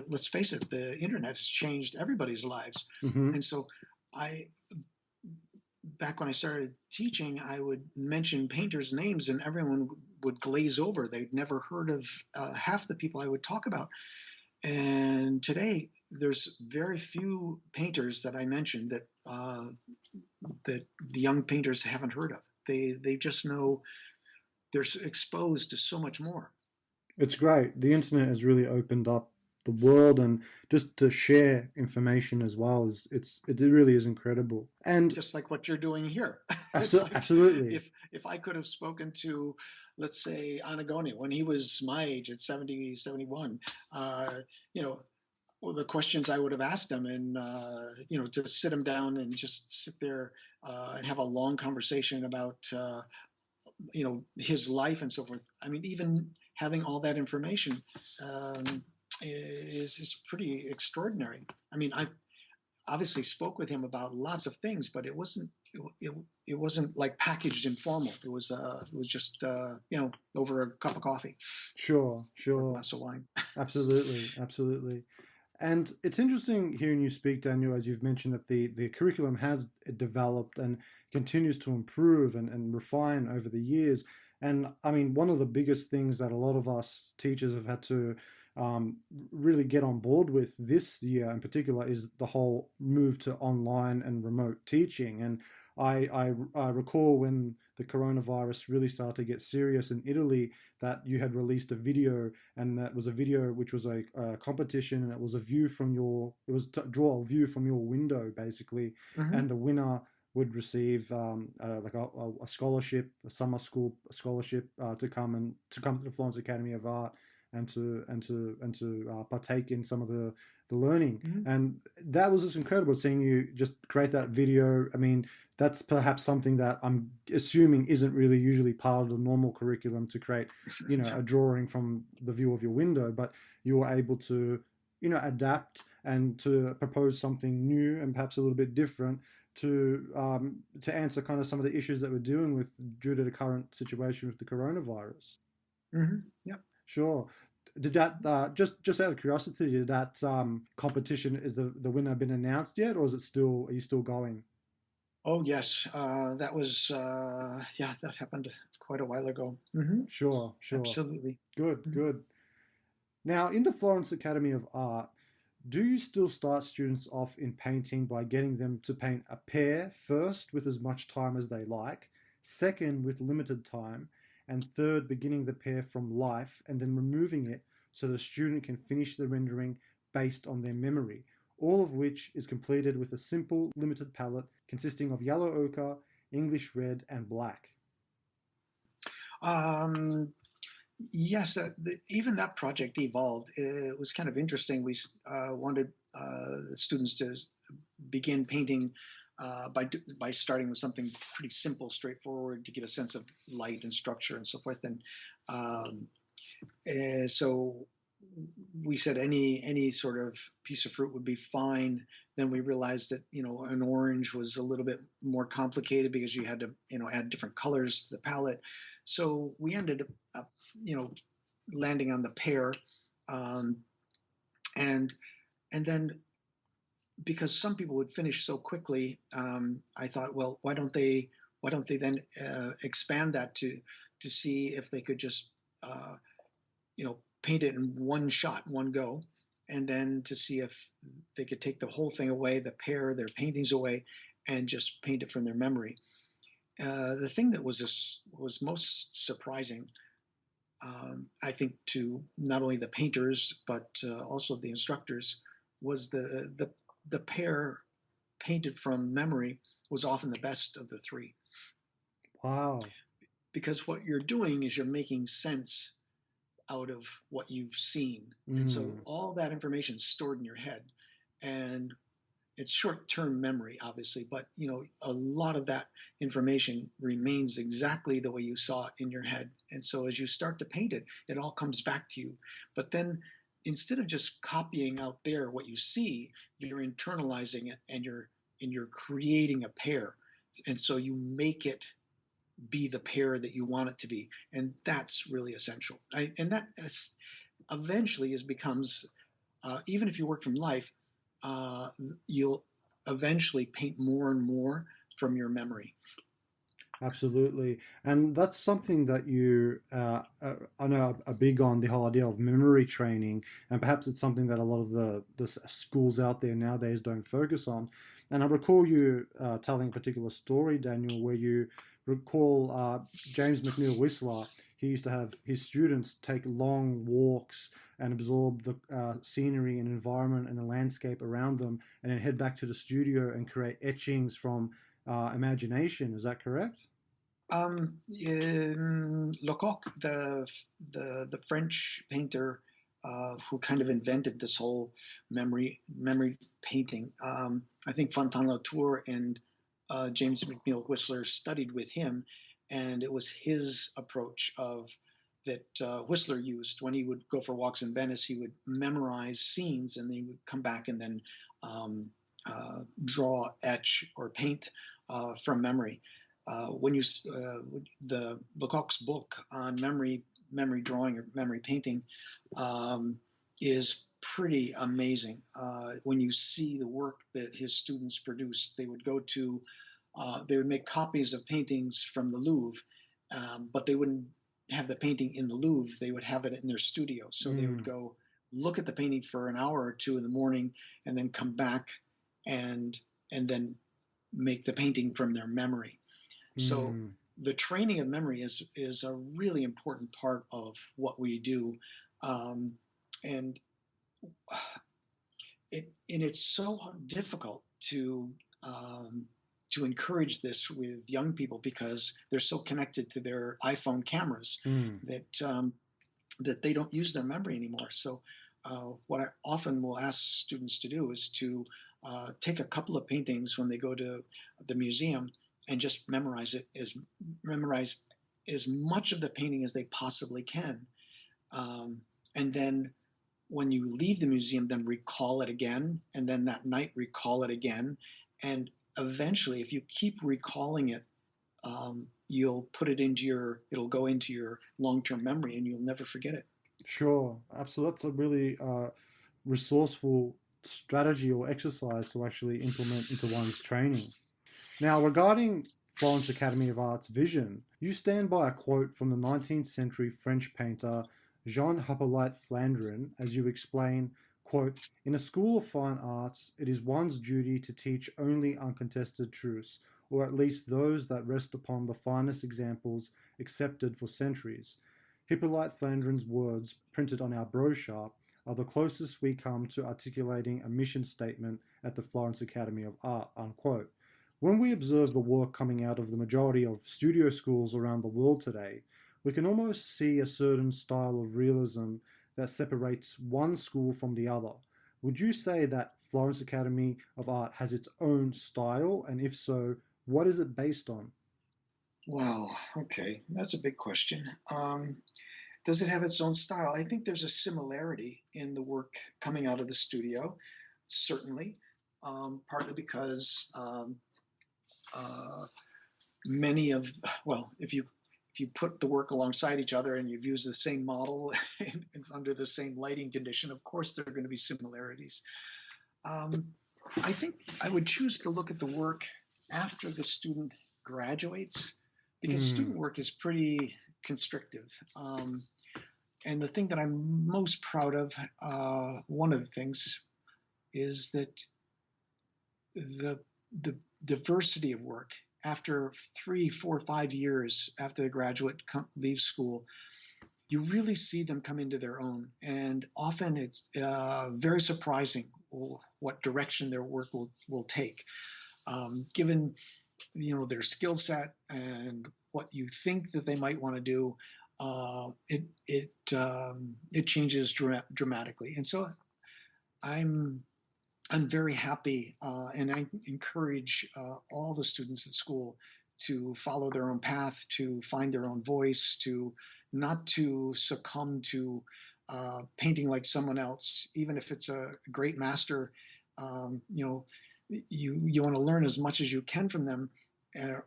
let's face it, the internet has changed everybody's lives. Mm-hmm. And so back when I started teaching, I would mention painters' names and everyone would glaze over. They'd never heard of half the people I would talk about. And today, there's very few painters that I mentioned that the young painters haven't heard of. They just know they're exposed to so much more. It's great. The internet has really opened up the world, and just to share information as well it really is incredible. And just like what you're doing here. Absolutely. If I could have spoken to, let's say, Anagoni when he was my age at 70, 71, the questions I would have asked him, and to sit him down and just sit there and have a long conversation about his life and so forth. I mean, even having all that information is pretty extraordinary. I mean, I obviously spoke with him about lots of things, but it wasn't like packaged and formal. It was just over a cup of coffee. Sure. Or a glass of wine. Absolutely. And it's interesting hearing you speak, Daniel, as you've mentioned that the curriculum has developed and continues to improve and refine over the years. And I mean, one of the biggest things that a lot of us teachers have had to really get on board with this year in particular is the whole move to online and remote teaching. And I recall when the coronavirus really started to get serious in Italy that you had released a video, and that was a video which was a competition, and it was to draw a view from your window basically, Mm-hmm. and the winner would receive like a scholarship, a summer school scholarship to come to the Florence Academy of Art and to partake in some of the learning. Mhm. And that was just incredible seeing you just create that video. I mean, that's perhaps something that I'm assuming isn't really usually part of the normal curriculum to create, a drawing from the view of your window, but you were able to, adapt and to propose something new and perhaps a little bit different to answer kind of some of the issues that we're dealing with due to the current situation with the coronavirus. Yep. Sure. Did that just out of curiosity, did that competition, is the winner been announced yet, or is it still, are you still going? Oh yes, that was yeah, that happened quite a while ago. Sure, sure. Absolutely. Good, Mhm. good. Now, in the Florence Academy of Art, do you still start students off in painting by getting them to paint a pair first with as much time as they like, second with limited time, and third beginning the pair from life and then removing it so the student can finish the rendering based on their memory, all of which is completed with a simple limited palette consisting of yellow ochre, English red, and black? Um, yes, even that project evolved. It was kind of interesting. We wanted the students to begin painting by starting with something pretty simple, straightforward, to get a sense of light and structure and so forth. And um, so we said any sort of piece of fruit would be fine. Then we realized that an orange was a little bit more complicated because you had to add different colors to the palette. So we ended up landing on the pear, um, and and then because some people would finish so quickly, I thought, well, why don't they then expand that to see if they could just paint it in one shot, one go, and then to see if they could take the whole thing away, the pair, their paintings away, and just paint it from their memory. The thing that was most surprising, I think, to not only the painters but also the instructors, was the pair painted from memory was often the best of the three, Wow. because what you're doing is you're making sense out of what you've seen. And so Mm, all that information is stored in your head. And it's short-term memory, obviously, but a lot of that information remains exactly the way you saw it in your head. And so as you start to paint it, it all comes back to you. But then instead of just copying out there what you see, you're internalizing it, and you're creating a pair. And so you make it be the pair that you want it to be, and that's really essential. And that eventually becomes, even if you work from life, uh, you'll eventually paint more and more from your memory. absolutely. And that's something that you, I know, are big on the whole idea of memory training. And perhaps it's something that a lot of the schools out there nowadays don't focus on. And I recall you telling a particular story, Daniel, where you recall James McNeill Whistler. He used to have his students take long walks and absorb the scenery and environment and the landscape around them, and then head back to the studio and create etchings from imagination. Is that correct? Lecoq, the French painter who kind of invented this whole memory painting. I think Fontaine-Latour and James McNeill Whistler studied with him, and it was his approach of that Whistler used when he would go for walks in Venice. He would memorize scenes, and then he would come back and then draw, etch, or paint from memory. When you the Lecoq's book on memory drawing or memory painting is pretty amazing. When you see the work that his students produced, they would make copies of paintings from the Louvre, but they wouldn't have the painting in the Louvre. They would have it in their studio. So they would Mm, go look at the painting for an hour or two in the morning, and then come back and then make the painting from their memory. So mm. the training of memory is a really important part of what we do, um, and it's so difficult to to encourage this with young people because they're so connected to their iPhone cameras Mm. that that they don't use their memory anymore. So what I often will ask students to do is to take a couple of paintings when they go to the museum and just memorize as much of the painting as they possibly can, and then when you leave the museum, then recall it again, and then that night recall it again, and eventually, if you keep recalling it, you'll put it into it'll go into your long-term memory, and you'll never forget it. Sure, absolutely. That's a really resourceful strategy or exercise to actually implement into one's training. Now, regarding Florence Academy of Art's vision, you stand by a quote from the 19th century French painter Jean Hippolyte Flandrin as you explain, quote, "In a school of fine arts, it is one's duty to teach only uncontested truths, or at least those that rest upon the finest examples accepted for centuries. Hippolyte Flandrin's words, printed on our brochure, are the closest we come to articulating a mission statement at the Florence Academy of Art," unquote. When we observe the work coming out of the majority of studio schools around the world today, we can almost see a certain style of realism that separates one school from the other. Would you say that Florence Academy of Art has its own style, and if so, what is it based on? Wow. Okay, that's a big question. Does it have its own style? I think there's a similarity in the work coming out of the studio, certainly, partly because many of well, if you put the work alongside each other and you've used the same model and it's under the same lighting condition, of course there are going to be similarities. I think I would choose to look at the work after the student graduates because Mm. student work is pretty constrictive. And the thing that I'm most proud of, one of the things, is that the diversity of work after 3, 4, 5 years after the graduate leaves school, you really see them come into their own. And often it's very surprising what direction their work will take, given their skill set and what you think that they might want to do. It changes dramatically, and so I'm very happy, and I encourage all the students at school to follow their own path, to find their own voice, to not to succumb to painting like someone else, even if it's a great master. You want to learn as much as you can from them,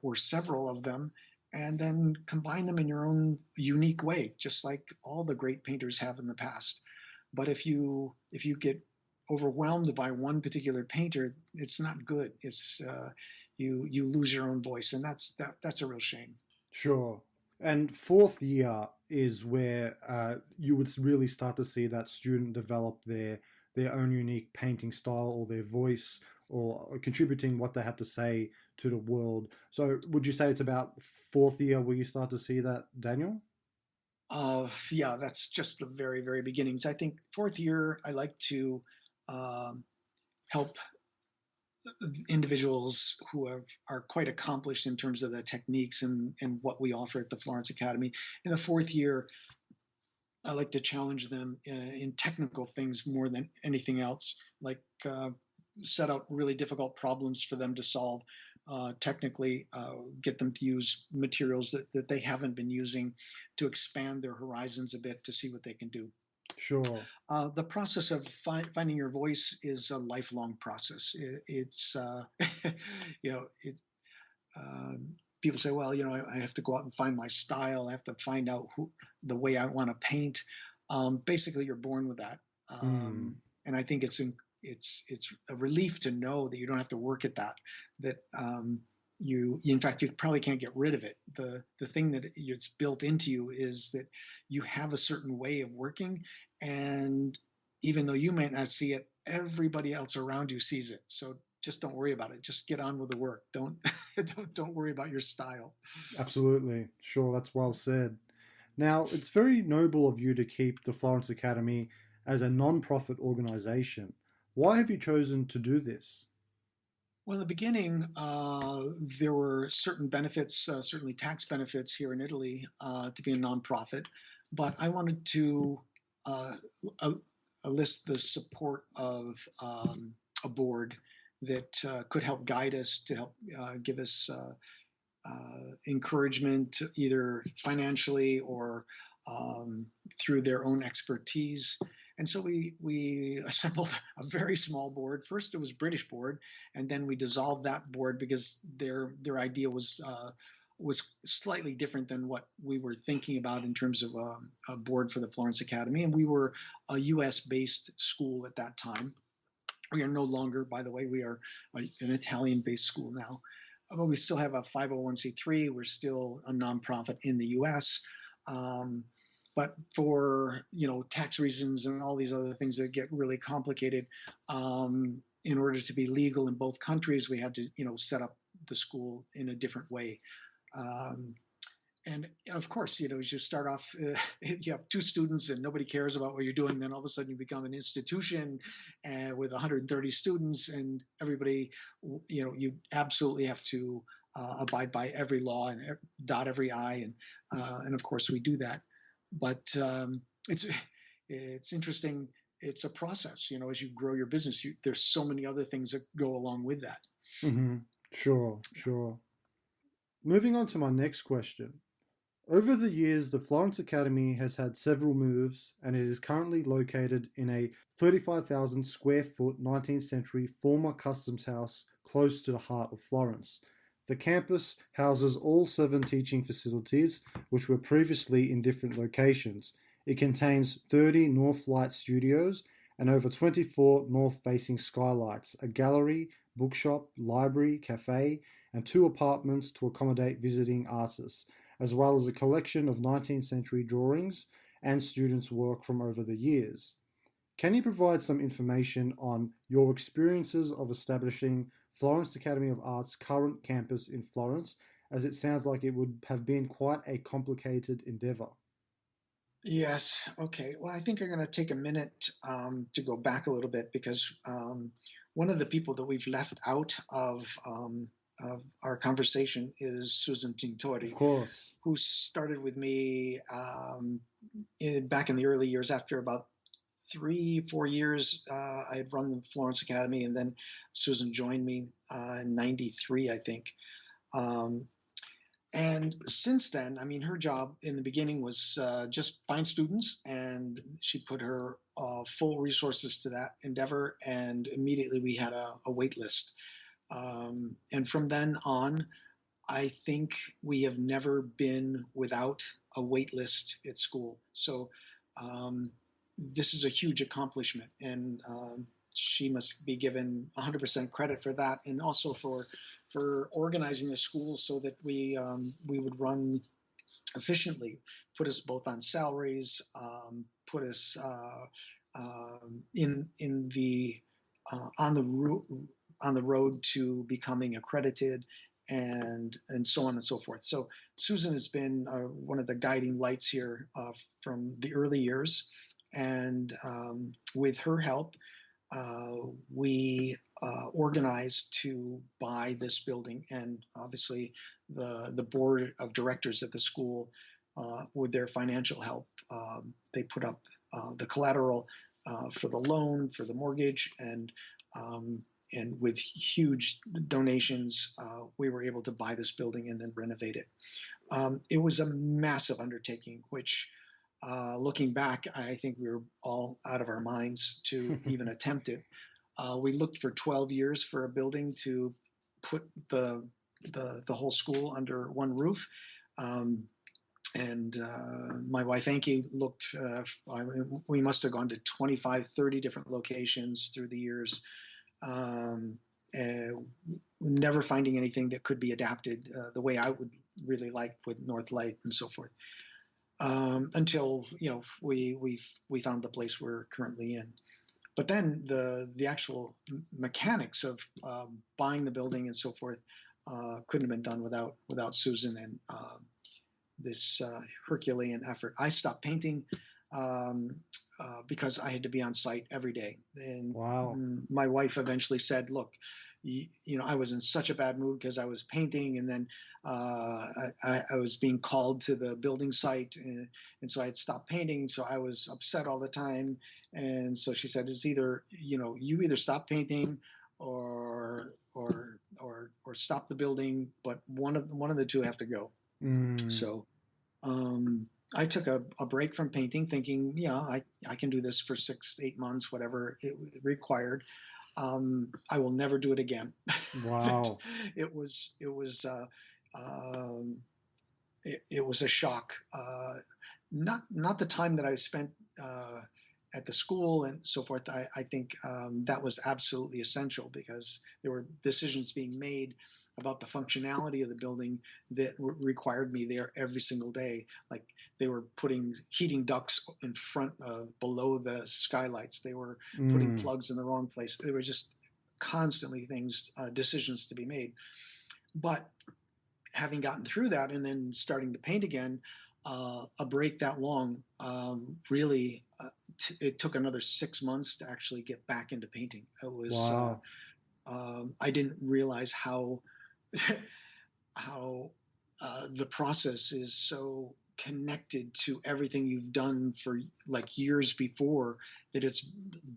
or several of them, and then combine them in your own unique way, just like all the great painters have in the past. But if you get overwhelmed by one particular painter, it's not good. It's you lose your own voice, and that's a real shame. Sure. And fourth year is where you would really start to see that student develop their own unique painting style or their voice or contributing what they have to say to the world. So would you say it's about fourth year where you start to see that, Daniel? Yeah, that's just the very, very beginnings. I think fourth year, I like to help individuals who are quite accomplished in terms of the techniques and what we offer at the Florence Academy. In the fourth year, I like to challenge them in technical things more than anything else, like set out really difficult problems for them to solve technically, get them to use materials that they haven't been using to expand their horizons a bit to see what they can do. Sure. The process of finding your voice is a lifelong process. It's you know, it, people say, well, I have to go out and find my style. I have to find out the way I want to paint. Basically, you're born with that, Mm. and I think it's a relief to know that you don't have to work at that. That in fact, you probably can't get rid of it. The thing that it's built into you is that you have a certain way of working, and even though you might not see it, everybody else around you sees it. So just don't worry about it. Just get on with the work. Don't don't worry about your style. Absolutely. Sure, that's well said. Now, it's very noble of you to keep the Florence Academy as a non-profit organization. Why have you chosen to do this? Well, in the beginning, there were certain benefits, certainly tax benefits here in Italy, to be a nonprofit, but I wanted to uh, uh, enlist the support of a board that could help guide us, to help give us encouragement, either financially or through their own expertise. And so we assembled a very small board. First, it was a British board, and then we dissolved that board because their idea was slightly different than what we were thinking about in terms of a board for the Florence Academy. And we were a U.S. based school at that time. We are no longer, by the way, we are an Italian based school now. But we still have a 501c3. We're still a nonprofit in the U.S. Um, but for tax reasons and all these other things that get really complicated, in order to be legal in both countries, we had to set up the school in a different way. Um, and of course, as you start off, you have two students and nobody cares about what you're doing. Then all of a sudden you become an institution with 130 students, and everybody, you absolutely have to abide by every law and dot every I. And of course we do that. But it's interesting. It's a process, as you grow your business, there's so many other things that go along with that. Mm-hmm. Sure, sure. Moving on to my next question. Over the years, the Florence Academy has had several moves, and it is currently located in a 35,000 square foot 19th century former customs house close to the heart of Florence. The campus houses all 7 teaching facilities, which were previously in different locations. It contains 30 north light studios and over 24 north-facing skylights, a gallery, bookshop, library, cafe, and 2 apartments to accommodate visiting artists, as well as a collection of 19th century drawings and students' work from over the years. Can you provide some information on your experiences of establishing Florence Academy of Art's current campus in Florence, as it sounds like it would have been quite a complicated endeavor? Yes. Okay. Well, I think I'm going to take a minute to go back a little bit, because one of the people that we've left out of our conversation is Susan Of Tintori, course. who started with me back in the early years. After about 3-4 years, I had run the Florence Academy, and then Susan joined me in '93, I think. Um, and since then, I mean, her job in the beginning was just find students, and she put her full resources to that endeavor. And immediately we had a wait list. And from then on, I think we have never been without a wait list at school. So um, this is a huge accomplishment, and she must be given 100% credit for that, and also for organizing the school so that we would run efficiently, put us both on salaries, put us in the on the road to becoming accredited, and so on and so forth. So Susan has been one of the guiding lights here from the early years, and with her help, we organized to buy this building. And obviously the board of directors at the school, with their financial help, they put up the collateral for the loan, for the mortgage, and with huge donations, we were able to buy this building and then renovate it. It was a massive undertaking, which, looking back, I think we were all out of our minds to even attempt it. We looked for 12 years for a building to put the whole school under one roof. And my wife Anki looked, we must have gone to 25, 30 different locations through the years, never finding anything that could be adapted the way I would really like, with North Light and so forth. Until we found the place we're currently in. But then the actual mechanics of buying the building and so forth couldn't have been done without Susan and this Herculean effort. I stopped painting because I had to be on site every day. And Wow. my wife eventually said, "Look, I was in such a bad mood because I was painting, and then I was being called to the building site, and so I had stopped painting. So I was upset all the time. And so she said, "It's either you either stop painting, or stop the building, but one of the two have to go." Mm. So I took a break from painting, thinking, yeah, I can do this for 6, 8 months, whatever it required. I will never do it again. Wow. Um, it was a shock. Not the time that I spent at the school and so forth. I think that was absolutely essential, because there were decisions being made about the functionality of the building that required me there every single day. Like, they were putting heating ducts in front of below the skylights. They were putting Mm. plugs in the wrong place. There were just constantly decisions to be made. But having gotten through that and then starting to paint again, a break that long, really, it took another 6 months to actually get back into painting. It was, Wow. I didn't realize how how the process is so connected to everything you've done for like years before, that it's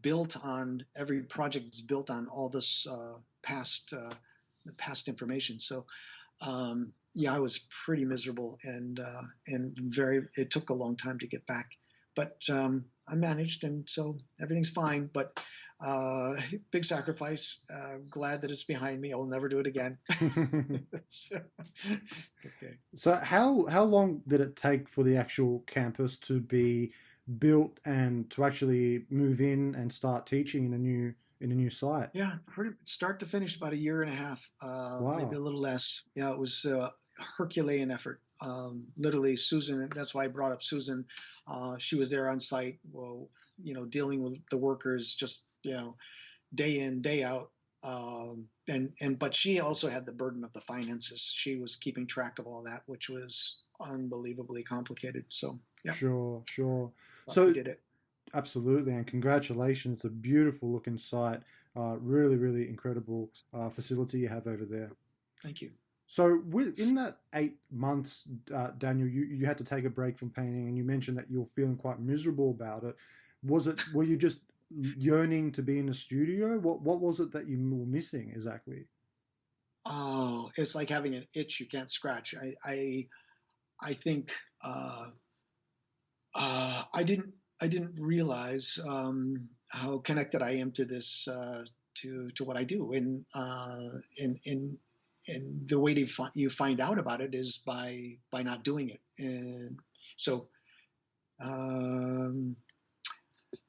built on, every project is built on all this past information. So yeah, I was pretty miserable, and it took a long time to get back, but I managed, and so everything's fine. But big sacrifice. Glad that it's behind me. I will never do it again. So, okay. So how long did it take for the actual campus to be built and to actually move in and start teaching in a new site? Yeah, pretty start to finish, about a year and a half, maybe a Wow. little less. Yeah, it was a Herculean effort. Literally, Susan. That's why I brought up Susan. She was there on site. Well, dealing with the workers, just day in, day out. But she also had the burden of the finances. She was keeping track of all that, which was unbelievably complicated. So yeah, Sure, sure. but we So did it. absolutely, and congratulations. It's a beautiful looking site. Really, really incredible facility you have over there. Thank you. So within that 8 months, Daniel, you had to take a break from painting, and you mentioned that you were feeling quite miserable about it. Were you just yearning to be in the studio? What was it that you were missing exactly? Oh, it's like having an itch you can't scratch. I think I didn't realize how connected I am to this, to what I do, and the way you find out about it is by not doing it. And so um,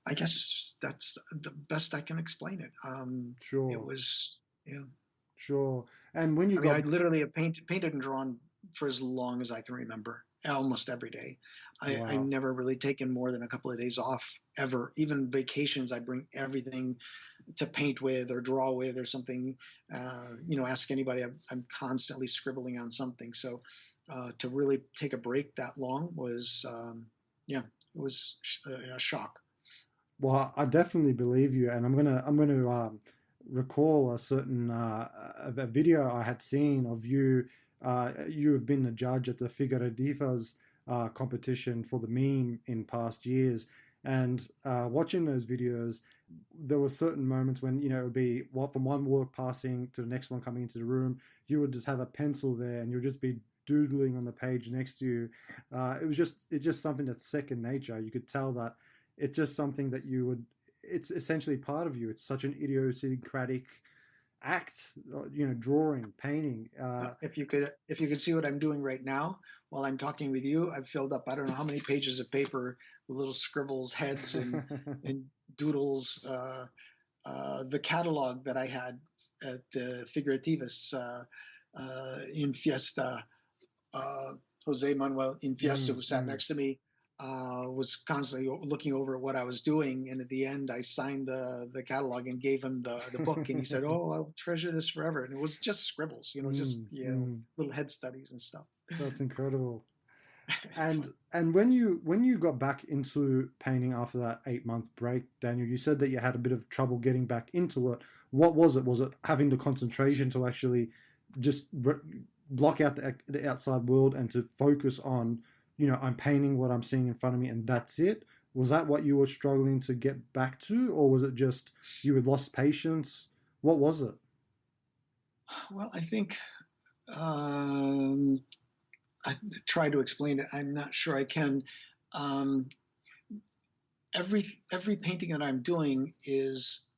I guess that's the best I can explain it. It Sure, was, yeah. sure. And when you I mean, I got literally have painted and drawn for as long as I can remember, almost every day. I wow. never really taken more than a couple of days off, ever. Even vacations, I bring everything to paint with or draw with or something. Ask anybody. I'm constantly scribbling on something. So to really take a break that long was, yeah, it was a shock. Well, I definitely believe you, and I'm gonna recall a certain a video I had seen of you. You have been a judge at the Figueredivas competition for the meme in past years, and watching those videos, there were certain moments when it would be from one work passing to the next one coming into the room. You would just have a pencil there, and you would just be doodling on the page next to you. It's just something that's second nature. You could tell that it's just something that you would. It's essentially part of you. It's such an idiosyncratic act. Drawing, painting. If you could see what I'm doing right now while I'm talking with you, I've filled up I don't know how many pages of paper with little scribbles, heads, and doodles. The catalog that I had at the Figurativas, in Fiesta, uh, Jose Manuel in Fiesta, Mm, who sat mm. next to me, was constantly looking over at what I was doing. And at the end, I signed the catalog and gave him the book. And he said, "Oh, I'll treasure this forever." And it was just scribbles, just Mm, mm. little head studies and stuff. That's incredible. And when you got back into painting after that 8 month break, Daniel, you said that you had a bit of trouble getting back into it. What was it? Was it having the concentration to actually just block out the outside world and to focus on, I'm painting what I'm seeing in front of me and that's it? Was that what you were struggling to get back to, or was it just you had lost patience? What was it? Well, I think um, I try to explain it. I'm not sure I can. Um, every painting that I'm doing is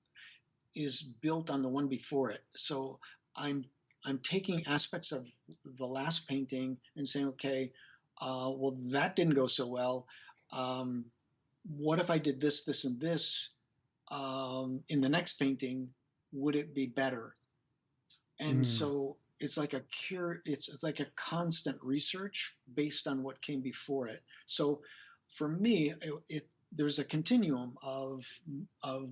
built on the one before it. So I'm I'm taking aspects of the last painting and saying, okay, well that didn't go so well. Um, what if I did this, this, and this in the next painting? Would it be better? And Mm, so it's like a cure. It's like a constant research based on what came before it. So for me, there's a continuum of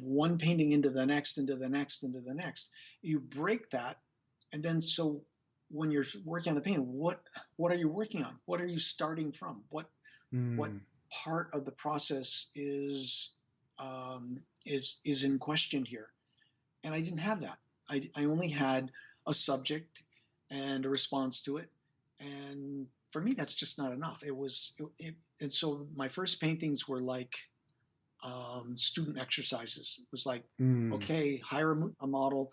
one painting into the next, into the next, into the next. You break that, and then so when you're working on the painting, what are you working on? What are you starting from? What mm, part of the process is in question here? And I didn't have that. I only had a subject and a response to it, and for me, that's just not enough. And so my first paintings were like student exercises. It was like, mm. okay, hire a model,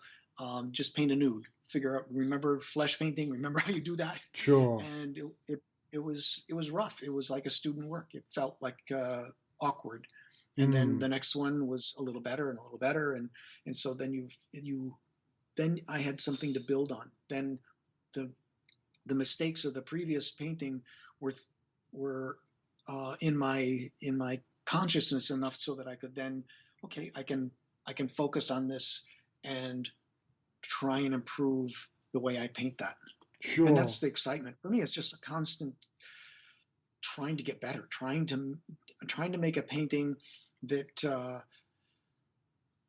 just paint a nude. Figure out, remember flesh painting. Remember how you do that. Sure. And it was rough. It was like a student work. It felt like awkward. And then Mm, the next one was a little better and a little better, and so then then I had something to build on. Then the the mistakes of the previous painting were in my consciousness enough so that I could then, okay, I can focus on this and try and improve the way I paint that. And sure. that's the excitement for me. It's just a constant trying to get better, trying to make a painting that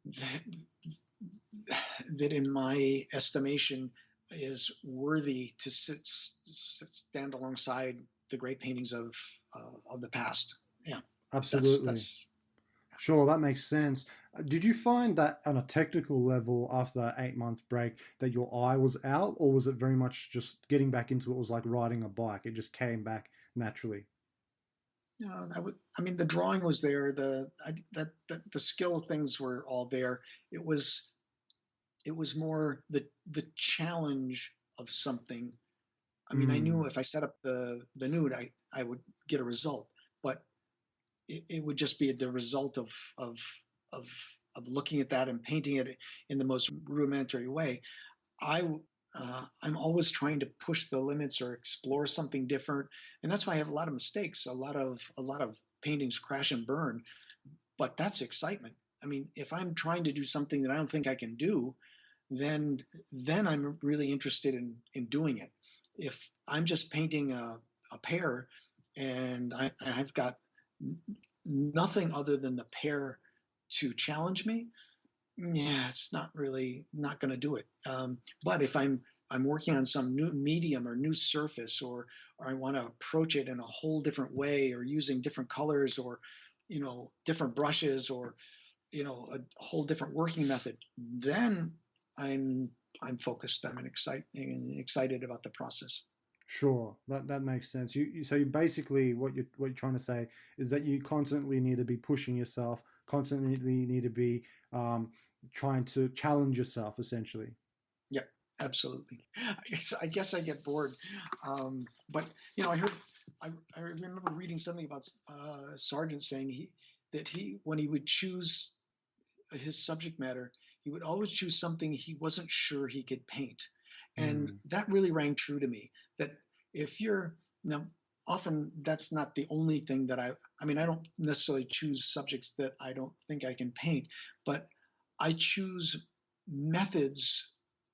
that that in my estimation is worthy to stand alongside the great paintings of the past. Yeah, that's Absolutely. that's Sure, that makes sense. Did you find that on a technical level after that 8 month break that your eye was out, or was it very much just getting back into it was like riding a bike? It just came back naturally. I mean, the drawing was there. The skill things were all there. It was it was more the challenge of something. I mean, I knew Mm, if I set up the nude, I would get a result, but it would just be the result of looking at that and painting it in the most rudimentary way. I'm always trying to push the limits or explore something different, and that's why I have a lot of mistakes. A lot of paintings crash and burn, but that's excitement. I mean, if I'm trying to do something that I don't think I can do, then then I'm really interested in doing it. If I'm just painting a pear and I've got nothing other than the pear to challenge me, yeah, it's not going to do it. But if I'm working on some new medium or new surface, or I want to approach it in a whole different way, or using different colors, or different brushes, or a whole different working method, then I'm I'm focused. I'm excited about the process. sure, that makes sense. So you basically what you're trying to say is that you constantly need to be pushing yourself, constantly need to be um, trying to challenge yourself, essentially. Yeah, absolutely. I guess I get bored, but I heard. I remember reading something about Sargent saying he when he would choose his subject matter, he would always choose something he wasn't sure he could paint. And Mm, that really rang true to me. That if you're now, often that's not the only thing that I mean, I don't necessarily choose subjects that I don't think I can paint, but I choose methods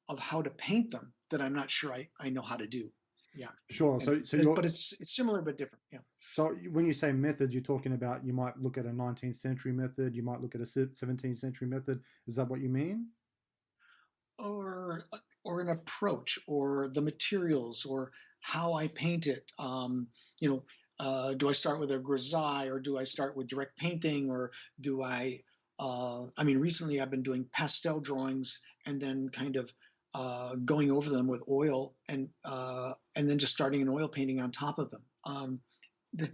of how to paint them that I'm not sure I know how to do. Yeah. sure. And So you're but it's similar but different. Yeah. So when you say methods, you're talking about you might look at a 19th century method, you might look at a 17th century method. Is that what you mean? or or an approach or the materials or how I paint it. You know, do I start with a grisaille, or do I start with direct painting, or do I mean, recently I've been doing pastel drawings and then kind of going over them with oil, and then just starting an oil painting on top of them. The,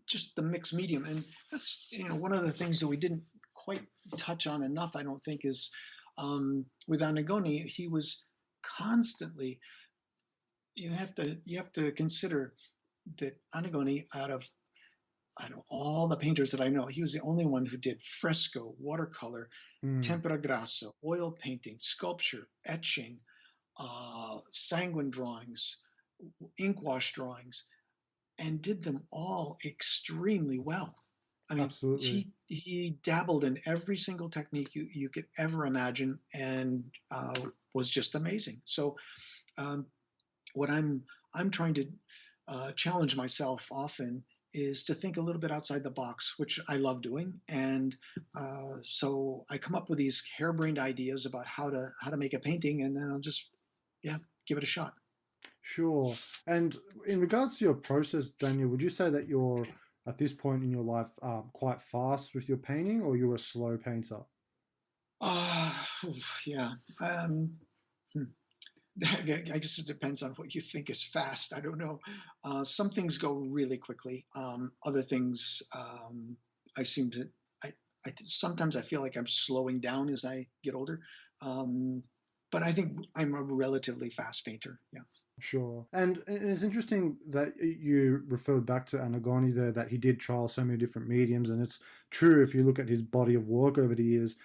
just the mixed medium, and that's one of the things that we didn't quite touch on enough, I don't think, is with Annigoni. He was constantly. You have to consider that Annigoni, out of all the painters that I know, he was the only one who did fresco, watercolor, tempera grassa, oil painting, sculpture, etching, sanguine drawings, ink wash drawings, and did them all extremely well. I mean, Absolutely. he dabbled in every single technique you could ever imagine, and was just amazing. So what I'm trying to challenge myself often is to think a little bit outside the box, which I love doing. And so I come up with these harebrained ideas about how to make a painting, and then I'll just give it a shot. Sure. And in regards to your process, Daniel, would you say that you're at this point in your life quite fast with your painting, or you're a slow painter? Uh, yeah. I guess it depends on what you think is fast. I don't know. Some things go really quickly. Other things, I seem to. Sometimes I feel like I'm slowing down as I get older. But I think I'm a relatively fast painter. Yeah. Sure. And it's interesting that you referred back to Annigoni there, that he did trial so many different mediums. And it's true, if you look at his body of work over the years,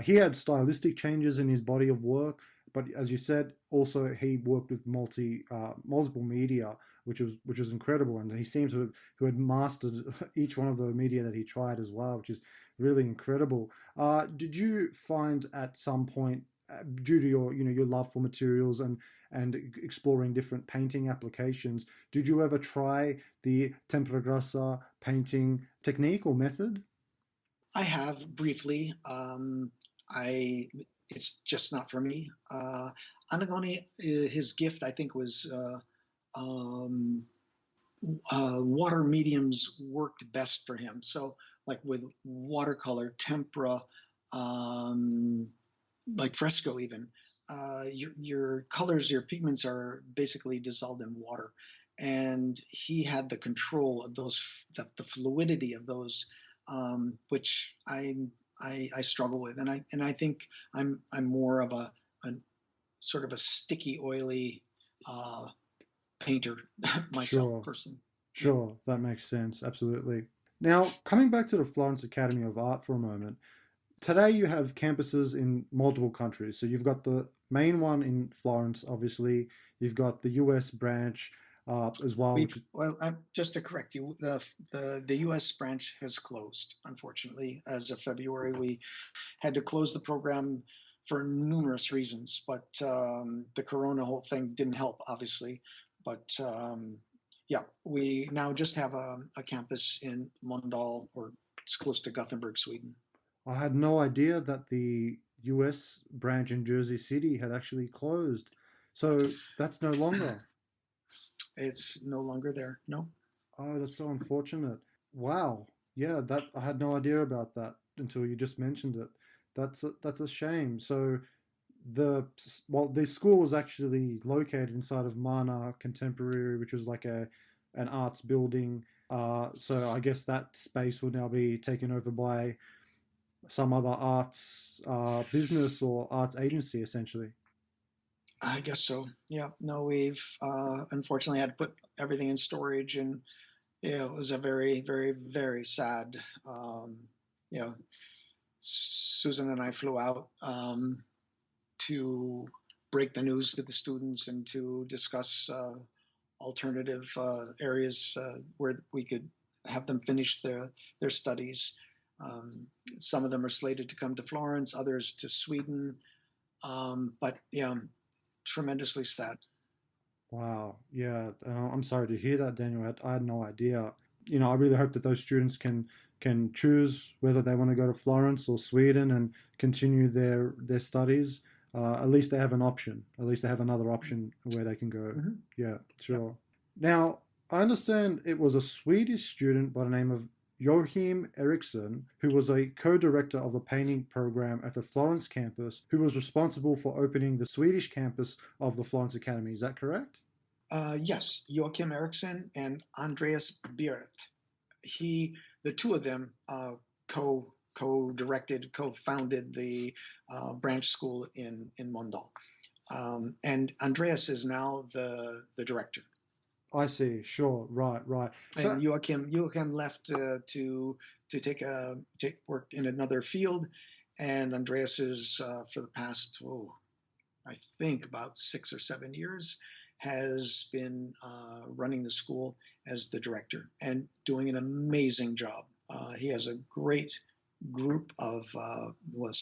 he had stylistic changes in his body of work. But as you said, also he worked with multiple media, which was incredible, and he seems to have mastered each one of the media that he tried as well, which is really incredible. Did you find at some point, due to your love for materials and exploring different painting applications, did you ever try the tempera grassa painting technique or method? I have briefly. It's just not for me. Annigoni, his gift, I think, was water mediums worked best for him. So, like with watercolor, tempera, like fresco, even your colors, your pigments are basically dissolved in water, and he had the control of those, the fluidity of those, which I struggle with, and I think I'm more of a sort of a sticky, oily painter myself, Sure. personally. Yeah. Sure, that makes sense. Absolutely. Now, coming back to the Florence Academy of Art for a moment, today you have campuses in multiple countries. So you've got the main one in Florence, obviously. You've got the US branch as well. Just to correct you, the U.S. branch has closed, unfortunately. As of February, we had to close the program for numerous reasons, but the Corona whole thing didn't help, obviously. But yeah, we now just have a campus in Mölndal, or it's close to Gothenburg, Sweden. I had no idea that the US branch in Jersey City had actually closed. So that's no longer. It's no longer there. No. Oh, that's so unfortunate. Wow. Yeah, that I had no idea about that until you just mentioned it. That's a shame. So the school was actually located inside of Mana Contemporary, which was like an arts building. So I guess that space will now be taken over by some other arts business or arts agency, essentially. I guess so. Yeah. No, we've unfortunately had to put everything in storage, and yeah, it was a very, very, very sad. You know, Susan and I flew out to break the news to the students and to discuss alternative areas where we could have them finish their studies. Some of them are slated to come to Florence, others to Sweden. But yeah, tremendously sad. Wow. Yeah. I'm sorry to hear that, Daniel. I had no idea. I really hope that those students can choose whether they want to go to Florence or Sweden and continue their studies. At least they have an option. At least they have another option where they can go. Mm-hmm. Yeah, Yep. sure. Now, I understand it was a Swedish student by the name of Joachim Eriksson, who was a co-director of the painting program at the Florence campus, who was responsible for opening the Swedish campus of the Florence Academy. Is that correct? Yes, Joachim Eriksson and Andreas Beerth. The two of them co-directed, co-founded the branch school in Mölndal. And Andreas is now the director. I see. Sure. Right. Right. So, And Joachim left to take work in another field, and Andreas is for the past I think about 6 or 7 years has been running the school as the director and doing an amazing job. He has a great group of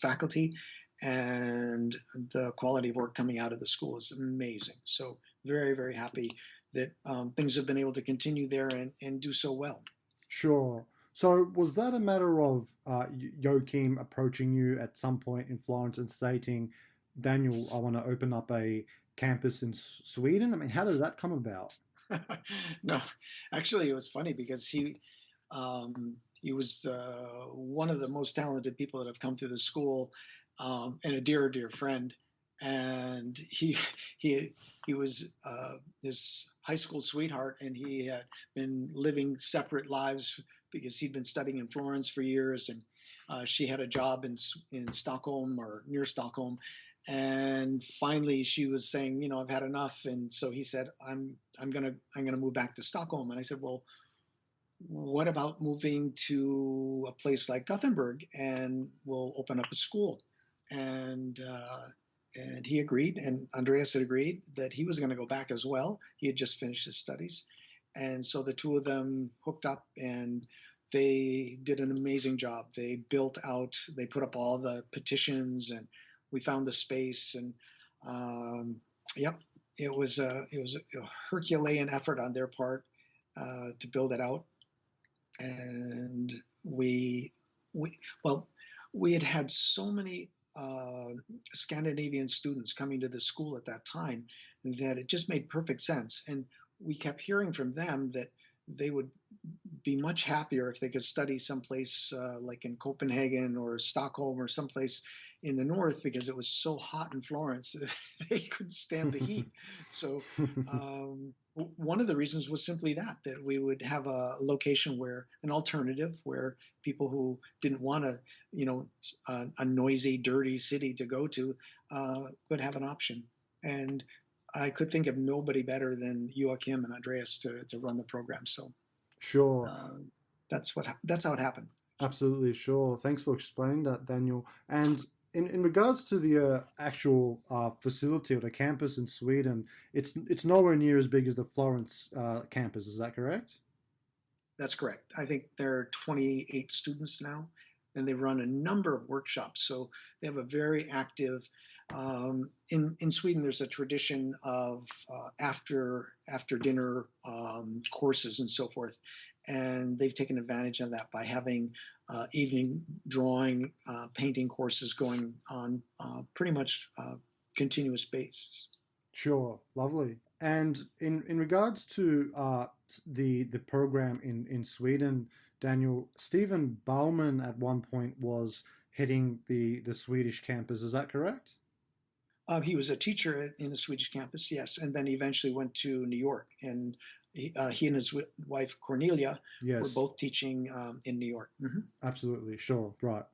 faculty, and the quality of work coming out of the school is amazing. So very, very happy that things have been able to continue there and do so well. sure. So, was that a matter of Joachim approaching you at some point in Florence and stating, Daniel, I want to open up a campus in Sweden? I mean, how did that come about? No, actually, it was funny because he was one of the most talented people that have come through the school, and a dear, dear friend. And he was his high school sweetheart, and he had been living separate lives because he'd been studying in Florence for years, and she had a job in Stockholm or near Stockholm. And finally, she was saying, I've had enough, and so he said, I'm gonna move back to Stockholm. And I said, well, what about moving to a place like Gothenburg, and we'll open up a school? And he agreed, and Andreas had agreed that he was going to go back as well. He had just finished his studies, and so the two of them hooked up, and they did an amazing job. They built out, they put up all the petitions, and we found the space, and yep, it was a Herculean effort on their part to build it out, and we had so many Scandinavian students coming to the school at that time that it just made perfect sense. And we kept hearing from them that they would be much happier if they could study someplace like in Copenhagen or Stockholm or someplace in the north, because it was so hot in Florence they couldn't stand the heat. So one of the reasons was simply that we would have a location an alternative where people who didn't want a noisy, dirty city to go to could have an option. And I could think of nobody better than Joachim and Andreas to run the program. So Sure. that's how it happened. Absolutely, sure. Thanks for explaining that, Daniel. And in regards to the actual facility or the campus in Sweden, it's nowhere near as big as the Florence campus. Is that correct? That's correct. I think there are 28 students now, and they run a number of workshops. So they have a very active. In Sweden, there's a tradition of after dinner courses and so forth, and they've taken advantage of that by having evening drawing, painting courses going on pretty much continuous basis. Sure, lovely. And in regards to the program in Sweden, Daniel, Stephen Bauman at one point was heading the Swedish campus. Is that correct? He was a teacher in the Swedish campus, yes, and then he eventually went to New York, and he and his wife Cornelia were both teaching in New York. Mm-hmm. Absolutely, sure, right.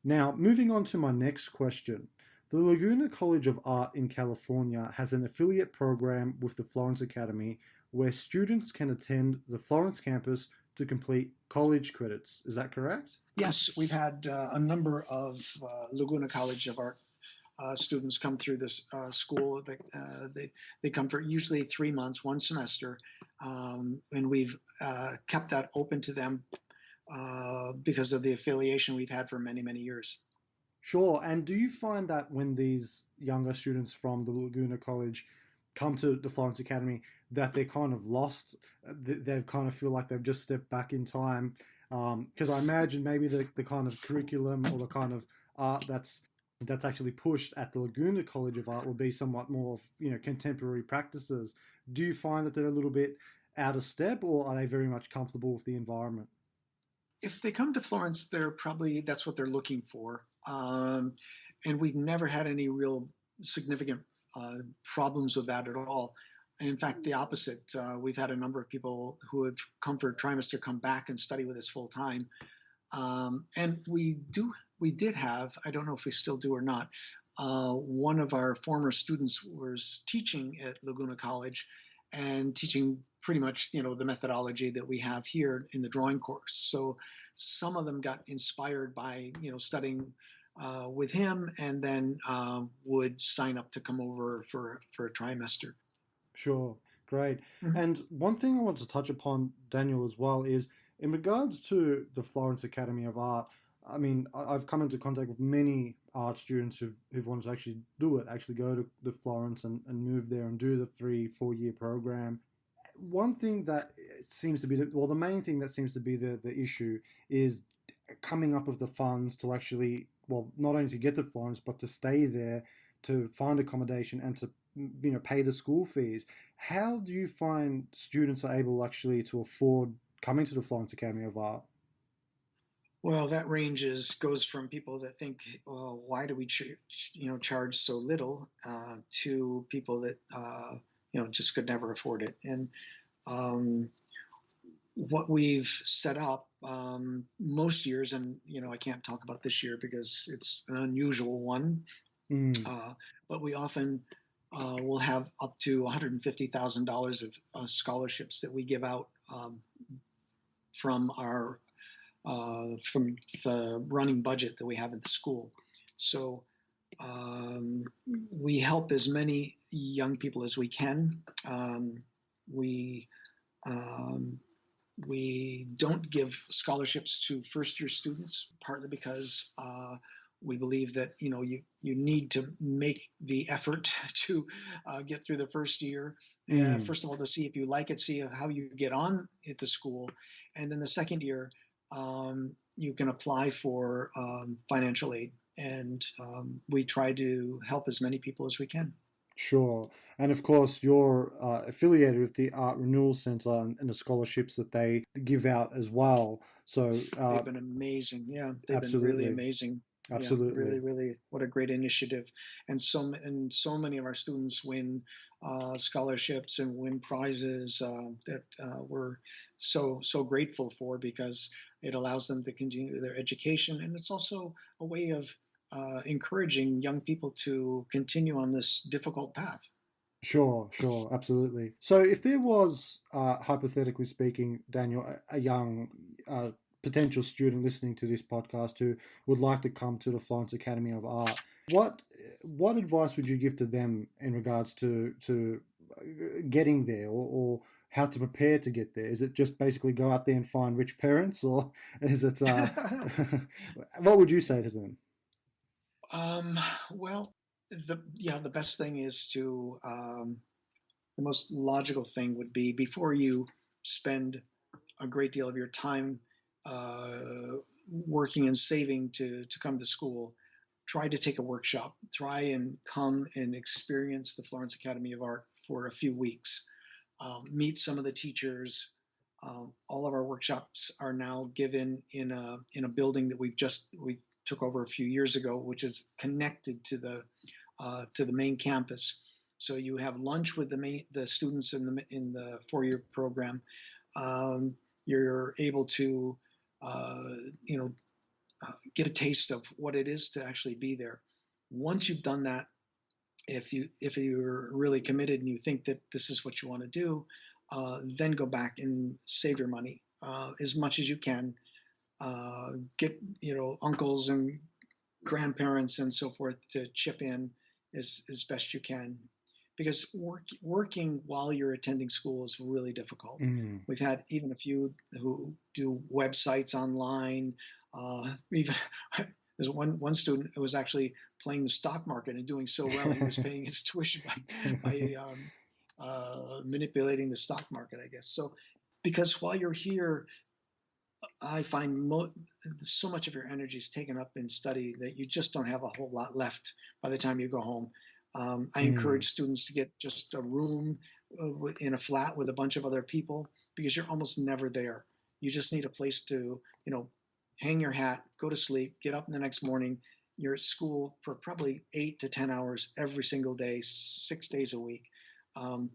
Now, moving on to my next question. The Laguna College of Art in California has an affiliate program with the Florence Academy where students can attend the Florence campus to complete college credits. Is that correct? Yes, we've had a number of Laguna College of Art students come through this school. They come for usually 3 months, one semester, and we've kept that open to them because of the affiliation we've had for many, many years. Sure. And do you find that when these younger students from the Laguna College come to the Florence Academy that they're kind of lost? They kind of feel like they've just stepped back in time? Because I imagine maybe the kind of curriculum or the kind of art that's actually pushed at the Laguna College of Art will be somewhat more, contemporary practices. Do you find that they're a little bit out of step, or are they very much comfortable with the environment? If they come to Florence, that's what they're looking for. And we've never had any real significant problems with that at all. In fact, the opposite. We've had a number of people who have come for a trimester come back and study with us full time. And we did have, I don't know if we still do or not, one of our former students was teaching at Laguna College and teaching pretty much, the methodology that we have here in the drawing course. So some of them got inspired by, studying with him, and then would sign up to come over for a trimester. Sure, great. Mhm. And one thing I want to touch upon, Daniel, as well, is in regards to the Florence Academy of Art. I mean, I've come into contact with many art students who've wanted to actually do it, actually go to Florence and move there and do the 3-4 year program. One thing that seems to be, well, the main thing that seems to be the issue is coming up with the funds to actually, well, not only to get to Florence, but to stay there, to find accommodation and to, pay the school fees. How do you find students are able actually to afford coming to the Florence Academy of Art? Well, that goes from people that think, well, why do we charge so little, to people that just could never afford it. And um, what we've set up most years, and I can't talk about this year because it's an unusual one, Mm, but we often will have up to $150,000 of scholarships that we give out, from our from the running budget that we have at the school. So um, we help as many young people as we can. We um, we don't give scholarships to first year students, partly because we believe that you need to make the effort to get through the first year. mm. First of all, to see if you like it, see how you get on at the school, and then the second year, you can apply for financial aid, and we try to help as many people as we can. Sure. And of course, you're affiliated with the Art Renewal Centre and the scholarships that they give out as well. So, They've been amazing. Yeah, they've been really absolutely. amazing. Yeah, Absolutely. really, really, what a great initiative. And so many of our students win scholarships and win prizes that we're so grateful for, because it allows them to continue their education, and it's also a way of encouraging young people to continue on this difficult path. Sure, sure, absolutely. So, if there was, hypothetically speaking, Daniel, a young potential student listening to this podcast who would like to come to the Florence Academy of Art, what what advice would you give to them in regards to getting there, or how to prepare to get there? Is it just basically go out there and find rich parents, or is it what would you say to them? um, well, the best thing is to the most logical thing would be, before you spend a great deal of your time uh, working and saving to come to school, try to take a workshop. Try and come and experience the Florence Academy of Art for a few weeks. Meet some of the teachers. All of our workshops are now given in a building that we took over a few years ago, which is connected to the main campus. So you have lunch with the students in the 4 year program. You're able to uh, you know get a taste of what it is to actually be there. Once you've done that, if you're really committed and you think that this is what you want to do, then go back and save your money as much as you can. Get uncles and grandparents and so forth to chip in as best you can, because working while you're attending school is really difficult. Mm. We've had even a few who do websites online. Even there's one student who was actually playing the stock market and doing so well, he was paying his tuition by manipulating the stock market, I guess. So, because while you're here, I find so much of your energy is taken up in study that you just don't have a whole lot left by the time you go home. I Mm. encourage students to get just a room in a flat with a bunch of other people, because you're almost never there. You just need a place to, hang your hat, go to sleep, get up in the next morning. You're at school for probably 8 to 10 hours every single day, 6 days a week, um,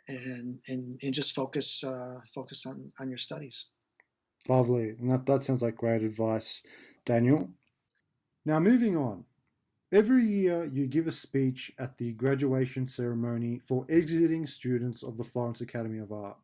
and just focus on your studies. Lovely. And that sounds like great advice, Daniel. Now, moving on. Every year, you give a speech at the graduation ceremony for exiting students of the Florence Academy of Art.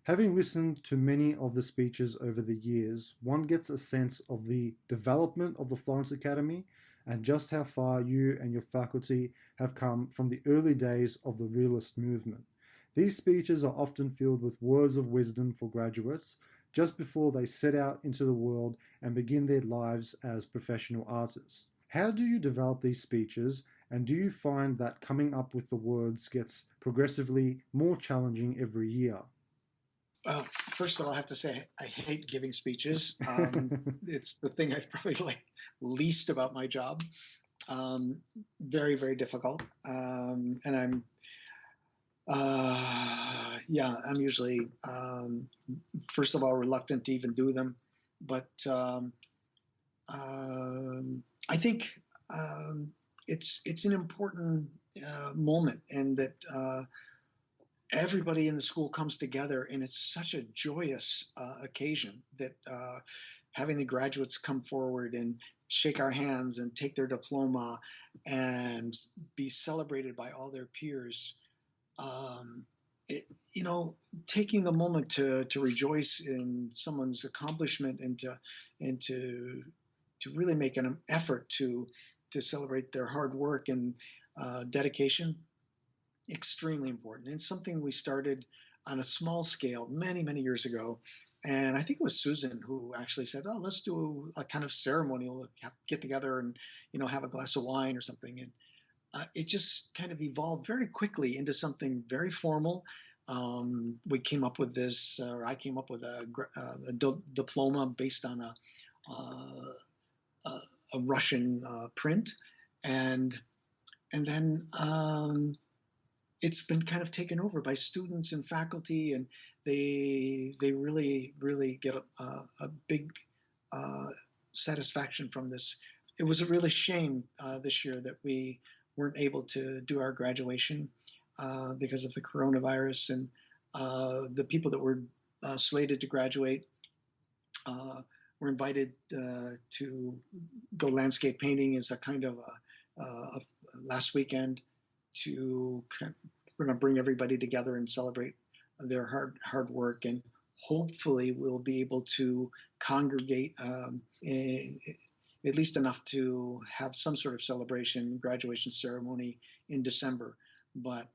Having listened to many of the speeches over the years, one gets a sense of the development of the Florence Academy and just how far you and your faculty have come from the early days of the realist movement. These speeches are often filled with words of wisdom for graduates just before they set out into the world and begin their lives as professional artists. How do you develop these speeches, and do you find that coming up with the words gets progressively more challenging every year? First of all, I have to say I hate giving speeches. It's the thing I've probably like least about my job. Very, very difficult. And I'm usually, first of all, reluctant to even do them. But I think it's an important moment, and that everybody in the school comes together, and it's such a joyous occasion that having the graduates come forward and shake our hands and take their diploma and be celebrated by all their peers. Taking the moment to rejoice in someone's accomplishment and to really make an effort to celebrate their hard work and dedication, extremely important. And something we started on a small scale many, many years ago. And I think it was Susan who actually said, "Oh, let's do a kind of ceremonial, get together and, have a glass of wine or something." And it just kind of evolved very quickly into something very formal. We came up with this, or I came up with a diploma based on a Russian print, and then it's been kind of taken over by students and faculty, and they really get a big satisfaction from this. It was a really shame this year that we weren't able to do our graduation because of the coronavirus, and the people that were slated to graduate were invited to go landscape painting as a kind of a last weekend we're going to bring everybody together and celebrate their hard work, and hopefully we'll be able to congregate at least enough to have some sort of celebration, graduation ceremony in December. But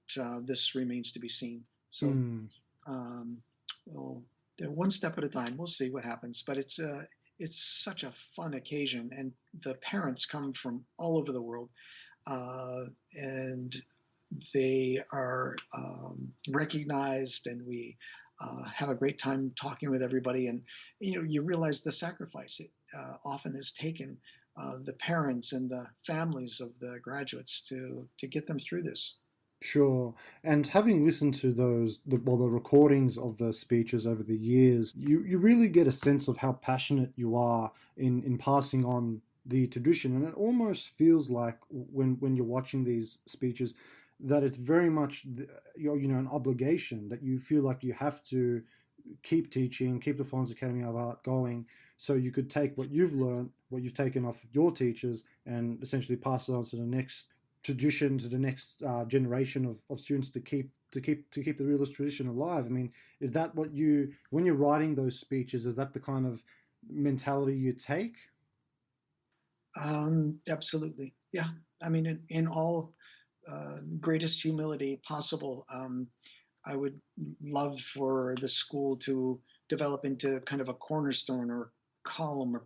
this remains to be seen. So one step at a time. We'll see what happens. But it's such a fun occasion, and the parents come from all over the world, and they are recognized, and we have a great time talking with everybody. And you realize the sacrifice it often has taken the parents and the families of the graduates to get them through this. Sure. And having listened to the recordings of the speeches over the years, you really get a sense of how passionate you are in passing on the tradition. And it almost feels like when you're watching these speeches that it's very much an obligation, that you feel like you have to keep teaching, keep the Florence Academy of Art going, so you could take what you've learned, what you've taken off your teachers, and essentially pass it on to the next tradition, to the next generation of students to keep the realist tradition alive. I mean, is that what when you're writing those speeches, is that the kind of mentality you take? Absolutely, yeah. I mean, in all greatest humility possible, I would love for the school to develop into kind of a cornerstone or column, or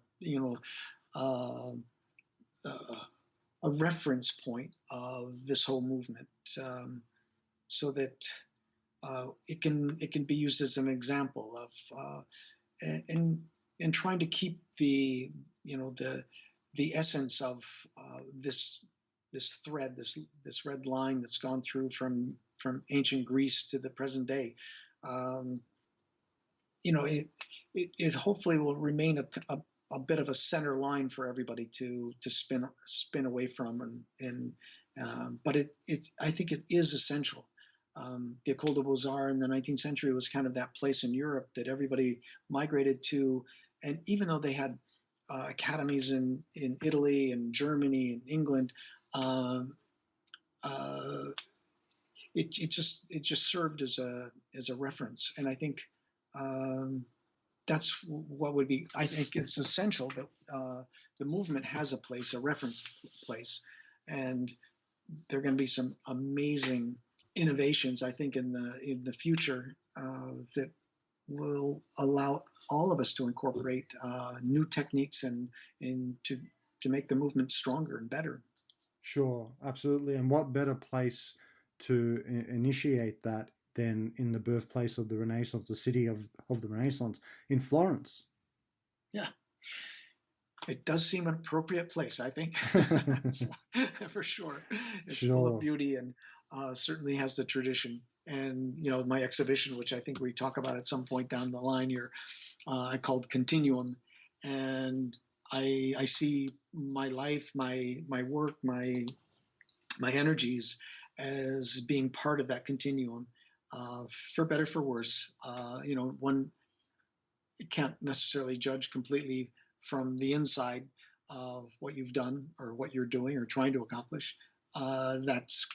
a reference point of this whole movement, so that it can be used as an example of and trying to keep the essence of this thread, this red line that's gone through from ancient Greece to the present day. Um, it hopefully will remain a bit of a center line for everybody to spin away from, but it's I think it is essential. The École des Beaux-Arts in the 19th century was kind of that place in Europe that everybody migrated to, and even though they had academies in Italy and Germany and England, um, uh, it just served as a reference, and I think um, that's what would be. I think it's essential that the movement has a place, a reference place, and there are going to be some amazing innovations. I think in the future that will allow all of us to incorporate new techniques and to make the movement stronger and better. Sure, absolutely. And what better place to initiate that than in the birthplace of the Renaissance, the city of the Renaissance, in Florence? Yeah, it does seem an appropriate place, I think, for sure. It's full of Sure. beauty and certainly has the tradition. And my exhibition, which I think we talk about at some point down the line here, I called Continuum, and I see my life, my work, my energies as being part of that continuum, for better, for worse. One can't necessarily judge completely from the inside what you've done or what you're doing or trying to accomplish. That's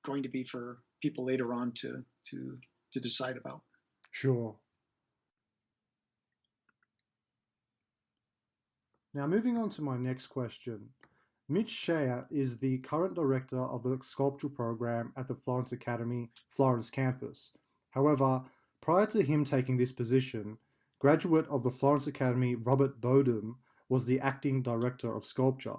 going to be for people later on to decide about. Sure. Now, moving on to my next question. Mitch Shea is the current director of the sculpture program at the Florence Academy Florence campus. However, prior to him taking this position, graduate of the Florence Academy Robert Bodum was the acting director of sculpture.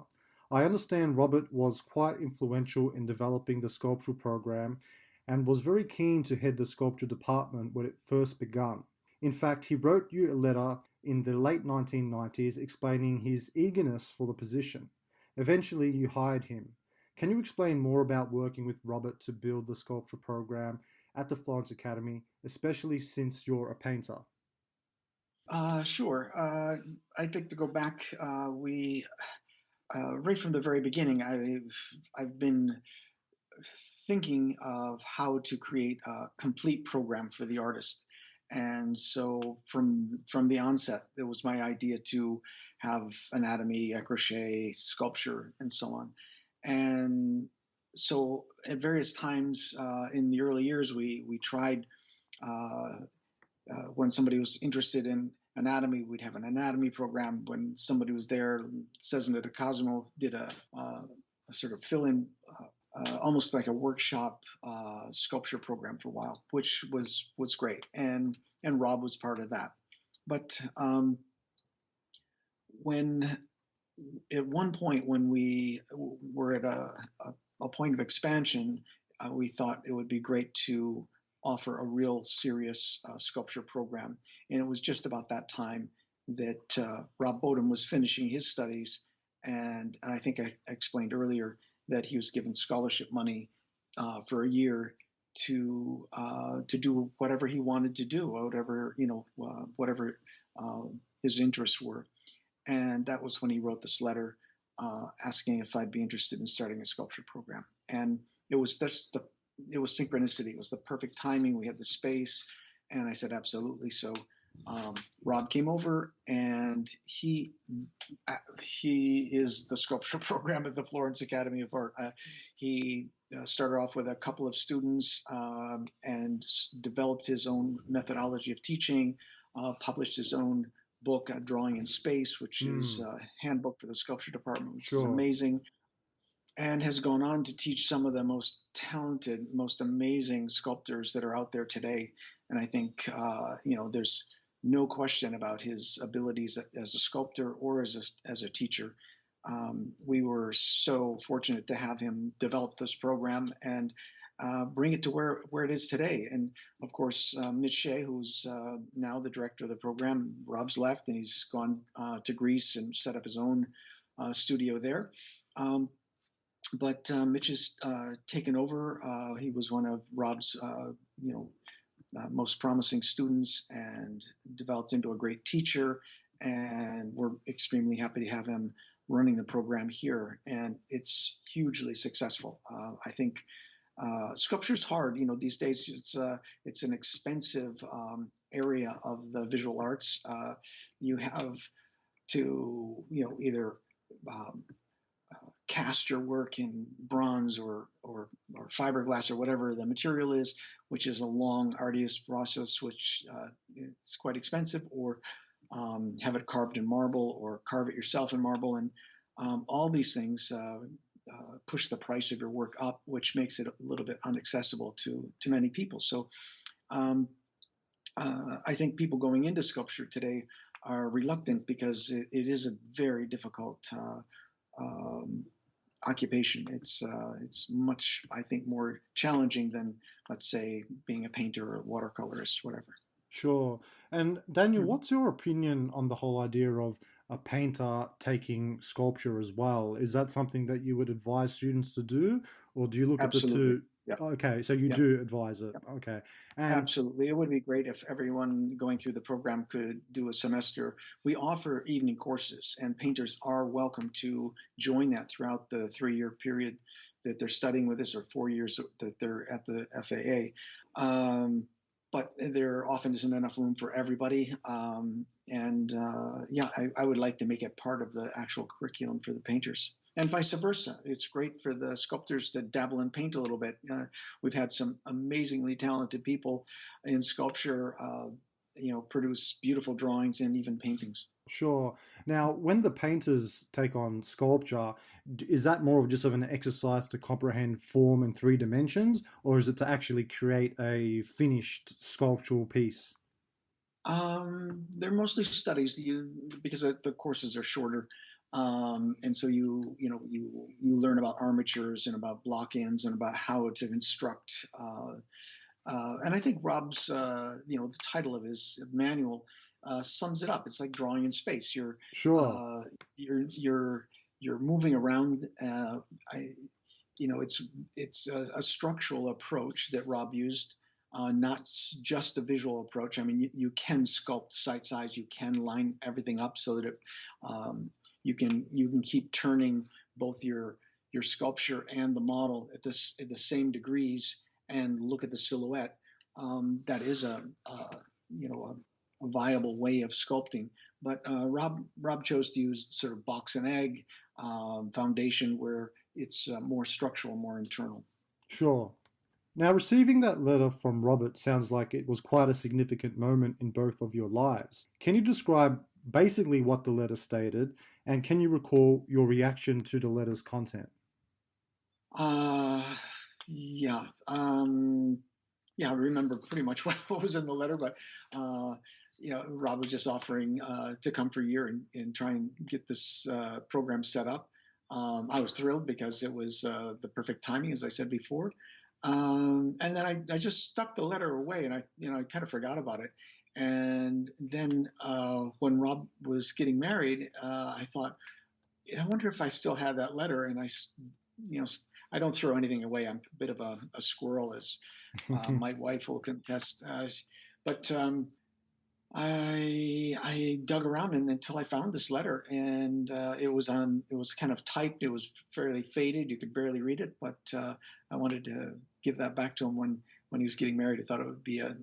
I understand Robert was quite influential in developing the sculptural program and was very keen to head the sculpture department when it first begun. In fact, he wrote you a letter in the late 1990s explaining his eagerness for the position. Eventually, you hired him. Can you explain more about working with Robert to build the sculpture program at the Florence Academy, especially since you're a painter? Sure. I think to go back, we right from the very beginning, I've been thinking of how to create a complete program for the artist. And so from the onset, it was my idea to have anatomy, crochet, sculpture, and so on. And so at various times in the early years, we tried, uh, when somebody was interested in anatomy, we'd have an anatomy program. When somebody was there, Cesna de Cosimo did a sort of fill-in, almost like a workshop sculpture program for a while, which was great, and Rob was part of that. But when at one point when we were at a point of expansion, we thought it would be great to offer a real serious sculpture program, and it was just about that time that Rob Bodum was finishing his studies, and I think I explained earlier that he was given scholarship money for a year to do whatever he wanted to do, whatever his interests were. And that was when he wrote this letter asking if I'd be interested in starting a sculpture program. And it was synchronicity. It was the perfect timing. We had the space, and I said absolutely. So Rob came over, and he is the sculpture program at the Florence Academy of Art. He started off with a couple of students and developed his own methodology of teaching, published his own book, Drawing in Space, which is a handbook for the sculpture department, which is amazing, and has gone on to teach some of the most talented, most amazing sculptors that are out there today. And I think, there's no question about his abilities as a sculptor or as a teacher. We were so fortunate to have him develop this program and bring it to where it is today. And of course, Mitch Shea, who's now the director of the program, Rob's left, and he's gone to Greece and set up his own studio there. but Mitch has taken over. He was one of Rob's, you know, most promising students and developed into a great teacher. And we're extremely happy to have him running the program here. And it's hugely successful. I think sculpture's hard. You know, these days it's an expensive area of the visual arts. You have to, you know, either um, cast your work in bronze or fiberglass or whatever the material is, which is a long, arduous process, which it's quite expensive, or have it carved in marble or carve it yourself in marble. And all these things push the price of your work up, which makes it a little bit inaccessible to many people. So um, I think people going into sculpture today are reluctant because it is a very difficult um, occupation. It's much, I think, more challenging than, let's say, being a painter or a watercolorist, whatever. Sure. And Daniel, Mhm. what's your opinion on the whole idea of a painter taking sculpture as well? Is that something that you would advise students to do, or do you look at the Absolutely. two? Yeah. Okay, so you Yeah. do advise it. Okay. And Absolutely. It would be great if everyone going through the program could do a semester. We offer evening courses, and painters are welcome to join that throughout the 3 year period that they're studying with us, or 4 years that they're at the FAA. But there often isn't enough room for everybody. And yeah, I would like to make it part of the actual curriculum for the painters. And vice versa. It's great for the sculptors to dabble and paint a little bit. We've had some amazingly talented people in sculpture, you know, produce beautiful drawings and even paintings. sure. Now, when the painters take on sculpture, is that more of just of an exercise to comprehend form in 3 dimensions, or is it to actually create a finished sculptural piece? They're mostly studies because the courses are shorter. And so you learn about armatures and about block-ins and about how to construct. And I think Rob's, the title of his manual sums it up. It's like drawing in space. Sure. Uh, you're you're moving around. I, it's a structural approach that Rob used, not just a visual approach. I mean, you can sculpt site size, you can line everything up so that you can keep turning both your sculpture and the model at the same degrees and look at the silhouette. That is a viable way of sculpting. But Rob chose to use sort of box and egg foundation where it's more structural, more internal. Sure. Now, receiving that letter from Robert sounds like it was quite a significant moment in both of your lives. Can you describe basically what the letter stated, and can you recall your reaction to the letter's content? Uh, yeah. Yeah, I remember pretty much what was in the letter, but Rob was just offering to come for a year and try and get this program set up. I was thrilled because it was the perfect timing, as I said before. And then I just stuck the letter away, and I kind of forgot about it. And then when Rob was getting married, I thought, I wonder if I still have that letter. And you know, I don't throw anything away. I'm a bit of a squirrel, as my wife will contest. But I dug around until I found this letter, and it was on. It was kind of typed. It was fairly faded. You could barely read it, but I wanted to give that back to him when he was getting married. I thought it would be a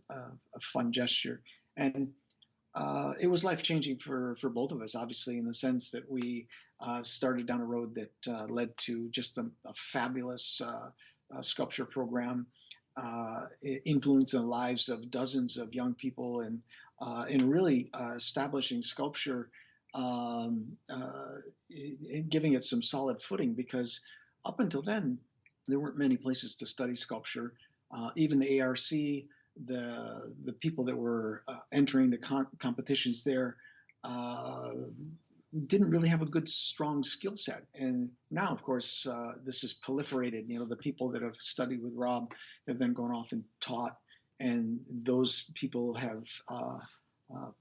fun gesture, and it was life changing for both of us. Obviously, in the sense that we started down a road that led to just a fabulous sculpture program, influencing the lives of dozens of young people, and really establishing sculpture, giving it some solid footing. Because up until then, there weren't many places to study sculpture. Even the ARC, the people that were entering the competitions there, uh, didn't really have a good, strong skill set. And now, of course, this has proliferated. You know, the people that have studied with Rob have then gone off and taught, and those people have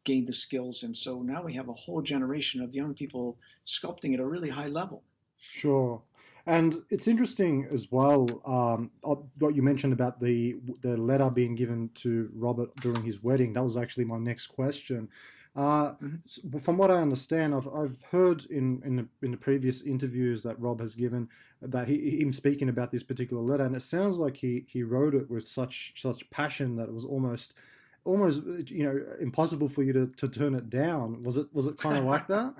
gained the skills. And so now we have a whole generation of young people sculpting at a really high level. Sure. And it's interesting as well, what you mentioned about the letter being given to Robert during his wedding. That was actually my next question. Uh, Mhm. from what I understand, I've heard in the previous interviews that Rob has given that him speaking about this particular letter, and it sounds like he wrote it with such passion that it was almost impossible for you to turn it down. Was it kind of like that?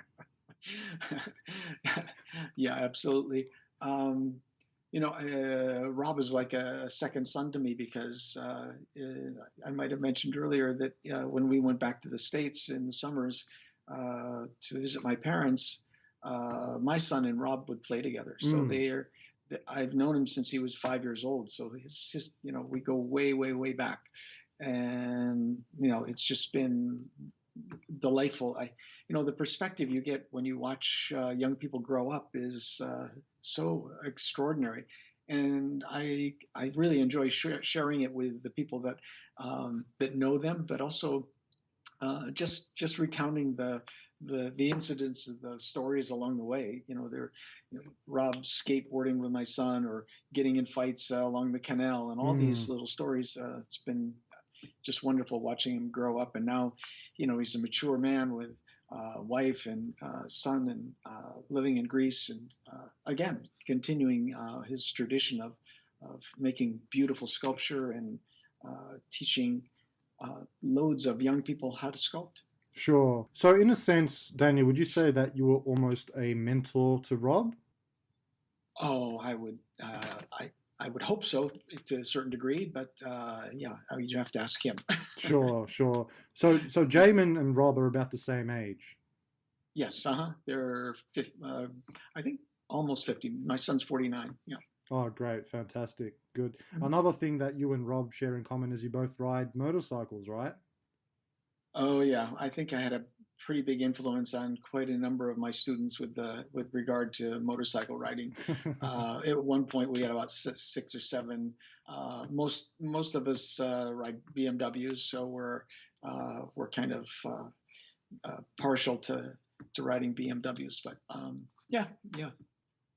Yeah, absolutely. Um, Rob is like a second son to me because I might have mentioned earlier that when we went back to the States in the summers to visit my parents, my son and Rob would play together. So Mm, I've known him since he was 5 years old. So we go way, way, way back. And, it's just been delightful. The perspective you get when you watch young people grow up is so extraordinary, and I really enjoy sharing it with the people that know them, but also just recounting the incidents, the stories along the way. Rob skateboarding with my son, or getting in fights along the canal, and all mm. these little stories. It's been just wonderful watching him grow up. And now, he's a mature man with wife and son, and living in Greece, and again continuing his tradition of making beautiful sculpture and teaching loads of young people how to sculpt. Sure. So, in a sense, Daniel, would you say that you were almost a mentor to Rob? Oh, I would hope so to a certain degree, but yeah, I mean, you have to ask him. Sure, sure. So Jamin and Rob are about the same age. Yes, they're I think almost 50. My son's 49. Yeah. Oh, great, fantastic, good. Mhm. Another thing that you and Rob share in common is you both ride motorcycles, right? Oh yeah, I think I had a pretty big influence on quite a number of my students with regard to motorcycle riding. At one point, we had about six or seven. Most of us ride BMWs, so we're kind of partial to riding BMWs. But yeah, yeah.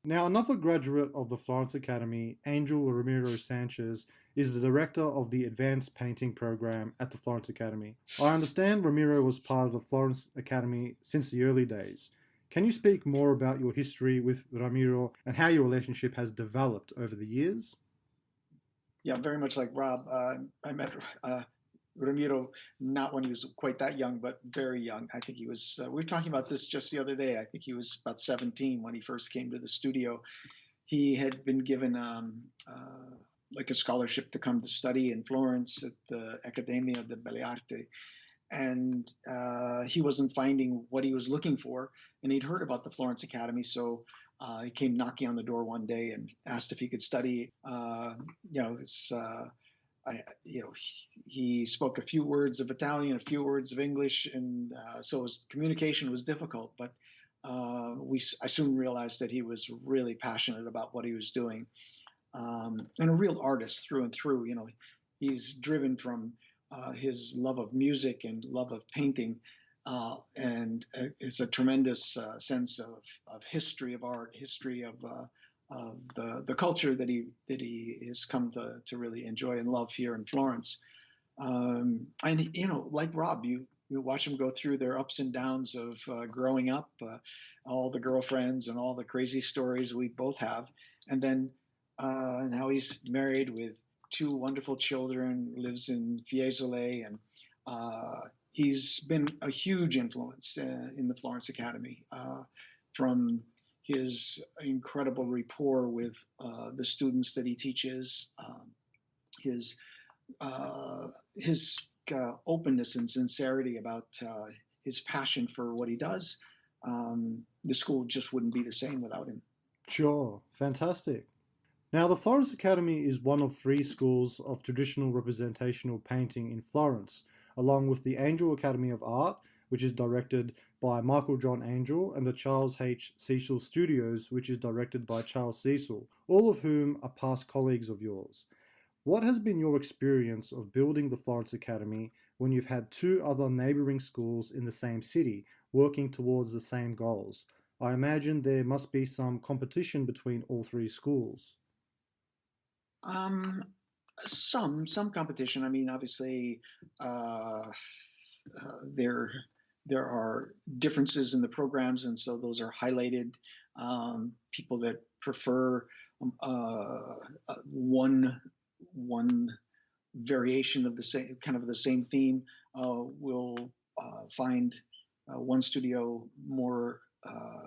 Now, another graduate of the Florence Academy, Angel Ramiro Sanchez, is the director of the Advanced Painting program at the Florence Academy. I understand Ramiro was part of the Florence Academy since the early days. Can you speak more about your history with Ramiro and how your relationship has developed over the years? Yeah, very much like Rob. I met Ramiro not when he was quite that young, but very young. I think he was. We were talking about this just the other day. I think he was about 17 when he first came to the studio. He had been given like a scholarship to come to study in Florence at the Accademia de Belle Arti, and he wasn't finding what he was looking for. And he'd heard about the Florence Academy, so he came knocking on the door one day and asked if he could study. It's he spoke a few words of Italian, a few words of English, and so his communication was difficult. But I soon realized that he was really passionate about what he was doing, and a real artist through and through. He's driven from his love of music and love of painting, and it's a tremendous sense of history of art, history of the culture that he has come to really enjoy and love here in Florence. And like Rob, you watch them go through their ups and downs of growing up, all the girlfriends and all the crazy stories we both have, and then now he's married with two wonderful children, lives in Fiesole, and he's been a huge influence in the Florence Academy, from his incredible rapport with the students that he teaches, his openness and sincerity about his passion for what he does. The school just wouldn't be the same without him. Sure, fantastic. Now, the Florence Academy is one of three schools of traditional representational painting in Florence, along with the Angel Academy of Art, which is directed by Michael John Angel, and the Charles H. Cecil Studios, which is directed by Charles Cecil, all of whom are past colleagues of yours. What has been your experience of building the Florence Academy when you've had two other neighbouring schools in the same city working towards the same goals? I imagine there must be some competition between all three schools. Um, some competition. I mean, obviously, uh, there are differences in the programs, and so those are highlighted. People that prefer one variation of the same theme will find one studio more,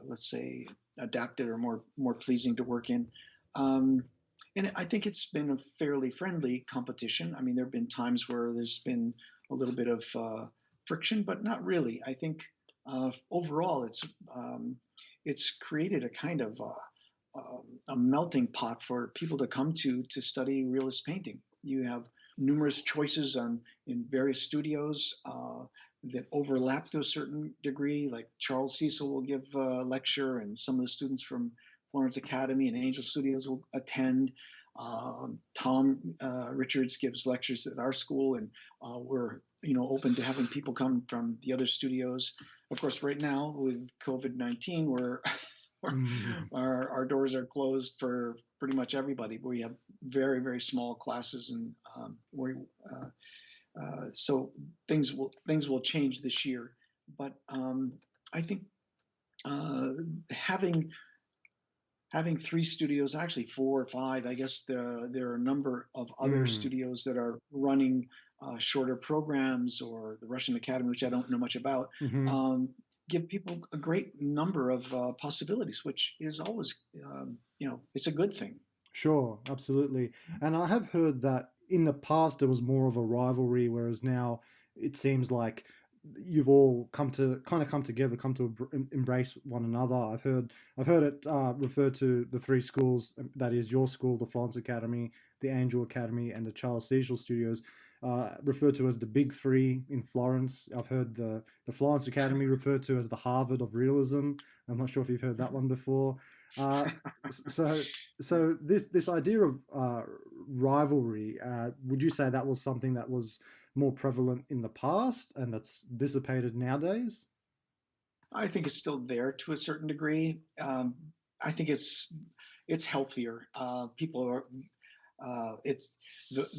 let's say, adapted or more pleasing to work in. Um, and I think it's been a fairly friendly competition. I mean, there have been times where there's been a little bit of friction, but not really. I think overall, it's created a kind of a melting pot for people to come to study realist painting. You have numerous choices in various studios that overlap to a certain degree. Like Charles Cecil will give a lecture, and some of the students from Florence Academy and Angel Studios will attend. Tom Richards gives lectures at our school, and we're open to having people come from the other studios. Of course, right now with COVID-19, we're Mm. our doors are closed for pretty much everybody. We have very, very small classes, and so things will change this year. But I think uh, having three studios, actually four or five, I guess there are a number of other Mm. studios that are running shorter programs, or the Russian Academy, which I don't know much about. Hmm. Um, Give people a great number of possibilities, which is always, it's a good thing. Sure, absolutely. And I have heard that in the past there was more of a rivalry, whereas now it seems like you've all come together, come to embrace one another. I've heard it referred to the three schools, that is your school, the Florence Academy, the Angel Academy, and the Charles Cecil Studios, referred to as the Big Three in Florence. I've heard the Florence Academy referred to as the Harvard of Realism. I'm not sure if you've heard that one before. Uh, so this idea of rivalry, would you say that was something that was more prevalent in the past and that's dissipated nowadays? I think it's still there to a certain degree. I think it's healthier. People are it's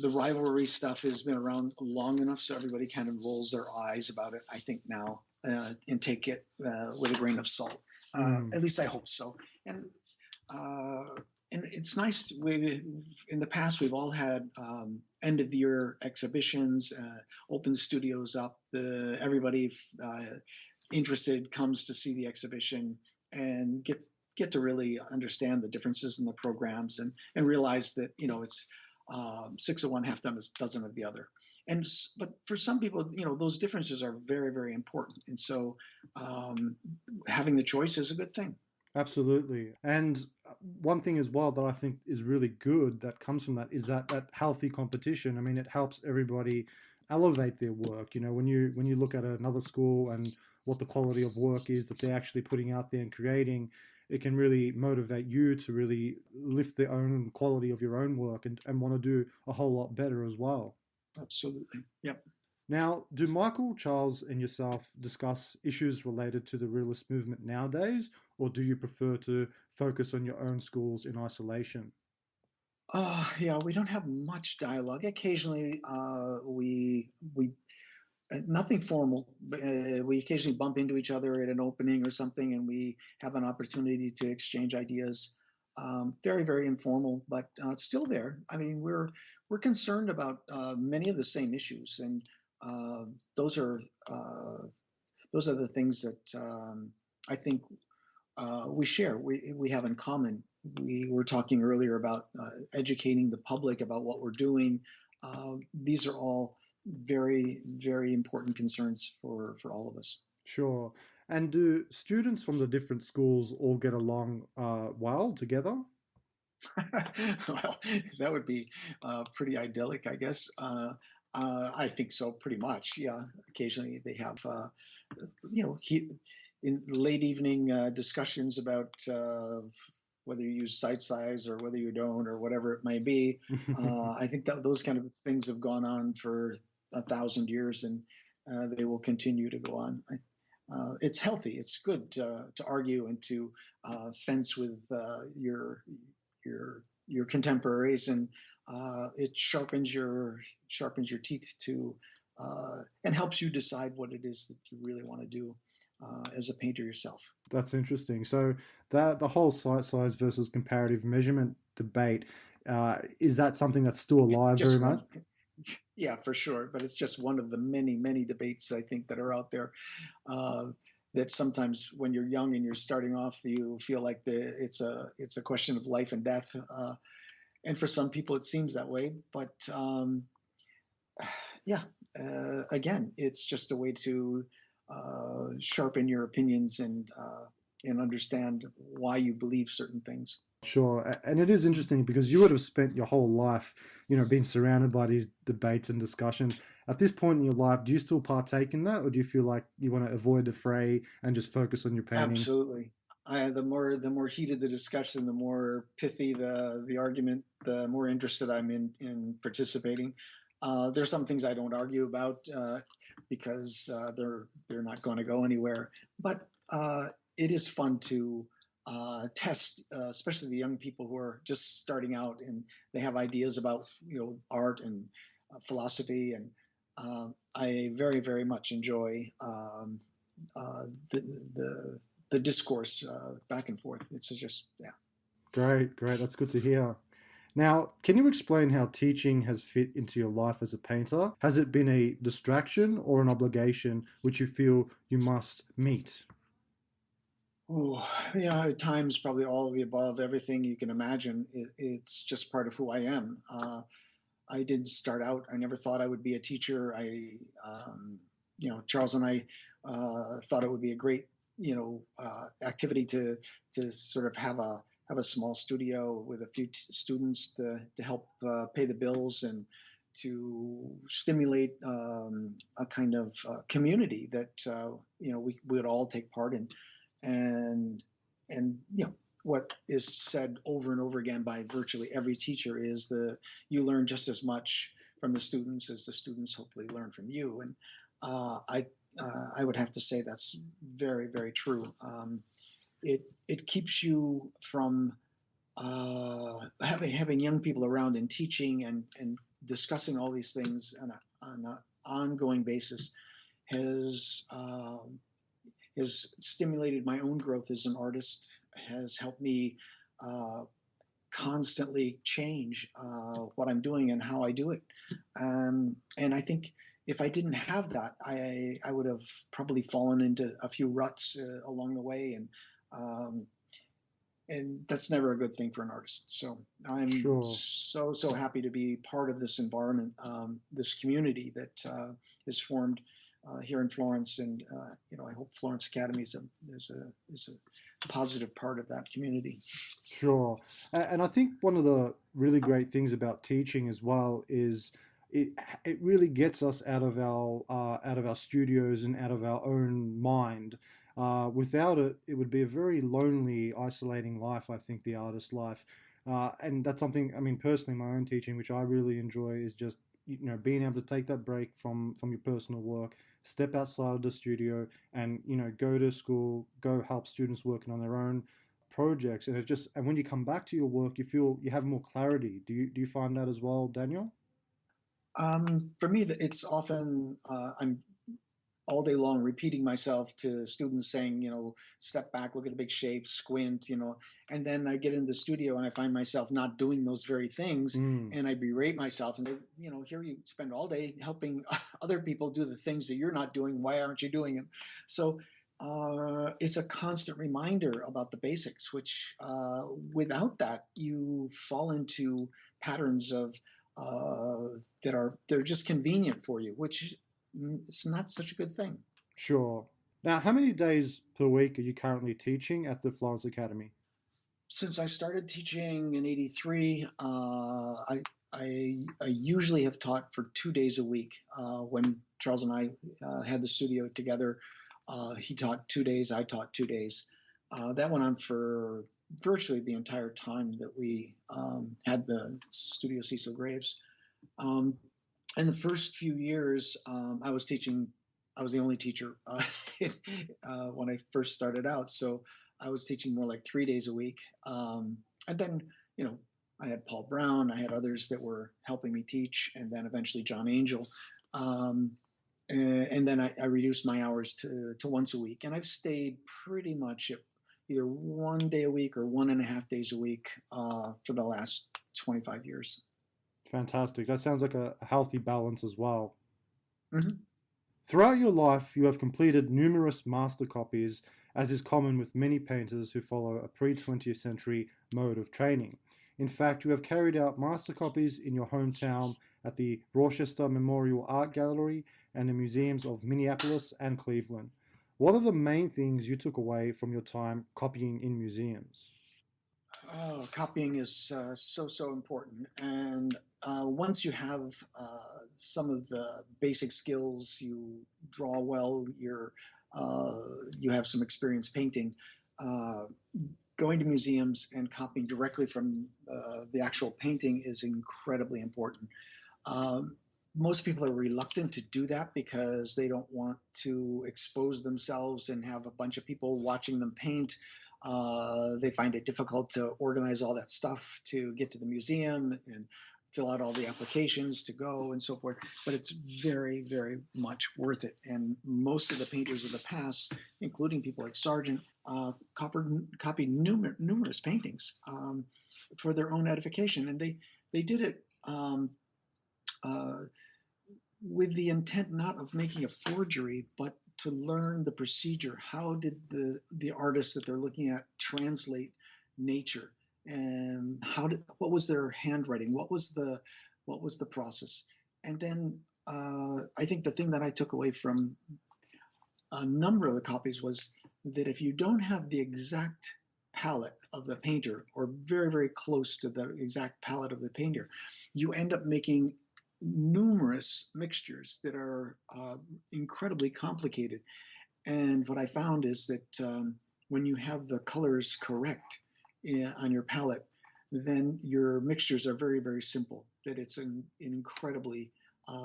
the rivalry stuff has been around long enough, so everybody kind of rolls their eyes about it, I think, now, and take it with a grain of salt. Mm. At least I hope so. And uh, and it's nice. In the past, we've all had end of the year exhibitions, open studios up. Everybody interested comes to see the exhibition and get to really understand the differences in the programs, and realize that it's six of one, half dozen of the other. And but for some people, those differences are very, very important, and so having the choice is a good thing. Absolutely. And one thing as well that I think is really good that comes from that is that healthy competition. I mean, it helps everybody elevate their work. When you look at another school and what the quality of work is that they're actually putting out there and creating, it can really motivate you to really lift the own quality of your own work and want to do a whole lot better as well. Absolutely. Yep. Now, do Michael, Charles, and yourself discuss issues related to the realist movement nowadays, or do you prefer to focus on your own schools in isolation? Yeah, we don't have much dialogue. Occasionally, we nothing formal. But, we occasionally bump into each other at an opening or something, and we have an opportunity to exchange ideas. Very, very informal, but it's still there. I mean, we're concerned about many of the same issues, and uh, those are uh, those are the things that I think we share. We have in common. We were talking earlier about educating the public about what we're doing. These are all very, very important concerns for all of us. Sure. And do students from the different schools all get along well together? Well, that would be pretty idyllic, I guess. I think so, pretty much. Yeah, occasionally they have, in late evening discussions about whether you use site size or whether you don't, or whatever it may be. I think that those kind of things have gone on for 1,000 years, and they will continue to go on. it's healthy. It's good to argue and to fence with your contemporaries, and it sharpens your teeth to and helps you decide what it is that you really want to do as a painter yourself. That's interesting. So that the whole site size versus comparative measurement debate, is that something that's still It's alive very just much? one, yeah, for sure, but it's just one of the many, many debates I think that are out there. Uh, that sometimes when you're young and you're starting off, you feel like it's a question of life and death, and for some people it seems that way. But yeah, again, it's just a way to sharpen your opinions and understand why you believe certain things. Sure. And it is interesting because you would have spent your whole life, being surrounded by these debates and discussions. At this point in your life, do you still partake in that, or do you feel like you want to avoid the fray and just focus on your painting? Absolutely. The more heated the discussion, the more pithy the argument, the more interested I'm in participating. There's some things I don't argue about because they're not going to go anywhere. But it is fun to test, especially the young people who are just starting out and they have ideas about art and philosophy, and I very very much enjoy uh, the, the the discourse back and forth. It's just yeah. Great, great. That's good to hear. Now, can you explain how teaching has fit into your life as a painter? Has it been a distraction or an obligation which you feel you must meet? Oh, yeah, at times probably all of the above, everything you can imagine. It's just part of who I am. I did start out. I never thought I would be a teacher. Charles and I thought it would be a great, activity to sort of have a small studio with a few students to help pay the bills and to stimulate a kind of community that we would all take part in, and what is said over and over again by virtually every teacher is you learn just as much from the students as the students hopefully learn from you. And I would have to say that's very very true. It keeps you from having young people around and teaching and discussing all these things on an ongoing basis has has stimulated my own growth as an artist, has helped me uh, constantly change what I'm doing and how I do it. And I think if I didn't have that, I would have probably fallen into a few ruts along the way, um, and that's never a good thing for an artist. So I'm Sure. so happy to be part of this environment, this community that is formed here in Florence, and I hope Florence Academy is a positive part of that community. Sure. And I think one of the really great things about teaching as well is it it really gets us out of our studios and out of our own mind. Without it, it would be a very lonely, isolating life, I think, the artist's life. And that's something, I mean, personally, my own teaching, which I really enjoy, is just, being able to take that break from your personal work, step outside of the studio and, go to school, go help students working on their own projects, and when you come back to your work, you feel you have more clarity. Do you find that as well, Daniel? For me, it's often I'm all day long repeating myself to students saying, step back, look at the big shape, squint, and then I get into the studio and I find myself not doing those very things, Mm, and I berate myself and say, here you spend all day helping other people do the things that you're not doing. Why aren't you doing them? So it's a constant reminder about the basics, which without that you fall into patterns of they're just convenient for you, which it's not such a good thing. sure. Now, how many days per week are you currently teaching at the Florence Academy? Since I started teaching in '83, I usually have taught for 2 days a week. When Charles and I had the studio together, he taught 2 days, I taught 2 days. That went on for virtually the entire time that we had the studio Cecil Graves. And the first few years, I was teaching I was the only teacher when I first started out. So I was teaching more like 3 days a week. And then, you know, I had Paul Brown, I had others that were helping me teach, and then eventually John Angel. Um, and then I reduced my hours to once a week. And I've stayed pretty much at either 1 day a week or 1.5 days a week for the last 25 years. Fantastic. That sounds like a healthy balance as well. Mm-hmm. Throughout your life, you have completed numerous master copies, as is common with many painters who follow a pre-20th century mode of training. In fact, you have carried out master copies in your hometown at the Rochester Memorial Art Gallery and the museums of Minneapolis and Cleveland. What are the main things you took away from your time copying in museums? Oh, copying is so important, and once you have some of the basic skills, you draw well, uh, you have some experience painting. Uh, Going to museums and copying directly from the actual painting is incredibly important. Um, Most people are reluctant to do that because they don't want to expose themselves and have a bunch of people watching them paint. They find it difficult to organize all that stuff to get to the museum and fill out all the applications to go and so forth. But it's very, very much worth it. And most of the painters of the past, including people like Sargent, copied numerous paintings for their own edification. And they did it uh, with the intent not of making a forgery, but to learn the procedure. How did the artist that they're looking at translate nature, and what was their handwriting? What was the process? And then I think the thing that I took away from a number of the copies was that if you don't have the exact palette of the painter, or very, very close to the exact palette of the painter, you end up making numerous mixtures that are incredibly complicated. And what I found is that when you have the colors correct on your palette, then your mixtures are very, very simple. That it's an incredibly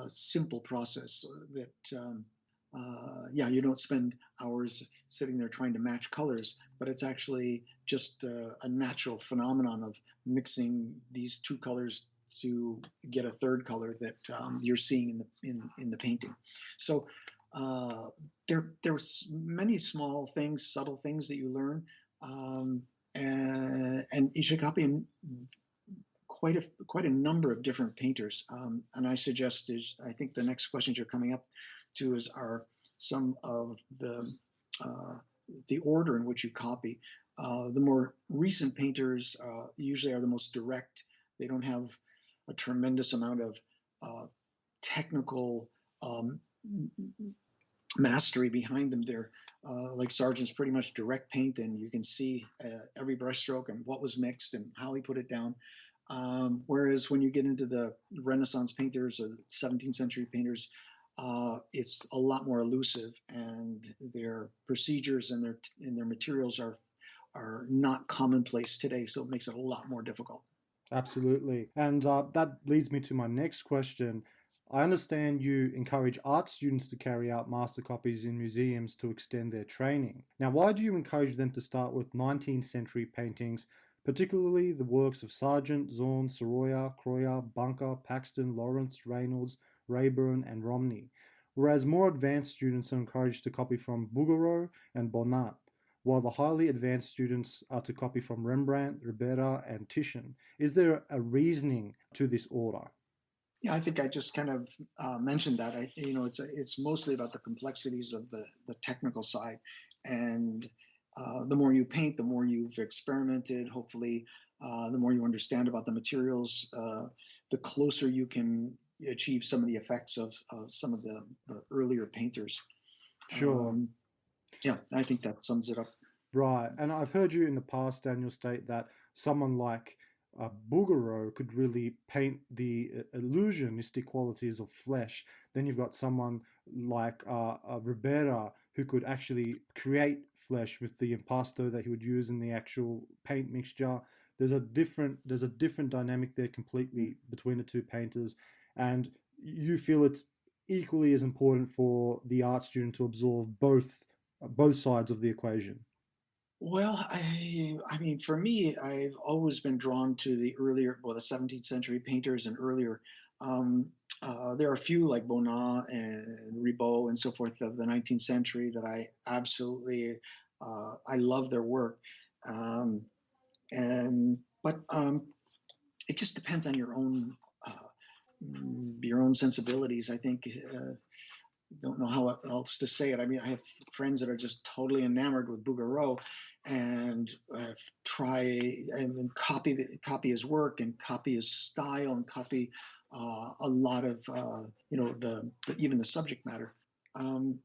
simple process. That yeah, you don't spend hours sitting there trying to match colors, but it's actually just a natural phenomenon of mixing these two colors to get a third color that you're seeing in the painting. So there's many small things, subtle things that you learn, and you should copy in quite a number of different painters. And I suggest I think the next questions you're coming up to are some of the order in which you copy. The more recent painters usually are the most direct. They don't have a tremendous amount of technical mastery behind them. They're like Sargent's pretty much direct paint, and you can see every brushstroke and what was mixed and how he put it down. Whereas when you get into the Renaissance painters or the 17th century painters, it's a lot more elusive, and their procedures and their materials are not commonplace today, so it makes it a lot more difficult. Absolutely. And that leads me to my next question. I understand you encourage art students to carry out master copies in museums to extend their training. Now, why do you encourage them to start with 19th century paintings, particularly the works of Sargent, Zorn, Soroya, Croyer, Bunker, Paxton, Lawrence, Reynolds, Rayburn, and Romney, whereas more advanced students are encouraged to copy from Bouguereau and Bonnat, while the highly advanced students are to copy from Rembrandt, Ribera, and Titian? Is there a reasoning to this order? Yeah, I think I just kind of mentioned that. It's mostly about the complexities of the technical side, and the more you paint, the more you've experimented. Hopefully, the more you understand about the materials, the closer you can achieve some of the effects of some of the earlier painters. Sure. Yeah, I think that sums it up. Right. And I've heard you in the past, Daniel, state that someone like Bouguereau could really paint the illusionistic qualities of flesh. Then you've got someone like Ribera who could actually create flesh with the impasto that he would use in the actual paint mixture. There's a different dynamic there completely between the two painters, and you feel it's equally as important for the art student to absorb both sides of the equation? Well, I mean, for me, I've always been drawn to the earlier, well, the 17th century painters and earlier. Um, there are a few like Bonnat and Ribot and so forth of the 19th century that I absolutely, I love their work. Um, and but it just depends on your own sensibilities. I think don't know how else to say it. I mean, I have friends that are just totally enamored with Bouguereau, and try and copy his work and copy his style and copy a lot of even the subject matter. Um,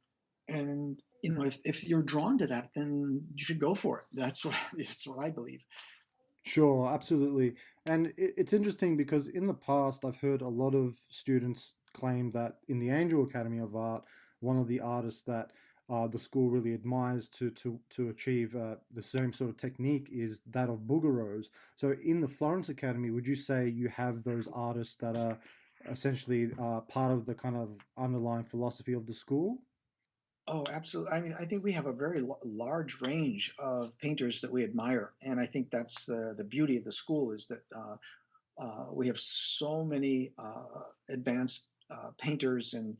and if you're drawn to that, then you should go for it. That's what I believe. Sure, absolutely. And it's interesting because in the past, I've heard a lot of students claim that in the Angel Academy of Art, one of the artists that the school really admires to achieve the same sort of technique is that of Bouguereau's. So in the Florence Academy, would you say you have those artists that are essentially part of the kind of underlying philosophy of the school? Oh, absolutely. I mean, I think we have a very large range of painters that we admire, and I think that's the beauty of the school is that we have so many advanced painters, and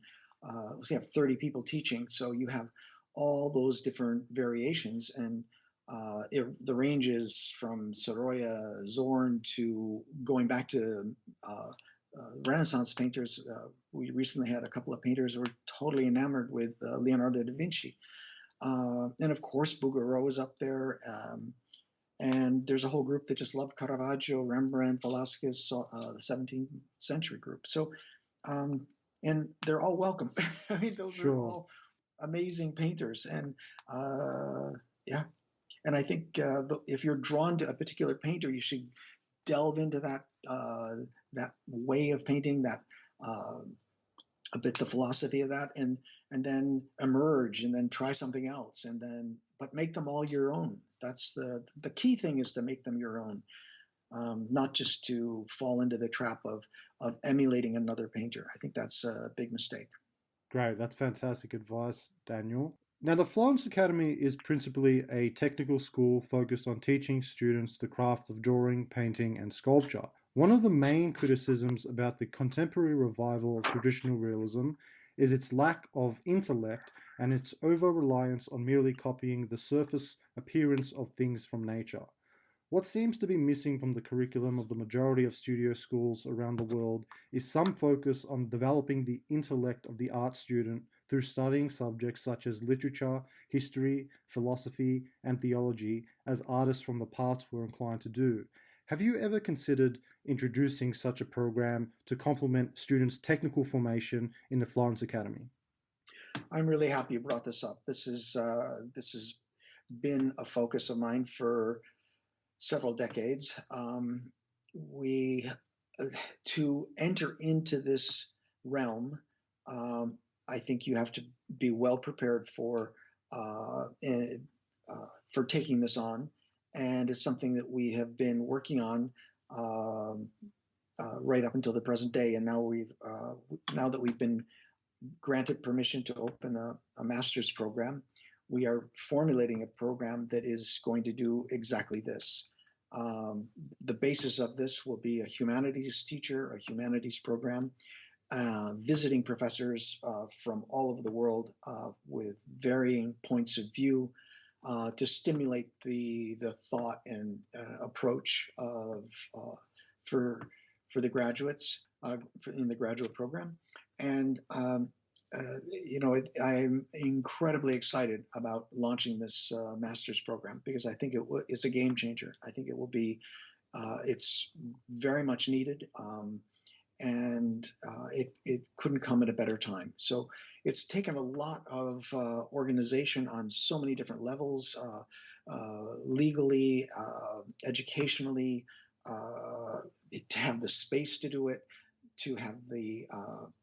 we have 30 people teaching, so you have all those different variations, and the range is from Sorolla, Zorn to going back to Renaissance painters. We recently had a couple of painters who were totally enamored with Leonardo da Vinci. And of course, Bouguereau is up there. And there's a whole group that just love Caravaggio, Rembrandt, Velasquez, the 17th century group. So, and they're all welcome. I mean, those are Sure. all amazing painters. And yeah, and I think if you're drawn to a particular painter, you should delve into that way of painting, that uh, a bit the philosophy of that, and then emerge and then try something else, and then but make them all your own. That's the key thing, is to make them your own, not just to fall into the trap of emulating another painter. I think that's a big mistake. Great, that's fantastic advice, Daniel. Now, the Florence Academy is principally a technical school focused on teaching students the crafts of drawing, painting, and sculpture. One of the main criticisms about the contemporary revival of traditional realism is its lack of intellect and its over reliance on merely copying the surface appearance of things from nature. What seems to be missing from the curriculum of the majority of studio schools around the world is some focus on developing the intellect of the art student through studying subjects such as literature, history, philosophy, and theology, as artists from the past were inclined to do. Have you ever considered introducing such a program to complement students' technical formation in the Florence Academy? I'm really happy you brought this up. This has been a focus of mine for several decades. We To enter into this realm, I think you have to be well prepared for taking this on, and it's something that we have been working on right up until the present day. And now that we've been granted permission to open a master's program, we are formulating a program that is going to do exactly this. Um, the basis of this will be a humanities teacher, a humanities program, visiting professors from all over the world with varying points of view to stimulate the thought and approach of for for the graduates in the graduate program. And I'm incredibly excited about launching this master's program, because I think it's a game changer. I think it will be. It's very much needed. And it couldn't come at a better time. So it's taken a lot of organization on so many different levels, legally, educationally, to have the space to do it, to have the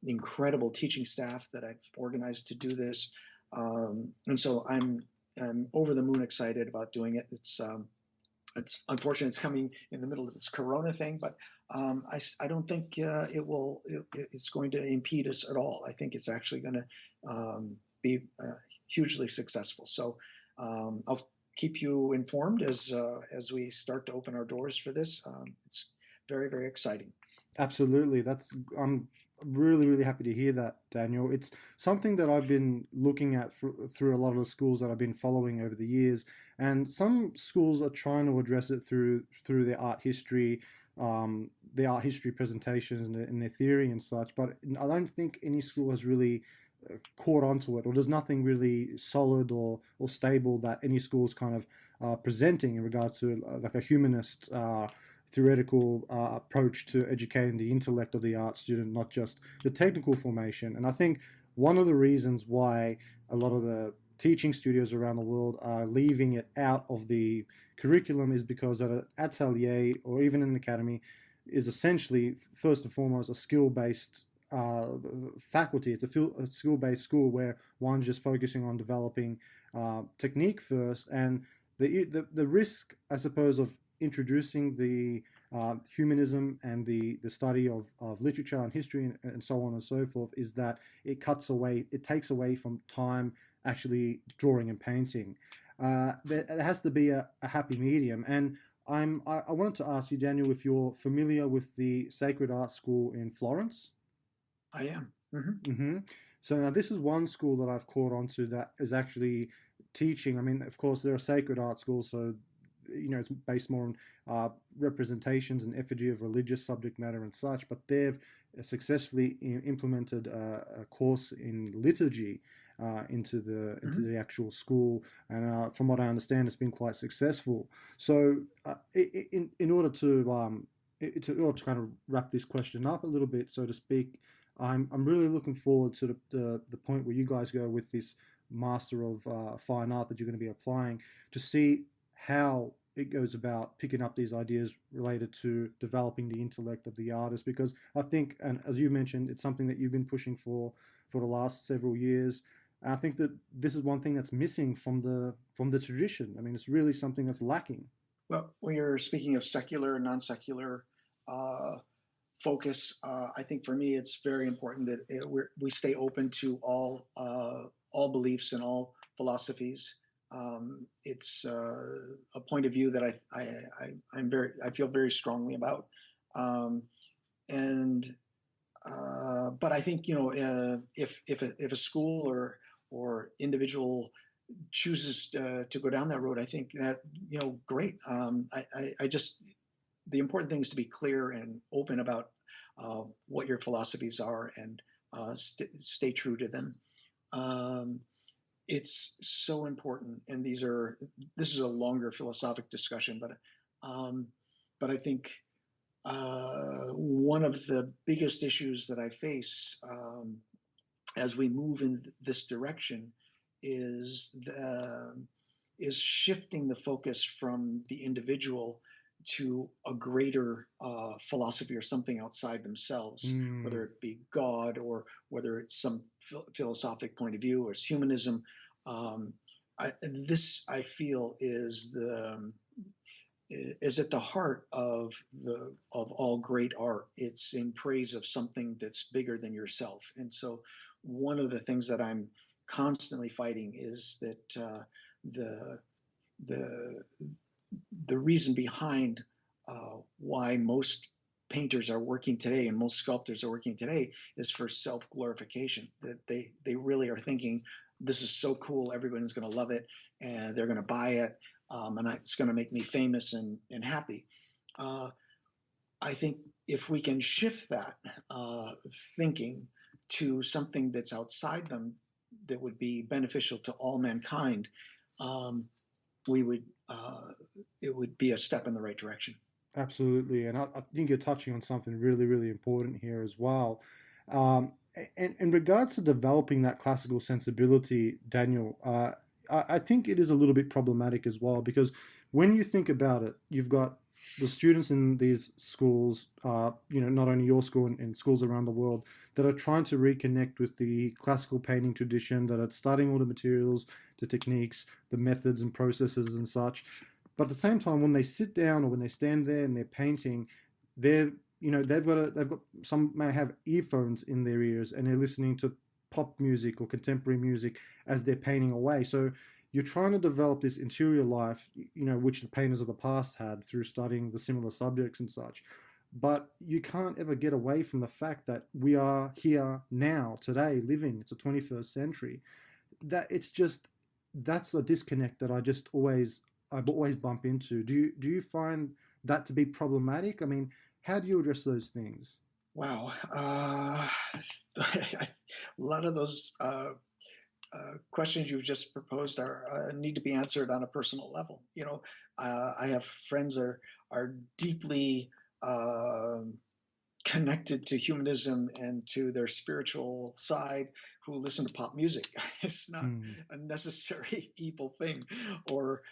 incredible teaching staff that I've organized to do this. And so I'm over the moon excited about doing it. It's unfortunate it's coming in the middle of this Corona thing, but I don't think it's going to impede us at all. I think it's actually going to be hugely successful. So I'll keep you informed as we start to open our doors for this. It's very, very exciting. Absolutely. I'm really, really happy to hear that, Daniel. It's something that I've been looking at through a lot of the schools that I've been following over the years, and some schools are trying to address it through their art history presentations and their theory and such. But I don't think any school has really caught onto it, or there's nothing really solid or stable that any school is kind of presenting in regards to like a humanist theoretical approach to educating the intellect of the art student, not just the technical formation. And I think one of the reasons why a lot of the teaching studios around the world are leaving it out of the curriculum is because at an atelier or even an academy is essentially, first and foremost, a skill-based faculty. It's a skill-based school where one's just focusing on developing technique first, and the risk, I suppose, of introducing the humanism and the study of literature and history and so on and so forth is that it takes away from time actually drawing and painting. There has to be a happy medium, and I wanted to ask you, Daniel, if you're familiar with the Sacred Art School in Florence. I am. Mm-hmm. Mm-hmm. So now this is one school that I've caught onto that is actually teaching. I mean, of course, they're a sacred art school, so it's based more on representations and effigy of religious subject matter and such. But they've successfully implemented a course in liturgy into the actual school, and from what I understand, it's been quite successful. So, in order to kind of wrap this question up a little bit, so to speak, I'm really looking forward to the point where you guys go with this Master of Fine Art that you're going to be applying to see how it goes about picking up these ideas related to developing the intellect of the artist, because I think, and as you mentioned, it's something that you've been pushing for the last several years. And I think that this is one thing that's missing from the tradition. I mean, it's really something that's lacking. Well, when you're speaking of secular and non-secular focus, I think for me it's very important that we stay open to all beliefs and all philosophies. It's a point of view that I feel very strongly about, but I think if a school or individual chooses to go down that road, I think that great. I just the important thing is to be clear and open about what your philosophies are and stay true to them. It's so important, and this is a longer philosophic discussion, but I think one of the biggest issues that I face as we move in this direction is shifting the focus from the individual to a greater philosophy or something outside themselves, whether it be God or whether it's some philosophic point of view or it's humanism. This I feel is at the heart of all great art. It's in praise of something that's bigger than yourself. And so one of the things that I'm constantly fighting is that the reason behind why most painters are working today and most sculptors are working today is for self-glorification, that they really are thinking, this is so cool, everyone's going to love it, and they're going to buy it, and it's going to make me famous and happy. I think if we can shift that thinking to something that's outside them that would be beneficial to all mankind, it would be a step in the right direction. Absolutely, and I think you're touching on something really, really important here as well. And in regards to developing that classical sensibility, Daniel, I think it is a little bit problematic as well, because when you think about it, you've got the students in these schools, not only your school and schools around the world, that are trying to reconnect with the classical painting tradition, that are studying all the materials, the techniques, the methods and processes and such. But at the same time, when they sit down or when they stand there and they're painting, they're they've got some may have earphones in their ears and they're listening to pop music or contemporary music as they're painting away. So you're trying to develop this interior life, which the painters of the past had through studying the similar subjects and such. But you can't ever get away from the fact that we are here now, today, living. It's a 21st century. That's a disconnect that I always bump into. Do you find that to be problematic? I mean, how do you address those things? Wow. A lot of those questions you've just proposed need to be answered on a personal level. I have friends are deeply uh, connected to humanism and to their spiritual side who listen to pop music. It's not Hmm. a necessary evil thing, or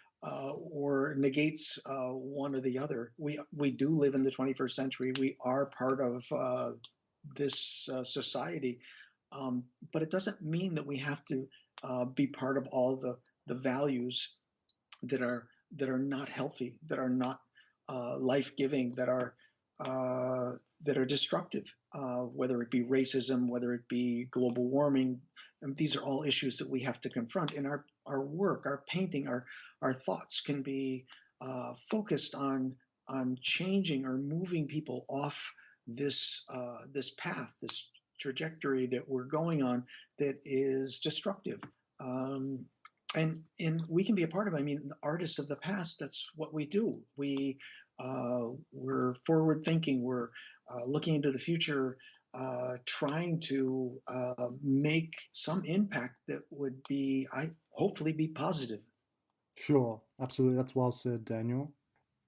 negates one or the other. We do live in the 21st century. We are part of this society, but it doesn't mean that we have to be part of all the values that are not healthy, that are not life giving, uh, that are destructive. Whether it be racism, whether it be global warming, and these are all issues that we have to confront. In our work, our painting, our thoughts can be focused on changing or moving people off this path, this trajectory that we're going on that is destructive. Um, and we can be a part of it. I mean, the artists of the past, that's what we do. We're forward thinking. We're looking into the future, trying to make some impact that would hopefully be positive. Sure, absolutely. That's well said, Daniel.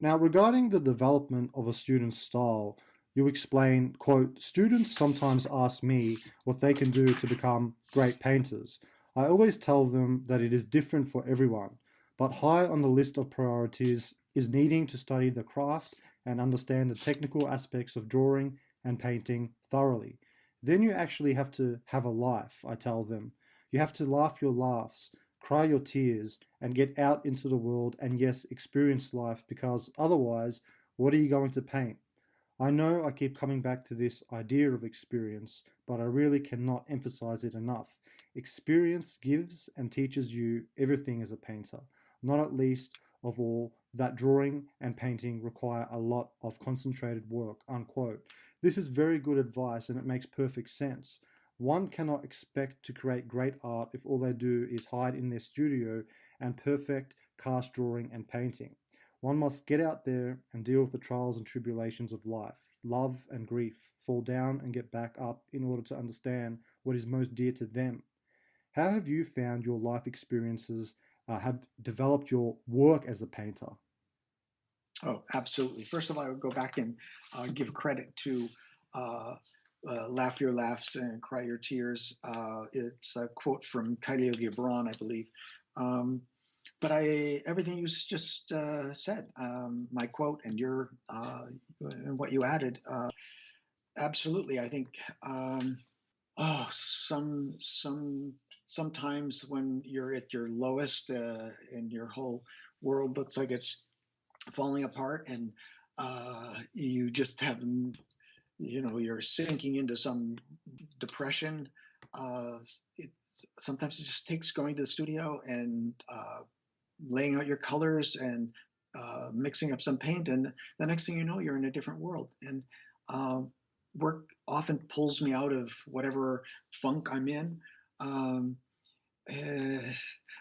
Now, regarding the development of a student's style, you explain, quote, students sometimes ask me what they can do to become great painters. I always tell them that it is different for everyone, but high on the list of priorities is needing to study the craft and understand the technical aspects of drawing and painting thoroughly. Then you actually have to have a life, I tell them. You have to laugh your laughs, cry your tears, and get out into the world and, yes, experience life, because otherwise, what are you going to paint? I know I keep coming back to this idea of experience, but I really cannot emphasize it enough. Experience gives and teaches you everything as a painter, not at least of all that drawing and painting require a lot of concentrated work, unquote. This is very good advice and it makes perfect sense. One cannot expect to create great art if all they do is hide in their studio and perfect cast drawing and painting. One must get out there and deal with the trials and tribulations of life, love and grief, fall down and get back up in order to understand what is most dear to them. How have you found your life experiences have developed your work as a painter? Oh, absolutely. First of all, I would go back and give credit to uh, Laugh Your Laughs and Cry Your Tears. It's a quote from Khalil Gibran, I believe. Um, but everything you just said, my quote and and what you added, absolutely. I think, sometimes when you're at your lowest and your whole world looks like it's falling apart, and you just have, you're sinking into some depression. Sometimes it just takes going to the studio and laying out your colors and mixing up some paint, and the next thing you know, you're in a different world. And uh, work often pulls me out of whatever funk I'm in. Um, uh,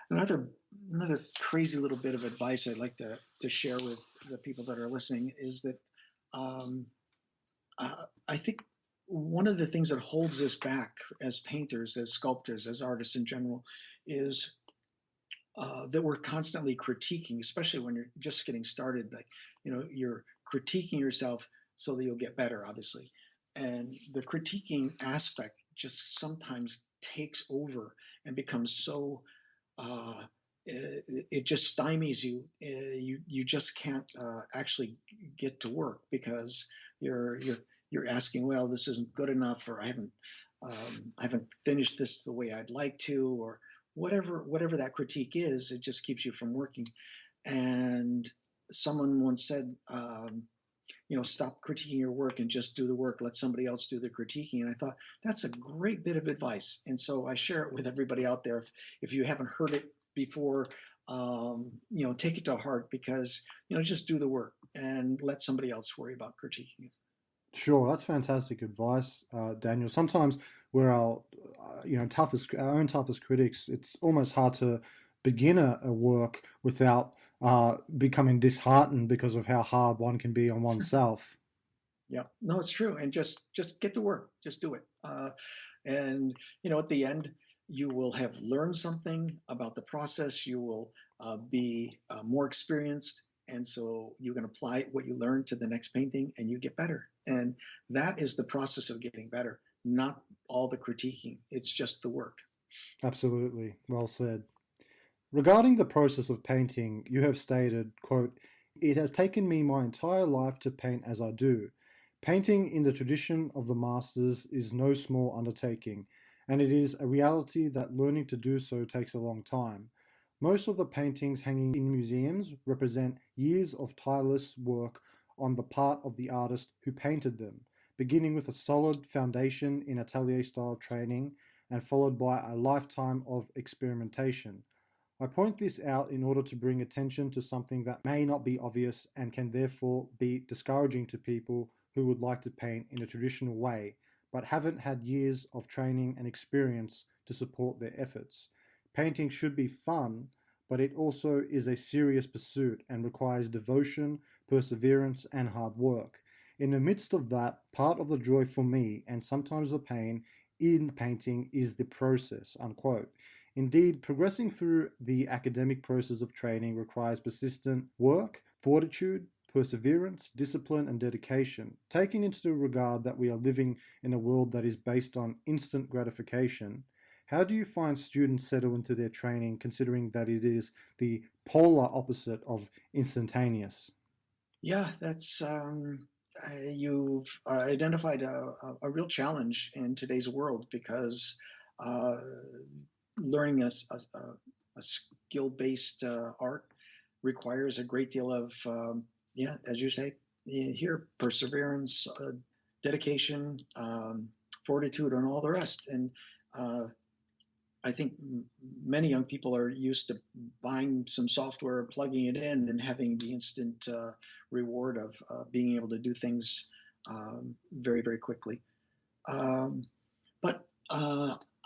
another another crazy little bit of advice I'd like to share with the people that are listening is that um, I think one of the things that holds us back as painters, as sculptors, as artists in general, is that we're constantly critiquing, especially when you're just getting started. Like, you're critiquing yourself so that you'll get better, obviously. And the critiquing aspect just sometimes takes over and becomes so uh, it just stymies you. You just can't actually get to work because you're asking, well, this isn't good enough, or I haven't finished this the way I'd like to, or whatever that critique is. It just keeps you from working. And someone once said, stop critiquing your work and just do the work. Let somebody else do the critiquing. And I thought that's a great bit of advice. And so I share it with everybody out there. If you haven't heard it before, take it to heart, because, just do the work and let somebody else worry about critiquing it. Sure, that's fantastic advice, Daniel. Sometimes we're our own toughest critics. It's almost hard to begin a work without becoming disheartened because of how hard one can be on oneself. Yeah, no, it's true. And just get to work, just do it. And at the end, you will have learned something about the process. You will be more experienced, and so you can apply what you learned to the next painting, and you get better. And that is the process of getting better, not all the critiquing. It's just the work. Absolutely, well said. Regarding the process of painting, you have stated, quote, "It has taken me my entire life to paint as I do. Painting in the tradition of the masters is no small undertaking, and it is a reality that learning to do so takes a long time. Most of the paintings hanging in museums represent years of tireless work on the part of the artist who painted them, beginning with a solid foundation in atelier-style training and followed by a lifetime of experimentation. I point this out in order to bring attention to something that may not be obvious and can therefore be discouraging to people who would like to paint in a traditional way, but haven't had years of training and experience to support their efforts. Painting should be fun, but it also is a serious pursuit and requires devotion, perseverance, and hard work. In the midst of that, part of the joy for me, and sometimes the pain, in painting is the process," unquote. Indeed, progressing through the academic process of training requires persistent work, fortitude, perseverance, discipline, and dedication. Taking into regard that we are living in a world that is based on instant gratification, how do you find students settle into their training, considering that it is the polar opposite of instantaneous? Yeah, that's you've identified a real challenge in today's world, because uh, learning a skill-based art requires a great deal of, as you say here, perseverance, dedication, fortitude, and all the rest. And uh, I think many young people are used to buying some software, plugging it in, and having the instant reward of being able to do things very, very quickly. But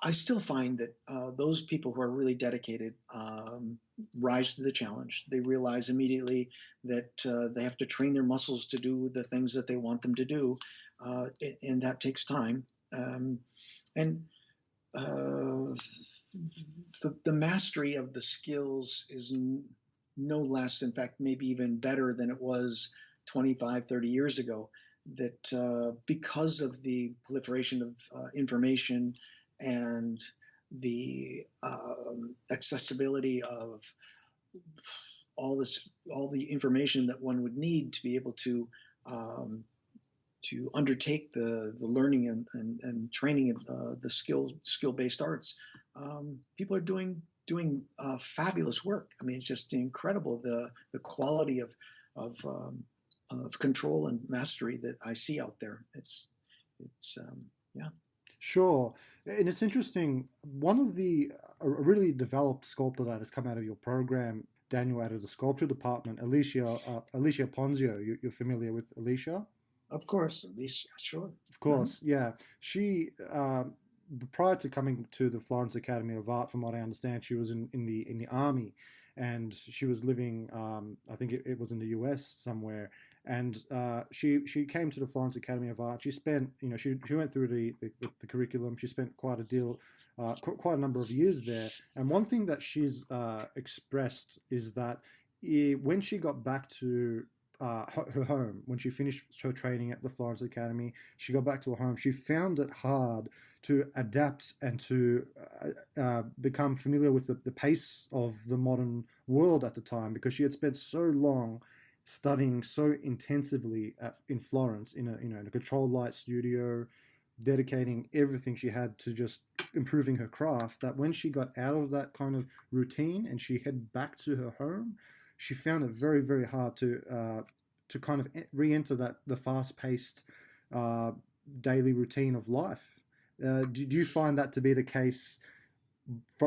I still find that those people who are really dedicated rise to the challenge. They realize immediately that they have to train their muscles to do the things that they want them to do, and that takes time. And the mastery of the skills is no less, in fact, maybe even better than it was 25, 30 years ago. That because of the proliferation of information and the accessibility of all the information that one would need to be able um, to undertake the learning and training of the skill-based arts, people are doing fabulous work. I mean, it's just incredible the quality of control and mastery that I see out there. It's yeah. Sure. And it's interesting. One of a really developed sculptor that has come out of your program, Daniel, out of the sculpture department, Alicia Ponzio. You're familiar with Alicia? Of course, at least, sure. Of course, yeah. She, prior to coming to the Florence Academy of Art, from what I understand, she was in the army, and she was living, I think it was in the US somewhere, and she came to the Florence Academy of Art. She spent, she went through the curriculum. She spent quite a number of years there. And one thing that she's expressed is that when she got back to her home, when she finished her training at the Florence Academy, she got back to her home. She found it hard to adapt and to become familiar with the pace of the modern world at the time, because she had spent so long studying so intensively in Florence in a controlled light studio, dedicating everything she had to just improving her craft, that when she got out of that kind of routine and she headed back to her home, she found it very, very hard to kind of re-enter that the fast-paced uh, daily routine of life. Do you find that to be the case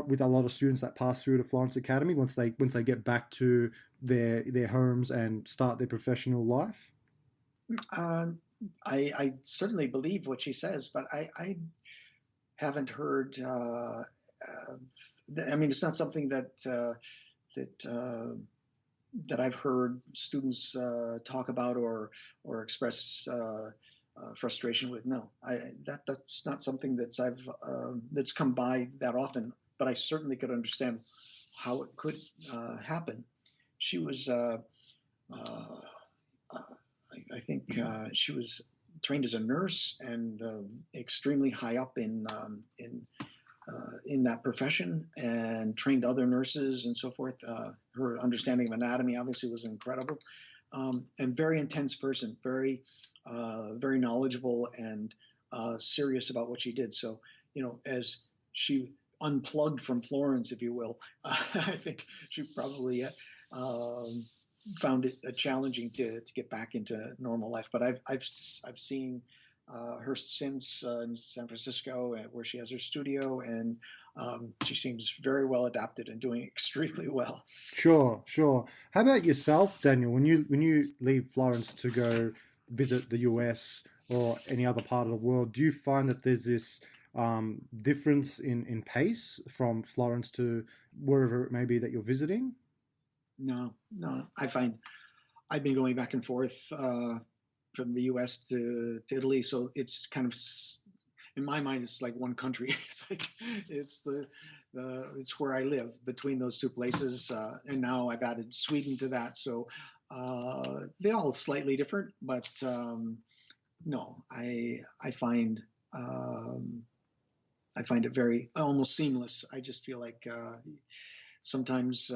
with a lot of students that pass through to Florence Academy once they get back to their homes and start their professional life? Um, I certainly believe what she says, but I haven't heard. I mean, it's not something that that I've heard students talk about or express frustration with. No, that's not something that's come by that often. But I certainly could understand how it could happen. She was, uh, I think, she was trained as a nurse and extremely high up in that profession, and trained other nurses and so forth. Her understanding of anatomy obviously was incredible, and very intense person, very knowledgeable and serious about what she did. So, as she unplugged from Florence, if you will, I think she probably found it challenging to get back into normal life. But I've seen her since in San Francisco, where she has her studio, and she seems very well adapted and doing extremely well. Sure, sure. How about yourself, Daniel? When you leave Florence to go visit the US or any other part of the world, do you find that there's this difference in pace from Florence to wherever it may be that you're visiting? No, no, I find I've been going back and forth from the U.S. to Italy, so it's kind of, in my mind, it's like one country. It's like it's where I live between those two places, and now I've added Sweden to that. So they're all slightly different, but no, I find I find it very almost seamless. I just feel like sometimes.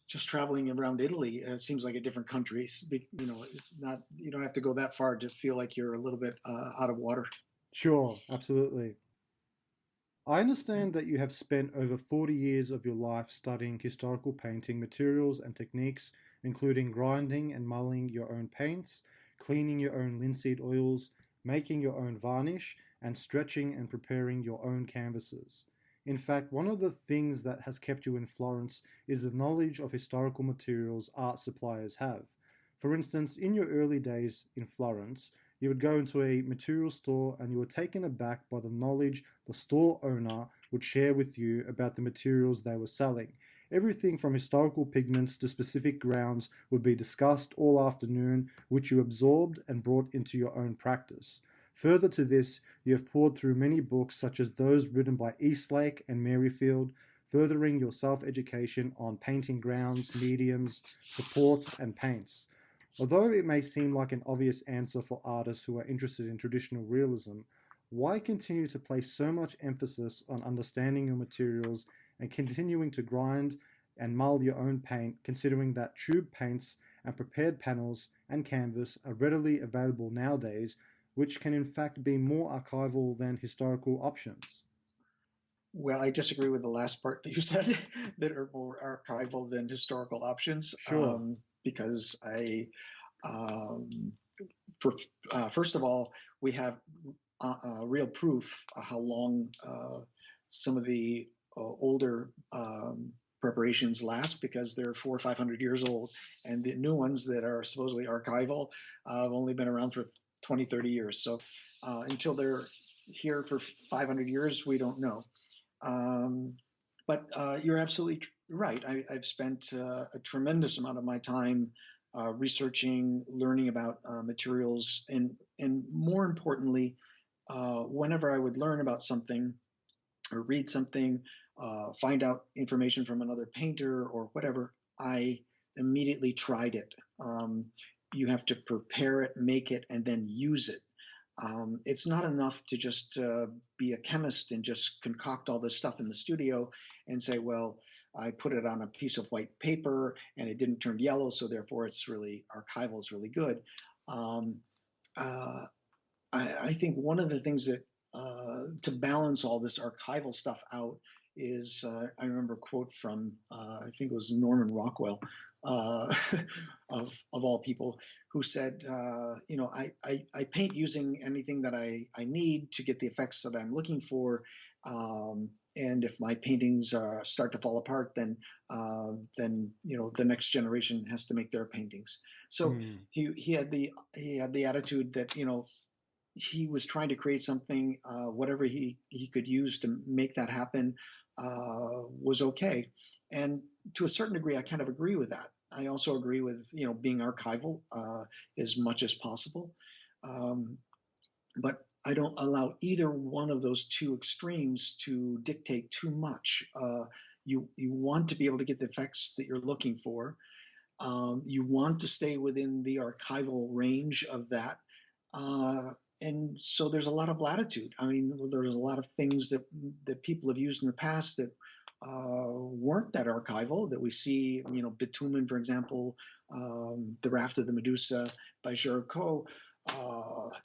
Just traveling around Italy seems like a different country. It's not, you don't have to go that far to feel like you're a little bit out of water. Sure, absolutely. I understand that you have spent over 40 years of your life studying historical painting materials and techniques, including grinding and mulling your own paints, cleaning your own linseed oils, making your own varnish, and stretching and preparing your own canvases. In fact, one of the things that has kept you in Florence is the knowledge of historical materials art suppliers have. For instance, in your early days in Florence, you would go into a material store and you were taken aback by the knowledge the store owner would share with you about the materials they were selling. Everything from historical pigments to specific grounds would be discussed all afternoon, which you absorbed and brought into your own practice. Further to this, you have poured through many books such as those written by Eastlake and Maryfield, furthering your self-education on painting grounds, mediums, supports, and paints. Although it may seem like an obvious answer for artists who are interested in traditional realism, why continue to place so much emphasis on understanding your materials and continuing to grind and mull your own paint, considering that tube paints and prepared panels and canvas are readily available nowadays, which can in fact be more archival than historical options? Well, I disagree with the last part that you said, that are more archival than historical options, Sure. because um, for first of all, we have real proof how long some of the older preparations last, because they're 400 or 500 years old, and the new ones that are supposedly archival have only been around for 20, 30 years. So until they're here for 500 years, we don't know. Um, but you're absolutely right. I've spent a tremendous amount of my time researching, learning about materials, and more importantly, whenever I would learn about something or read something, find out information from another painter or whatever, I immediately tried it. You have to prepare it, make it, and then use it. It's not enough to just be a chemist and just concoct all this stuff in the studio and say, well, I put it on a piece of white paper and it didn't turn yellow, so therefore it's really archival, it's really good. Um, uh, I think one of the things that to balance all this archival stuff out is I remember a quote from I think it was Norman Rockwell, uh, of all people, who said, I paint using anything that I need to get the effects that I'm looking for. And if my paintings start to fall apart, then the next generation has to make their paintings. So Mm. he had the attitude that he was trying to create something, whatever he could use to make that happen was okay. And to a certain degree, I kind of agree with that. I also agree with being archival as much as possible, um, but I don't allow either one of those two extremes to dictate too much. You want to be able to get the effects that you're looking for. You want to stay within the archival range of that. Uh, and so there's a lot of latitude. I mean, there's a lot of things that people have used in the past that weren't that archival, that we see, bitumen, for example, the Raft of the Medusa by Géricault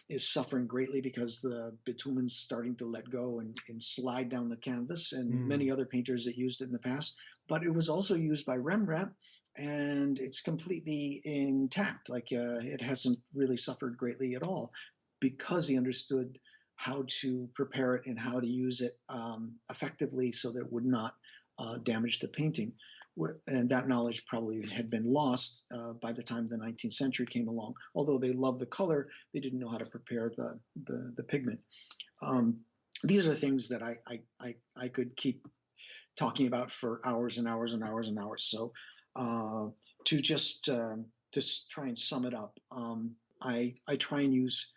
is suffering greatly because the bitumen's starting to let go and slide down the canvas, and Mm. many other painters that used it in the past. But it was also used by Rembrandt, and it's completely intact. Like it hasn't really suffered greatly at all because he understood how to prepare it and how to use it effectively so that it would not damage the painting. And that knowledge probably had been lost by the time the 19th century came along. Although they loved the color, they didn't know how to prepare the pigment. These are things that I could keep talking about for hours and hours and hours and hours. So to just try and sum it up, I try and use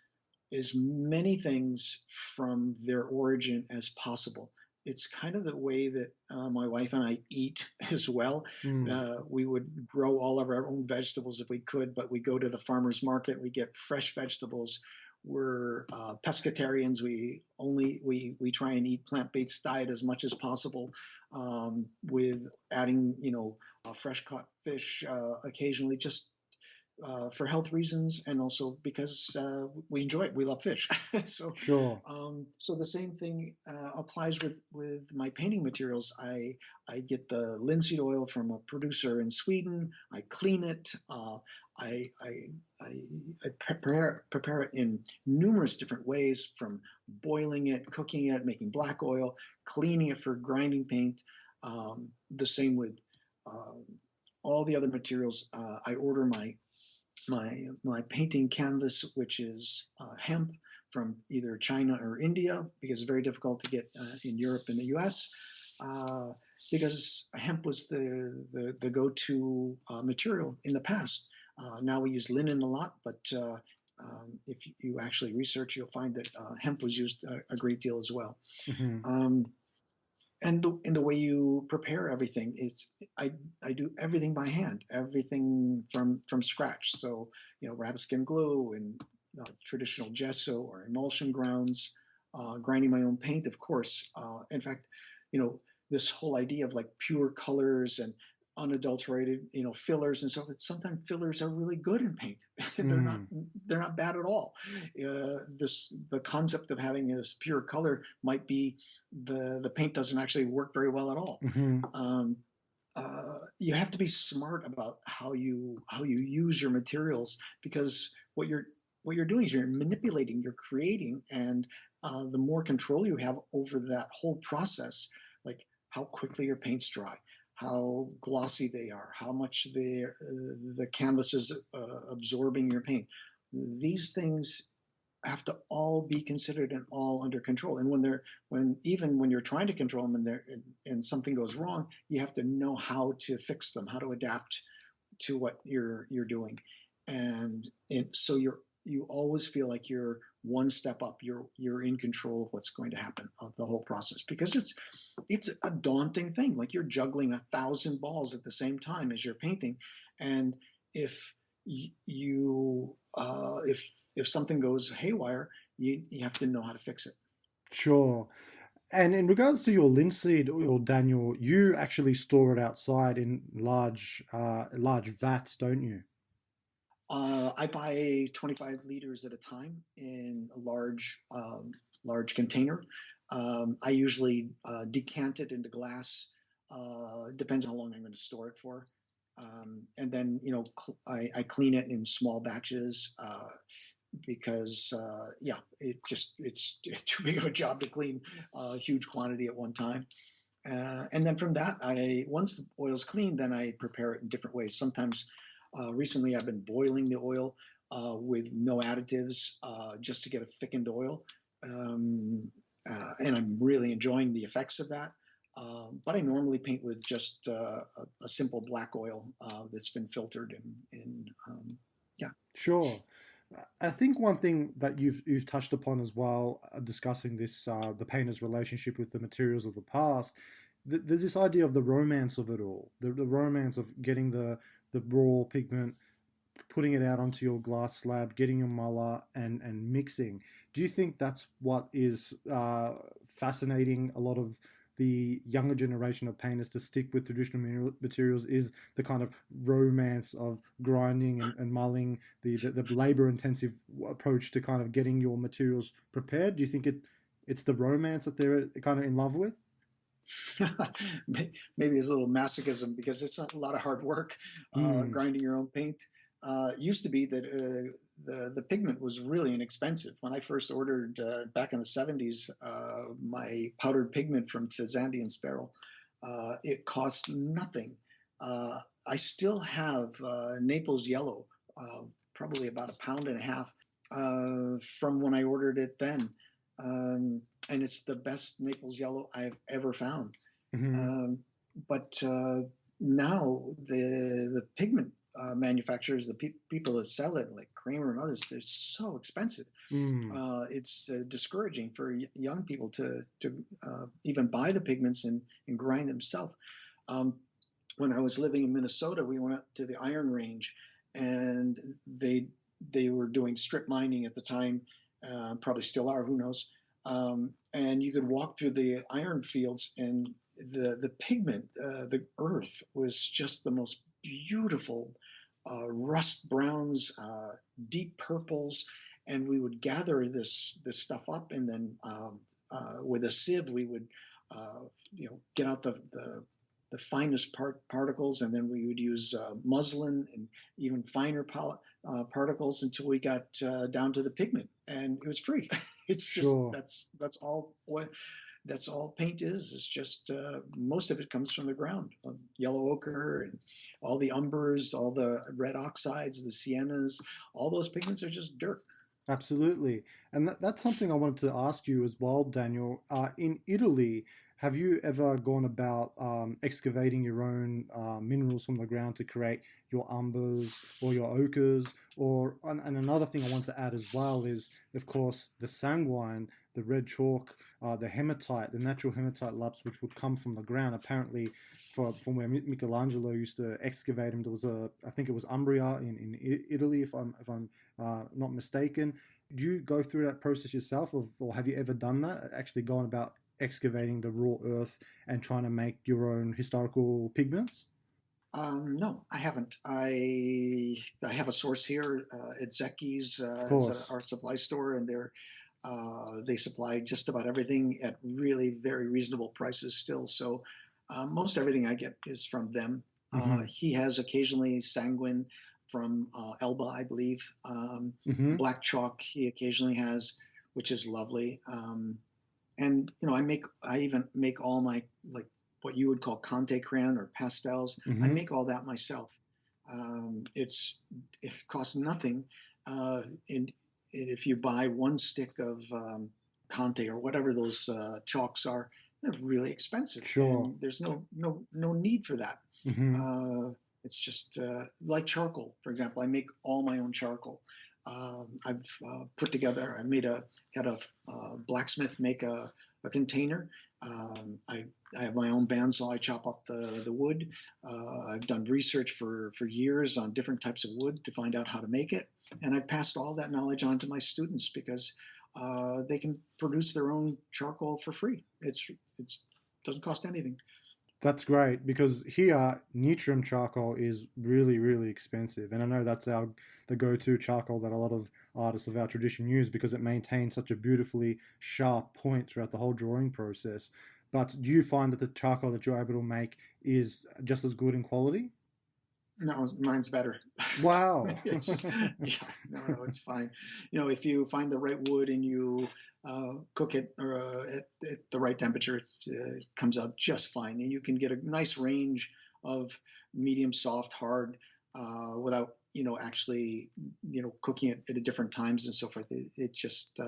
as many things from their origin as possible. It's kind of the way that my wife and I eat as well. Mm. We would grow all of our own vegetables if we could, but we go to the farmer's market, we get fresh vegetables. We're pescatarians. We try and eat plant-based diet as much as possible, with adding fresh caught fish occasionally, just for health reasons, and also because we enjoy it. We love fish. so, Sure. so the same thing applies with my painting materials. I get the linseed oil from a producer in Sweden. I clean it. I, I, I prepare it in numerous different ways, from boiling it, cooking it, making black oil, cleaning it for grinding paint. The same with all the other materials. I order my painting canvas, which is hemp from either China or India, because it's very difficult to get in Europe and the U.S. Because hemp was the go-to material in the past. Now we use linen a lot, but if you actually research, you'll find that hemp was used a great deal as well. Mm-hmm. And the way you prepare everything is I do everything by hand, everything from scratch. So rabbit skin glue and traditional gesso or emulsion grounds, grinding my own paint, of course. In fact, this whole idea of like pure colors and unadulterated fillers and so forth. Sometimes fillers are really good in paint. Mm. They're not bad at all. The concept of having this pure color might be the paint doesn't actually work very well at all. Mm-hmm. You have to be smart about how you use your materials, because what you're doing is you're manipulating, you're creating, and the more control you have over that whole process, like how quickly your paints dry, how glossy they are, how much the canvas is absorbing your paint. These things have to all be considered and all under control. And when you're trying to control them and something goes wrong, you have to know how to fix them, how to adapt to what you're doing. And so you always feel like you're one step up. You're in control of what's going to happen of the whole process, because it's a daunting thing. Like you're juggling 1,000 balls at the same time as you're painting, and if if something goes haywire, you have to know how to fix it. Sure. And in regards to your linseed oil, Daniel, you actually store it outside in large vats, don't you? I buy 25 liters at a time in a large container. I usually decant it into glass. Depends on how long I'm going to store it for. And then I clean it in small batches because it's too big of a job to clean a huge quantity at one time. And then from that, once the oil's clean, then I prepare it in different ways. Sometimes, recently, I've been boiling the oil with no additives, just to get a thickened oil, and I'm really enjoying the effects of that. But I normally paint with just a simple black oil that's been filtered yeah. Sure. I think one thing that you've touched upon as well, discussing this, the painter's relationship with the materials of the past. There's this idea of the romance of it all, the romance of getting the raw pigment, putting it out onto your glass slab, getting your muller, and mixing. Do you think that's what is fascinating a lot of the younger generation of painters to stick with traditional materials, is the kind of romance of grinding and mulling, the labor intensive approach to kind of getting your materials prepared? Do you think it's the romance that they're kind of in love with? Maybe it's a little masochism because it's a lot of hard work Mm. grinding your own paint. It used to be that the pigment was really inexpensive. When I first ordered back in the 70s, my powdered pigment from Fazandi and Sparrow, it cost nothing. I still have Naples yellow, probably about a pound and a half from when I ordered it then. And it's the best Naples yellow I've ever found. Mm-hmm. But now the pigment manufacturers, the people that sell it, like Kramer and others, they're so expensive. Mm. It's discouraging for young people to even buy the pigments and grind themselves. When I was living in Minnesota, we went to the iron range, and they were doing strip mining at the time, probably still are, who knows. And you could walk through the iron fields, and the pigment, the earth was just the most beautiful rust browns, deep purples, and we would gather this stuff up, and then with a sieve we would get out the finest particles, and then we would use muslin and even finer particles until we got down to the pigment, and it was free. It's just Sure. that's all oil, that's all paint is. It's just most of it comes from the ground. Yellow ochre and all the umbers, all the red oxides, the siennas, all those pigments are just dirt. Absolutely. And that's something I wanted to ask you as well, Daniel. In Italy, have you ever gone about excavating your own minerals from the ground to create your umbers or your ochres? And another thing I want to add as well is, of course, the sanguine, the red chalk, the hematite, the natural hematite laps, which would come from the ground. Apparently, from where Michelangelo used to excavate them, there was I think it was Umbria in Italy, if I'm not mistaken. Do you go through that process yourself, or have you ever done that? Actually, gone about excavating the raw earth and trying to make your own historical pigments? No, I haven't. I have a source here at Zecchi's. Of It's an course. art supply store, and they supply just about everything at really very reasonable prices still. So most everything I get is from them. Mm-hmm. He has occasionally sanguine from Elba, I believe. Mm-hmm. Black chalk he occasionally has, which is lovely. And I even make all my, like, what you would call Conte crayon or pastels. I Mm-hmm. make all that myself. It costs nothing, and if you buy one stick of Conte or whatever those chalks are, they're really expensive, Sure. and there's no need for that. Mm-hmm. It's just like charcoal, for example. I make all my own charcoal. I've put together. Had a blacksmith make a container. I have my own bandsaw. I chop up the wood. I've done research for years on different types of wood to find out how to make it, and I've passed all that knowledge on to my students because they can produce their own charcoal for free. It doesn't cost anything. That's great because here Neutrum charcoal is really, really expensive, and I know that's the go-to charcoal that a lot of artists of our tradition use because it maintains such a beautifully sharp point throughout the whole drawing process. But do you find that the charcoal that you're able to make is just as good in quality? No, mine's better. Wow. It's just, yeah, no, it's fine. If you find the right wood and you cook it at the right temperature, it comes out just fine. And you can get a nice range of medium, soft, hard, without, actually, cooking it at different times and so forth. It just,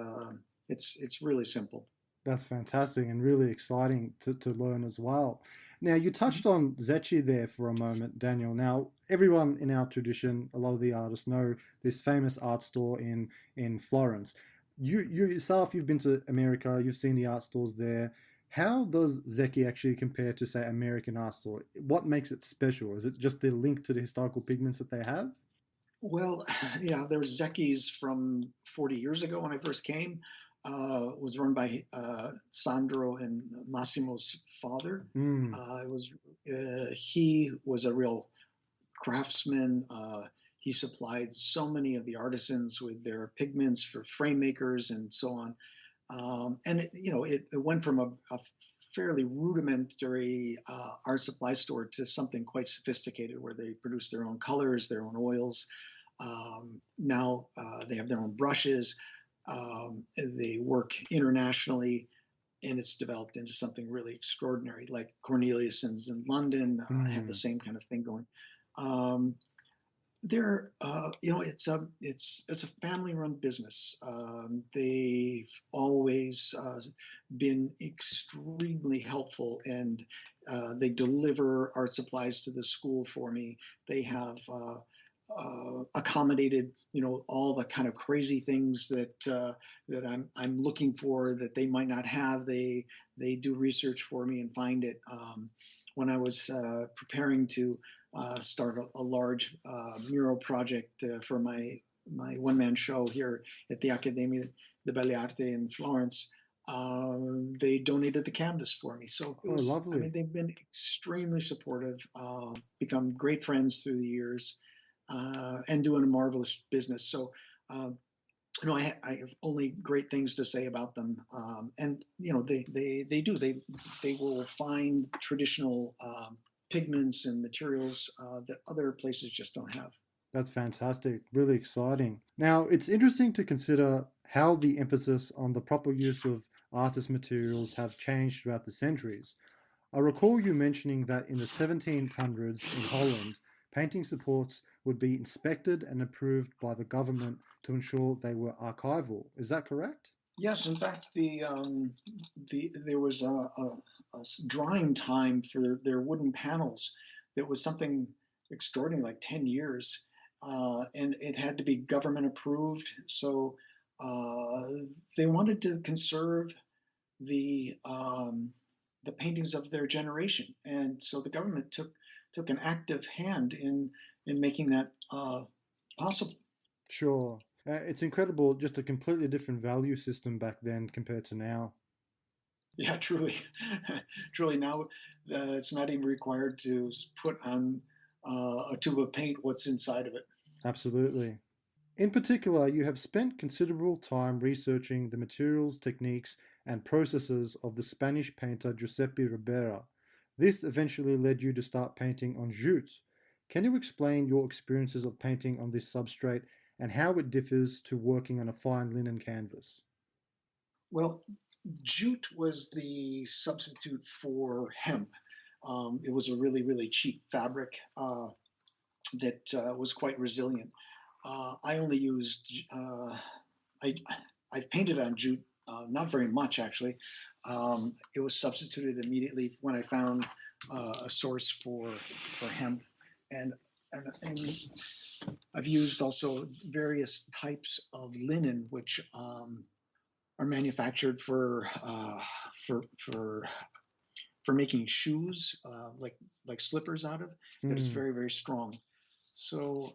it's really simple. That's fantastic and really exciting to learn as well. Now, you touched on Zecchi there for a moment, Daniel. Now, everyone in our tradition, a lot of the artists know this famous art store in Florence. You yourself, you've been to America, you've seen the art stores there. How does Zecchi actually compare to, say, American art store? What makes it special? Is it just the link to the historical pigments that they have? Well, yeah, there was Zecchi's from 40 years ago when I first came. Was run by Sandro and Massimo's father. Mm, It was He was a real craftsman. He supplied so many of the artisans with their pigments for frame makers and so on. And it went from a fairly rudimentary art supply store to something quite sophisticated, where they produce their own colors, their own oils. Now they have their own brushes. They work internationally, and it's developed into something really extraordinary. Like Corneliuson's in London have the mm, same kind of thing going. Um, it's a family-run business. They've always been extremely helpful, and they deliver art supplies to the school for me. They have accommodated, all the kind of crazy things that I'm looking for that they might not have. They do research for me and find it. When I was preparing to start a large mural project for my one man show here at the Accademia di Belle Arti in Florence. They donated the canvas for me, so it oh, was. I lovely. mean, they've been extremely supportive. Become great friends through the years, and doing a marvelous business. So, I have only great things to say about them. And they will find traditional pigments and materials that other places just don't have. That's fantastic. Really exciting. Now, it's interesting to consider how the emphasis on the proper use of artist materials have changed throughout the centuries. I recall you mentioning that in the 1700s in Holland, painting supports would be inspected and approved by the government to ensure they were archival. Is that correct? Yes, in fact, there was drying time for their wooden panels that was something extraordinary, like 10 years, and it had to be government approved. So uh, they wanted to conserve the the paintings of their generation, and so the government took an active hand in making that possible. Sure. It's incredible, just a completely different value system back then compared to now. Yeah, truly, truly. Now it's not even required to put on a tube of paint what's inside of it. Absolutely. In particular, you have spent considerable time researching the materials, techniques, and processes of the Spanish painter Giuseppe Ribera. This eventually led you to start painting on jute. Can you explain your experiences of painting on this substrate and how it differs to working on a fine linen canvas? Well, jute was the substitute for hemp. It was a really, really cheap fabric that was quite resilient. I only used I I've painted on jute, not very much actually. It was substituted immediately when I found a source for hemp, and and I've used also various types of linen, which are manufactured for making shoes, like slippers out of. That is Hmm, very, very strong. So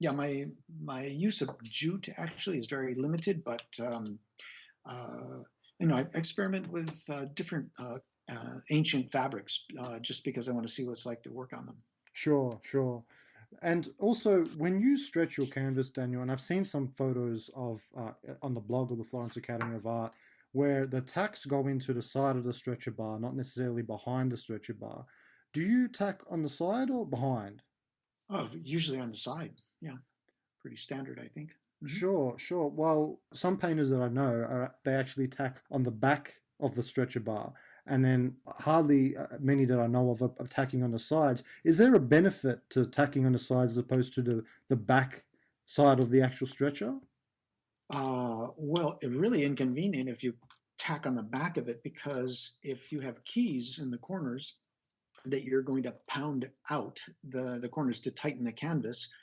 yeah, my use of jute actually is very limited, but uh, I experiment with different ancient fabrics just because I want to see what it's like to work on them. sure, sure. And also, when you stretch your canvas, Daniel, and I've seen some photos of on the blog of the Florence Academy of Art, where the tacks go into the side of the stretcher bar, not necessarily behind the stretcher bar. Do you tack on the side or behind? Oh, usually on the side. Yeah, pretty standard, I think. Hmm. Sure, sure. Well, some painters that I know are they actually tack on the back of the stretcher bar, and then hardly many that I know of are tacking on the sides. Is there a benefit to tacking on the sides as opposed to the back side of the actual stretcher? Well, it's really inconvenient if you tack on the back of it, because if you have keys in the corners that you're going to pound out the corners to tighten the canvas,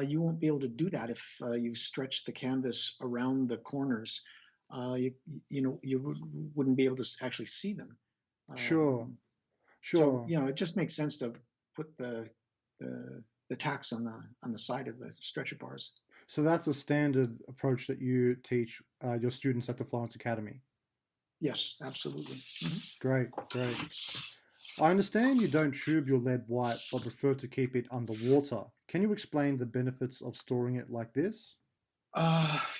you won't be able to do that if you've stretched the canvas around the corners. You wouldn't be able to actually see them. Sure, Um, so sure. it just makes sense to put the tacks on the side of the stretcher bars. So that's a standard approach that you teach your students at the Florence Academy. Yes, absolutely. Mhm. Great, great. I understand you don't tube your lead white, but prefer to keep it underwater. Can you explain the benefits of storing it like this?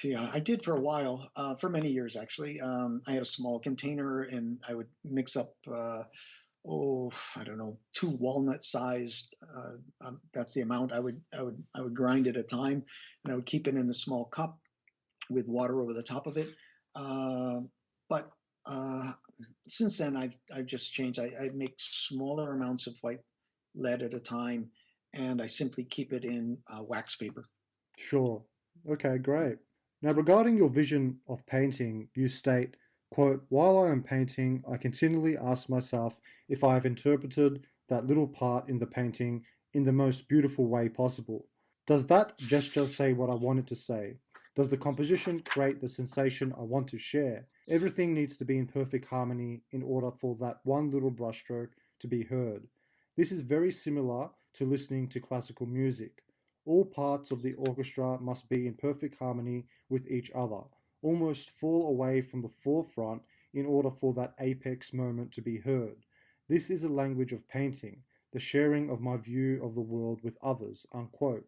Yeah, I did for a while, for many years actually. I had a small container, and I would mix up, I don't know, two walnut-sized. That's the amount I would grind at a time, and I would keep it in a small cup with water over the top of it. Uh, but uh, since then, I've just changed. I make smaller amounts of white lead at a time, and I simply keep it in wax paper. Sure. Okay, great. Now, regarding your vision of painting, you state, quote, while I am painting, I continually ask myself if I have interpreted that little part in the painting in the most beautiful way possible. Does that gesture say what I want it to say? Does the composition create the sensation I want to share? Everything needs to be in perfect harmony in order for that one little brushstroke to be heard. This is very similar to listening to classical music. All parts of the orchestra must be in perfect harmony with each other, almost fall away from the forefront in order for that apex moment to be heard. This is a language of painting, the sharing of my view of the world with others. Unquote.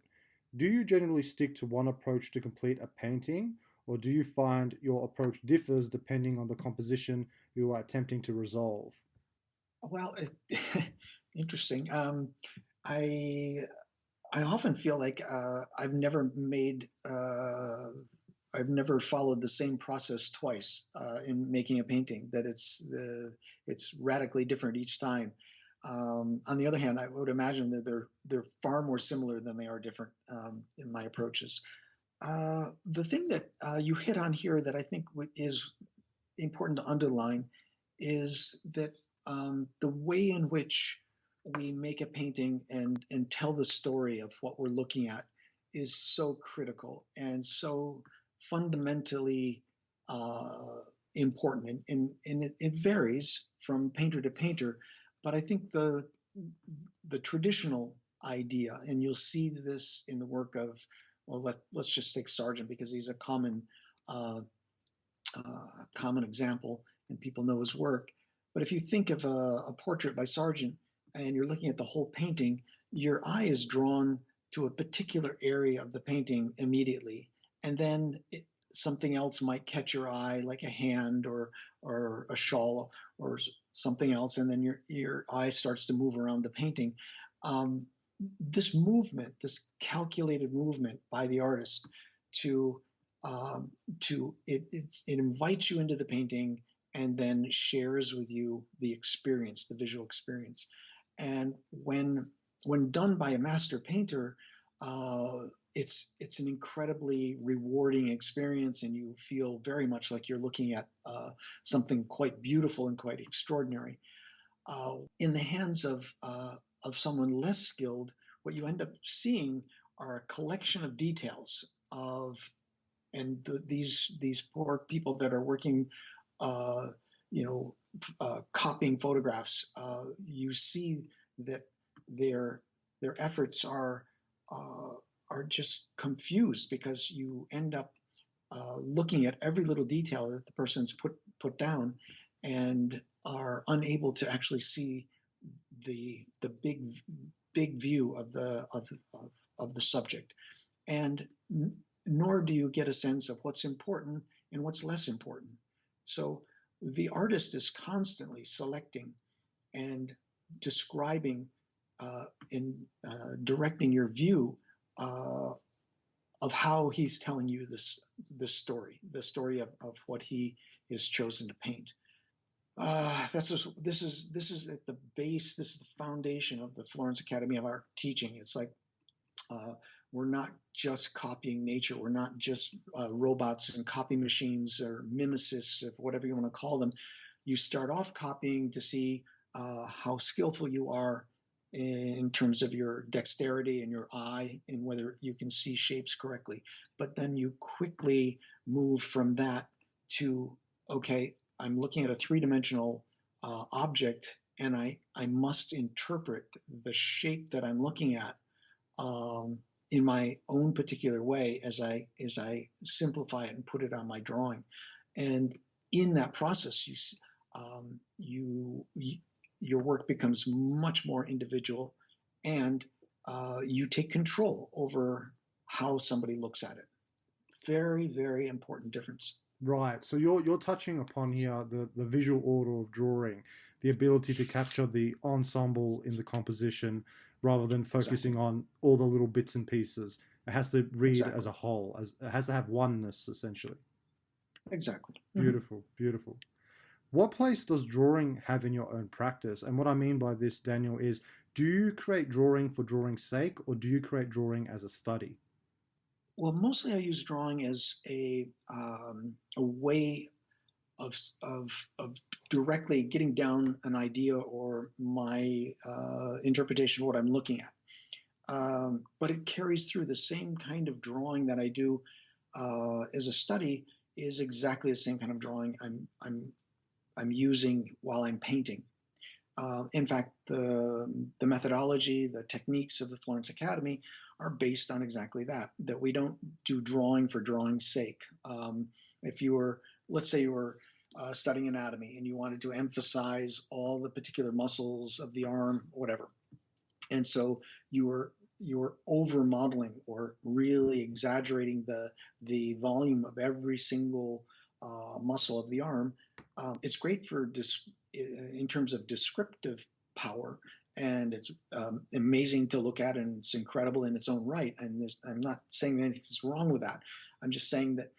Do you generally stick to one approach to complete a painting, or do you find your approach differs depending on the composition you are attempting to resolve? Well, interesting. I I often feel like I've never followed the same process twice in making a painting. That it's radically different each time. On the other hand, I would imagine that they're far more similar than they are different in my approaches. The thing that you hit on here that I think is important to underline is that the way in which we make a painting and tell the story of what we're looking at is so critical and so fundamentally uh, important, and it varies from painter to painter. But I think the traditional idea, and you'll see this in the work of, well, let's just take Sargent because he's a uh, common example and people know his work. But if you think of a portrait by Sargent and you're looking at the whole painting, your eye is drawn to a particular area of the painting immediately. And then something else might catch your eye, like a hand or a shawl or something else. And then your eye starts to move around the painting. Um, this movement, this calculated movement by the artist to um, it invites you into the painting and then shares with you the experience, the visual experience. And when done by a master painter, it's an incredibly rewarding experience, and you feel very much like you're looking at something quite beautiful and quite extraordinary. In the hands of someone less skilled, what you end up seeing are a collection of details of these poor people that are working, uh, you know, copying photographs. You see that their their efforts uh, are just confused because you end up looking at every little detail that the person's put down and are unable to actually see the big view of the subject, and nor do you get a sense of what's important and what's less important. So the artist is constantly selecting and describing directing your view uh, of how he's telling you this story, the story of what he has chosen to paint. This is at the base. This is the foundation of the Florence Academy of Art teaching. It's like we're not just copying nature. We're not just robots and copy machines or mimicists, or whatever you want to call them. You start off copying to see how skillful you are in terms of your dexterity and your eye and whether you can see shapes correctly. But then you quickly move from that to, okay, I'm looking at a three-dimensional object, and I must interpret the shape that I'm looking at in my own particular way as I simplify it and put it on my drawing. And in that process, your work becomes much more individual, and you take control over how somebody looks at it. Very, very important difference. Right. So you're touching upon here the visual order of drawing, the ability to capture the ensemble in the composition rather than focusing on all the little bits and pieces. It has to read as a whole, as it has to have oneness essentially. Exactly. Beautiful, beautiful. What place does drawing have in your own practice? And what I mean by this, Daniel, is do you create drawing for drawing's sake, or do you create drawing as a study? Well, mostly I use drawing as a way of directly getting down an idea or my interpretation of what I'm looking at. But it carries through. The same kind of drawing that I do as a study is exactly the same kind of drawing I'm using while I'm painting. In fact, the methodology, the techniques of the Florence Academy are based on exactly that we don't do drawing for drawing's sake. If you were, let's say you were studying anatomy and you wanted to emphasize all the particular muscles of the arm, whatever, and so you were over modeling or really exaggerating the volume of every single muscle of the arm. It's great for in terms of descriptive power, and it's amazing to look at, and it's incredible in its own right. And I'm not saying anything's wrong with that. I'm just saying that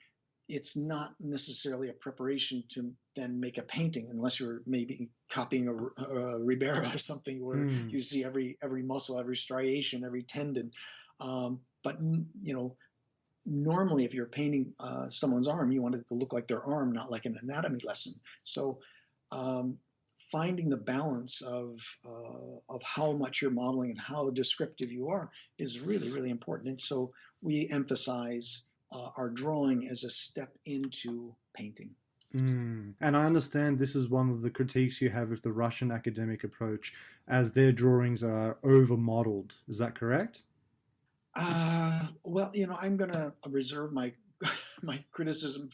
it's not necessarily a preparation to then make a painting, unless you're maybe copying a Ribera or something where you see every muscle, every striation, every tendon. But normally if you're painting someone's arm, you want it to look like their arm, not like an anatomy lesson. So finding the balance of how much you're modeling and how descriptive you are is really, really important. And so we emphasize our drawing as a step into painting. And I understand this is one of the critiques you have with the Russian academic approach, as their drawings are over-modeled. Is that correct? Well, I'm going to reserve my criticism.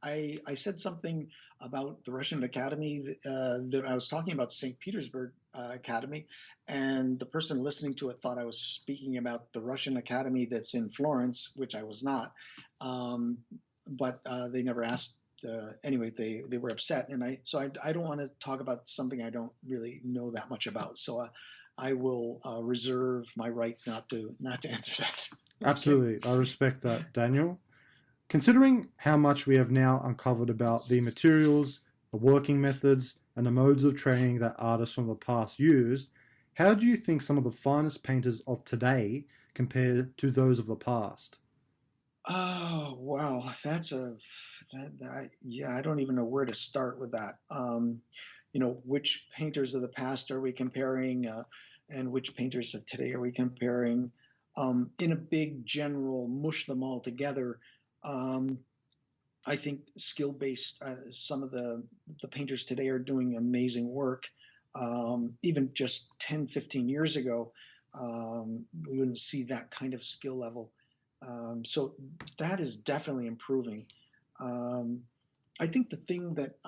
I said something about the Russian Academy that I was talking about St. Petersburg Academy, and the person listening to it thought I was speaking about the Russian Academy that's in Florence, which I was not. But they never asked. Anyway, they were upset, and I don't want to talk about something I don't really know that much about. So I will reserve my right not to answer that. Absolutely, I respect that, Daniel. Considering how much we have now uncovered about the materials, the working methods, and the modes of training that artists from the past used, how do you think some of the finest painters of today compare to those of the past? Oh, wow. I don't even know where to start with that. Which painters of the past are we comparing, and which painters of today are we comparing? In a big general mush them all together, I think skill-based, some of the painters today are doing amazing work. Even just 10, 15 years ago, we wouldn't see that kind of skill level. So that is definitely improving. I think the thing that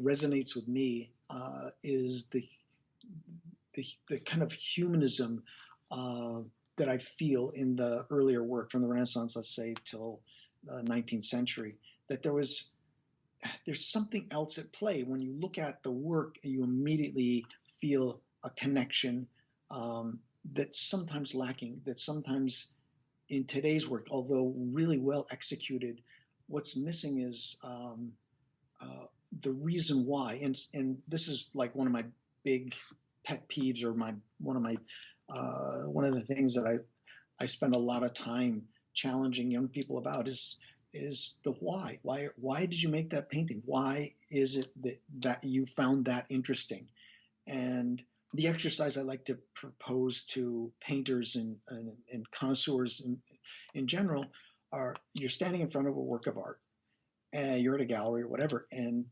resonates with me is the kind of humanism that I feel in the earlier work from the Renaissance, let's say, till the 19th century. That there's something else at play. When you look at the work, you immediately feel a connection. that's sometimes lacking, that sometimes in today's work, although really well executed, what's missing is uh, the reason why. And this is like one of my big pet peeves, or my one of the things that I spend a lot of time challenging young people about is the why. Why did you make that painting? Why is it that you found that interesting? And the exercise I like to propose to painters and connoisseurs in general are: you're standing in front of a work of art, and you're at a gallery or whatever, and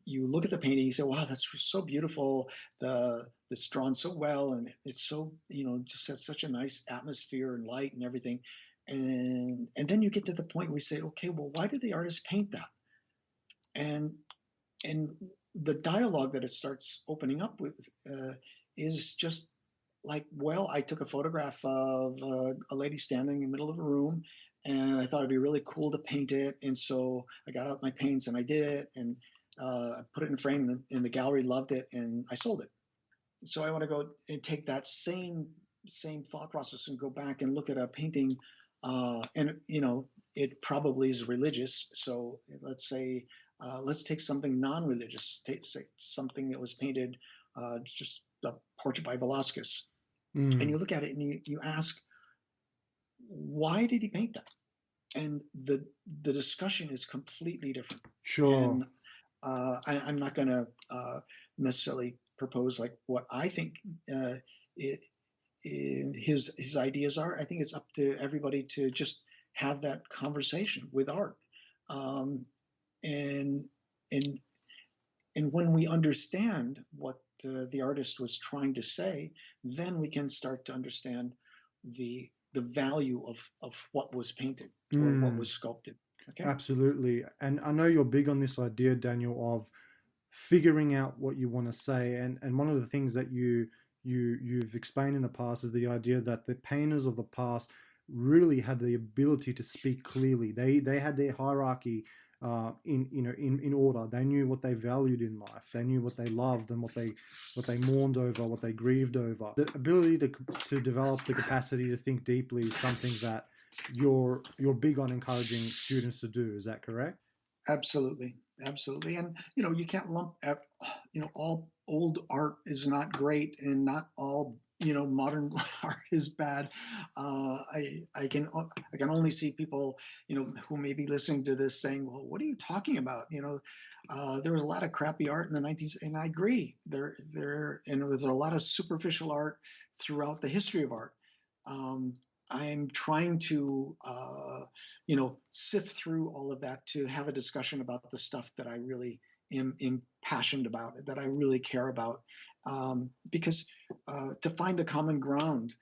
you look at the painting, you say, wow, that's so beautiful. It's drawn so well, and it's so, just has such a nice atmosphere and light and everything. And then you get to the point where you say, okay, well, why did the artist paint that? And and the dialogue that it starts opening up with is just like, well, I took a photograph of a lady standing in the middle of a room, and I thought it'd be really cool to paint it. And so I got out my paints and I did it, and I put it in a frame, and the gallery loved it, and I sold it. So I want to go and take that same thought process and go back and look at a painting, and it probably is religious. So let's say, let's take something non-religious, take something that was painted, just a portrait by Velázquez, and Mm, you look at it and you ask, why did he paint that? And the discussion is completely different. sure. And I'm not going to necessarily propose like what I think it, his ideas are. I think it's up to everybody to just have that conversation with art, um, and and and when we understand what the artist was trying to say, then we can start to understand the value of what was painted or what Mm, was sculpted. Okay. absolutely. And I know you're big on this idea, Daniel, of figuring out what you want to say. And one of the things that you've explained in the past is the idea that the painters of the past really had the ability to speak clearly. They had their hierarchy in order. They knew what they valued in life. They knew what they loved and what they mourned over, what they grieved over. The ability to develop the capacity to think deeply is something that you're big on encouraging students to do. Is that correct? Absolutely, absolutely. And you can't lump all old art is not great, and not all modern art is bad. I can only see people who may be listening to this saying, well, what are you talking about? There was a lot of crappy art in the 90s, and I agree. And there was a lot of superficial art throughout the history of art. um, I'm trying to, sift through all of that to have a discussion about the stuff that I really am passionate about, that I really care about, because to find the common ground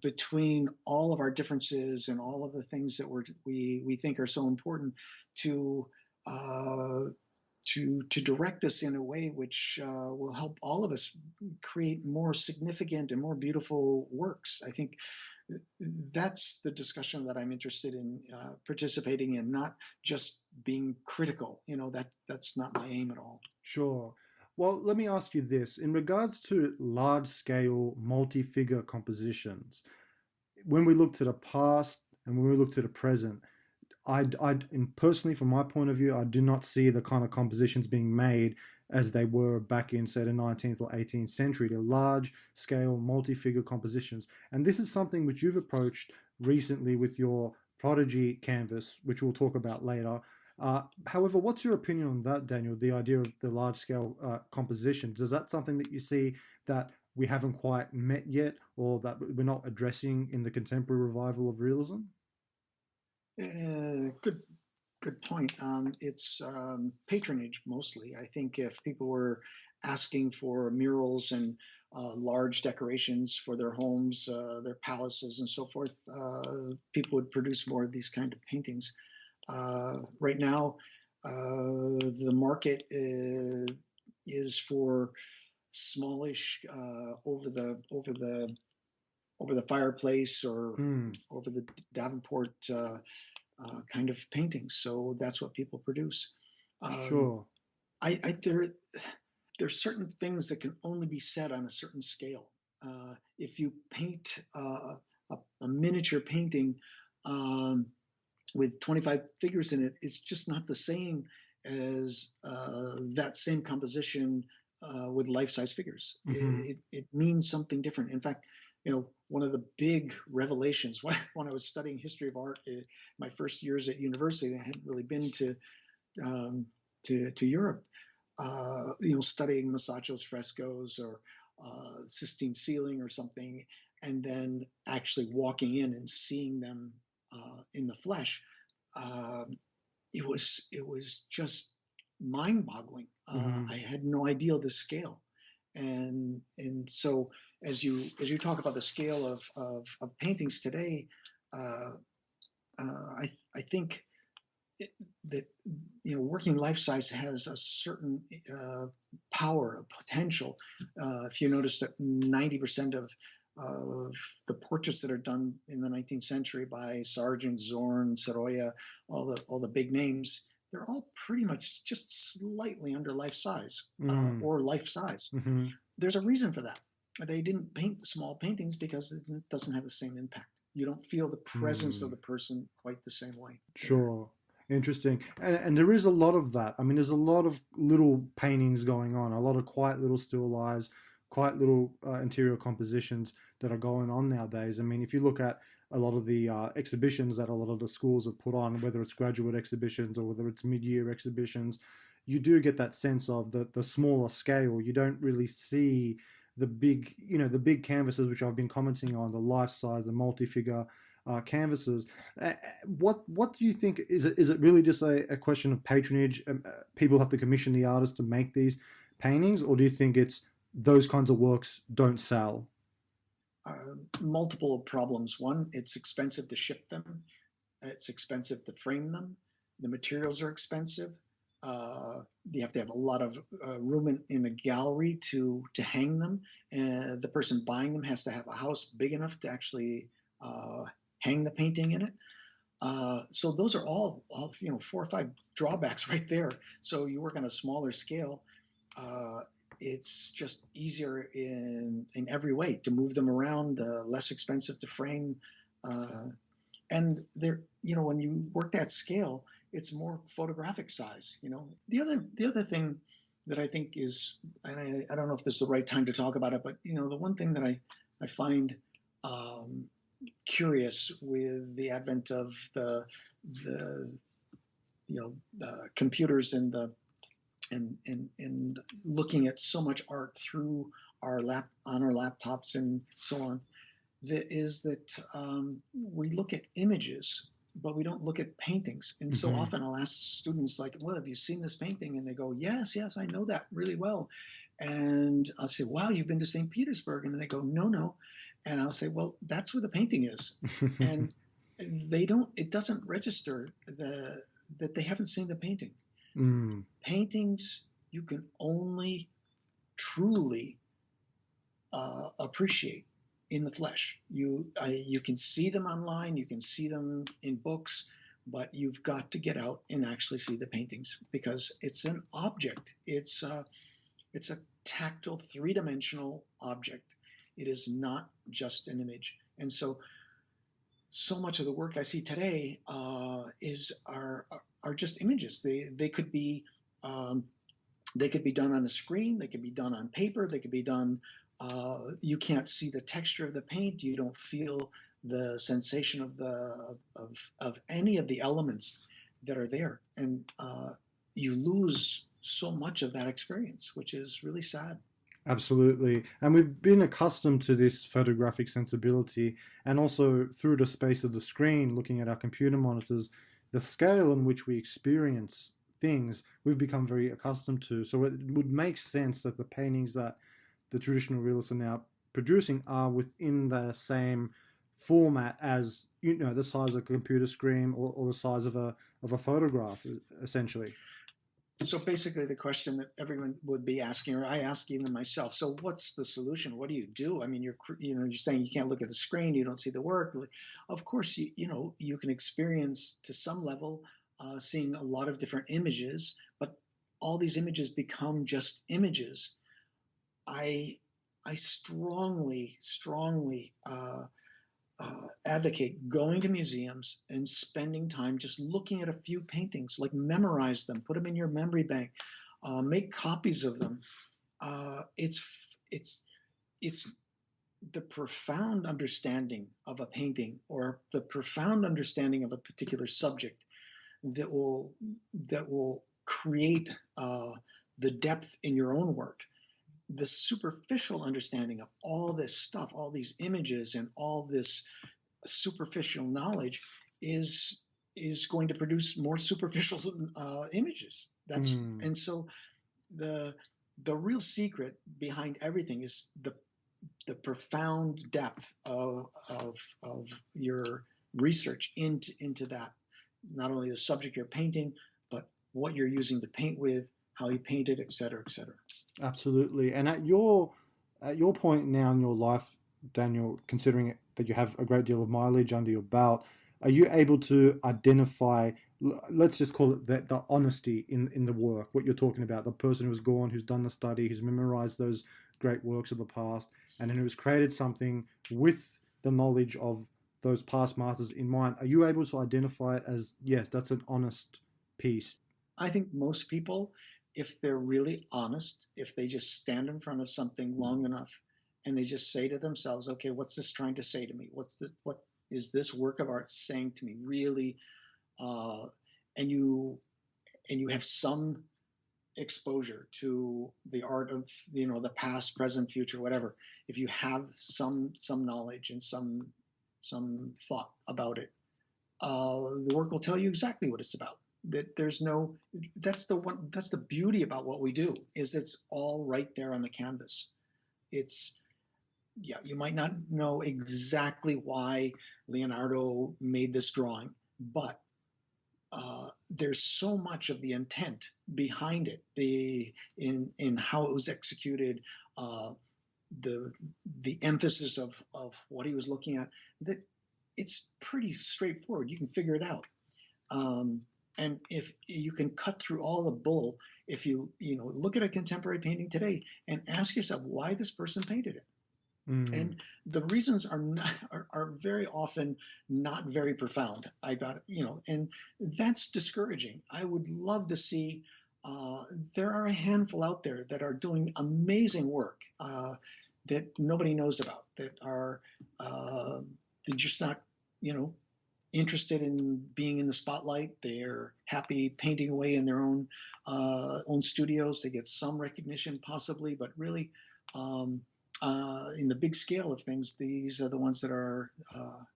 between all of our differences and all of the things that we think are so important to. Uh, to direct us in a way which will help all of us create more significant and more beautiful works. I think that's the discussion that I'm interested in participating in, not just being critical. That's not my aim at all. Sure. Well, let me ask you this. In regards to large scale, multi figure compositions, when we look to the past and when we look to the present, and personally, from my point of view, I do not see the kind of compositions being made as they were back in, say, the 19th or 18th century. They're large scale, multi figure compositions. And this is something which you've approached recently with your Prodigy canvas, which we'll talk about later. However, what's your opinion on that, Daniel? The idea of the large scale compositions? Is that something that you see that we haven't quite met yet, or that we're not addressing in the contemporary revival of realism? Good point. It's patronage mostly. I think if people were asking for murals and large decorations for their homes, their palaces, and so forth, people would produce more of these kind of paintings. Right now, the market is for smallish, over the fireplace, or Hmm, over the Davenport kind of paintings. So that's what people produce. Um, sure. I there's certain things that can only be said on a certain scale. If you paint a miniature painting um, with 25 figures in it, it's just not the same as that same composition with life-size figures. Hmm. It means something different. In fact, one of the big revelations when I was studying history of art, my first years at university, I hadn't really been um, to Europe. Studying Masaccio's frescoes or Sistine ceiling or something, and then actually walking in and seeing them in the flesh, uh, it was just mind-boggling. Hmm. I had no idea the scale, and so as you talk about the scale of paintings today, uh, I think that working life size has a certain power, a potential. If you notice that 90% of the portraits that are done in the 19th century by Sargent, Zorn, Sorolla, all the big names, they're all pretty much just slightly under life size Mm. or life size. Hmm. There's a reason for that. They didn't paint small paintings because it doesn't have the same impact. You don't feel the presence of Mm. the person quite the same way there. Sure. Interesting. And there is a lot of that. I mean, there's a lot of little paintings going on, a lot of quiet little still lives, quiet little interior compositions that are going on nowadays. I mean, if you look at a lot of the exhibitions that a lot of the schools have put on, whether it's graduate exhibitions or whether it's mid-year exhibitions, you do get that sense of the smaller scale. You don't really see the big, the big canvases, which I've been commenting on, the life size, the multi-figure canvases. What do you think? Is it really just a question of patronage? People have to commission the artist to make these paintings, or do you think it's those kinds of works don't sell? Multiple problems. One, it's expensive to ship them. It's expensive to frame them. The materials are expensive. You have to have a lot of room in a gallery to hang them. And the person buying them has to have a house big enough to actually hang the painting in it. So those are all 4 or 5 drawbacks right there. So you work on a smaller scale. Uh, it's just easier in every way to move them around, less expensive to frame, and they're when you work that scale, it's more photographic size. The other thing that I think is, and I don't know if this is the right time to talk about it, but the one thing that I find um, curious with the advent of the computers and the and looking at so much art through on our laptops and so on, that is that we look at images, but we don't look at paintings. And so Hmm. often I'll ask students, like, well, have you seen this painting? And they go, yes, I know that really well. And I'll say, wow, you've been to St. Petersburg? And they go, no. And I'll say, well, that's where the painting is. And it doesn't register that they haven't seen the painting. Mm. Paintings, you can only truly appreciate in the flesh. You can see them online, you can see them in books, but you've got to get out and actually see the paintings because it's an object. It's a tactile, three-dimensional object. It is not just an image. And so much of the work I see today are just images. They could be done on a screen. They could be done on paper. They could be done. You can't see the texture of the paint. You don't feel the sensation of any of the elements that are there, and you lose so much of that experience, which is really sad. Absolutely. And we've been accustomed to this photographic sensibility, and also through the space of the screen, looking at our computer monitors, the scale in which we experience things, we've become very accustomed to. So it would make sense that the paintings that the traditional realists are now producing are within the same format as the size of a computer screen, or the size of a photograph, essentially. So basically, the question that everyone would be asking, or I ask even myself, so what's the solution? What do you do? I mean, you're saying you can't look at the screen, you don't see the work. Of course, you can experience to some level seeing a lot of different images, but all these images become just images. I I strongly advocate going to museums and spending time just looking at a few paintings, like memorize them, put them in your memory bank, make copies of them. It's the profound understanding of a painting or the profound understanding of a particular subject that will create the depth in your own work. The superficial understanding of all this stuff, all these images, and all this superficial knowledge is going to produce more superficial images. And so the real secret behind everything is the profound depth of your research into that, not only the subject you're painting, but what you're using to paint with, how you paint it, et cetera, et cetera. Absolutely. And at your point now in your life, Daniel, considering that you have a great deal of mileage under your belt, are you able to identify, let's just call it the honesty in the work, what you're talking about, the person who's gone, who's done the study, who's memorized those great works of the past, and then who's created something with the knowledge of those past masters in mind? Are you able to identify it as, yes, that's an honest piece? I think most people, if they're really honest, if they just stand in front of something long enough and they just say to themselves, okay, what's this trying to say to me? What is this work of art saying to me really? And you have some exposure to the art of, the past, present, future, whatever. If you have some knowledge and some thought about it, the work will tell you exactly what it's about. That's the beauty about what we do, is it's all right there on the canvas. You might not know exactly why Leonardo made this drawing, but there's so much of the intent behind it, in how it was executed, the emphasis of what he was looking at, that it's pretty straightforward. You can figure it out. And if you can cut through all the bull, if you look at a contemporary painting today and ask yourself why this person painted it. And the reasons are very often not very profound. And that's discouraging. I would love to see, there are a handful out there that are doing amazing work that nobody knows about, that are they're just not, interested in being in the spotlight. They're happy painting away in their own studios. They get some recognition possibly, but really, in the big scale of things, these are the ones that are,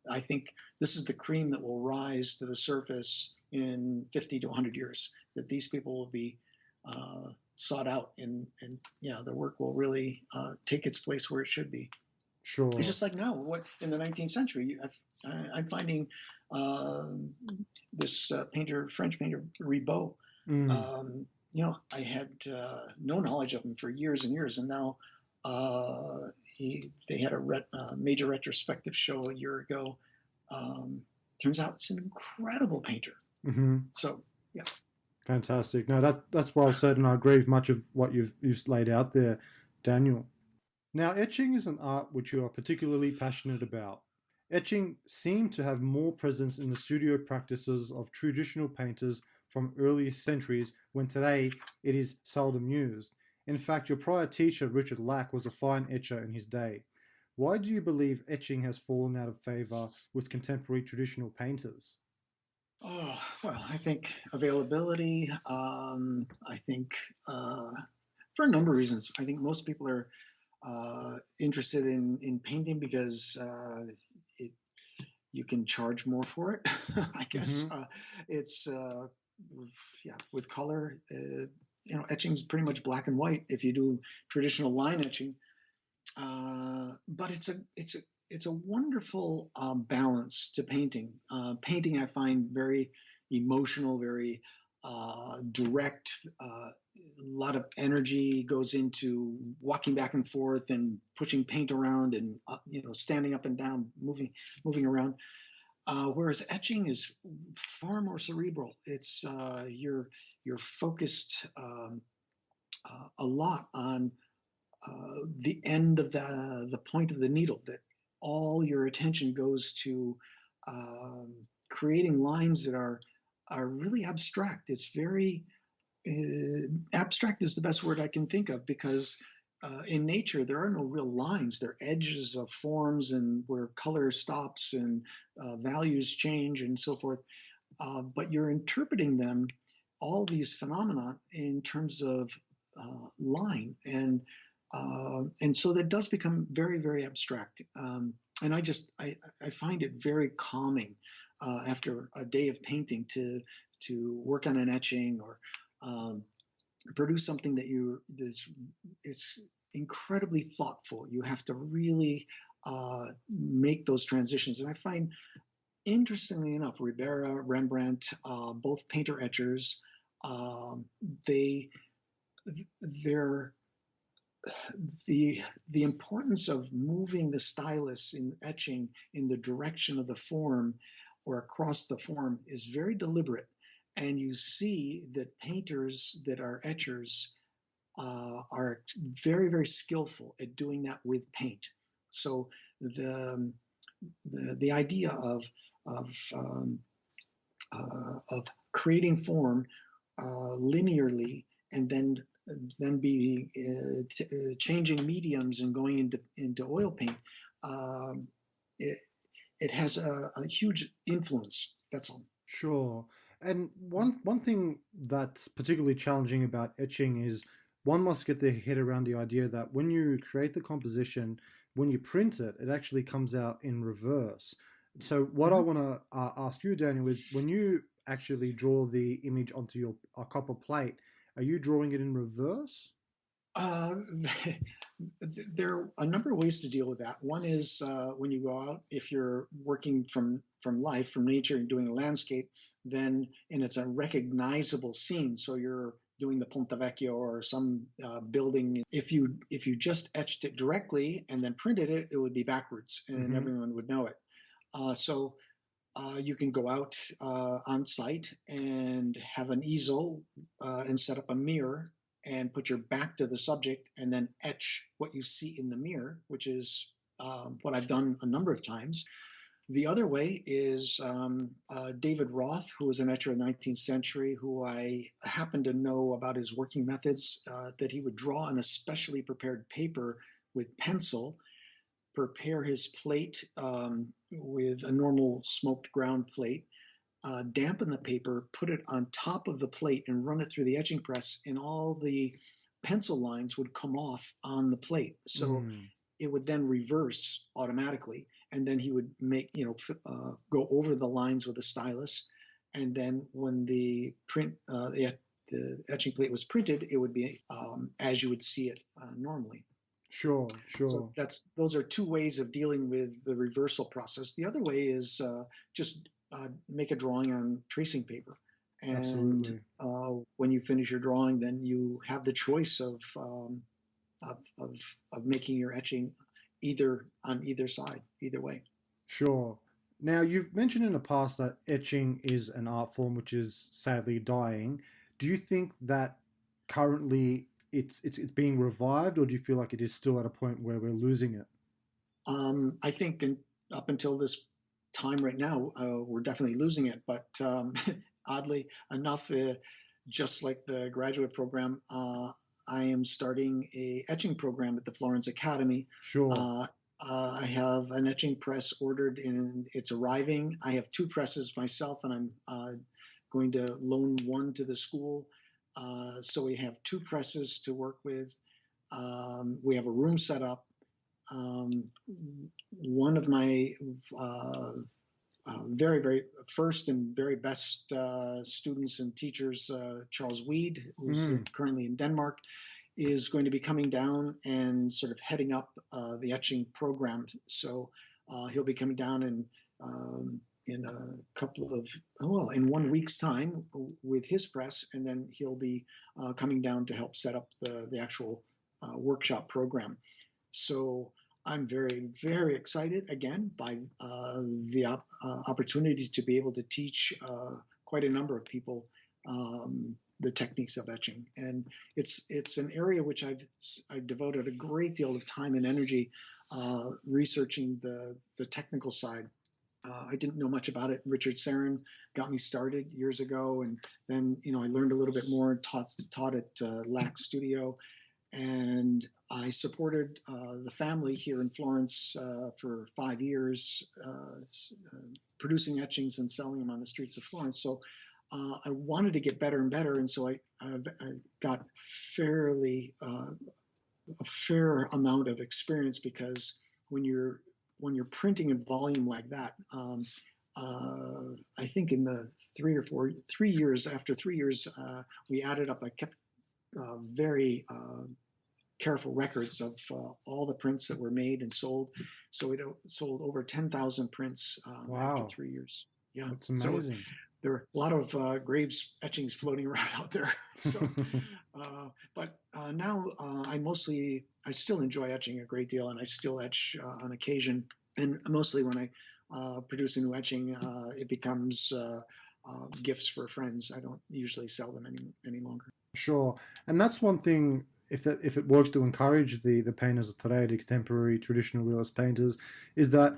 I think this is the cream that will rise to the surface in 50 to 100 years, that these people will be sought out, and the work will really take its place where it should be. Sure. It's just like now, in the 19th century, I'm finding this French painter, Ribot. I had no knowledge of him for years and years, and now they had a major retrospective show a year ago. Turns out it's an incredible painter. Mm-hmm. So, yeah. Fantastic. No, that's well said, and I agree with much of what you've laid out there, Daniel. Now, etching is an art which you are particularly passionate about. Etching seemed to have more presence in the studio practices of traditional painters from earlier centuries, when today it is seldom used. In fact, your prior teacher, Richard Lack, was a fine etcher in his day. Why do you believe etching has fallen out of favour with contemporary traditional painters? Oh, well, I think availability. I think for a number of reasons. I think most people are interested in painting because you can charge more for it. I guess. Mm-hmm. It's with color. Etching is pretty much black and white if you do traditional line etching. But it's a wonderful balance to painting. Painting, I find, very emotional, very direct. A lot of energy goes into walking back and forth and pushing paint around, and standing up and down, moving around. Whereas etching is far more cerebral. It's you're focused a lot on the end of the point of the needle, that all your attention goes to creating lines that are really abstract. It's very abstract is the best word I can think of, because in nature there are no real lines. They're edges of forms, and where color stops and values change and so forth. But you're interpreting them, all these phenomena, in terms of line, and so that does become very, very abstract. And I find it very calming after a day of painting to work on an etching, or um, produce something that it's incredibly thoughtful. You have to really make those transitions, and I find, interestingly enough, Ribera, Rembrandt, both painter etchers, um, they they're the importance of moving the stylus in etching in the direction of the form or across the form is very deliberate. And you see that painters that are etchers are very, very skillful at doing that with paint. So the idea of of creating form linearly, and then be changing mediums and going into oil paint, um, it, it has a huge influence. That's all. Sure. And one thing that's particularly challenging about etching is one must get their head around the idea that when you create the composition, when you print it, it actually comes out in reverse. So what I Mhm. want to ask you, Daniel, is when you actually draw the image onto your copper plate, are you drawing it in reverse? Uh, there are a number of ways to deal with that. One is when you go out, if you're working from life, from nature, and doing a landscape, then and it's a recognizable scene. So you're doing the Ponte Vecchio or some building. If you just etched it directly and then printed it, it would be backwards, and Mm-hmm. everyone would know it. So you can go out on site and have an easel and set up a mirror and put your back to the subject, and then etch what you see in the mirror, which is what I've done a number of times. The other way is David Roth, who was an etcher of the 19th century, who I happen to know about his working methods, that he would draw on a specially prepared paper with pencil, prepare his plate with a normal smoked ground plate, dampen the paper, put it on top of the plate, and run it through the etching press, and all the pencil lines would come off on the plate. So Mm. it would then reverse automatically, and then he would go over the lines with a stylus, and then when the the etching plate was printed, it would be as you would see it normally. Sure, So sure. those are two ways of dealing with the reversal process. The other way is just make a drawing on tracing paper, and Absolutely. when you finish your drawing, then you have the choice of, of of making your etching either on either side, either way. Sure. Now, you've mentioned in the past that etching is an art form which is sadly dying. Do you think that currently it's being revived, or do you feel like it is still at a point where we're losing it? I think up until this time right now, we're definitely losing it. But oddly enough, just like the graduate program, I am starting a etching program at the Florence Academy. Sure. Uh, I have an etching press ordered and it's arriving. I have two presses myself, and I'm going to loan one to the school. So we have two presses to work with. We have a room set up. Um, One of my uh, very, very first and very best students and teachers, Charles Weed, who's Mm. currently in Denmark, is going to be coming down and sort of heading up the etching program. So he'll be coming down in a couple of, well, in 1 week's time with his press, and then he'll be coming down to help set up the actual workshop program. So I'm very, very excited again by opportunities to be able to teach quite a number of people. the techniques of etching, and it's an area which I've devoted a great deal of time and energy researching the technical side. I didn't know much about it. Richard Sarin got me started years ago, and then I learned a little bit more. Taught at LAC Studio, and I supported the family here in Florence for 5 years, producing etchings and selling them on the streets of Florence. So I wanted to get better and better, and so I got a fair amount of experience, because when you're printing in volume like that, I think in the 3 years, after 3 years, we added up. I kept very careful records of all the prints that were made and sold. So it sold over 10,000 prints after Wow, 3 years. Yeah, that's so amazing. there are a lot of Graves etchings floating around out there. So, but now I still enjoy etching a great deal, and I still etch on occasion. And mostly when I produce a new etching, it becomes gifts for friends. I don't usually sell them any longer. Sure, and that's one thing. If it works to encourage the painters of today, the contemporary traditional realist painters, is that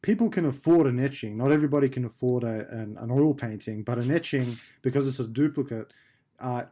people can afford an etching. Not everybody can afford an oil painting, but an etching, because it's a duplicate, uh,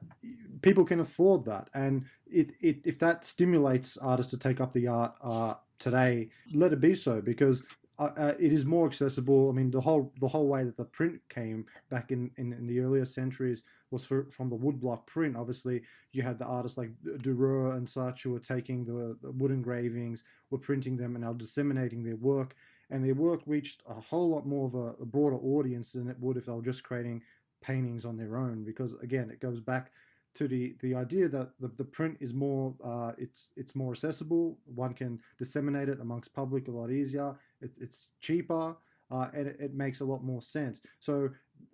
people can afford that. And if that stimulates artists to take up the art today, let it be so, because it is more accessible. I mean, the whole way that the print came back in the earlier centuries was from the woodblock print. Obviously, you had the artists like Durer and such who were taking the wood engravings, were printing them, and now disseminating their work. And their work reached a whole lot more of a broader audience than it would if they were just creating paintings on their own. Because again, it goes back to the idea that the print is more it's more accessible. One can disseminate it amongst public a lot easier. It's cheaper, and it makes a lot more sense. So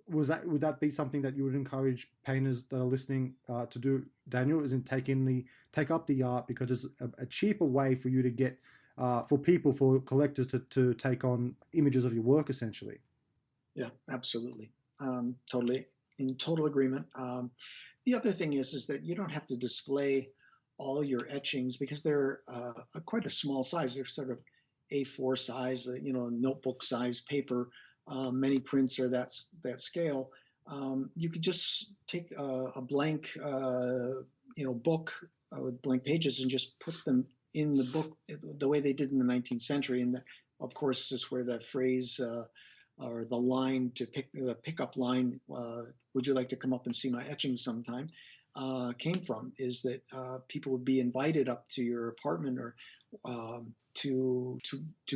would that be something that you would encourage painters that are listening to do, Daniel? Is in take up the art, because it's a cheaper way for you to get for collectors to take on images of your work, essentially. Yeah, absolutely. Totally in total agreement. The other thing is that you don't have to display all your etchings, because they're quite a small size. They're sort of A4 size, notebook size paper. Many prints are that scale. You could just take a blank, book with blank pages and just put them in the book the way they did in the 19th century. And of course, is where the phrase or the line the pickup line, would you like to come up and see my etchings sometime, came from, is that people would be invited up to your apartment or to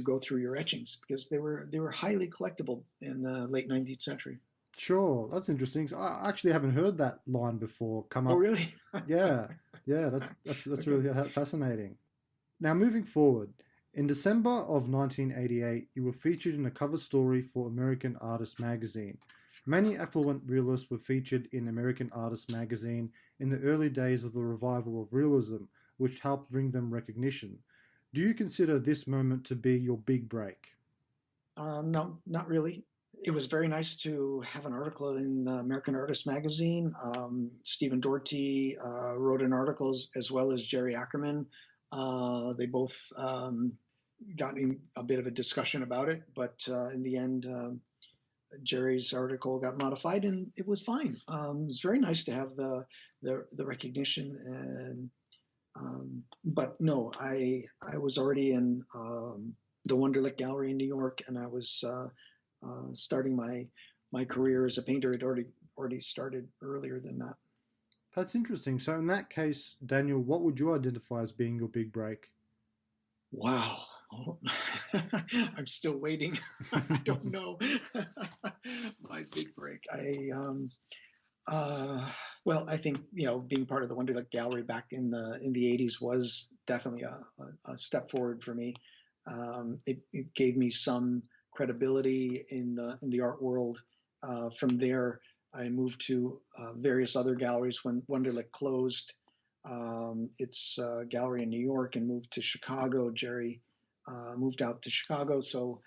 go through your etchings, because they were highly collectible in the late 19th century. Sure, that's interesting. So I actually haven't heard that line before come Oh, up. really? Yeah, yeah, that's Okay. really fascinating. Now, moving forward, in December of 1988, you were featured in a cover story for American Artist magazine. Many affluent realists were featured in American Artist magazine in the early days of the revival of realism, which helped bring them recognition. Do you consider this moment to be your big break? No, not really. It was very nice to have an article in American Artist magazine. Stephen Doherty wrote an article, as well as Jerry Ackerman. They both got in a bit of a discussion about it, but in the end, Jerry's article got modified, and it was fine. It was very nice to have the recognition, and but no, I was already in the Wunderlich Gallery in New York, and I was starting my career as a painter. Had already started earlier than that. That's interesting. So, in that case, Daniel, what would you identify as being your big break? Wow. Oh, I'm still waiting. I don't know. My big break. Well, I think being part of the Wunderlich Gallery back in the 80s was definitely a step forward for me. It gave me some credibility in the art world. From there, I moved to various other galleries when Wunderlich closed its gallery in New York and moved to Chicago. Jerry moved out to Chicago, so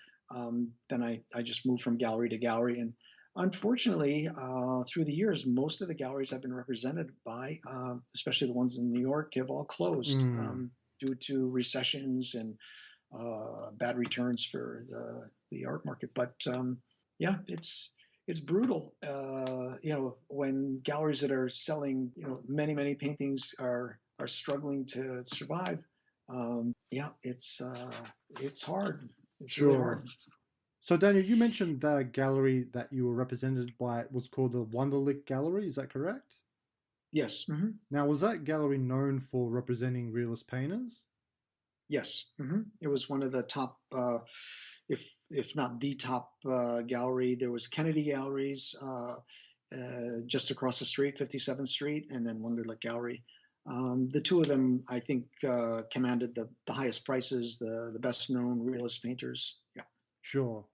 then I just moved from gallery to gallery, and Unfortunately, through the years, most of the galleries I've been represented by, especially the ones in New York, have all closed Mm, due to recessions and bad returns for the art market. But yeah, it's brutal. When galleries that are selling, many paintings are struggling to survive. Yeah, it's hard. It's really sure. hard. So, Daniel, you mentioned the gallery that you were represented by was called the Wunderlich Gallery. Is that correct? Yes. Now, was that gallery known for representing realist painters? Yes, it was one of the top, if not the top gallery. There was Kennedy Galleries just across the street, 57th Street, and then Wunderlich Gallery. The two of them, I think, commanded the highest prices, the best known realist painters. Yeah, Sure.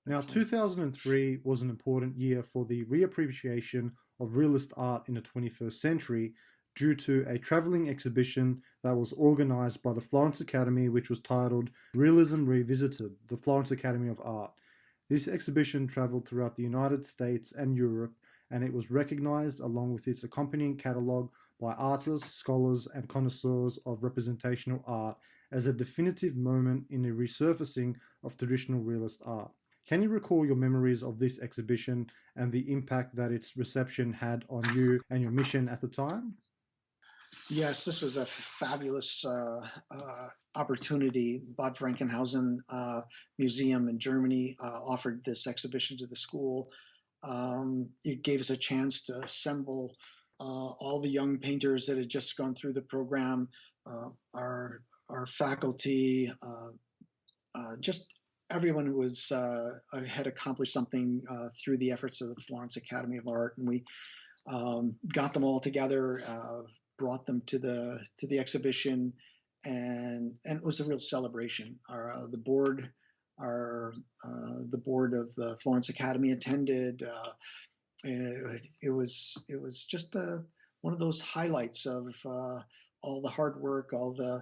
Now, definitely. 2003 was an important year for the reappreciation of realist art in the 21st century due to a traveling exhibition that was organized by the Florence Academy, which was titled Realism Revisited, the Florence Academy of Art. This exhibition traveled throughout the United States and Europe, and it was recognized along with its accompanying catalogue by artists, scholars, and connoisseurs of representational art as a definitive moment in the resurfacing of traditional realist art. Can you recall your memories of this exhibition and the impact that its reception had on you and your mission at the time? Yes, this was a fabulous opportunity. Bad Frankenhausen Museum in Germany offered this exhibition to the school. It gave us a chance to assemble all the young painters that had just gone through the program, our faculty, just everyone who was had accomplished something through the efforts of the Florence Academy of Art, and we got them all together, brought them to the exhibition, and it was a real celebration. The board of the Florence Academy attended. It was just one of those highlights of all the hard work, uh,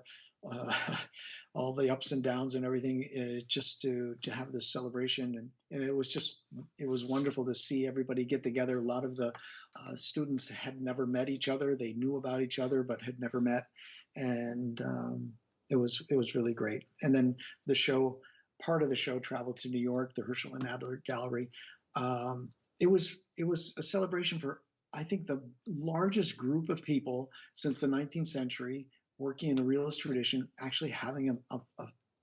all the ups and downs and everything, just to have this celebration, and it was wonderful to see everybody get together. A lot of the students had never met each other; they knew about each other but had never met, and it was really great. And then the show, part of the show, traveled to New York, the Herschel and Adler Gallery. Um, it was a celebration for, I think, the largest group of people since the 19th century working in the realist tradition actually having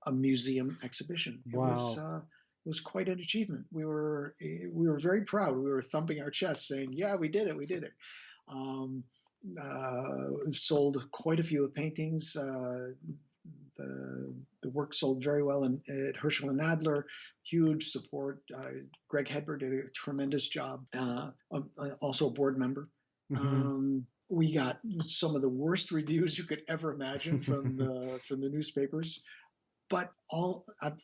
a museum exhibition. Wow. It was quite an achievement. We were very proud. We were thumping our chests, saying, "Yeah, we did it! We did it!" Um, Sold quite a few paintings. The work sold very well at Herschel and Adler. Huge support. Greg Hedberg did a tremendous job. Also a board member. Hmm. We got some of the worst reviews you could ever imagine from the newspapers, but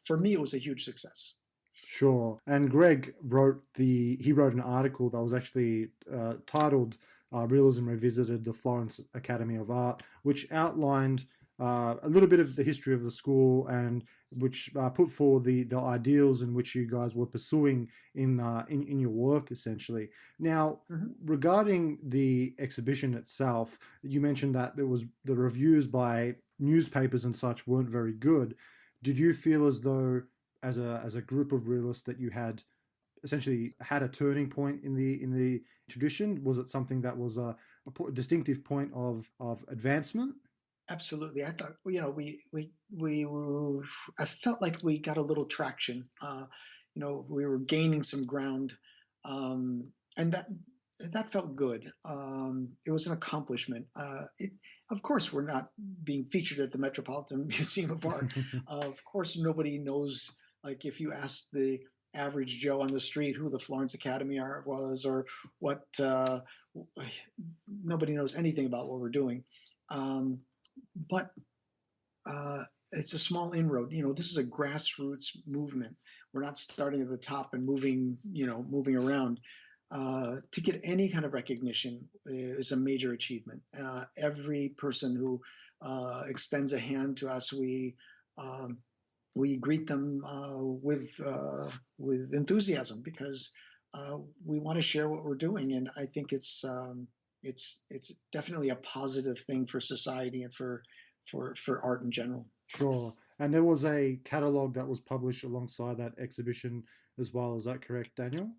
for me it was a huge success. Sure. And Greg he wrote an article that was actually titled "Realism Revisited: The Florence Academy of Art," which outlined a little bit of the history of the school and which put forward the ideals in which you guys were pursuing in your work essentially. Now, Mhm. regarding the exhibition itself, you mentioned that there was the reviews by newspapers and such weren't very good. Did you feel as though as a group of realists that you had essentially had a turning point in the tradition? Was it something that was a distinctive point of advancement? Absolutely. I thought, I felt like we got a little traction. We were gaining some ground, and that felt good. It was an accomplishment. Of course, we're not being featured at the Metropolitan Museum of Art. Of course, nobody knows. Like, if you ask the average Joe on the street who the Florence Academy Art was, or what, nobody knows anything about what we're doing. But it's a small inroad. This is a grassroots movement. We're not starting at the top and moving around. To get any kind of recognition is a major achievement. Every person who extends a hand to us, we greet them with enthusiasm, because we want to share what we're doing, and I think it's definitely a positive thing for society and for art in general. Sure. And there was a catalogue that was published alongside that exhibition as well. Is that correct, Daniel?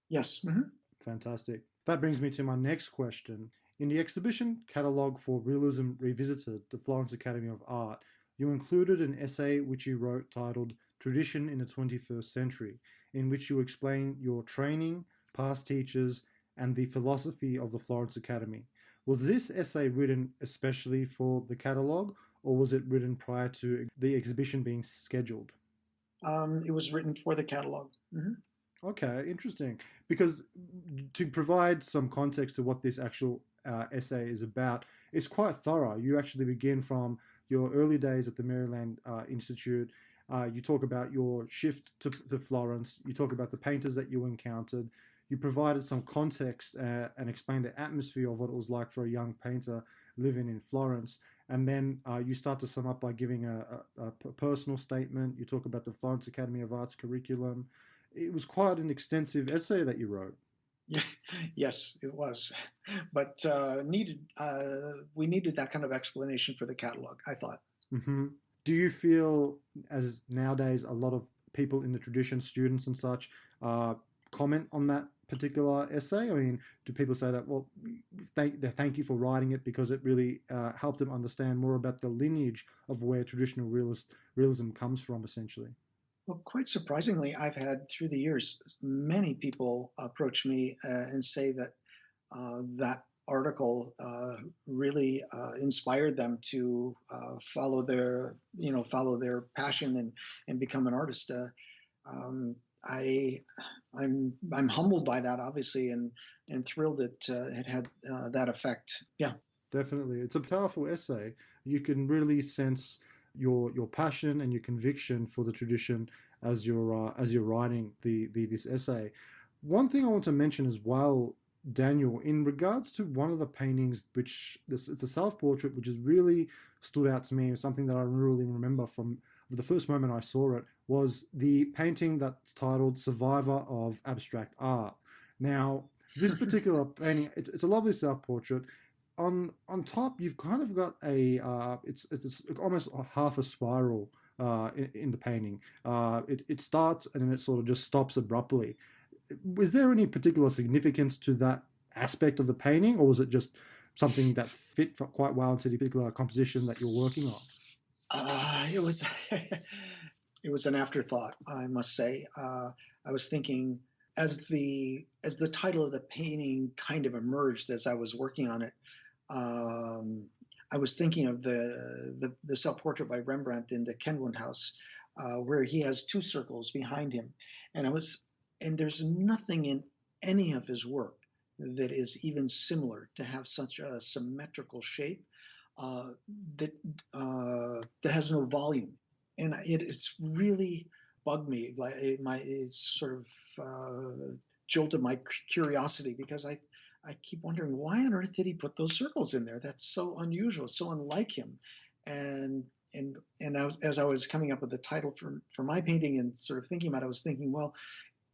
Yes. Hmm. Fantastic. That brings me to my next question. In the exhibition catalogue for Realism Revisited, the Florence Academy of Art, you included an essay which you wrote titled Tradition in the 21st Century, in which you explain your training, past teachers, and the philosophy of the Florence Academy. Was this essay written especially for the catalogue, or was it written prior to the exhibition being scheduled? It was written for the catalog. Hmm. Okay, interesting. Because to provide some context to what this actual essay is about, it's quite thorough. You actually begin from your early days at the Maryland Institute. You talk about your shift to Florence. You talk about the painters that you encountered. You provided some context and explained the atmosphere of what it was like for a young painter living in Florence. And then you start to sum up by giving a personal statement. You talk about the Florence Academy of Arts curriculum. It was quite an extensive essay that you wrote. Yeah, yes, it was, but we needed that kind of explanation for the catalog, I thought. Hmm. Do you feel, as nowadays a lot of people in the tradition, students and such, comment on that particular essay? I mean, do people say that, well, thank you for writing it because it really helped them understand more about the lineage of where traditional realism comes from, essentially? Well, quite surprisingly, I've had through the years many people approach me and say that that article really inspired them to follow their passion and become an artist. Um, I I'm humbled by that, obviously, and thrilled that it had that effect. Yeah. Definitely. It's a powerful essay. You can really sense your passion and your conviction for the tradition as you're writing this essay. One thing I want to mention as well, Daniel, in regards to one of the paintings, which it's a self-portrait, which has really stood out to me, something that I really remember from the first moment I saw it, was the painting that's titled Survivor of Abstract Art. Now, this particular painting, it's a lovely self-portrait. On top, you've kind of got it's almost a half a spiral in the painting. It starts and then it sort of just stops abruptly. Was there any particular significance to that aspect of the painting, or was it just something that fit quite well into the particular composition that you're working on? It was it was an afterthought, I must say. I was thinking as the title of the painting kind of emerged as I was working on it. Um, I was thinking of the self-portrait by Rembrandt in the Kenwood House, where he has two circles behind him, and there's nothing in any of his work that is even similar to have such a symmetrical shape uh, that that has no volume, and it's really bugged me. Like it's sort of jolted my curiosity because I keep wondering why on earth did he put those circles in there? That's so unusual, so unlike him. And as I was coming up with the title for my painting and sort of thinking about it, I was thinking, well,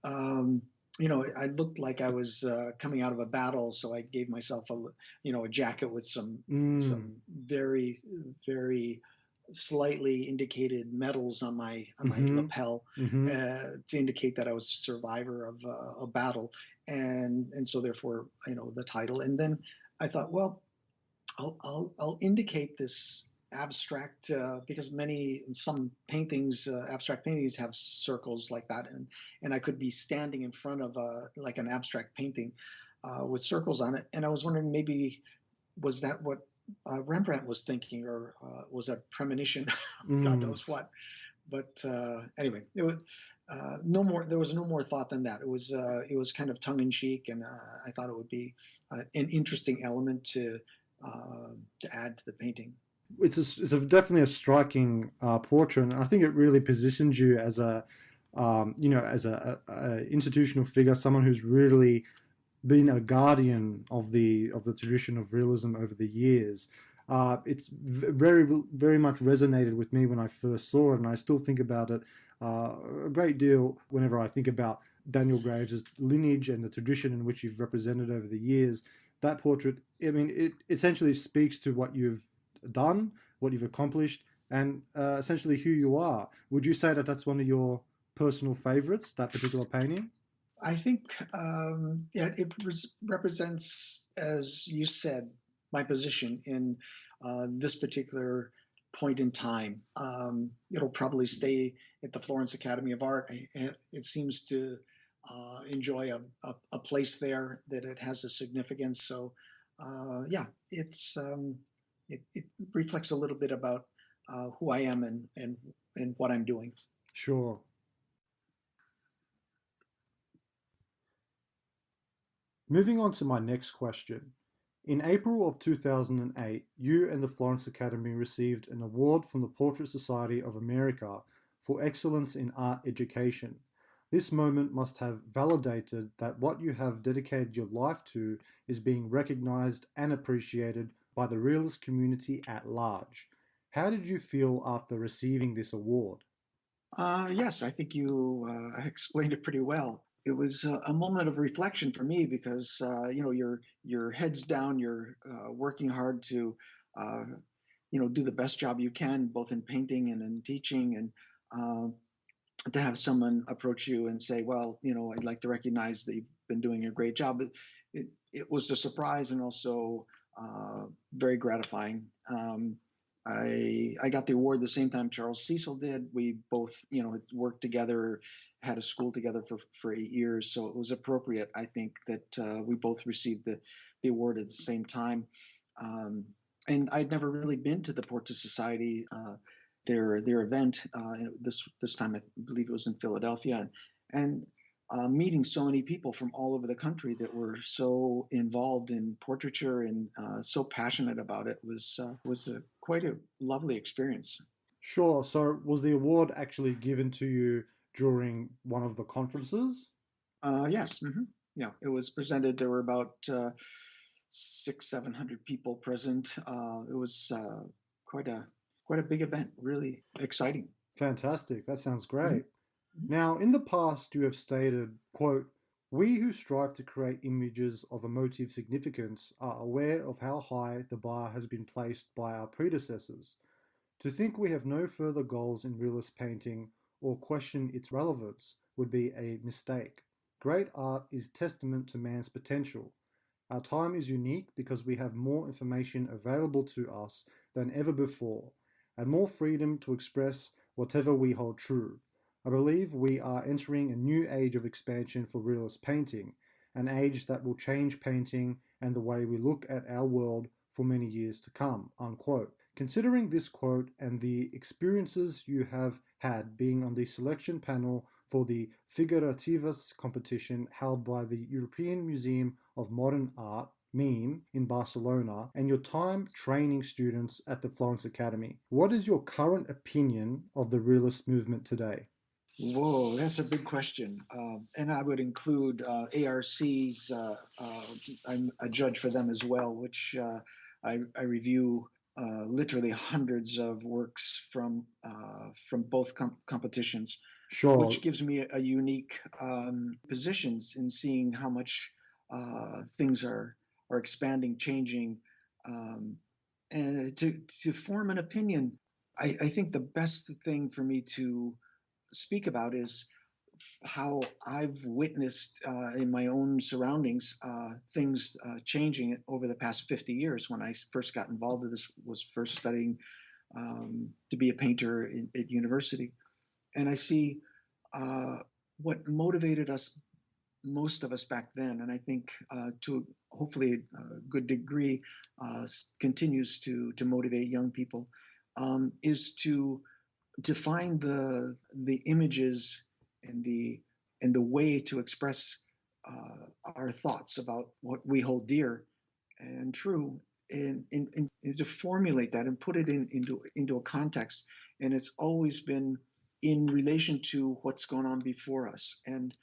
um, I looked like I was coming out of a battle, so I gave myself a jacket with Mm. some very very slightly indicated medals on my Mm-hmm. lapel Mm-hmm. to indicate that I was a survivor of a battle, and so therefore the title. And then I thought, well, I'll indicate this abstract because some paintings, abstract paintings, have circles like that, and I could be standing in front of like an abstract painting with circles on it, and I was wondering maybe was that what Rembrandt was thinking, or was that premonition? God Mm. knows what. But anyway, it was no more. There was no more thought than that. It was kind of tongue in cheek, and I thought it would be an interesting element to add to the painting. Definitely a striking portrait, and I think it really positions you as a institutional figure, someone who's really been a guardian of the tradition of realism over the years. It's very, very much resonated with me when I first saw it, and I still think about it a great deal whenever I think about Daniel Graves' lineage and the tradition in which you've represented over the years. That portrait, I mean, it essentially speaks to what you've done, what you've accomplished, and essentially who you are. Would you say that that's one of your personal favorites, that particular painting? I think yeah, it represents, as you said, my position in this particular point in time. It'll probably stay at the Florence Academy of Art. It seems to enjoy a place there, that it has a significance. So, yeah, it reflects a little bit about who I am and what I'm doing. Sure. Moving on to my next question. In April of 2008, you and the Florence Academy received an award from the Portrait Society of America for excellence in art education. This moment must have validated that what you have dedicated your life to is being recognized and appreciated by the realist community at large. How did you feel after receiving this award? Yes, I think you explained it pretty well. It was a moment of reflection for me because your head's down, you're working hard to uh, do the best job you can, both in painting and in teaching, and to have someone approach you and say, "Well, I'd like to recognize that you've been doing a great job." It was a surprise and also very gratifying. I got the award the same time Charles Cecil did. We both, had worked together, had a school together for 8 years, so it was appropriate, I think, that we both received the award at the same time. Um, and I'd never really been to the Portrait Society, their event. This time, I believe it was in Philadelphia, and meeting so many people from all over the country that were so involved in portraiture and so passionate about it was quite a lovely experience. Sure. So, was the award actually given to you during one of the conferences? Yes, yeah, it was presented. There were about 700 people present. It was quite a big event. Really exciting. Fantastic. That sounds Mhm. great. Now, in the past, you have stated, quote, "We who strive to create images of emotive significance are aware of how high the bar has been placed by our predecessors. To think we have no further goals in realist painting or question its relevance would be a mistake. Great art is testament to man's potential. Our time is unique because we have more information available to us than ever before, and more freedom to express whatever we hold true. I believe we are entering a new age of expansion for realist painting, an age that will change painting and the way we look at our world for many years to come." Unquote. Considering this quote and the experiences you have had being on the selection panel for the Figuratives competition held by the European Museum of Modern Art, MEME, in Barcelona, and your time training students at the Florence Academy, what is your current opinion of the realist movement today? Whoa, that's a big question. And I would include ARC's, I'm a judge for them as well, which I review literally hundreds of works from both competitions, Sure. which gives me a unique positions in seeing how much things are expanding, changing, um, and to form an opinion. I think the best thing for me to speak about is how I've witnessed in my own surroundings things changing over the past 50 years. When I first got involved in this, was first studying to be a painter at university, and I see uh, what motivated us, most of us back then, and I think to hopefully a good degree continues to motivate young people, is to find the images and the way to express our thoughts about what we hold dear and true, and to formulate that and put it into a context. And it's always been in relation to what's going on before us. And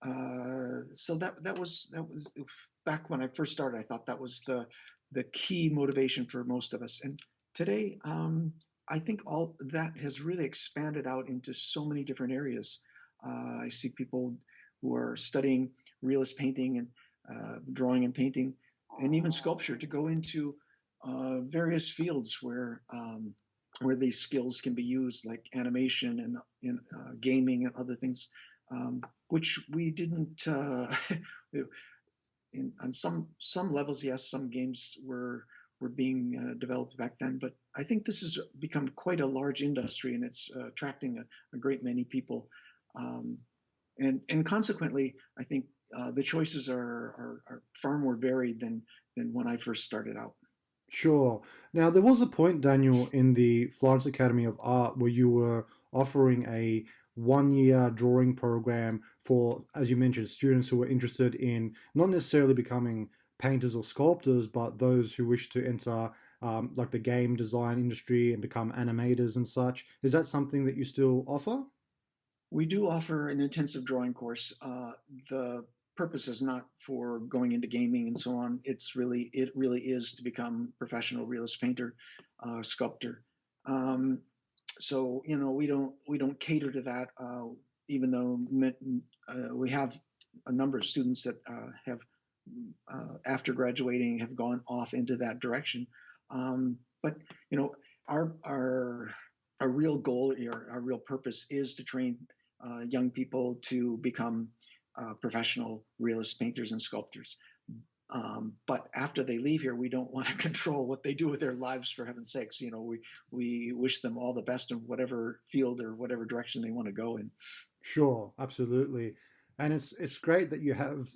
So that was back when I first started. I thought that was the key motivation for most of us. And today, I think all that has really expanded out into so many different areas. I see people who are studying realist painting and drawing and painting, and even sculpture to go into various fields where these skills can be used, like animation and in gaming and other things, which we didn't. On some levels, yes, some games were being developed back then, but I think this has become quite a large industry, and it's attracting a great many people. Um, and consequently, I think the choices are far more varied than when I first started out. Sure. Now, there was a point, Daniel, in the Florence Academy of Art where you were offering a 1 year drawing program for, as you mentioned, students who were interested in not necessarily becoming painters or sculptors, but those who wish to enter like the game design industry and become animators and such. Is that something that you still offer? We do offer an intensive drawing course. The purpose is not for going into gaming and so on. It really is to become professional realist painter, sculptor. Um, so we don't cater to that, even though we have a number of students that have after graduating have gone off into that direction. But you know, our real goal, our real purpose is to train young people to become professional realist painters and sculptors. But after they leave here, we don't want to control what they do with their lives. For heaven's sakes, we wish them all the best in whatever field or whatever direction they want to go in. Sure, absolutely. And it's great that you have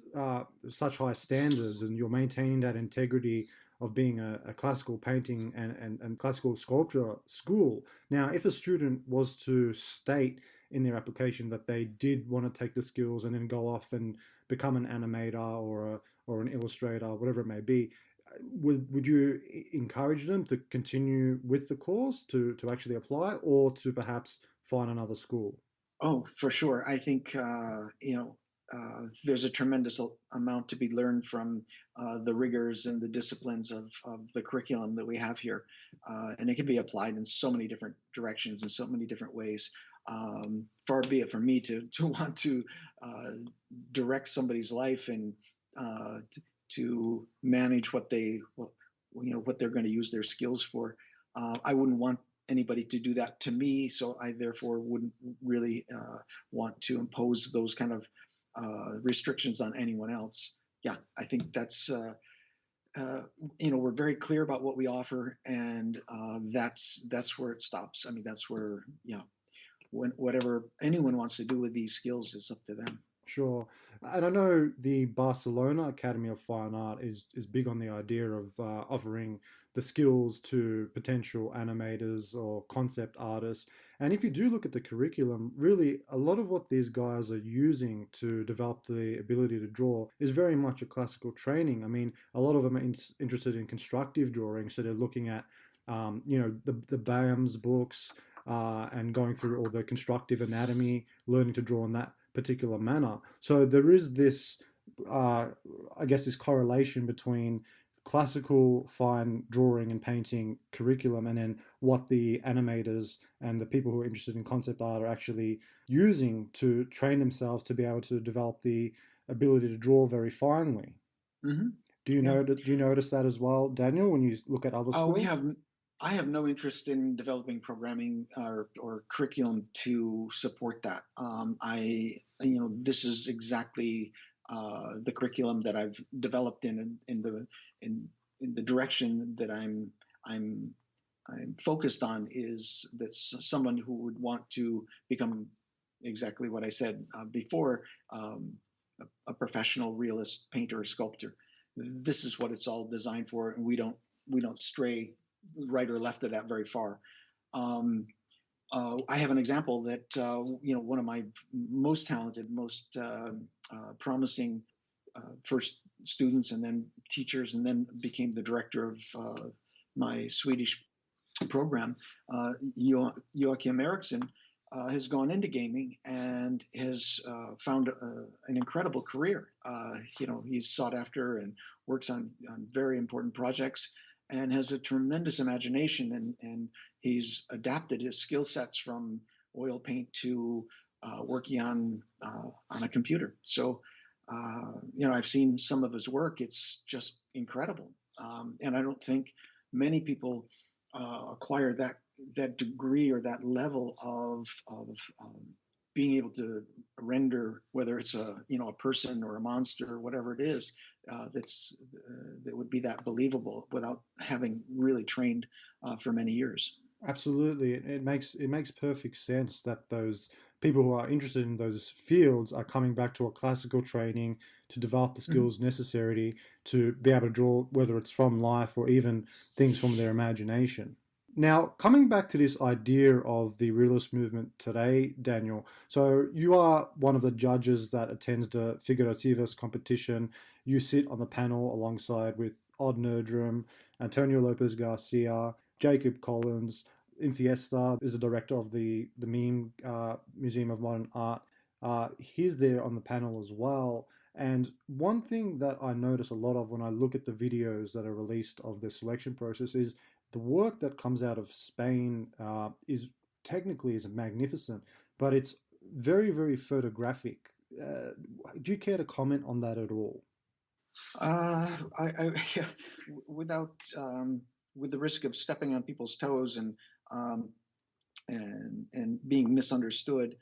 such high standards and you're maintaining that integrity of being a classical painting and classical sculpture school. Now, if a student was to state in their application that they did want to take the skills and then go off and become an animator or an illustrator, whatever it may be, would you encourage them to continue with the course to actually apply or to perhaps find another school? Oh, for sure. I think there's a tremendous amount to be learned from the rigors and the disciplines of the curriculum that we have here, and it can be applied in so many different directions in so many different ways. Far be it from me to want to direct somebody's life and to manage what they're going to use their skills for. I wouldn't want anybody to do that to me, so I therefore wouldn't really want to impose those kind of restrictions on anyone else. Yeah, I think uh, we're very clear about what we offer, and that's where it stops. I mean, that's where whatever anyone wants to do with these skills is up to them. Sure. And I know the Barcelona Academy of Fine Art is big on the idea of offering the skills to potential animators or concept artists. And if you do look at the curriculum, really a lot of what these guys are using to develop the ability to draw is very much a classical training. I mean, a lot of them are interested in constructive drawing, so they're looking at, the BAM's books and going through all the constructive anatomy, learning to draw in that particular manner. So there is this, uh, I guess, this correlation between classical fine drawing and painting curriculum and then what the animators and the people who are interested in concept art are actually using to train themselves to be able to develop the ability to draw very finely. Hmm. Do you Yeah. know? Do you notice that as well, Daniel, when you look at other We schools? have. I have no interest in developing programming or curriculum to support that. This is exactly the curriculum that I've developed in in the direction that I'm focused on is that someone who would want to become exactly what I said before, a professional realist painter or sculptor. This is what it's all designed for, and we don't stray right or left of that very far. Um, I have an example that one of my most talented, most promising first students, and then teachers, and then became the director of my Swedish program, Joachim Eriksson. has gone into gaming and has found an incredible career. He's sought after and works on very important projects and has a tremendous imagination, and he's adapted his skill sets from oil paint to working on a computer. So, I've seen some of his work. It's just incredible. And I don't think many people acquire that degree or that level of being able to render, whether it's a person or a monster or whatever it is, that would be that believable without having really trained for many years. Absolutely, it makes perfect sense that those people who are interested in those fields are coming back to a classical training to develop the Mhm. skills necessary to be able to draw, whether it's from life or even things from their imagination. Now, coming back to this idea of the realist movement today, Daniel, so you are one of the judges that attends the Figurativas competition. You sit on the panel alongside with Odd Nerdrum, Antonio Lopez Garcia, Jacob Collins. Infiesta is the director of the Meme Museum of Modern Art. He's there on the panel as well. And one thing that I notice a lot of when I look at the videos that are released of the selection process is the work that comes out of Spain is technically is magnificent, but it's very, very photographic. Do you care to comment on that at all? Yeah, without with the risk of stepping on people's toes um, and being misunderstood.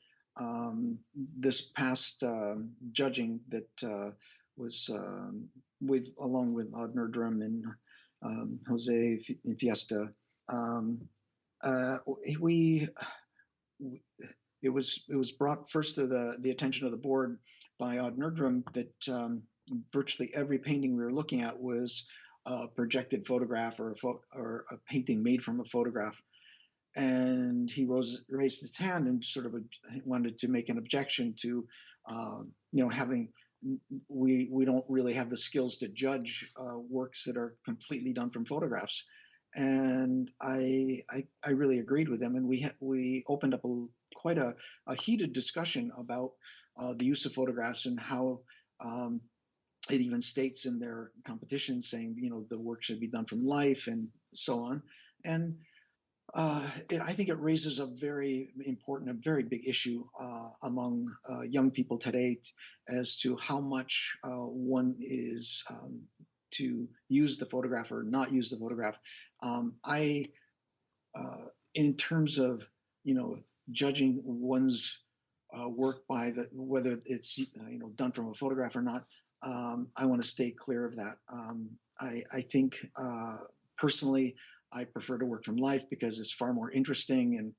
This past judging that was with along with Odd Nerdrum and Jose Fiesta, um, uh, we it was brought first to the attention of the board by Odd Nerdrum that virtually every painting we were looking at was a projected photograph or a painting made from a photograph. And he raised his hand and sort of wanted to make an objection to, having we don't really have the skills to judge works that are completely done from photographs. And I really agreed with him, and we opened up quite a heated discussion about the use of photographs and how it even states in their competition saying the work should be done from life and so on. And I think it raises a very important, a very big issue among young people today as to how much one is to use the photograph or not use the photograph. I, in terms of judging one's work by whether it's done from a photograph or not, I want to stay clear of that. I think personally, I prefer to work from life because it's far more interesting, and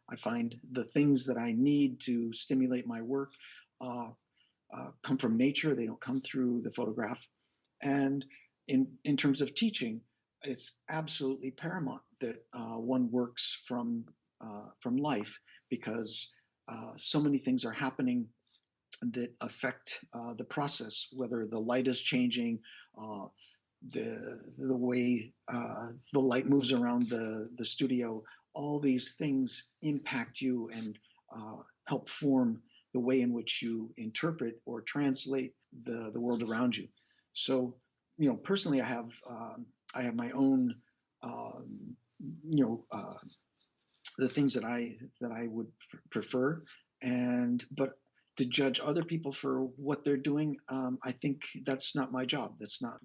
I find the things that I need to stimulate my work come from nature. They don't come through the photograph. And in terms of teaching, it's absolutely paramount that one works from life because so many things are happening that affect the process, whether the light is changing, the way the light moves around the studio. All these things impact you and help form the way in which you interpret or translate the world around you. So, personally, I have my own, the things that I would prefer, but to judge other people for what they're doing, I think that's not my job. That's not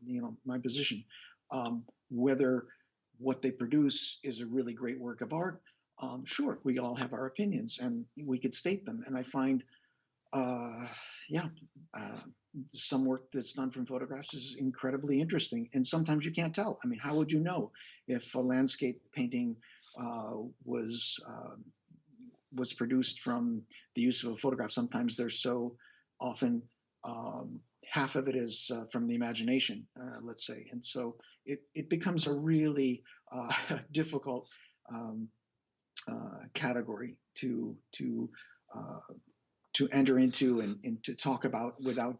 my position. Whether what they produce is a really great work of art, sure, we all have our opinions and we could state them. And I find, yeah, some work that's done from photographs is incredibly interesting. And sometimes you can't tell. I mean, how would you know if a landscape painting was produced from the use of a photograph? Sometimes they're so often half of it is from the imagination, let's say, and so it becomes a really difficult category to enter into and to talk about without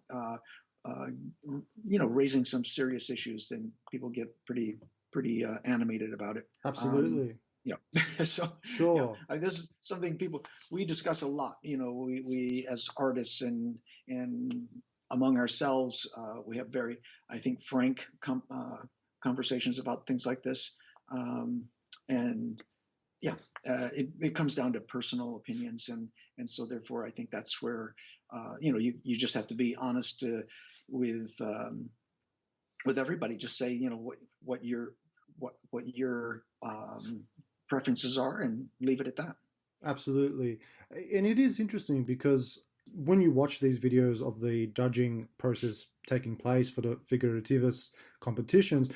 raising some serious issues. Then people get pretty animated about it. Um, Absolutely. Yeah. So yeah, Sure. this is something we discuss a lot. We as artists and among ourselves, we have very, I think, frank conversations about things like this. And yeah, it comes down to personal opinions, and so therefore I think that's where you just have to be honest with with everybody. Just say what your preferences are, and leave it at that. Absolutely. And it is interesting because when you watch these videos of the judging process taking place for the figurativis competitions,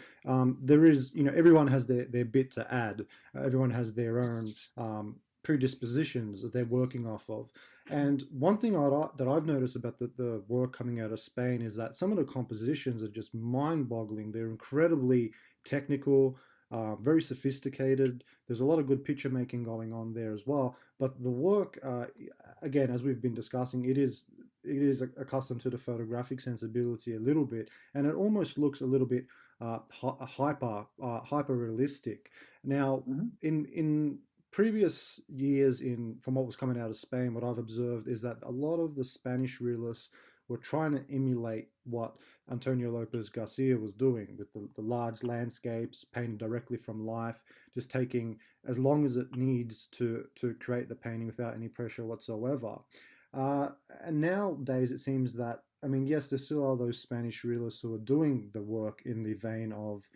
there is, everyone has their bit to add. Everyone has their own predispositions that they're working off of. And one thing that I've noticed about the work coming out of Spain is that some of the compositions are just mind boggling. They're incredibly technical. Very sophisticated. There's a lot of good picture making going on there as well. But the work, again, as we've been discussing, it is accustomed to the photographic sensibility a little bit, and it almost looks a little bit hyper realistic. Now, Mm-hmm. in previous years, in from what was coming out of Spain, what I've observed is that a lot of the Spanish realists were trying to emulate what Antonio Lopez Garcia was doing with the large landscapes painted directly from life, just taking as long as it needs to create the painting without any pressure whatsoever. Uh, and nowadays, it seems that, I mean, yes, there still are those Spanish realists who are doing the work in the vein of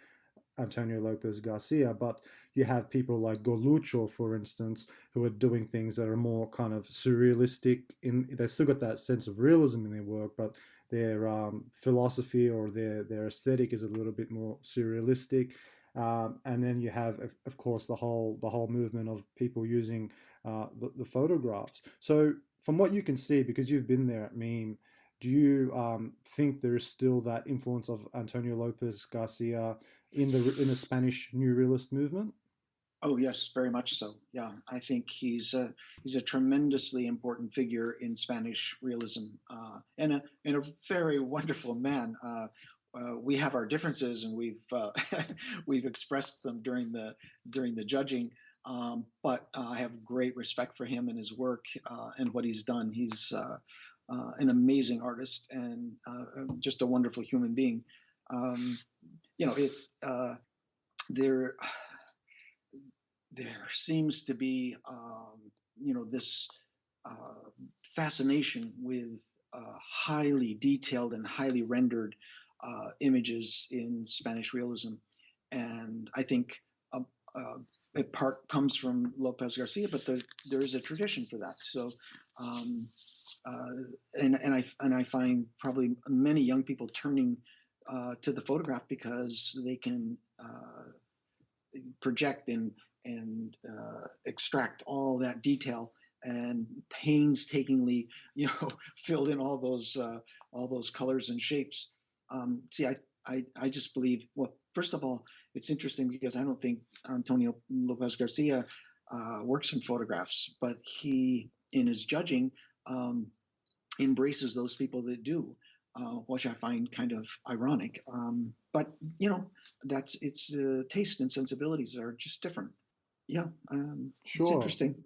Antonio Lopez Garcia, but you have people like Golucho, for instance, who are doing things that are more kind of surrealistic. They've still got that sense of realism in their work, but their philosophy or their aesthetic is a little bit more surrealistic. And then you have, of course, the whole movement of people using the photographs. So from what you can see, because you've been there at Meme, do you think there is still that influence of Antonio Lopez Garcia in the Spanish New Realist movement? Oh yes, very much so. Yeah, I think he's a tremendously important figure in Spanish realism, and a very wonderful man. We have our differences, and we've expressed them during the judging. But I have great respect for him and his work and what he's done. He's an amazing artist and just a wonderful human being. Um, it there there seems to be this uh, fascination with highly detailed and highly rendered images in Spanish realism, and I think uh, uh, it part comes from Lopez Garcia, but there is a tradition for that. So, um, and I find probably many young people turning to the photograph because they can project and extract all that detail and painstakingly, filled in all those colors and shapes. See, I just believe. Well, first of all, it's interesting because I don't think Antonio Lopez Garcia works in photographs, but he, in his judging, um, embraces those people that do, which I find kind of ironic. But that's its taste and sensibilities are just different. Yeah, it's Sure, interesting.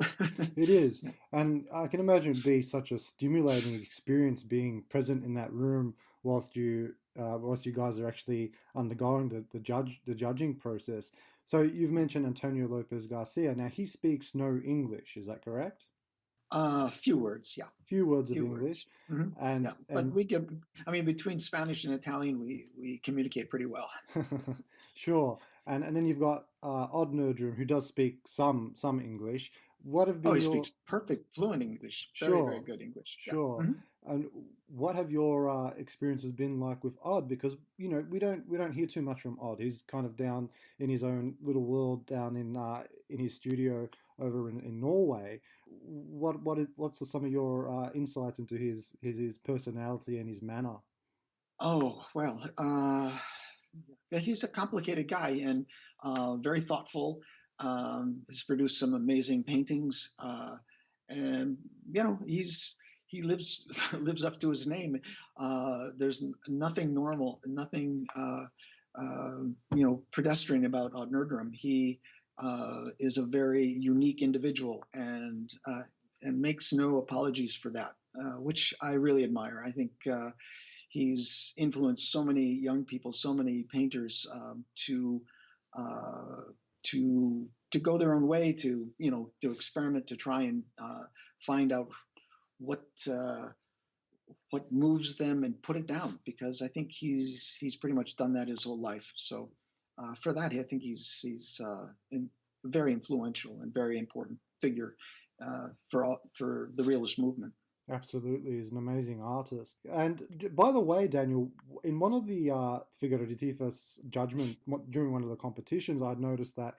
it is. Yeah. And I can imagine it'd be such a stimulating experience being present in that room whilst you guys are actually undergoing the judging process. So you've mentioned Antonio Lopez Garcia. Now he speaks no English, is that correct? Few words, yeah, Few words of few English, words. Hmm. Yeah, and but and we get. I mean, between Spanish and Italian, we communicate pretty well. sure, and then you've got Odd Nerdrum who does speak some English. What have Oh, been he your speaks perfect, fluent English. Very, very Sure, good English. Yeah. sure. Hmm. And what have your experiences been like with Odd? Because we don't hear too much from Odd. He's kind of down in his own little world down in his studio over in Norway. What's some of your insights into his personality and his manner? Oh well, yeah, he's a complicated guy and very thoughtful. He's produced some amazing paintings, and he lives lives up to his name. There's nothing normal, nothing pedestrian about Nerdrum. He is a very unique individual and makes no apologies for that, which I really admire. I think he's influenced so many young people, so many painters uh, to go their own way, to experiment, to try and find out what what moves them and put it down. Because I think he's pretty much done that his whole life. So for that, I think he's very influential and very important figure for the realist movement. Absolutely, he's an amazing artist. And by the way, Daniel, in one of the figurativas judgment during one of the competitions, I'd noticed that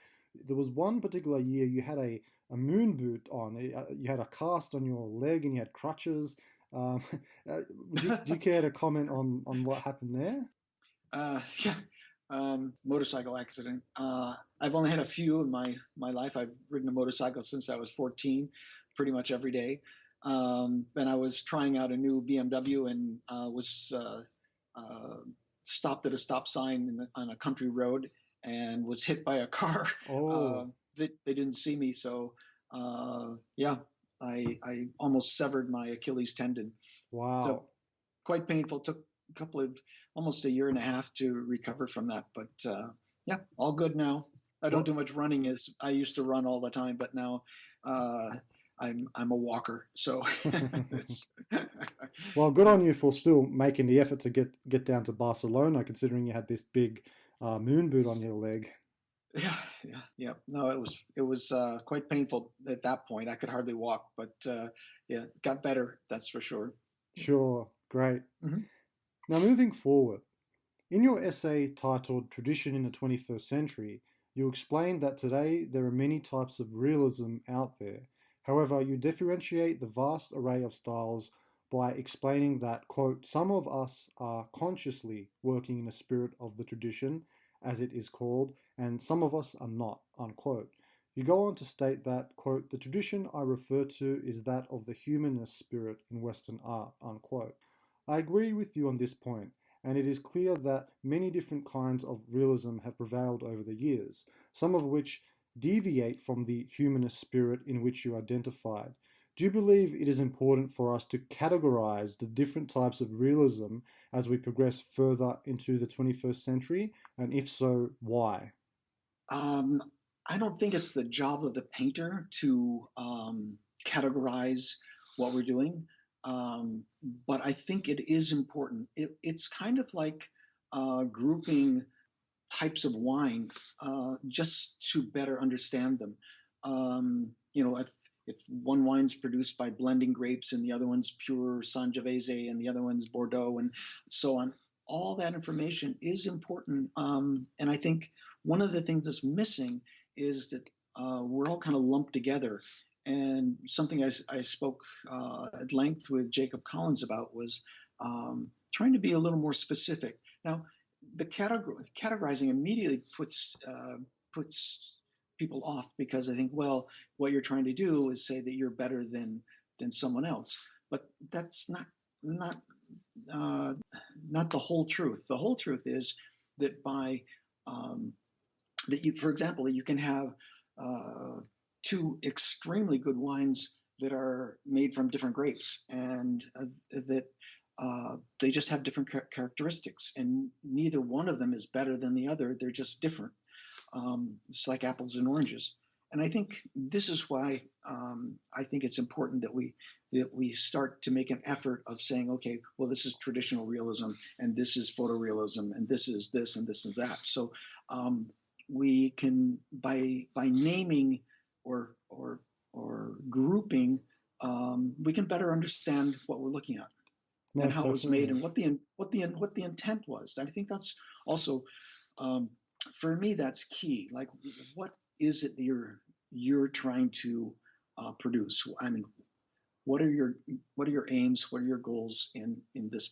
there was one particular year you had a moon boot on. You had a cast on your leg and you had crutches. Do you care to comment on what happened there? Yeah. Motorcycle accident. I've only had a few in my life. I've ridden a motorcycle since I was 14, pretty much every day. And I was trying out a new BMW and was stopped at a stop sign on a country road and was hit by a car. Oh, They didn't see me, so yeah, I almost severed my Achilles tendon. So wow. quite painful. Took a couple of almost a year and a half to recover from that, but yeah, all good now. I don't What? do much running as I used to run all the time, but now I'm a walker, so it's Well, good on you for still making the effort to get down to Barcelona, considering you had this big moon boot on your leg. yeah. No, it was quite painful at that point. I could hardly walk, but yeah, got better. That's for sure. Sure, great. Mm-hmm. Now, moving forward, in your essay titled Tradition in the 21st Century, you explained that today there are many types of realism out there. However, you differentiate the vast array of styles by explaining that, quote, some of us are consciously working in the spirit of the tradition, as it is called, and some of us are not, unquote. You go on to state that, quote, the tradition I refer to is that of the humanist spirit in Western art, unquote. I agree with you on this point, and it is clear that many different kinds of realism have prevailed over the years, some of which deviate from the humanist spirit in which you identified. Do you believe it is important for us to categorize the different types of realism as we progress further into the 21st century? And if so, why? Um, I don't think it's the job of the painter to categorize what we're doing, but I think it is important. It's kind of like grouping types of wine just to better understand them. If one wine's produced by blending grapes and the other one's pure Sangiovese and the other one's Bordeaux and so on, all that information is important. And I think one of the things that's missing is that we're all kind of lumped together. And something I spoke at length with Jacob Collins about was trying to be a little more specific. Now, the categorizing immediately puts people off because I think, well, what you're trying to do is say that you're better than someone else, but that's not not the whole truth. The whole truth is that by that you, for example, you can have two extremely good wines that are made from different grapes, and that they just have different characteristics, and neither one of them is better than the other. They're just different. It's like apples and oranges. And I think this is why I think it's important that we start to make an effort of saying, okay, well, this is traditional realism, and this is photorealism, and this is this, and this is that. So we can, by naming or grouping, we can better understand what we're looking at and Most how it was made definitely. and what the intent was. I think that's also for me that's key. Like, what is it that you're trying to produce? I mean, what are your aims? What are your goals in this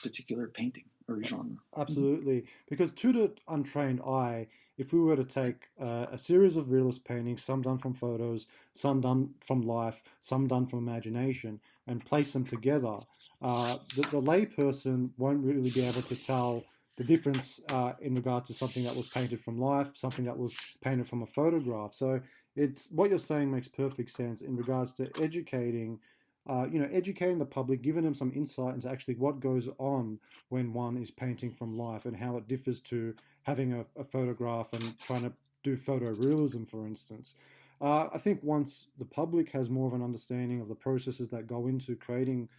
particular painting or genre? Absolutely. Because to the untrained eye, if we were to take a series of realist paintings, some done from photos, some done from life, some done from imagination, and place them together, the layperson won't really be able to tell the difference in regard to something that was painted from life, something that was painted from a photograph. So it's what you're saying makes perfect sense in regards to educating, educating the public, giving them some insight into actually what goes on when one is painting from life and how it differs to having a photograph and trying to do photorealism, for instance. I think once the public has more of an understanding of the processes that go into creating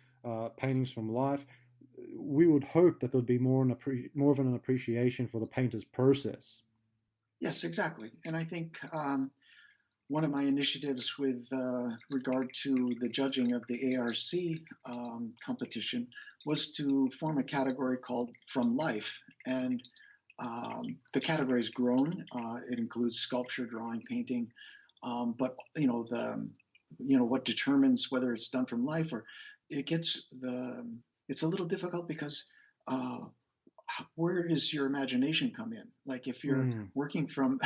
paintings from life, we would hope that there'd be more of an appreciation for the painter's process. Yes, exactly. And I think one of my initiatives with regard to the judging of the ARC competition was to form a category called From Life. And the category has grown. It includes sculpture, drawing, painting. But what determines whether it's done from life or it gets it's a little difficult because where does your imagination come in? Like if you're working from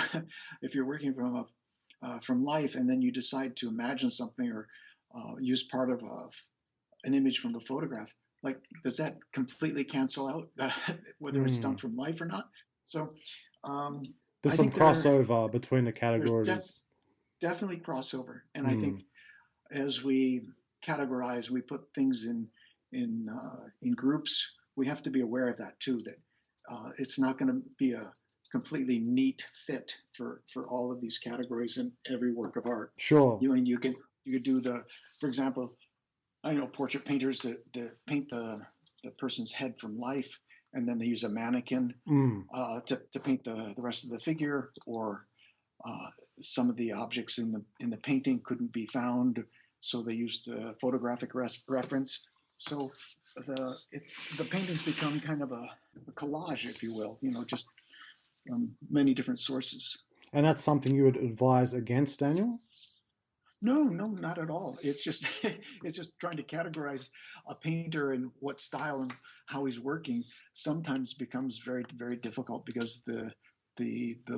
if you're working from life and then you decide to imagine something or use part of an image from a photograph, like does that completely cancel out whether it's done from life or not? So There's I some think crossover between the there's categories. definitely crossover, and I think as we categorize, we put things in groups. We have to be aware of that too. That it's not going to be a completely neat fit for all of these categories in every work of art. Sure. You could do for example, I know portrait painters that paint the person's head from life, and then they use a mannequin to paint the rest of the figure, or some of the objects in the painting couldn't be found, so they used a photographic reference. So the paintings become kind of a collage, if you will, just from many different sources. And that's something you would advise against, Daniel? No, not at all. It's just it's just trying to categorize a painter and what style and how he's working sometimes becomes very, very difficult because the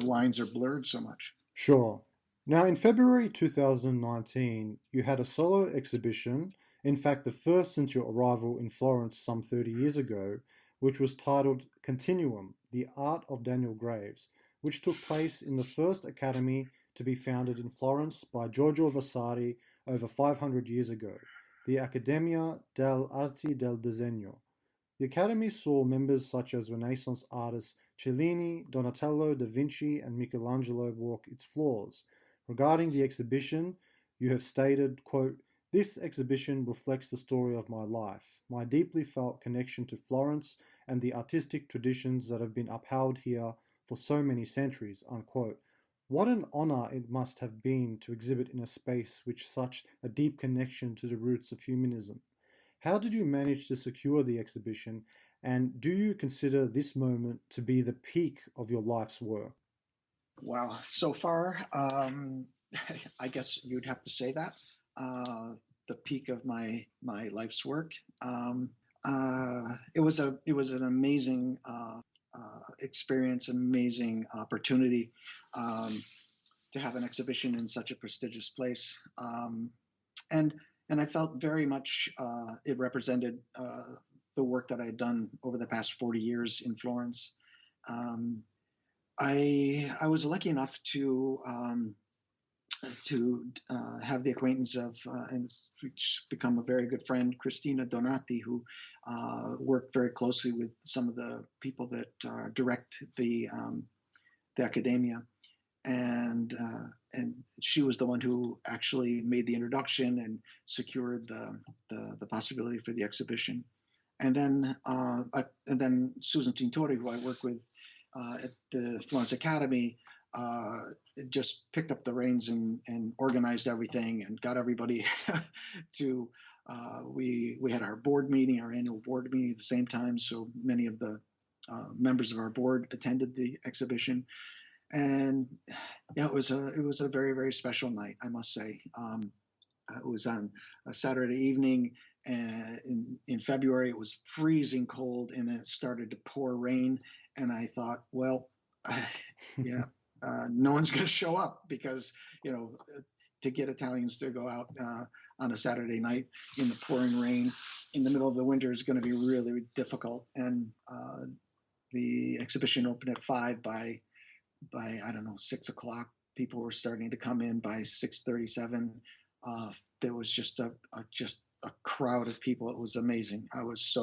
lines are blurred so much. Sure. Now, in February 2019, you had a solo exhibition, in fact, the first since your arrival in Florence some 30 years ago, which was titled Continuum, The Art of Daniel Graves, which took place in the first academy to be founded in Florence by Giorgio Vasari over 500 years ago, the Accademia delle Arti del Disegno. The Academy saw members such as Renaissance artists Cellini, Donatello, Da Vinci, and Michelangelo walk its floors. Regarding the exhibition, you have stated, quote, "This exhibition reflects the story of my life, my deeply felt connection to Florence and the artistic traditions that have been upheld here for so many centuries," unquote. What an honor it must have been to exhibit in a space with such a deep connection to the roots of humanism. How did you manage to secure the exhibition, and do you consider this moment to be the peak of your life's work? Wow, so far, I guess you'd have to say that the peak of my life's work. It was an amazing experience, amazing opportunity to have an exhibition in such a prestigious place, and I felt very much it represented the work that I had done over the past 40 years in Florence. I was lucky enough to have the acquaintance of and become a very good friend, Christina Donati, who worked very closely with some of the people that direct the academia, and she was the one who actually made the introduction and secured the possibility for the exhibition. And then Susan Tintori, who I work with at the Florence Academy, just picked up the reins and organized everything and got everybody to. We had our board meeting, our annual board meeting at the same time, so many of the members of our board attended the exhibition, and yeah, it was a very, very special night, I must say. It was on a Saturday evening. In February, it was freezing cold, and then it started to pour rain. And I thought, well, yeah, no one's going to show up because, to get Italians to go out on a Saturday night in the pouring rain in the middle of the winter is going to be really, really difficult. And the exhibition opened at 5. By I don't know 6 o'clock, people were starting to come in. By 6:37, there was just a crowd of people. It was amazing. I was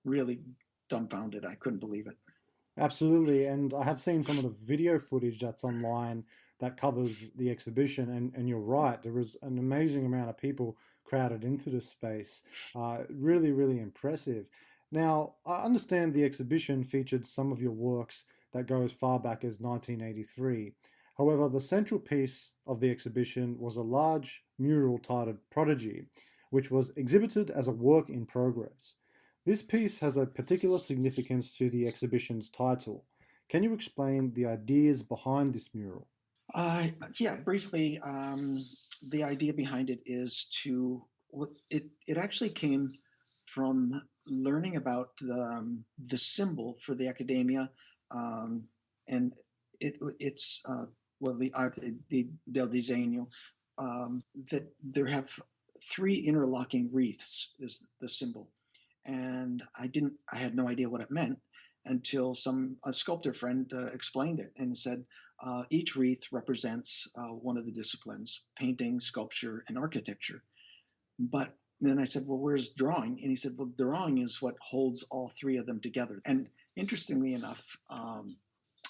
really dumbfounded. I couldn't believe it. Absolutely, and I have seen some of the video footage that's online that covers the exhibition, and you're right, there was an amazing amount of people crowded into the space. Really, really impressive. Now, I understand the exhibition featured some of your works that go as far back as 1983. However, the central piece of the exhibition was a large mural titled Prodigy, which was exhibited as a work in progress. This piece has a particular significance to the exhibition's title. Can you explain the ideas behind this mural? Uh, yeah, briefly, the idea behind it is it actually came from learning about the symbol for the academia, and it's well, the arte del diseño, that there have three interlocking wreaths is the symbol. And I had no idea what it meant until a sculptor friend explained it and said each wreath represents one of the disciplines: painting, sculpture, and architecture. But then I said, well, where's drawing? And he said, well, drawing is what holds all three of them together. And interestingly enough,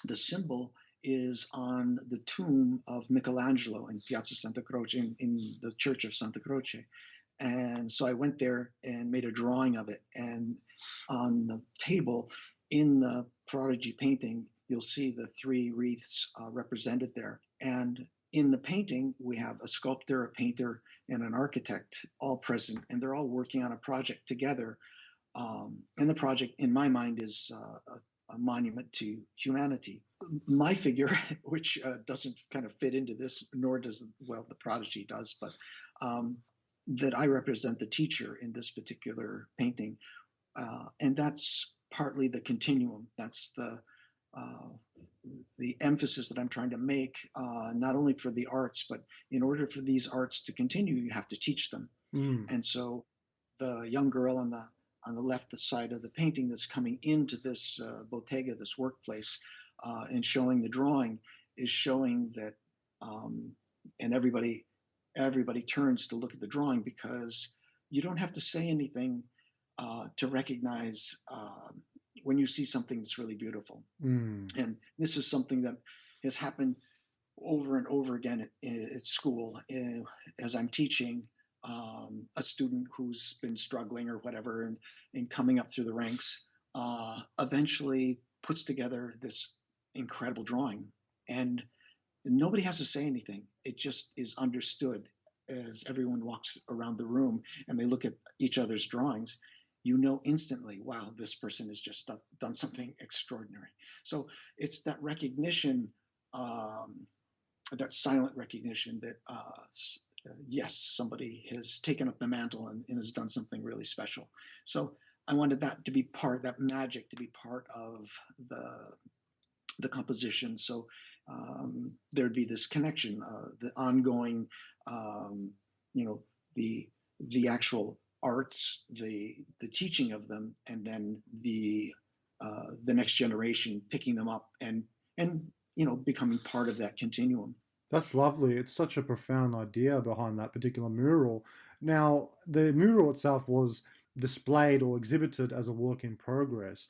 the symbol is on the tomb of Michelangelo in Piazza Santa Croce, in the Church of Santa Croce. And so I went there and made a drawing of it. And on the table in the Prodigy painting, you'll see the three wreaths represented there. And in the painting, we have a sculptor, a painter, and an architect all present, and they're all working on a project together. And the project, in my mind, is a monument to humanity. My figure, which doesn't kind of fit into this, nor does, well, the Prodigy does, but that I represent the teacher in this particular painting. And that's partly the continuum. That's the emphasis that I'm trying to make, not only for the arts, but in order for these arts to continue, you have to teach them. Mm. And so the young girl on the left side of the painting that's coming into this bottega, this workplace, and showing the drawing, is showing that, and everybody turns to look at the drawing, because you don't have to say anything to recognize when you see something that's really beautiful. Mm. And this is something that has happened over and over again at school. As I'm teaching, a student who's been struggling or whatever, and coming up through the ranks, eventually puts together this incredible drawing. And nobody has to say anything. It just is understood as everyone walks around the room and they look at each other's drawings. You know instantly, wow, this person has just done something extraordinary. So it's that recognition, that silent recognition that, yes, somebody has taken up the mantle and has done something really special. So I wanted that to be that magic to be part of the composition. So there'd be this connection, the ongoing, the actual arts, the teaching of them, and then the next generation picking them up and becoming part of that continuum. That's lovely. It's such a profound idea behind that particular mural. Now, the mural itself was displayed or exhibited as a work in progress.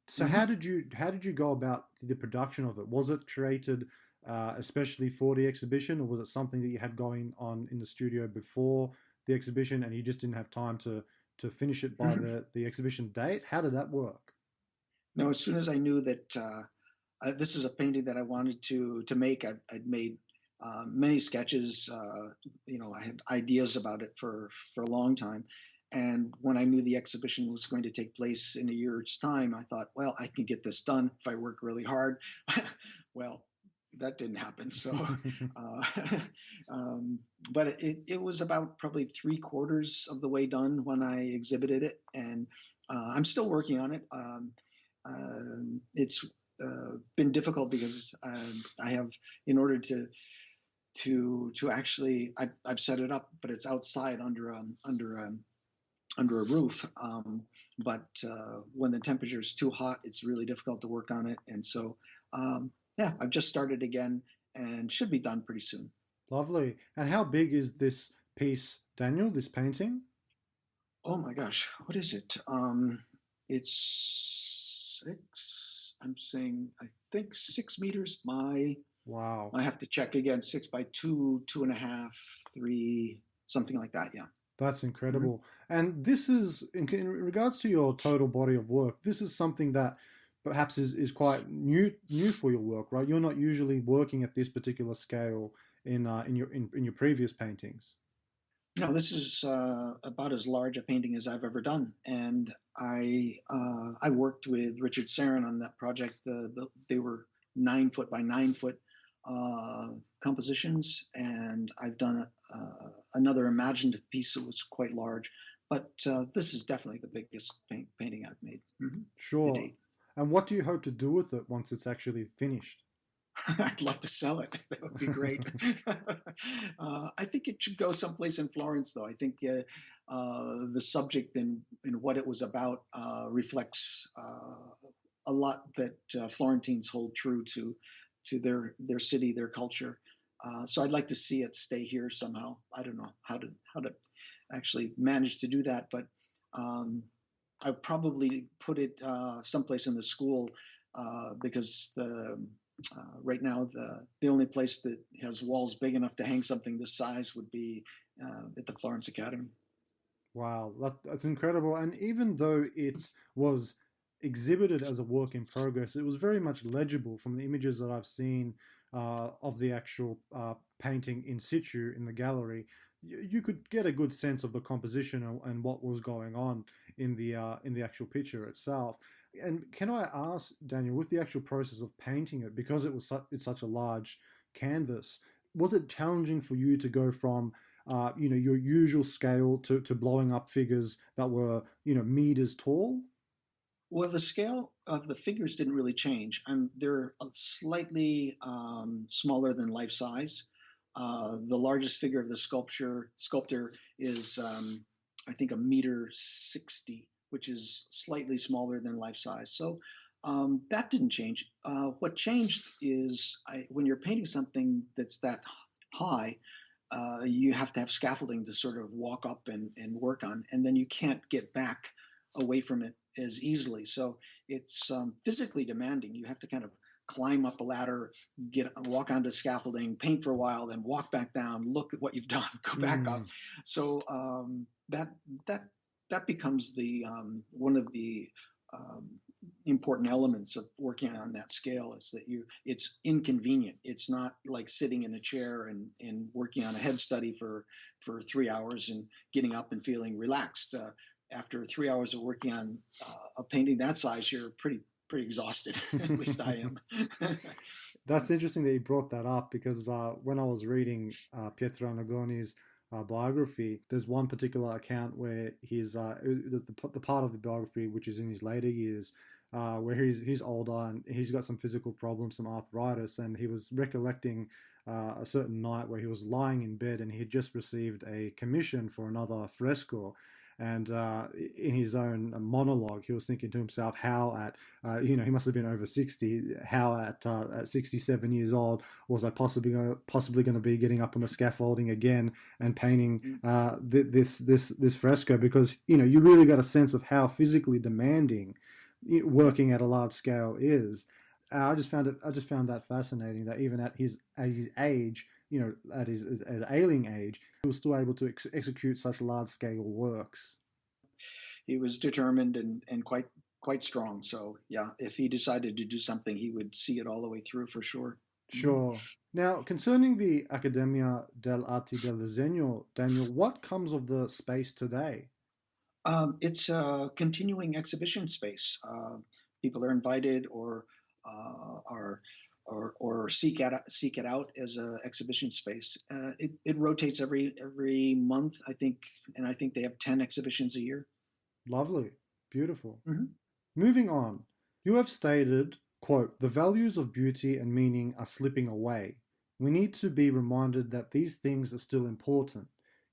So Mm-hmm. how did you go about the production of it? Was it created especially for the exhibition, or was it something that you had going on in the studio before the exhibition and you just didn't have time to finish it by Mm-hmm. the exhibition date? How did that work? Now, as soon as I knew that this is a painting that I wanted to make, I'd made many sketches. I had ideas about it for a long time. And when I knew the exhibition was going to take place in a year's time, I thought, well, I can get this done if I work really hard. Well, that didn't happen. So, uh, but it was about probably 3/4 of the way done when I exhibited it. And I'm still working on it. It's been difficult because I have, in order to actually, I've set it up, but it's outside under under a roof. But when the temperature is too hot, it's really difficult to work on it. And so, yeah, I've just started again and should be done pretty soon. Lovely. And how big is this piece, Daniel, this painting? Oh my gosh, what is it? It's six. I'm saying I think 6 meters. Wow. I have to check again. 6 by 2, 2.5, 3, something like that. Yeah. That's Mm-hmm. incredible. And this is, in regards to your total body of work, this is something that perhaps is quite new for your work, right? You're not usually working at this particular scale in your previous paintings. No, this is about as large a painting as I've ever done, and I worked with Richard Sarin on that project. They were 9 foot by 9 foot uh, compositions, and I've done another imaginative piece that was quite large. But this is definitely the biggest painting I've made to Sure. date. And what do you hope to do with it once it's actually finished? I'd love to sell it. That would be great. I think it should go someplace in Florence, though. I think the subject and what it was about reflects a lot that Florentines hold true to their city, their culture. So I'd like to see it stay here somehow. I don't know how to actually manage to do that, but I probably put it someplace in the school because right now the only place that has walls big enough to hang something this size would be at the Florence Academy. Wow, that's incredible. And even though it was exhibited as a work in progress, it was very much legible from the images that I've seen of the actual painting in situ in the gallery. You could get a good sense of the composition and what was going on in the actual picture itself. And can I ask, Daniel, with the actual process of painting it, because it's such a large canvas, was it challenging for you to go from your usual scale to blowing up figures that were, meters tall? Well, the scale of the figures didn't really change. They're slightly smaller than life size. The largest figure of the sculptor is, I think, 1.60 meters, which is slightly smaller than life size. So that didn't change. What changed is when you're painting something that's that high, you have to have scaffolding to sort of walk up and work on, and then you can't get back away from it as easily. So it's physically demanding. You have to kind of climb up a ladder, walk onto scaffolding, paint for a while, then walk back down, look at what you've done, go back up. Mm, So that that that becomes the one of the um, important elements of working on that scale is that it's inconvenient. It's not like sitting in a chair and working on a head study for 3 hours and getting up and feeling relaxed. After 3 hours of working on a painting that size, you're pretty exhausted. At least I am. that's interesting that you brought that up because when I was reading Pietro Annagoni's biography, there's one particular account where the part of the biography which is in his later years, where he's older and he's got some physical problems, some arthritis, and he was recollecting a certain night where he was lying in bed and he had just received a commission for another fresco. And in his own monologue, he was thinking to himself how he must have been over 60, how at 67 years old was I possibly going to be getting up on the scaffolding again and painting this fresco, because you really got a sense of how physically demanding working at a large scale is. I just found that fascinating that even at his age, at his ailing age, he was still able to execute such large scale works. He was determined and quite strong. So yeah, if he decided to do something, he would see it all the way through for sure. Mhm. Sure. Now, concerning the Accademia dell'Arti del Disegno, Daniel, what comes of the space today? It's a continuing exhibition space. People are invited are or seek it out as an exhibition space. It rotates every month, I think, and I think they have 10 exhibitions a year. Lovely. Beautiful. Hmm. Moving on, you have stated, quote, the values of beauty and meaning are slipping away. We need to be reminded that these things are still important.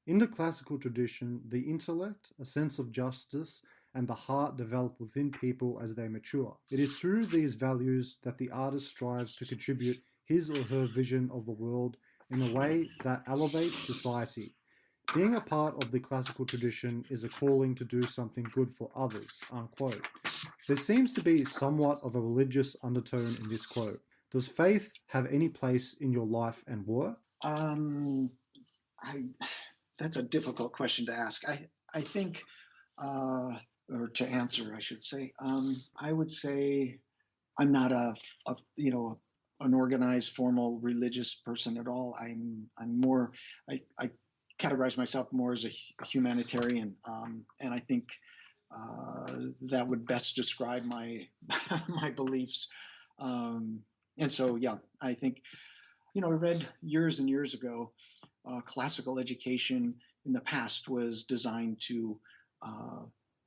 In the classical tradition, the intellect, a sense of justice, and the heart develop within people as they mature. It is through these values that the artist strives to contribute his or her vision of the world in a way that elevates society. Being a part of the classical tradition is a calling to do something good for others, unquote. There seems to be somewhat of a religious undertone in this quote. Does faith have any place in your life and work? Um, I, that's a difficult question to ask. I think, or to answer, I should say. I would say I'm not an organized, formal religious person at all. I'm more. I categorize myself more as a humanitarian, and I think that would best describe my my beliefs. And so, yeah, I think I read years and years ago, classical education in the past was designed to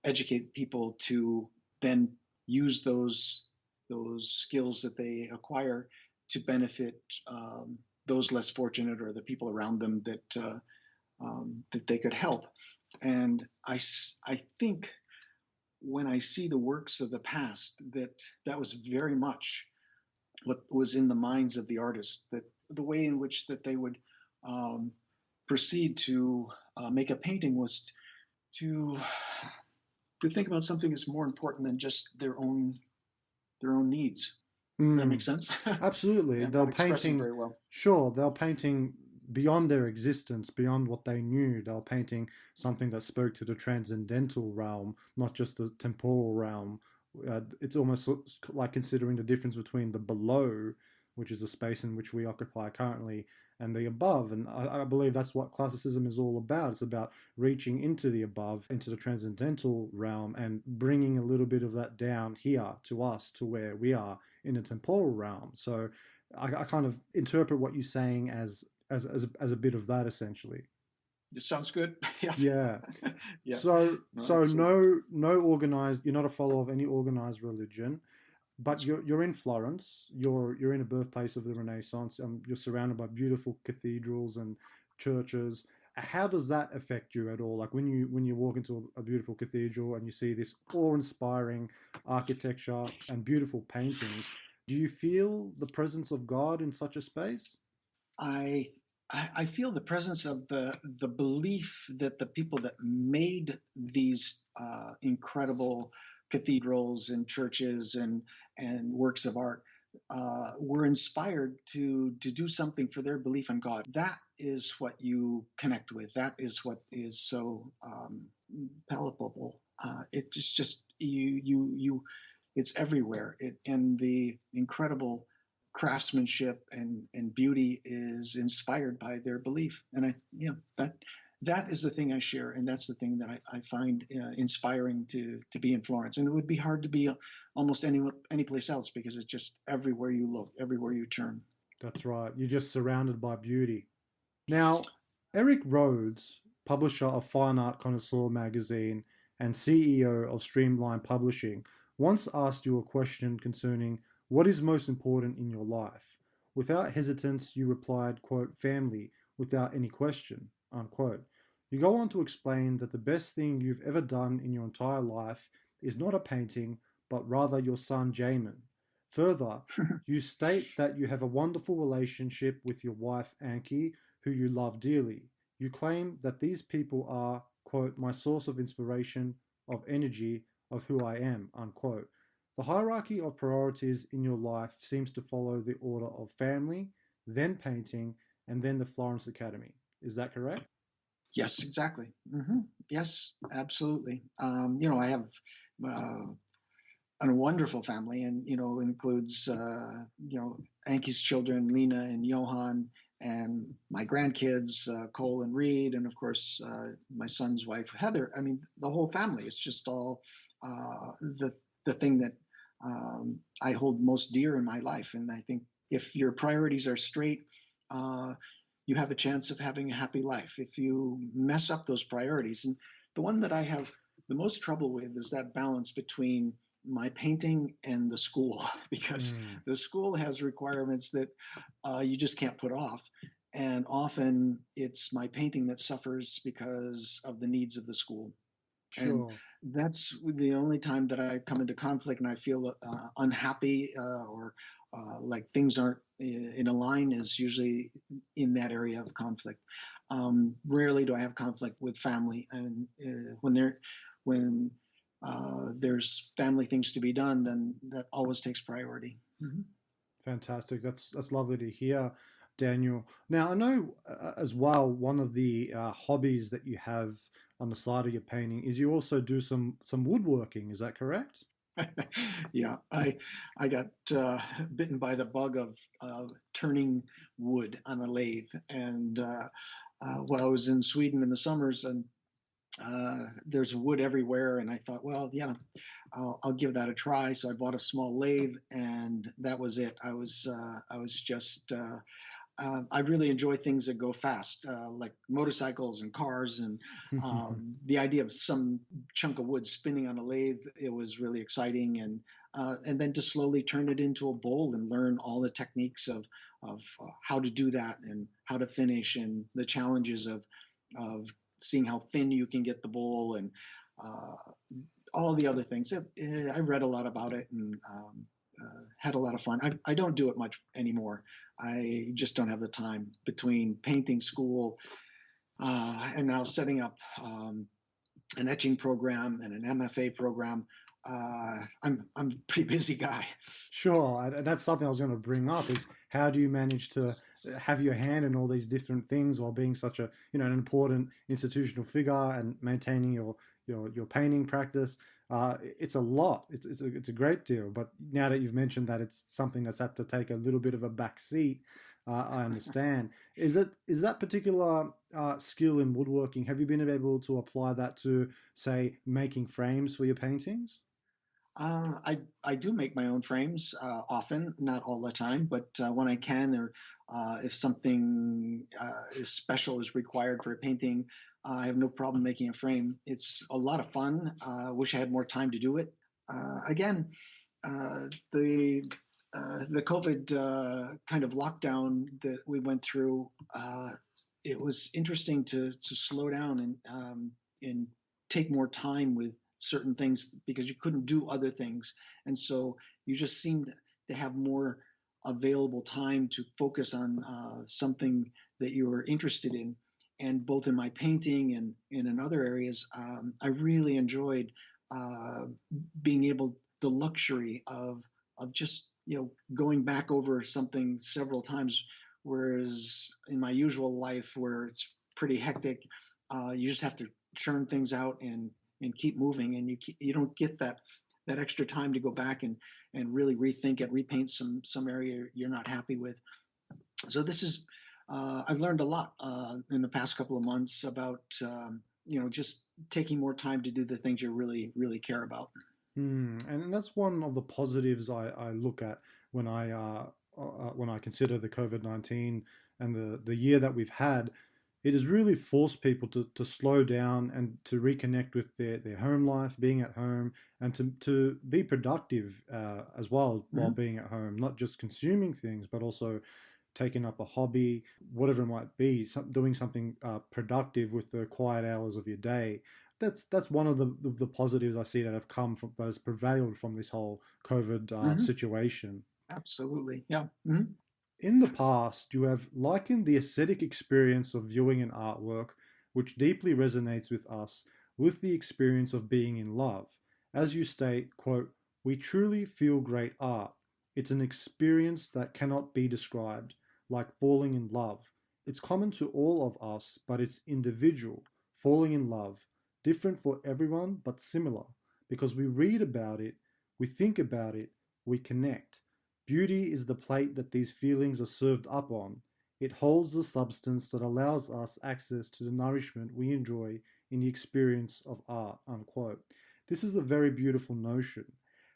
educate people to then use those skills that they acquire to benefit those less fortunate or the people around them that they could help. And I think when I see the works of the past, that was very much what was in the minds of the artists, that the way in which that they would proceed to make a painting was to think about something that's more important than just their own needs. Does that make sense? Absolutely. Yeah, I'm They're not expressing painting, very well. sure, they're painting beyond their existence, beyond what they knew. They were painting something that spoke to the transcendental realm, not just the temporal realm. It's almost like considering the difference between the below, which is the space in which we occupy currently, and the above. And I believe that's what classicism is all about. It's about reaching into the above, into the transcendental realm, and bringing a little bit of that down here to us, to where we are in the temporal realm. So I kind of interpret what you're saying as a bit of that, essentially. This sounds good. Yeah. Yeah. Yeah. So No, so absolutely. no organized. You're not a follower of any organized religion, but you're in Florence. You're in a birthplace of the Renaissance. You're surrounded by beautiful cathedrals and churches. How does that affect you at all? Like when you walk into a beautiful cathedral and you see this awe-inspiring architecture and beautiful paintings, do you feel the presence of God in such a space? I I feel the presence of the belief that the people that made these incredible cathedrals and churches and works of art were inspired to do something for their belief in God. That is what you connect with. That is what is so palpable. It's just it's everywhere. And the incredible craftsmanship and beauty is inspired by their belief. And that is the thing I share, and that's the thing that I find inspiring to be in Florence. And it would be hard to be almost any place else because it's just everywhere you look, everywhere you turn. That's right. You're just surrounded by beauty. Now, Eric Rhodes, publisher of Fine Art Connoisseur magazine and CEO of Streamline Publishing, once asked you a question concerning what is most important in your life. Without hesitance, you replied, quote, family, without any question, unquote. You go on to explain that the best thing you've ever done in your entire life is not a painting, but rather your son Jamin. Further, you state that you have a wonderful relationship with your wife Anki, who you love dearly. You claim that these people are, quote, my source of inspiration, of energy, of who I am, unquote. The hierarchy of priorities in your life seems to follow the order of family, then painting, and then the Florence Academy. Is that correct? Yes, exactly. Yes, absolutely. I have a wonderful family, and includes Anki's children, Lena and Johan, and my grandkids, Cole and Reed, and of course my son's wife Heather. I mean, the whole family. It's just all the thing that I hold most dear in my life. And I think if your priorities are straight, you have a chance of having a happy life. If you mess up those priorities, and the one that I have the most trouble with is that balance between my painting and the school, because the school has requirements that you just can't put off. and often it's my painting that suffers because of the needs of the school. And Sure. that's the only time that I come into conflict and I feel unhappy or like things aren't in a line is usually in that area of conflict. Rarely do I have conflict with family, and when there's family things to be done, then that always takes priority. Mhm. Fantastic. That's lovely to hear, Daniel. Now I know as well one of the hobbies that you have on the side of your painting is you also do some woodworking. Is that correct? Yeah, I got bitten by the bug of turning wood on a lathe, and while I was in Sweden in the summers, and there's wood everywhere, and I thought, well, yeah, I'll give that a try. So I bought a small lathe, and that was it. I was just I really enjoy things that go fast, like motorcycles and cars, and the idea of some chunk of wood spinning on a lathe. It was really exciting, and then to slowly turn it into a bowl and learn all the techniques of how to do that and how to finish and the challenges of seeing how thin you can get the bowl and uh, all the other things. I read a lot about it and had a lot of fun. I don't do it much anymore. I just don't have the time between painting school and now setting up an etching program and an MFA program. I'm a pretty busy guy. Sure, and that's something I was going to bring up is how do you manage to have your hand in all these different things while being such a an important institutional figure and maintaining your painting practice. It's a lot. It's a great deal. But now that you've mentioned that it's something that's had to take a little bit of a back seat, I understand. Is that particular skill in woodworking? Have you been able to apply that to say making frames for your paintings? I do make my own frames often, not all the time, but when I can, or if something is special is required for a painting, I have no problem making a frame. It's a lot of fun. I wish I had more time to do it. Again, uh, the the COVID kind of lockdown that we went through, it was interesting to slow down and take more time with certain things because you couldn't do other things, and so you just seemed to have more available time to focus on something that you were interested in. And both in my painting and in other areas, I really enjoyed uh, being able the luxury of just going back over something several times, whereas in my usual life where it's pretty hectic, you just have to churn things out and keep moving, and you don't get that extra time to go back and really rethink it, repaint some area you're not happy with. So this is I've learned a lot in the past couple of months about just taking more time to do the things you really care about. And that's one of the positives I look at when I consider the COVID-19 and the year that we've had. It has really forced people to slow down and to reconnect with their home life, being at home, and to be productive as well while Mm-hmm. being at home, not just consuming things, but also taking up a hobby, whatever it might be, doing something productive with the quiet hours of your day. That's one of the positives I see that have come from that has prevailed from this whole COVID Mm-hmm. situation. Absolutely, yeah. Mm-hmm. In the past, you have likened the aesthetic experience of viewing an artwork, which deeply resonates with us, with the experience of being in love. As you state, quote, "We truly feel great art. It's an experience that cannot be described, like falling in love. It's common to all of us, but it's individual, falling in love, different for everyone, but similar, because we read about it, we think about it, we connect. Beauty is the plate that these feelings are served up on. It holds the substance that allows us access to the nourishment we enjoy in the experience of art." Unquote. This is a very beautiful notion.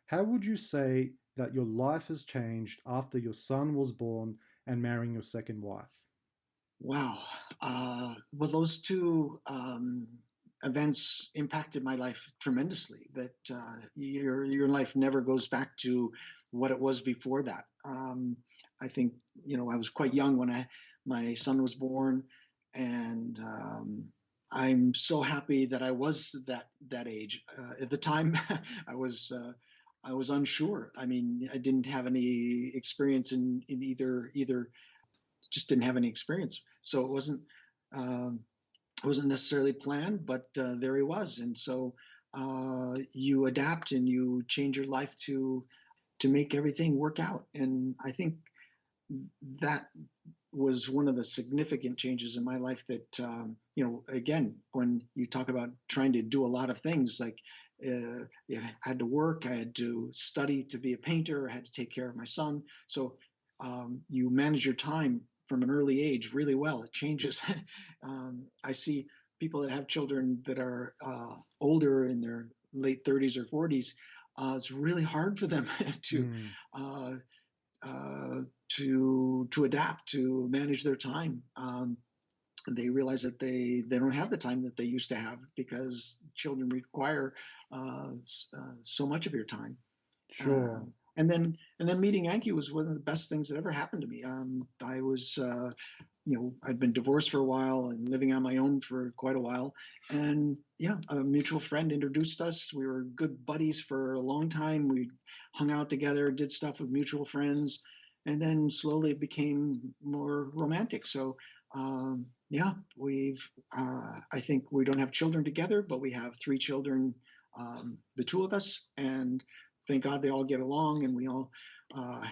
How would you say that your life has changed after your son was born and marrying your second wife? Wow. Well, those two events impacted my life tremendously. That your life never goes back to what it was before that. I think I was quite young my son was born, and I'm so happy that I was that age. At the time, I was I was unsure. I mean, I didn't have any experience in either just didn't have any experience, so um, it wasn't necessarily planned, but there he was, and so you adapt and you change your life to make everything work out. And I think that was one of the significant changes in my life that, again, when you talk about trying to do a lot of things, like I had to work, I had to study to be a painter, I had to take care of my son. So you manage your time from an early age really well. It changes. I see people that have children that are older, in their late 30s or 40s. It's really hard for them to Mm, uh, to adapt, to manage their time. They realize that they don't have the time that they used to have, because children require so much of your time. Uh, sure. and then meeting Yankee was one of the best things that ever happened to me. I was I'd been divorced for a while and living on my own for quite a while. And yeah, a mutual friend introduced us. We were good buddies for a long time. We hung out together, did stuff with mutual friends, and then slowly it became more romantic. So yeah, I think we don't have children together, but we have three children, the two of us, and thank God they all get along, and we all, uh,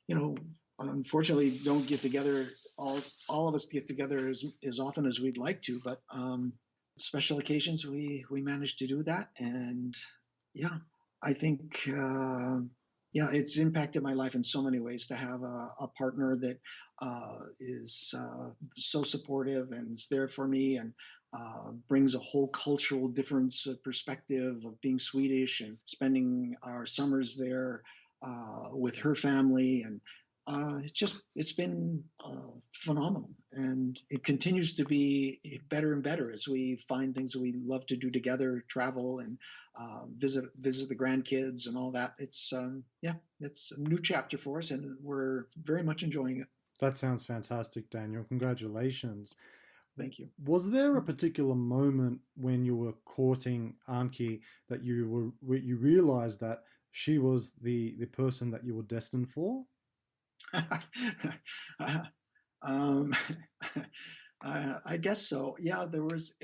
you know, unfortunately don't get together. All of us get together as often as we'd like to, but special occasions we manage to do that. And yeah, I think yeah, it's impacted my life in so many ways to have a partner that is so supportive and is there for me, and brings a whole cultural difference perspective of being Swedish and spending our summers there with her family. And it's been phenomenal, and it continues to be better and better as we find things that we love to do together, travel and visit the grandkids and all that. It's yeah, it's a new chapter for us, and we're very much enjoying it. That sounds fantastic, Daniel. Congratulations. Thank you. Was there a particular moment when you were courting Anki that you realized that she was the person that you were destined for? um, I guess so. Yeah, there was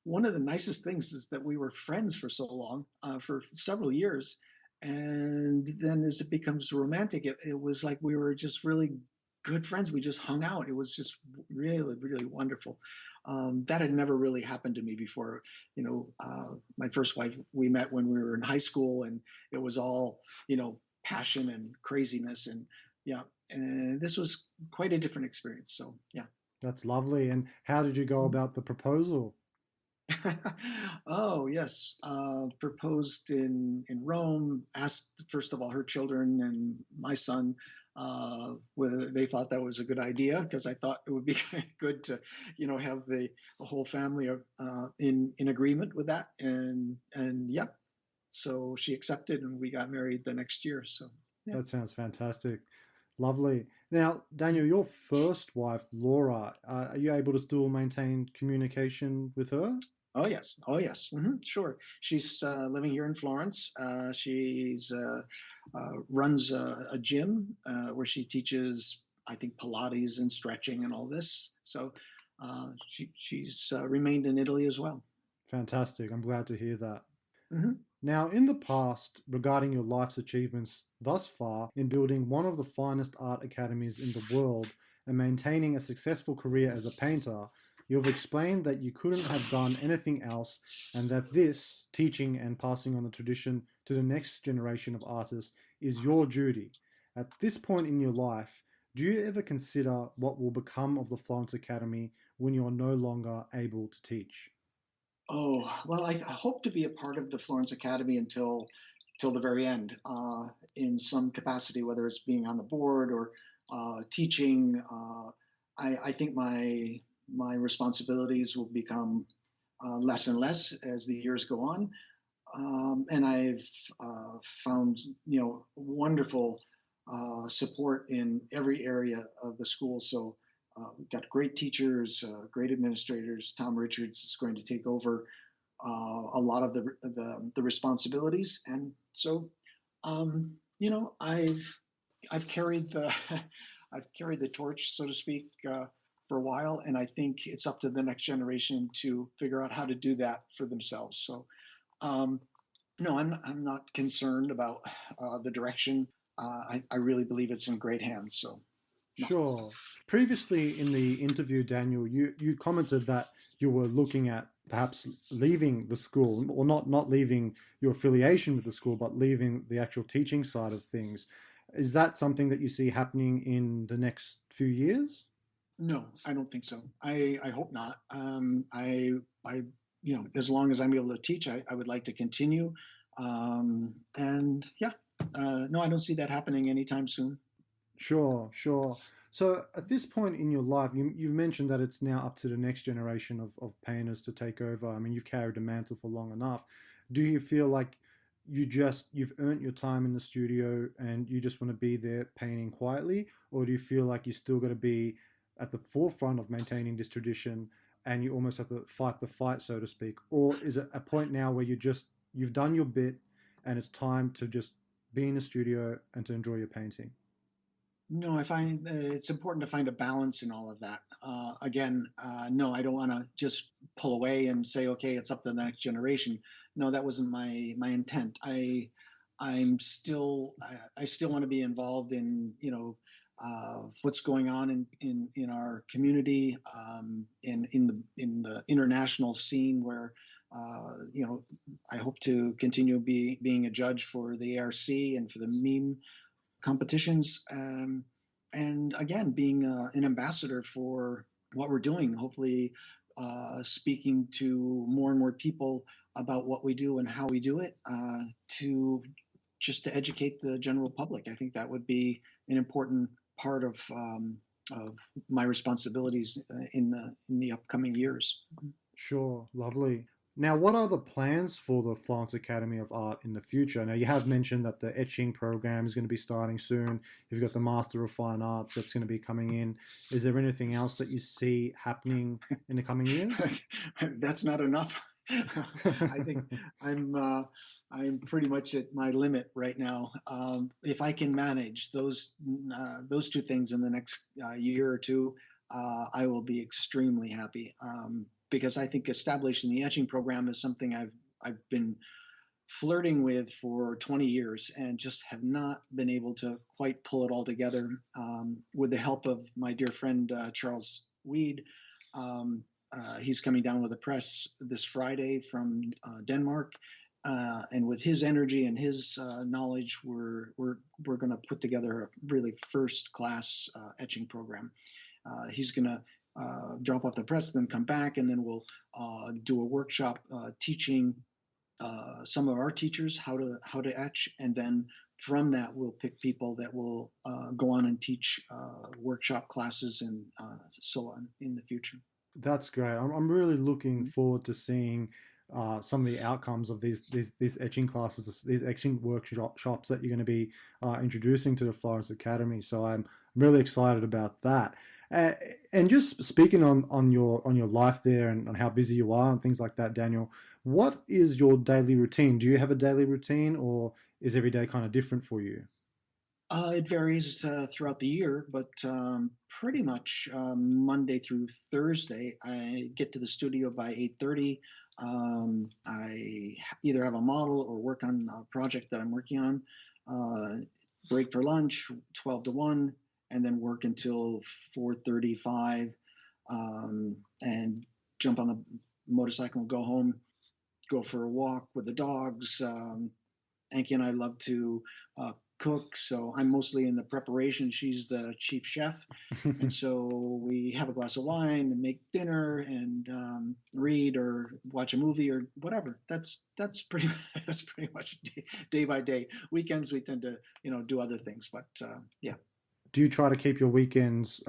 one of the nicest things is that we were friends for so long, for several years, and then as it becomes romantic, it was like we were just really good friends. We just hung out. It was just really, really wonderful. That had never really happened to me before. My first wife, we met when we were in high school, and it was all passion and craziness, and yeah, and this was quite a different experience. So yeah. That's lovely. And how did you go about the proposal? Oh yes, proposed in Rome. Asked first of all her children and my son whether they thought that was a good idea, because I thought it would be good to, have the whole family in agreement with that. And yeah, so she accepted, and we got married the next year. So yeah. That sounds fantastic. Lovely. Now, Daniel, your first wife, Laura, are you able to still maintain communication with her? Oh yes, oh yes, sure. She's living here in Florence. She's runs a gym where she teaches, I think, Pilates and stretching and all this. So she's remained in Italy as well. Fantastic. I'm glad to hear that. Hmm. Now, in the past, regarding your life's achievements thus far in building one of the finest art academies in the world and maintaining a successful career as a painter, you have explained that you couldn't have done anything else, and that this, teaching and passing on the tradition to the next generation of artists, is your duty. At this point in your life, do you ever consider what will become of the Florence Academy when you're no longer able to teach? Oh well, I hope to be a part of the Florence Academy until the very end, in some capacity, whether it's being on the board or teaching. I think my responsibilities will become less and less as the years go on. And I've found wonderful support in every area of the school. So we've got great teachers, great administrators. Tom Richards is going to take over a lot of the responsibilities, and so I've carried the I've carried the torch, so to speak, for a while, and I think it's up to the next generation to figure out how to do that for themselves. So um, no, I'm not concerned about the direction. I really believe it's in great hands. So no. Sure. Previously in the interview, Daniel, you commented that you were looking at perhaps leaving the school, or not leaving your affiliation with the school, but leaving the actual teaching side of things. Is that something that you see happening in the next few years? No, I don't think so. I hope not. I, as long as I'm able to teach, I would like to continue. And yeah, no, I don't see that happening anytime soon. Sure, sure. So at this point in your life, you've mentioned that it's now up to the next generation of painters to take over. I mean, you've carried the mantle for long enough. Do you feel like you've earned your time in the studio and you just want to be there painting quietly, or do you feel like you still got to be at the forefront of maintaining this tradition and you almost have to fight the fight, so to speak? Or is it a point now where you've done your bit and it's time to just be in the studio and to enjoy your painting? No, I find it's important to find a balance in all of that. Again, no, I don't want to just pull away and say, okay, it's up to the next generation. No, that wasn't my intent. I still want to be involved in what's going on in our community, in the international scene where I hope to continue being a judge for the ARC and for the meme competitions, and again being an ambassador for what we're doing, hopefully speaking to more and more people about what we do and how we do it, to just to educate the general public. I think that would be an important part of my responsibilities in the upcoming years. Sure, lovely. Now, what are the plans for the Florence Academy of Art in the future? Now, you have mentioned that the etching program is going to be starting soon. You've got the Master of Fine Arts that's going to be coming in. Is there anything else that you see happening in the coming years? That's not enough. I think I'm pretty much at my limit right now. If I can manage those two things in the next year or two, I will be extremely happy. Because I think establishing the etching program is something I've been flirting with for 20 years and just have not been able to quite pull it all together. With the help of my dear friend Charles Weed, he's coming down with a press this Friday from Denmark, and with his energy and his knowledge, we're going to put together a really first class etching program. He's going to drop off the press, then come back, and then we'll do a workshop teaching some of our teachers how to etch, and then from that we'll pick people that will go on and teach workshop classes and so on in the future. That's great. I'm really looking forward to seeing some of the outcomes of these etching classes, these etching workshops that you're going to be introducing to the Florence Academy. So I'm really excited about that. And just speaking on your life there and on how busy you are and things like that, Daniel, what is your daily routine? Do you have a daily routine, or is every day kind of different for you? It varies throughout the year, but pretty much Monday through Thursday, I get to the studio by 8:30. I either have a model or work on a project that I'm working on. Break for lunch, 12 to 1, and then work until 4:35, and jump on the motorcycle and go home, go for a walk with the dogs. Anki and I love to cook, so I'm mostly in the preparation. She's the chief chef, and so we have a glass of wine and make dinner and read or watch a movie or whatever. That's pretty that's pretty much day by day. Weekends we tend to do other things, but yeah. Do you try to keep your weekends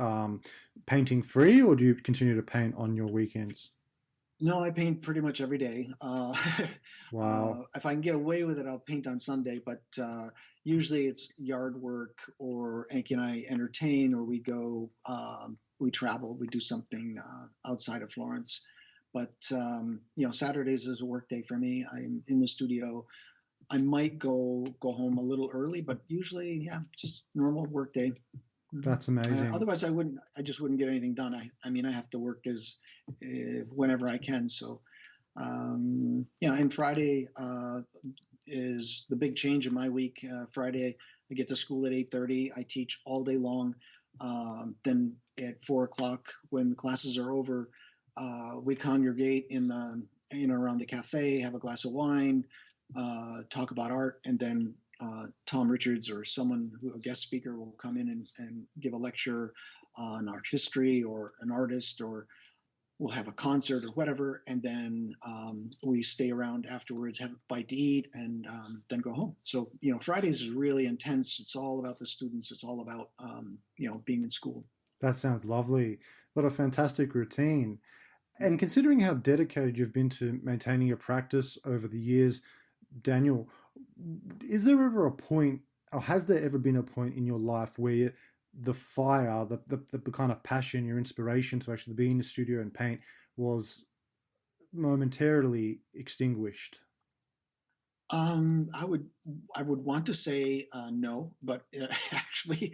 painting free, or do you continue to paint on your weekends? No, I paint pretty much every day. Wow. If I can get away with it, I'll paint on Sunday, but usually it's yard work, or Anki and I entertain, or we travel, we do something outside of Florence. But Saturdays is a work day for me. I'm in the studio. I might go home a little early, but usually, yeah, just normal work day. Mhm. That's amazing. Otherwise, I just wouldn't get anything done. I mean, I have to work whenever I can. So, and Friday is the big change in my week. Friday, I get to school at 8:30. I teach all day long. Then at 4 o'clock, when the classes are over, we congregate around the cafe, have a glass of wine, talk about art, and then Tom Richards or a guest speaker will come in and give a lecture on art history or an artist, or we'll have a concert or whatever. And then we stay around afterwards, have a bite to eat, and then go home. So, Fridays is really intense. It's all about the students. It's all about, being in school. That sounds lovely. What a fantastic routine. And considering how dedicated you've been to maintaining your practice over the years, Daniel, is there ever a point, or has there ever been a point in your life where the fire, the kind of passion, your inspiration to actually be in the studio and paint was momentarily extinguished? I would want to say no, but actually,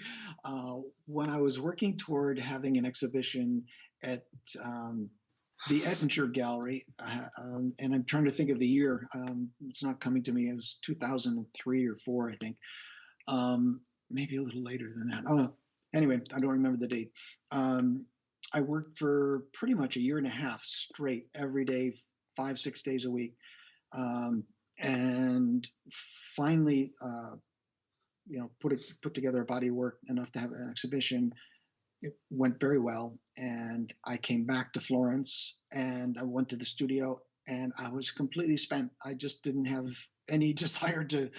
when I was working toward having an exhibition at the Ettinger Gallery, and I'm trying to think of the year. It's not coming to me. It was 2003 or four, I think. Maybe a little later than that. Anyway, I don't remember the date. I worked for pretty much a year and a half straight, every day, 5, 6 days a week. And finally, put together a body of work enough to have an exhibition. It went very well, and I came back to Florence, and I went to the studio, and I was completely spent. I just didn't have any desire to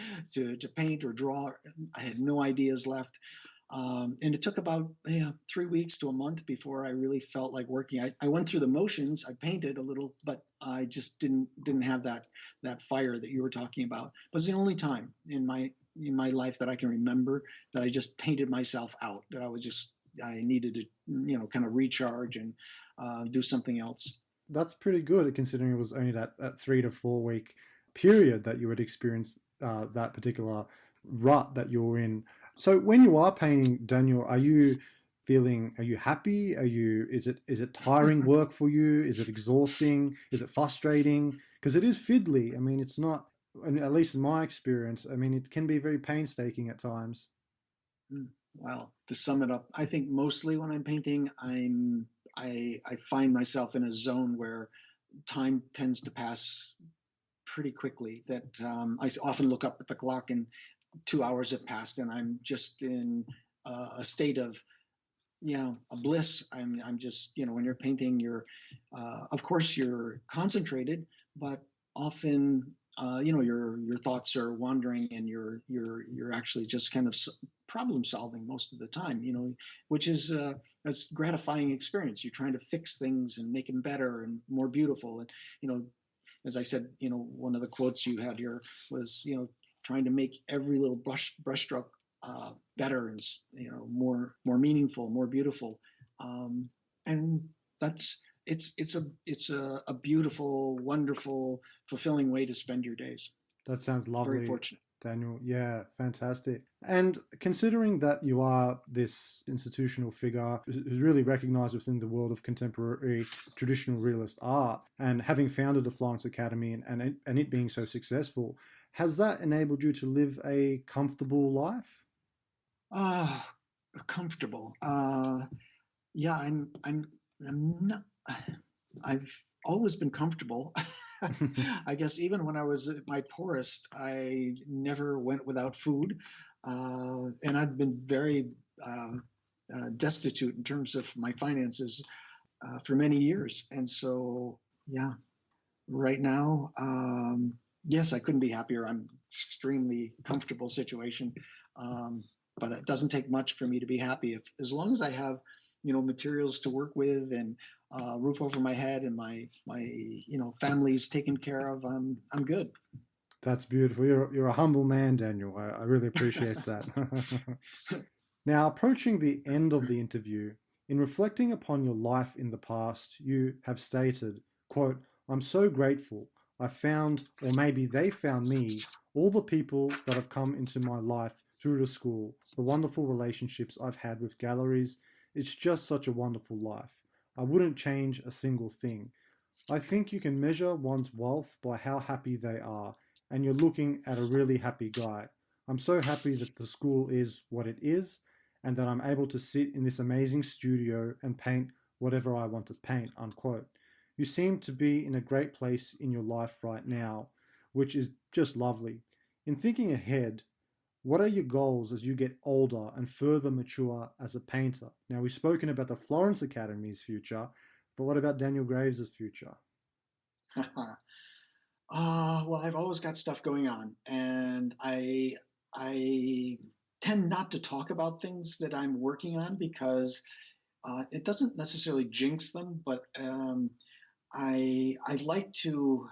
paint or draw. I had no ideas left. And it took about 3 weeks to a month before I really felt like working. I went through the motions. I painted a little, but I just didn't have that fire that you were talking about. But it's the only time in my life that I can remember that I just painted myself out. That I needed to kind of recharge and do something else. That's pretty good considering it was only that 3 to 4 week period that you had experienced that particular rut that you're in. So when you are painting, Daniel, are you happy? Is it tiring work for you? Is it exhausting? Is it frustrating? Because it is fiddly. I mean, it's not, and at least in my experience, I mean, it can be very painstaking at times. Well, to sum it up, I think mostly when I'm painting, I find myself in a zone where time tends to pass pretty quickly. That I often look up at the clock and 2 hours have passed, and I'm just in a state of a bliss. I'm just when you're painting, of course you're concentrated, but often your thoughts are wandering, and you're actually just kind of problem solving most of the time. Which is a gratifying experience. You're trying to fix things and make them better and more beautiful. And as I said, one of the quotes you had here was trying to make every little brushstroke better and more meaningful, more beautiful, and it's a beautiful, wonderful, fulfilling way to spend your days. That sounds lovely. Very fortunate. Daniel. Yeah, fantastic. And considering that you are this institutional figure who's really recognized within the world of contemporary traditional realist art, and having founded the Florence Academy and it being so successful, has that enabled you to live a comfortable life? Comfortable. Yeah, I'm not. I've always been comfortable. I guess even when I was at my poorest, I never went without food, and I've been very destitute in terms of my finances for many years. And so, yeah, right now, yes, I couldn't be happier. I'm extremely comfortable situation. but it doesn't take much for me to be happy. If as long as I have, materials to work with and roof over my head and my family's taken care of, I'm good. That's beautiful. You're a humble man, Daniel. I really appreciate that. Now, approaching the end of the interview, in reflecting upon your life in the past, you have stated, quote, "I'm so grateful I found, or maybe they found me, all the people that have come into my life through the school, the wonderful relationships I've had with galleries. It's just such a wonderful life. I wouldn't change a single thing. I think you can measure one's wealth by how happy they are, and you're looking at a really happy guy. I'm so happy that the school is what it is, and that I'm able to sit in this amazing studio and paint whatever I want to paint," unquote. You seem to be in a great place in your life right now, which is just lovely. In thinking ahead, what are your goals as you get older and further mature as a painter? Now, we've spoken about the Florence Academy's future, but what about Daniel Graves' future? Well, I've always got stuff going on, and I tend not to talk about things that I'm working on because it doesn't necessarily jinx them. But I like to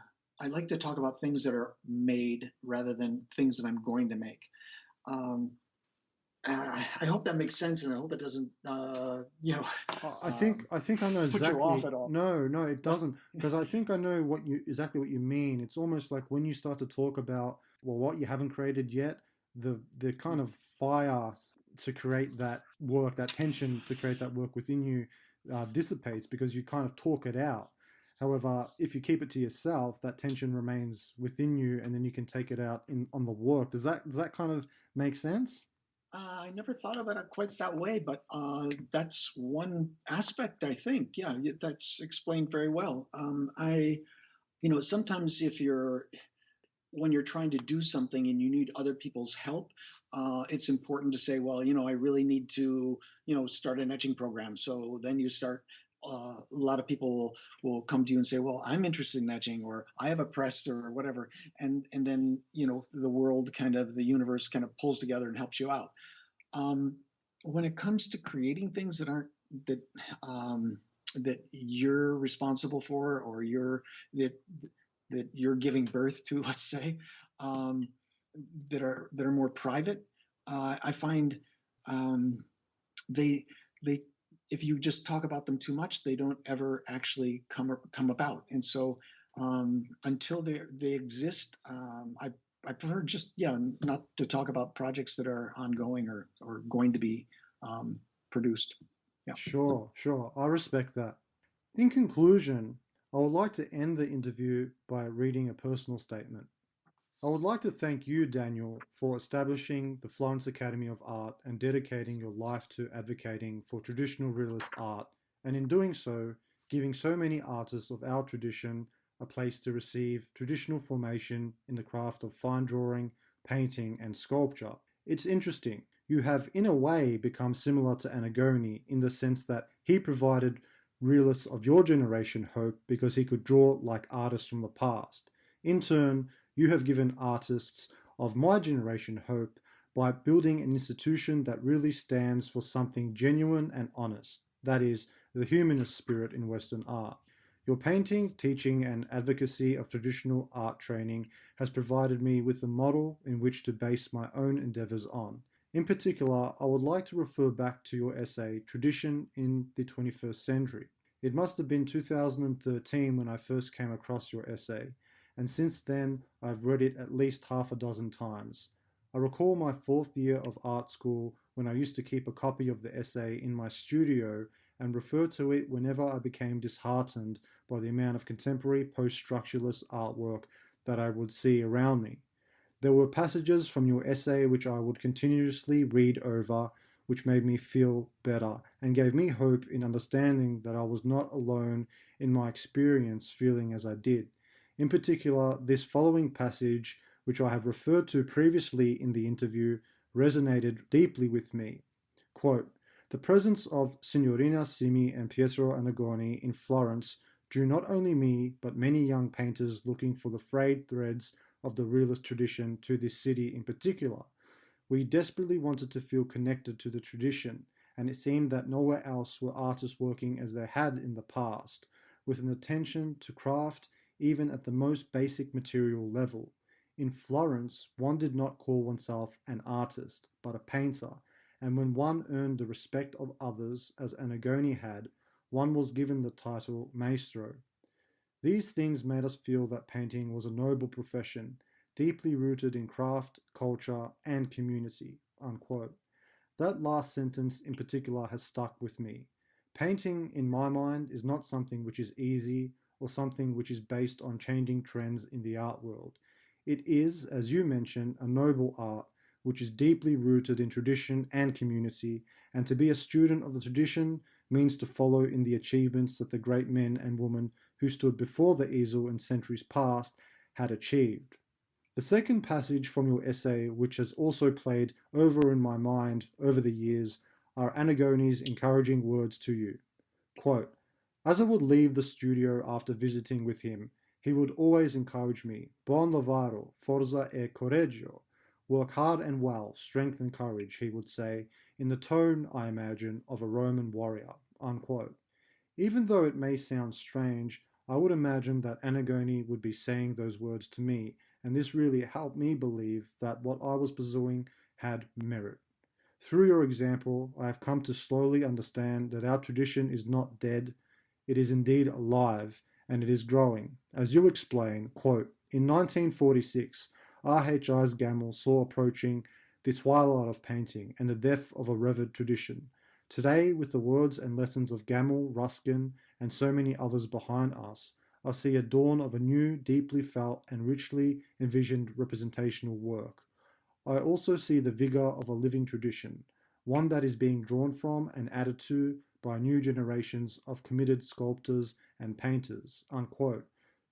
talk about things that are made rather than things that I'm going to make. Um, I hope that makes sense, and I hope it doesn't, I think I know put you exactly. off at all. No, it doesn't, because I think I know exactly what you mean. It's almost like when you start to talk about, well, what you haven't created yet, the kind of fire to create that work, that tension to create that work within you, dissipates because you kind of talk it out. However, if you keep it to yourself, that tension remains within you, and then you can take it out on the work. Does that kind of make sense? I never thought about it quite that way, but that's one aspect, I think. Yeah, that's explained very well. Sometimes when you're trying to do something and you need other people's help, it's important to say, well, I really need to, start an etching program. So then you start. A lot of people will come to you and say, well, I'm interested in etching, or I have a press, or whatever, and then the universe kind of pulls together and helps you out. Um, when it comes to creating things that um, that you're responsible for, or that that you're giving birth to, let's say, um, that are more private, I find um, they they if you just talk about them too much, they don't ever actually come about. And so until they exist, I prefer just not to talk about projects that are ongoing or going to be produced. Yeah. Sure. I respect that. In conclusion, I would like to end the interview by reading a personal statement. I would like to thank you, Daniel, for establishing the Florence Academy of Art and dedicating your life to advocating for traditional realist art, and in doing so, giving so many artists of our tradition a place to receive traditional formation in the craft of fine drawing, painting, and sculpture. It's interesting. You have, in a way, become similar to Anagoni in the sense that he provided realists of your generation hope because he could draw like artists from the past. In turn, you have given artists of my generation hope by building an institution that really stands for something genuine and honest, that is, the humanist spirit in Western art. Your painting, teaching, and advocacy of traditional art training has provided me with a model in which to base my own endeavours on. In particular, I would like to refer back to your essay, Tradition in the 21st Century. It must have been 2013 when I first came across your essay, and since then I've read it at least half a dozen times. I recall my 4th year of art school when I used to keep a copy of the essay in my studio and refer to it whenever I became disheartened by the amount of contemporary post-structuralist artwork that I would see around me. There were passages from your essay which I would continuously read over, which made me feel better and gave me hope in understanding that I was not alone in my experience feeling as I did. In particular, this following passage, which I have referred to previously in the interview, resonated deeply with me. Quote, "The presence of Signorina Simi and Pietro Anagoni in Florence drew not only me, but many young painters looking for the frayed threads of the realist tradition to this city in particular. We desperately wanted to feel connected to the tradition, and it seemed that nowhere else were artists working as they had in the past, with an attention to craft even at the most basic material level. In Florence, one did not call oneself an artist, but a painter, and when one earned the respect of others, as Annigoni had, one was given the title maestro. These things made us feel that painting was a noble profession, deeply rooted in craft, culture, and community. Unquote. That last sentence in particular has stuck with me. Painting, in my mind, is not something which is easy or something which is based on changing trends in the art world. It is, as you mentioned, a noble art which is deeply rooted in tradition and community, and to be a student of the tradition means to follow in the achievements that the great men and women who stood before the easel in centuries past had achieved. The second passage from your essay, which has also played over in my mind over the years, are Annigoni's encouraging words to you. Quote, as I would leave the studio after visiting with him, he would always encourage me, buon lavoro, forza e coraggio, work hard and well, strength and courage, he would say, in the tone, I imagine, of a Roman warrior. Unquote. Even though it may sound strange, I would imagine that Annigoni would be saying those words to me, and this really helped me believe that what I was pursuing had merit. Through your example, I have come to slowly understand that our tradition is not dead, it is indeed alive, and it is growing. As you explain, quote, in 1946, R.H. Gammell saw approaching the twilight of painting and the death of a revered tradition. Today, with the words and lessons of Gammell, Ruskin, and so many others behind us, I see a dawn of a new, deeply felt and richly envisioned representational work. I also see the vigor of a living tradition, one that is being drawn from and added to by new generations of committed sculptors and painters. Unquote.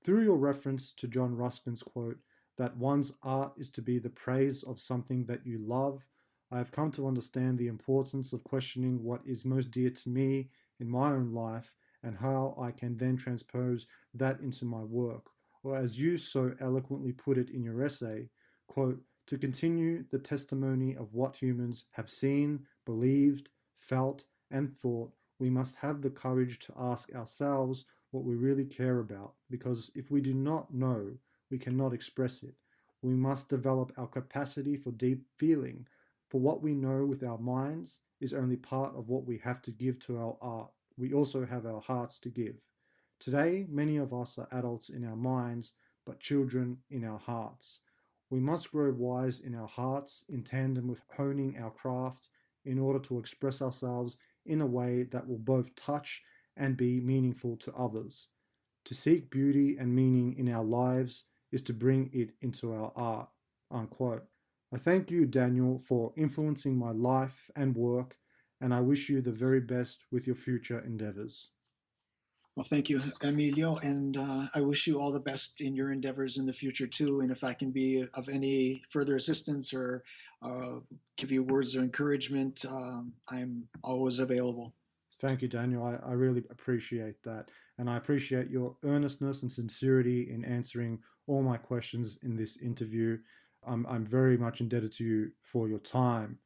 Through your reference to John Ruskin's quote, that one's art is to be the praise of something that you love, I have come to understand the importance of questioning what is most dear to me in my own life and how I can then transpose that into my work, or as you so eloquently put it in your essay, quote, to continue the testimony of what humans have seen, believed, felt, and thought, we must have the courage to ask ourselves what we really care about, because if we do not know, we cannot express it. We must develop our capacity for deep feeling, for what we know with our minds is only part of what we have to give to our art. We also have our hearts to give. Today, many of us are adults in our minds, but children in our hearts. We must grow wise in our hearts in tandem with honing our craft in order to express ourselves in a way that will both touch and be meaningful to others. To seek beauty and meaning in our lives is to bring it into our art. Unquote. I thank you, Daniel, for influencing my life and work, and I wish you the very best with your future endeavors. Well, thank you, Emilio, and I wish you all the best in your endeavors in the future too. And if I can be of any further assistance or give you words of encouragement, I'm always available. Thank you, Daniel. I really appreciate that. And I appreciate your earnestness and sincerity in answering all my questions in this interview. I'm very much indebted to you for your time.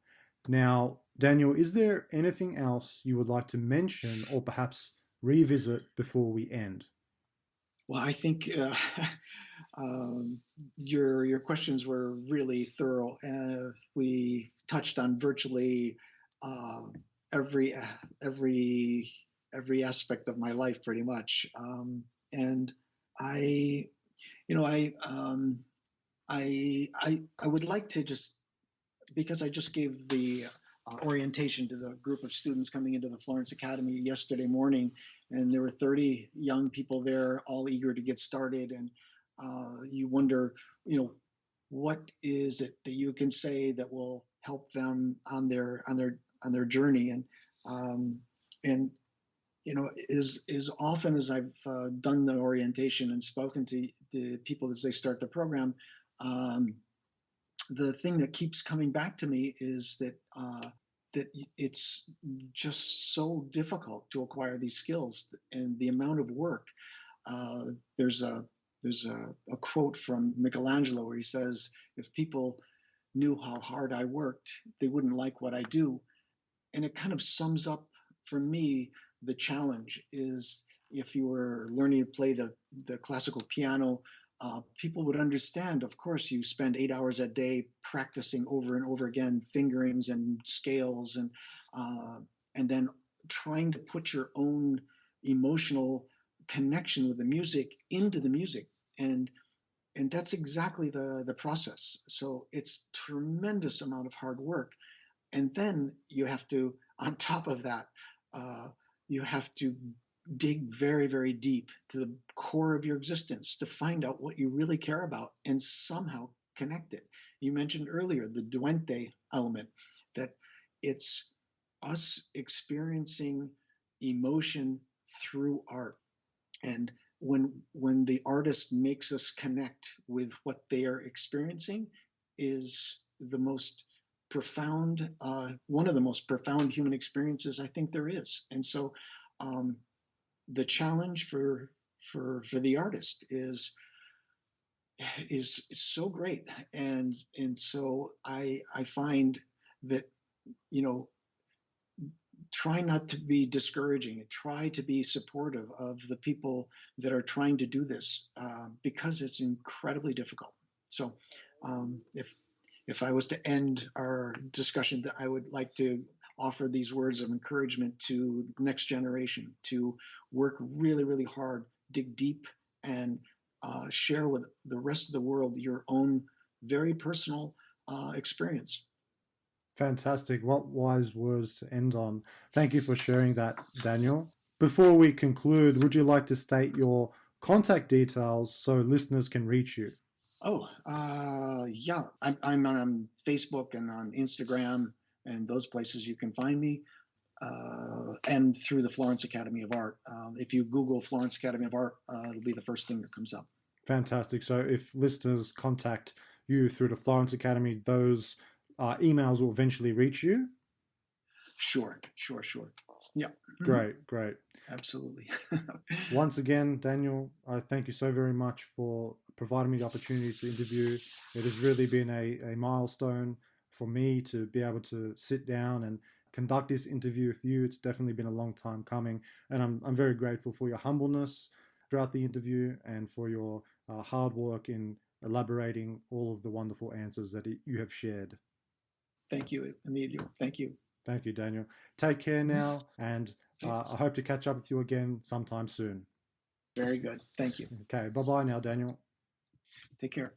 Now, Daniel, is there anything else you would like to mention or perhaps revisit before we end? Well, I think your questions were really thorough. We touched on virtually every aspect of my life, pretty much. And I, you know, I would like to just, because I just gave the orientation to the group of students coming into the Florence Academy yesterday morning, and there were 30 young people there, all eager to get started. And you wonder, what is it that you can say that will help them on their journey? And as often as I've done the orientation and spoken to the people as they start the program, the thing that keeps coming back to me is that it's just so difficult to acquire these skills and the amount of work. There's a quote from Michelangelo where he says, if people knew how hard I worked, they wouldn't like what I do. And it kind of sums up for me the challenge is if you were learning to play the classical piano, people would understand. Of course, you spend 8 hours a day practicing over and over again fingerings and scales, and then trying to put your own emotional connection with the music into the music, and that's exactly the process. So it's tremendous amount of hard work, and then you have to, on top of that, uh, you have to dig very, very deep to the core of your existence to find out what you really care about and somehow connect it. You mentioned earlier the duente element, that it's us experiencing emotion through art. And when the artist makes us connect with what they are experiencing is the most profound, one of the most profound human experiences I think there is. And so the challenge for the artist is so great. And so I find that, you know, try not to be discouraging and try to be supportive of the people that are trying to do this, because it's incredibly difficult. So if I was to end our discussion, I would like to offer these words of encouragement to the next generation to work really, really hard, dig deep, and share with the rest of the world your own very personal experience. Fantastic. What wise words to end on. Thank you for sharing that, Daniel. Before we conclude, would you like to state your contact details so listeners can reach you? Oh, yeah. I'm on Facebook and on Instagram and those places you can find me, and through the Florence Academy of Art. If you Google Florence Academy of Art, it'll be the first thing that comes up. Fantastic. So if listeners contact you through the Florence Academy, those emails will eventually reach you? Sure. Yeah. Great, great. Absolutely. Once again, Daniel, I thank you so very much for providing me the opportunity to interview. It has really been a milestone for me to be able to sit down and conduct this interview with you. It's definitely been a long time coming, and I'm very grateful for your humbleness throughout the interview and for your hard work in elaborating all of the wonderful answers that you have shared. Thank you, Emilio. Thank you. Thank you, Daniel. Take care now, and I hope to catch up with you again sometime soon. Very good. Thank you. Okay, bye bye now, Daniel. Take care.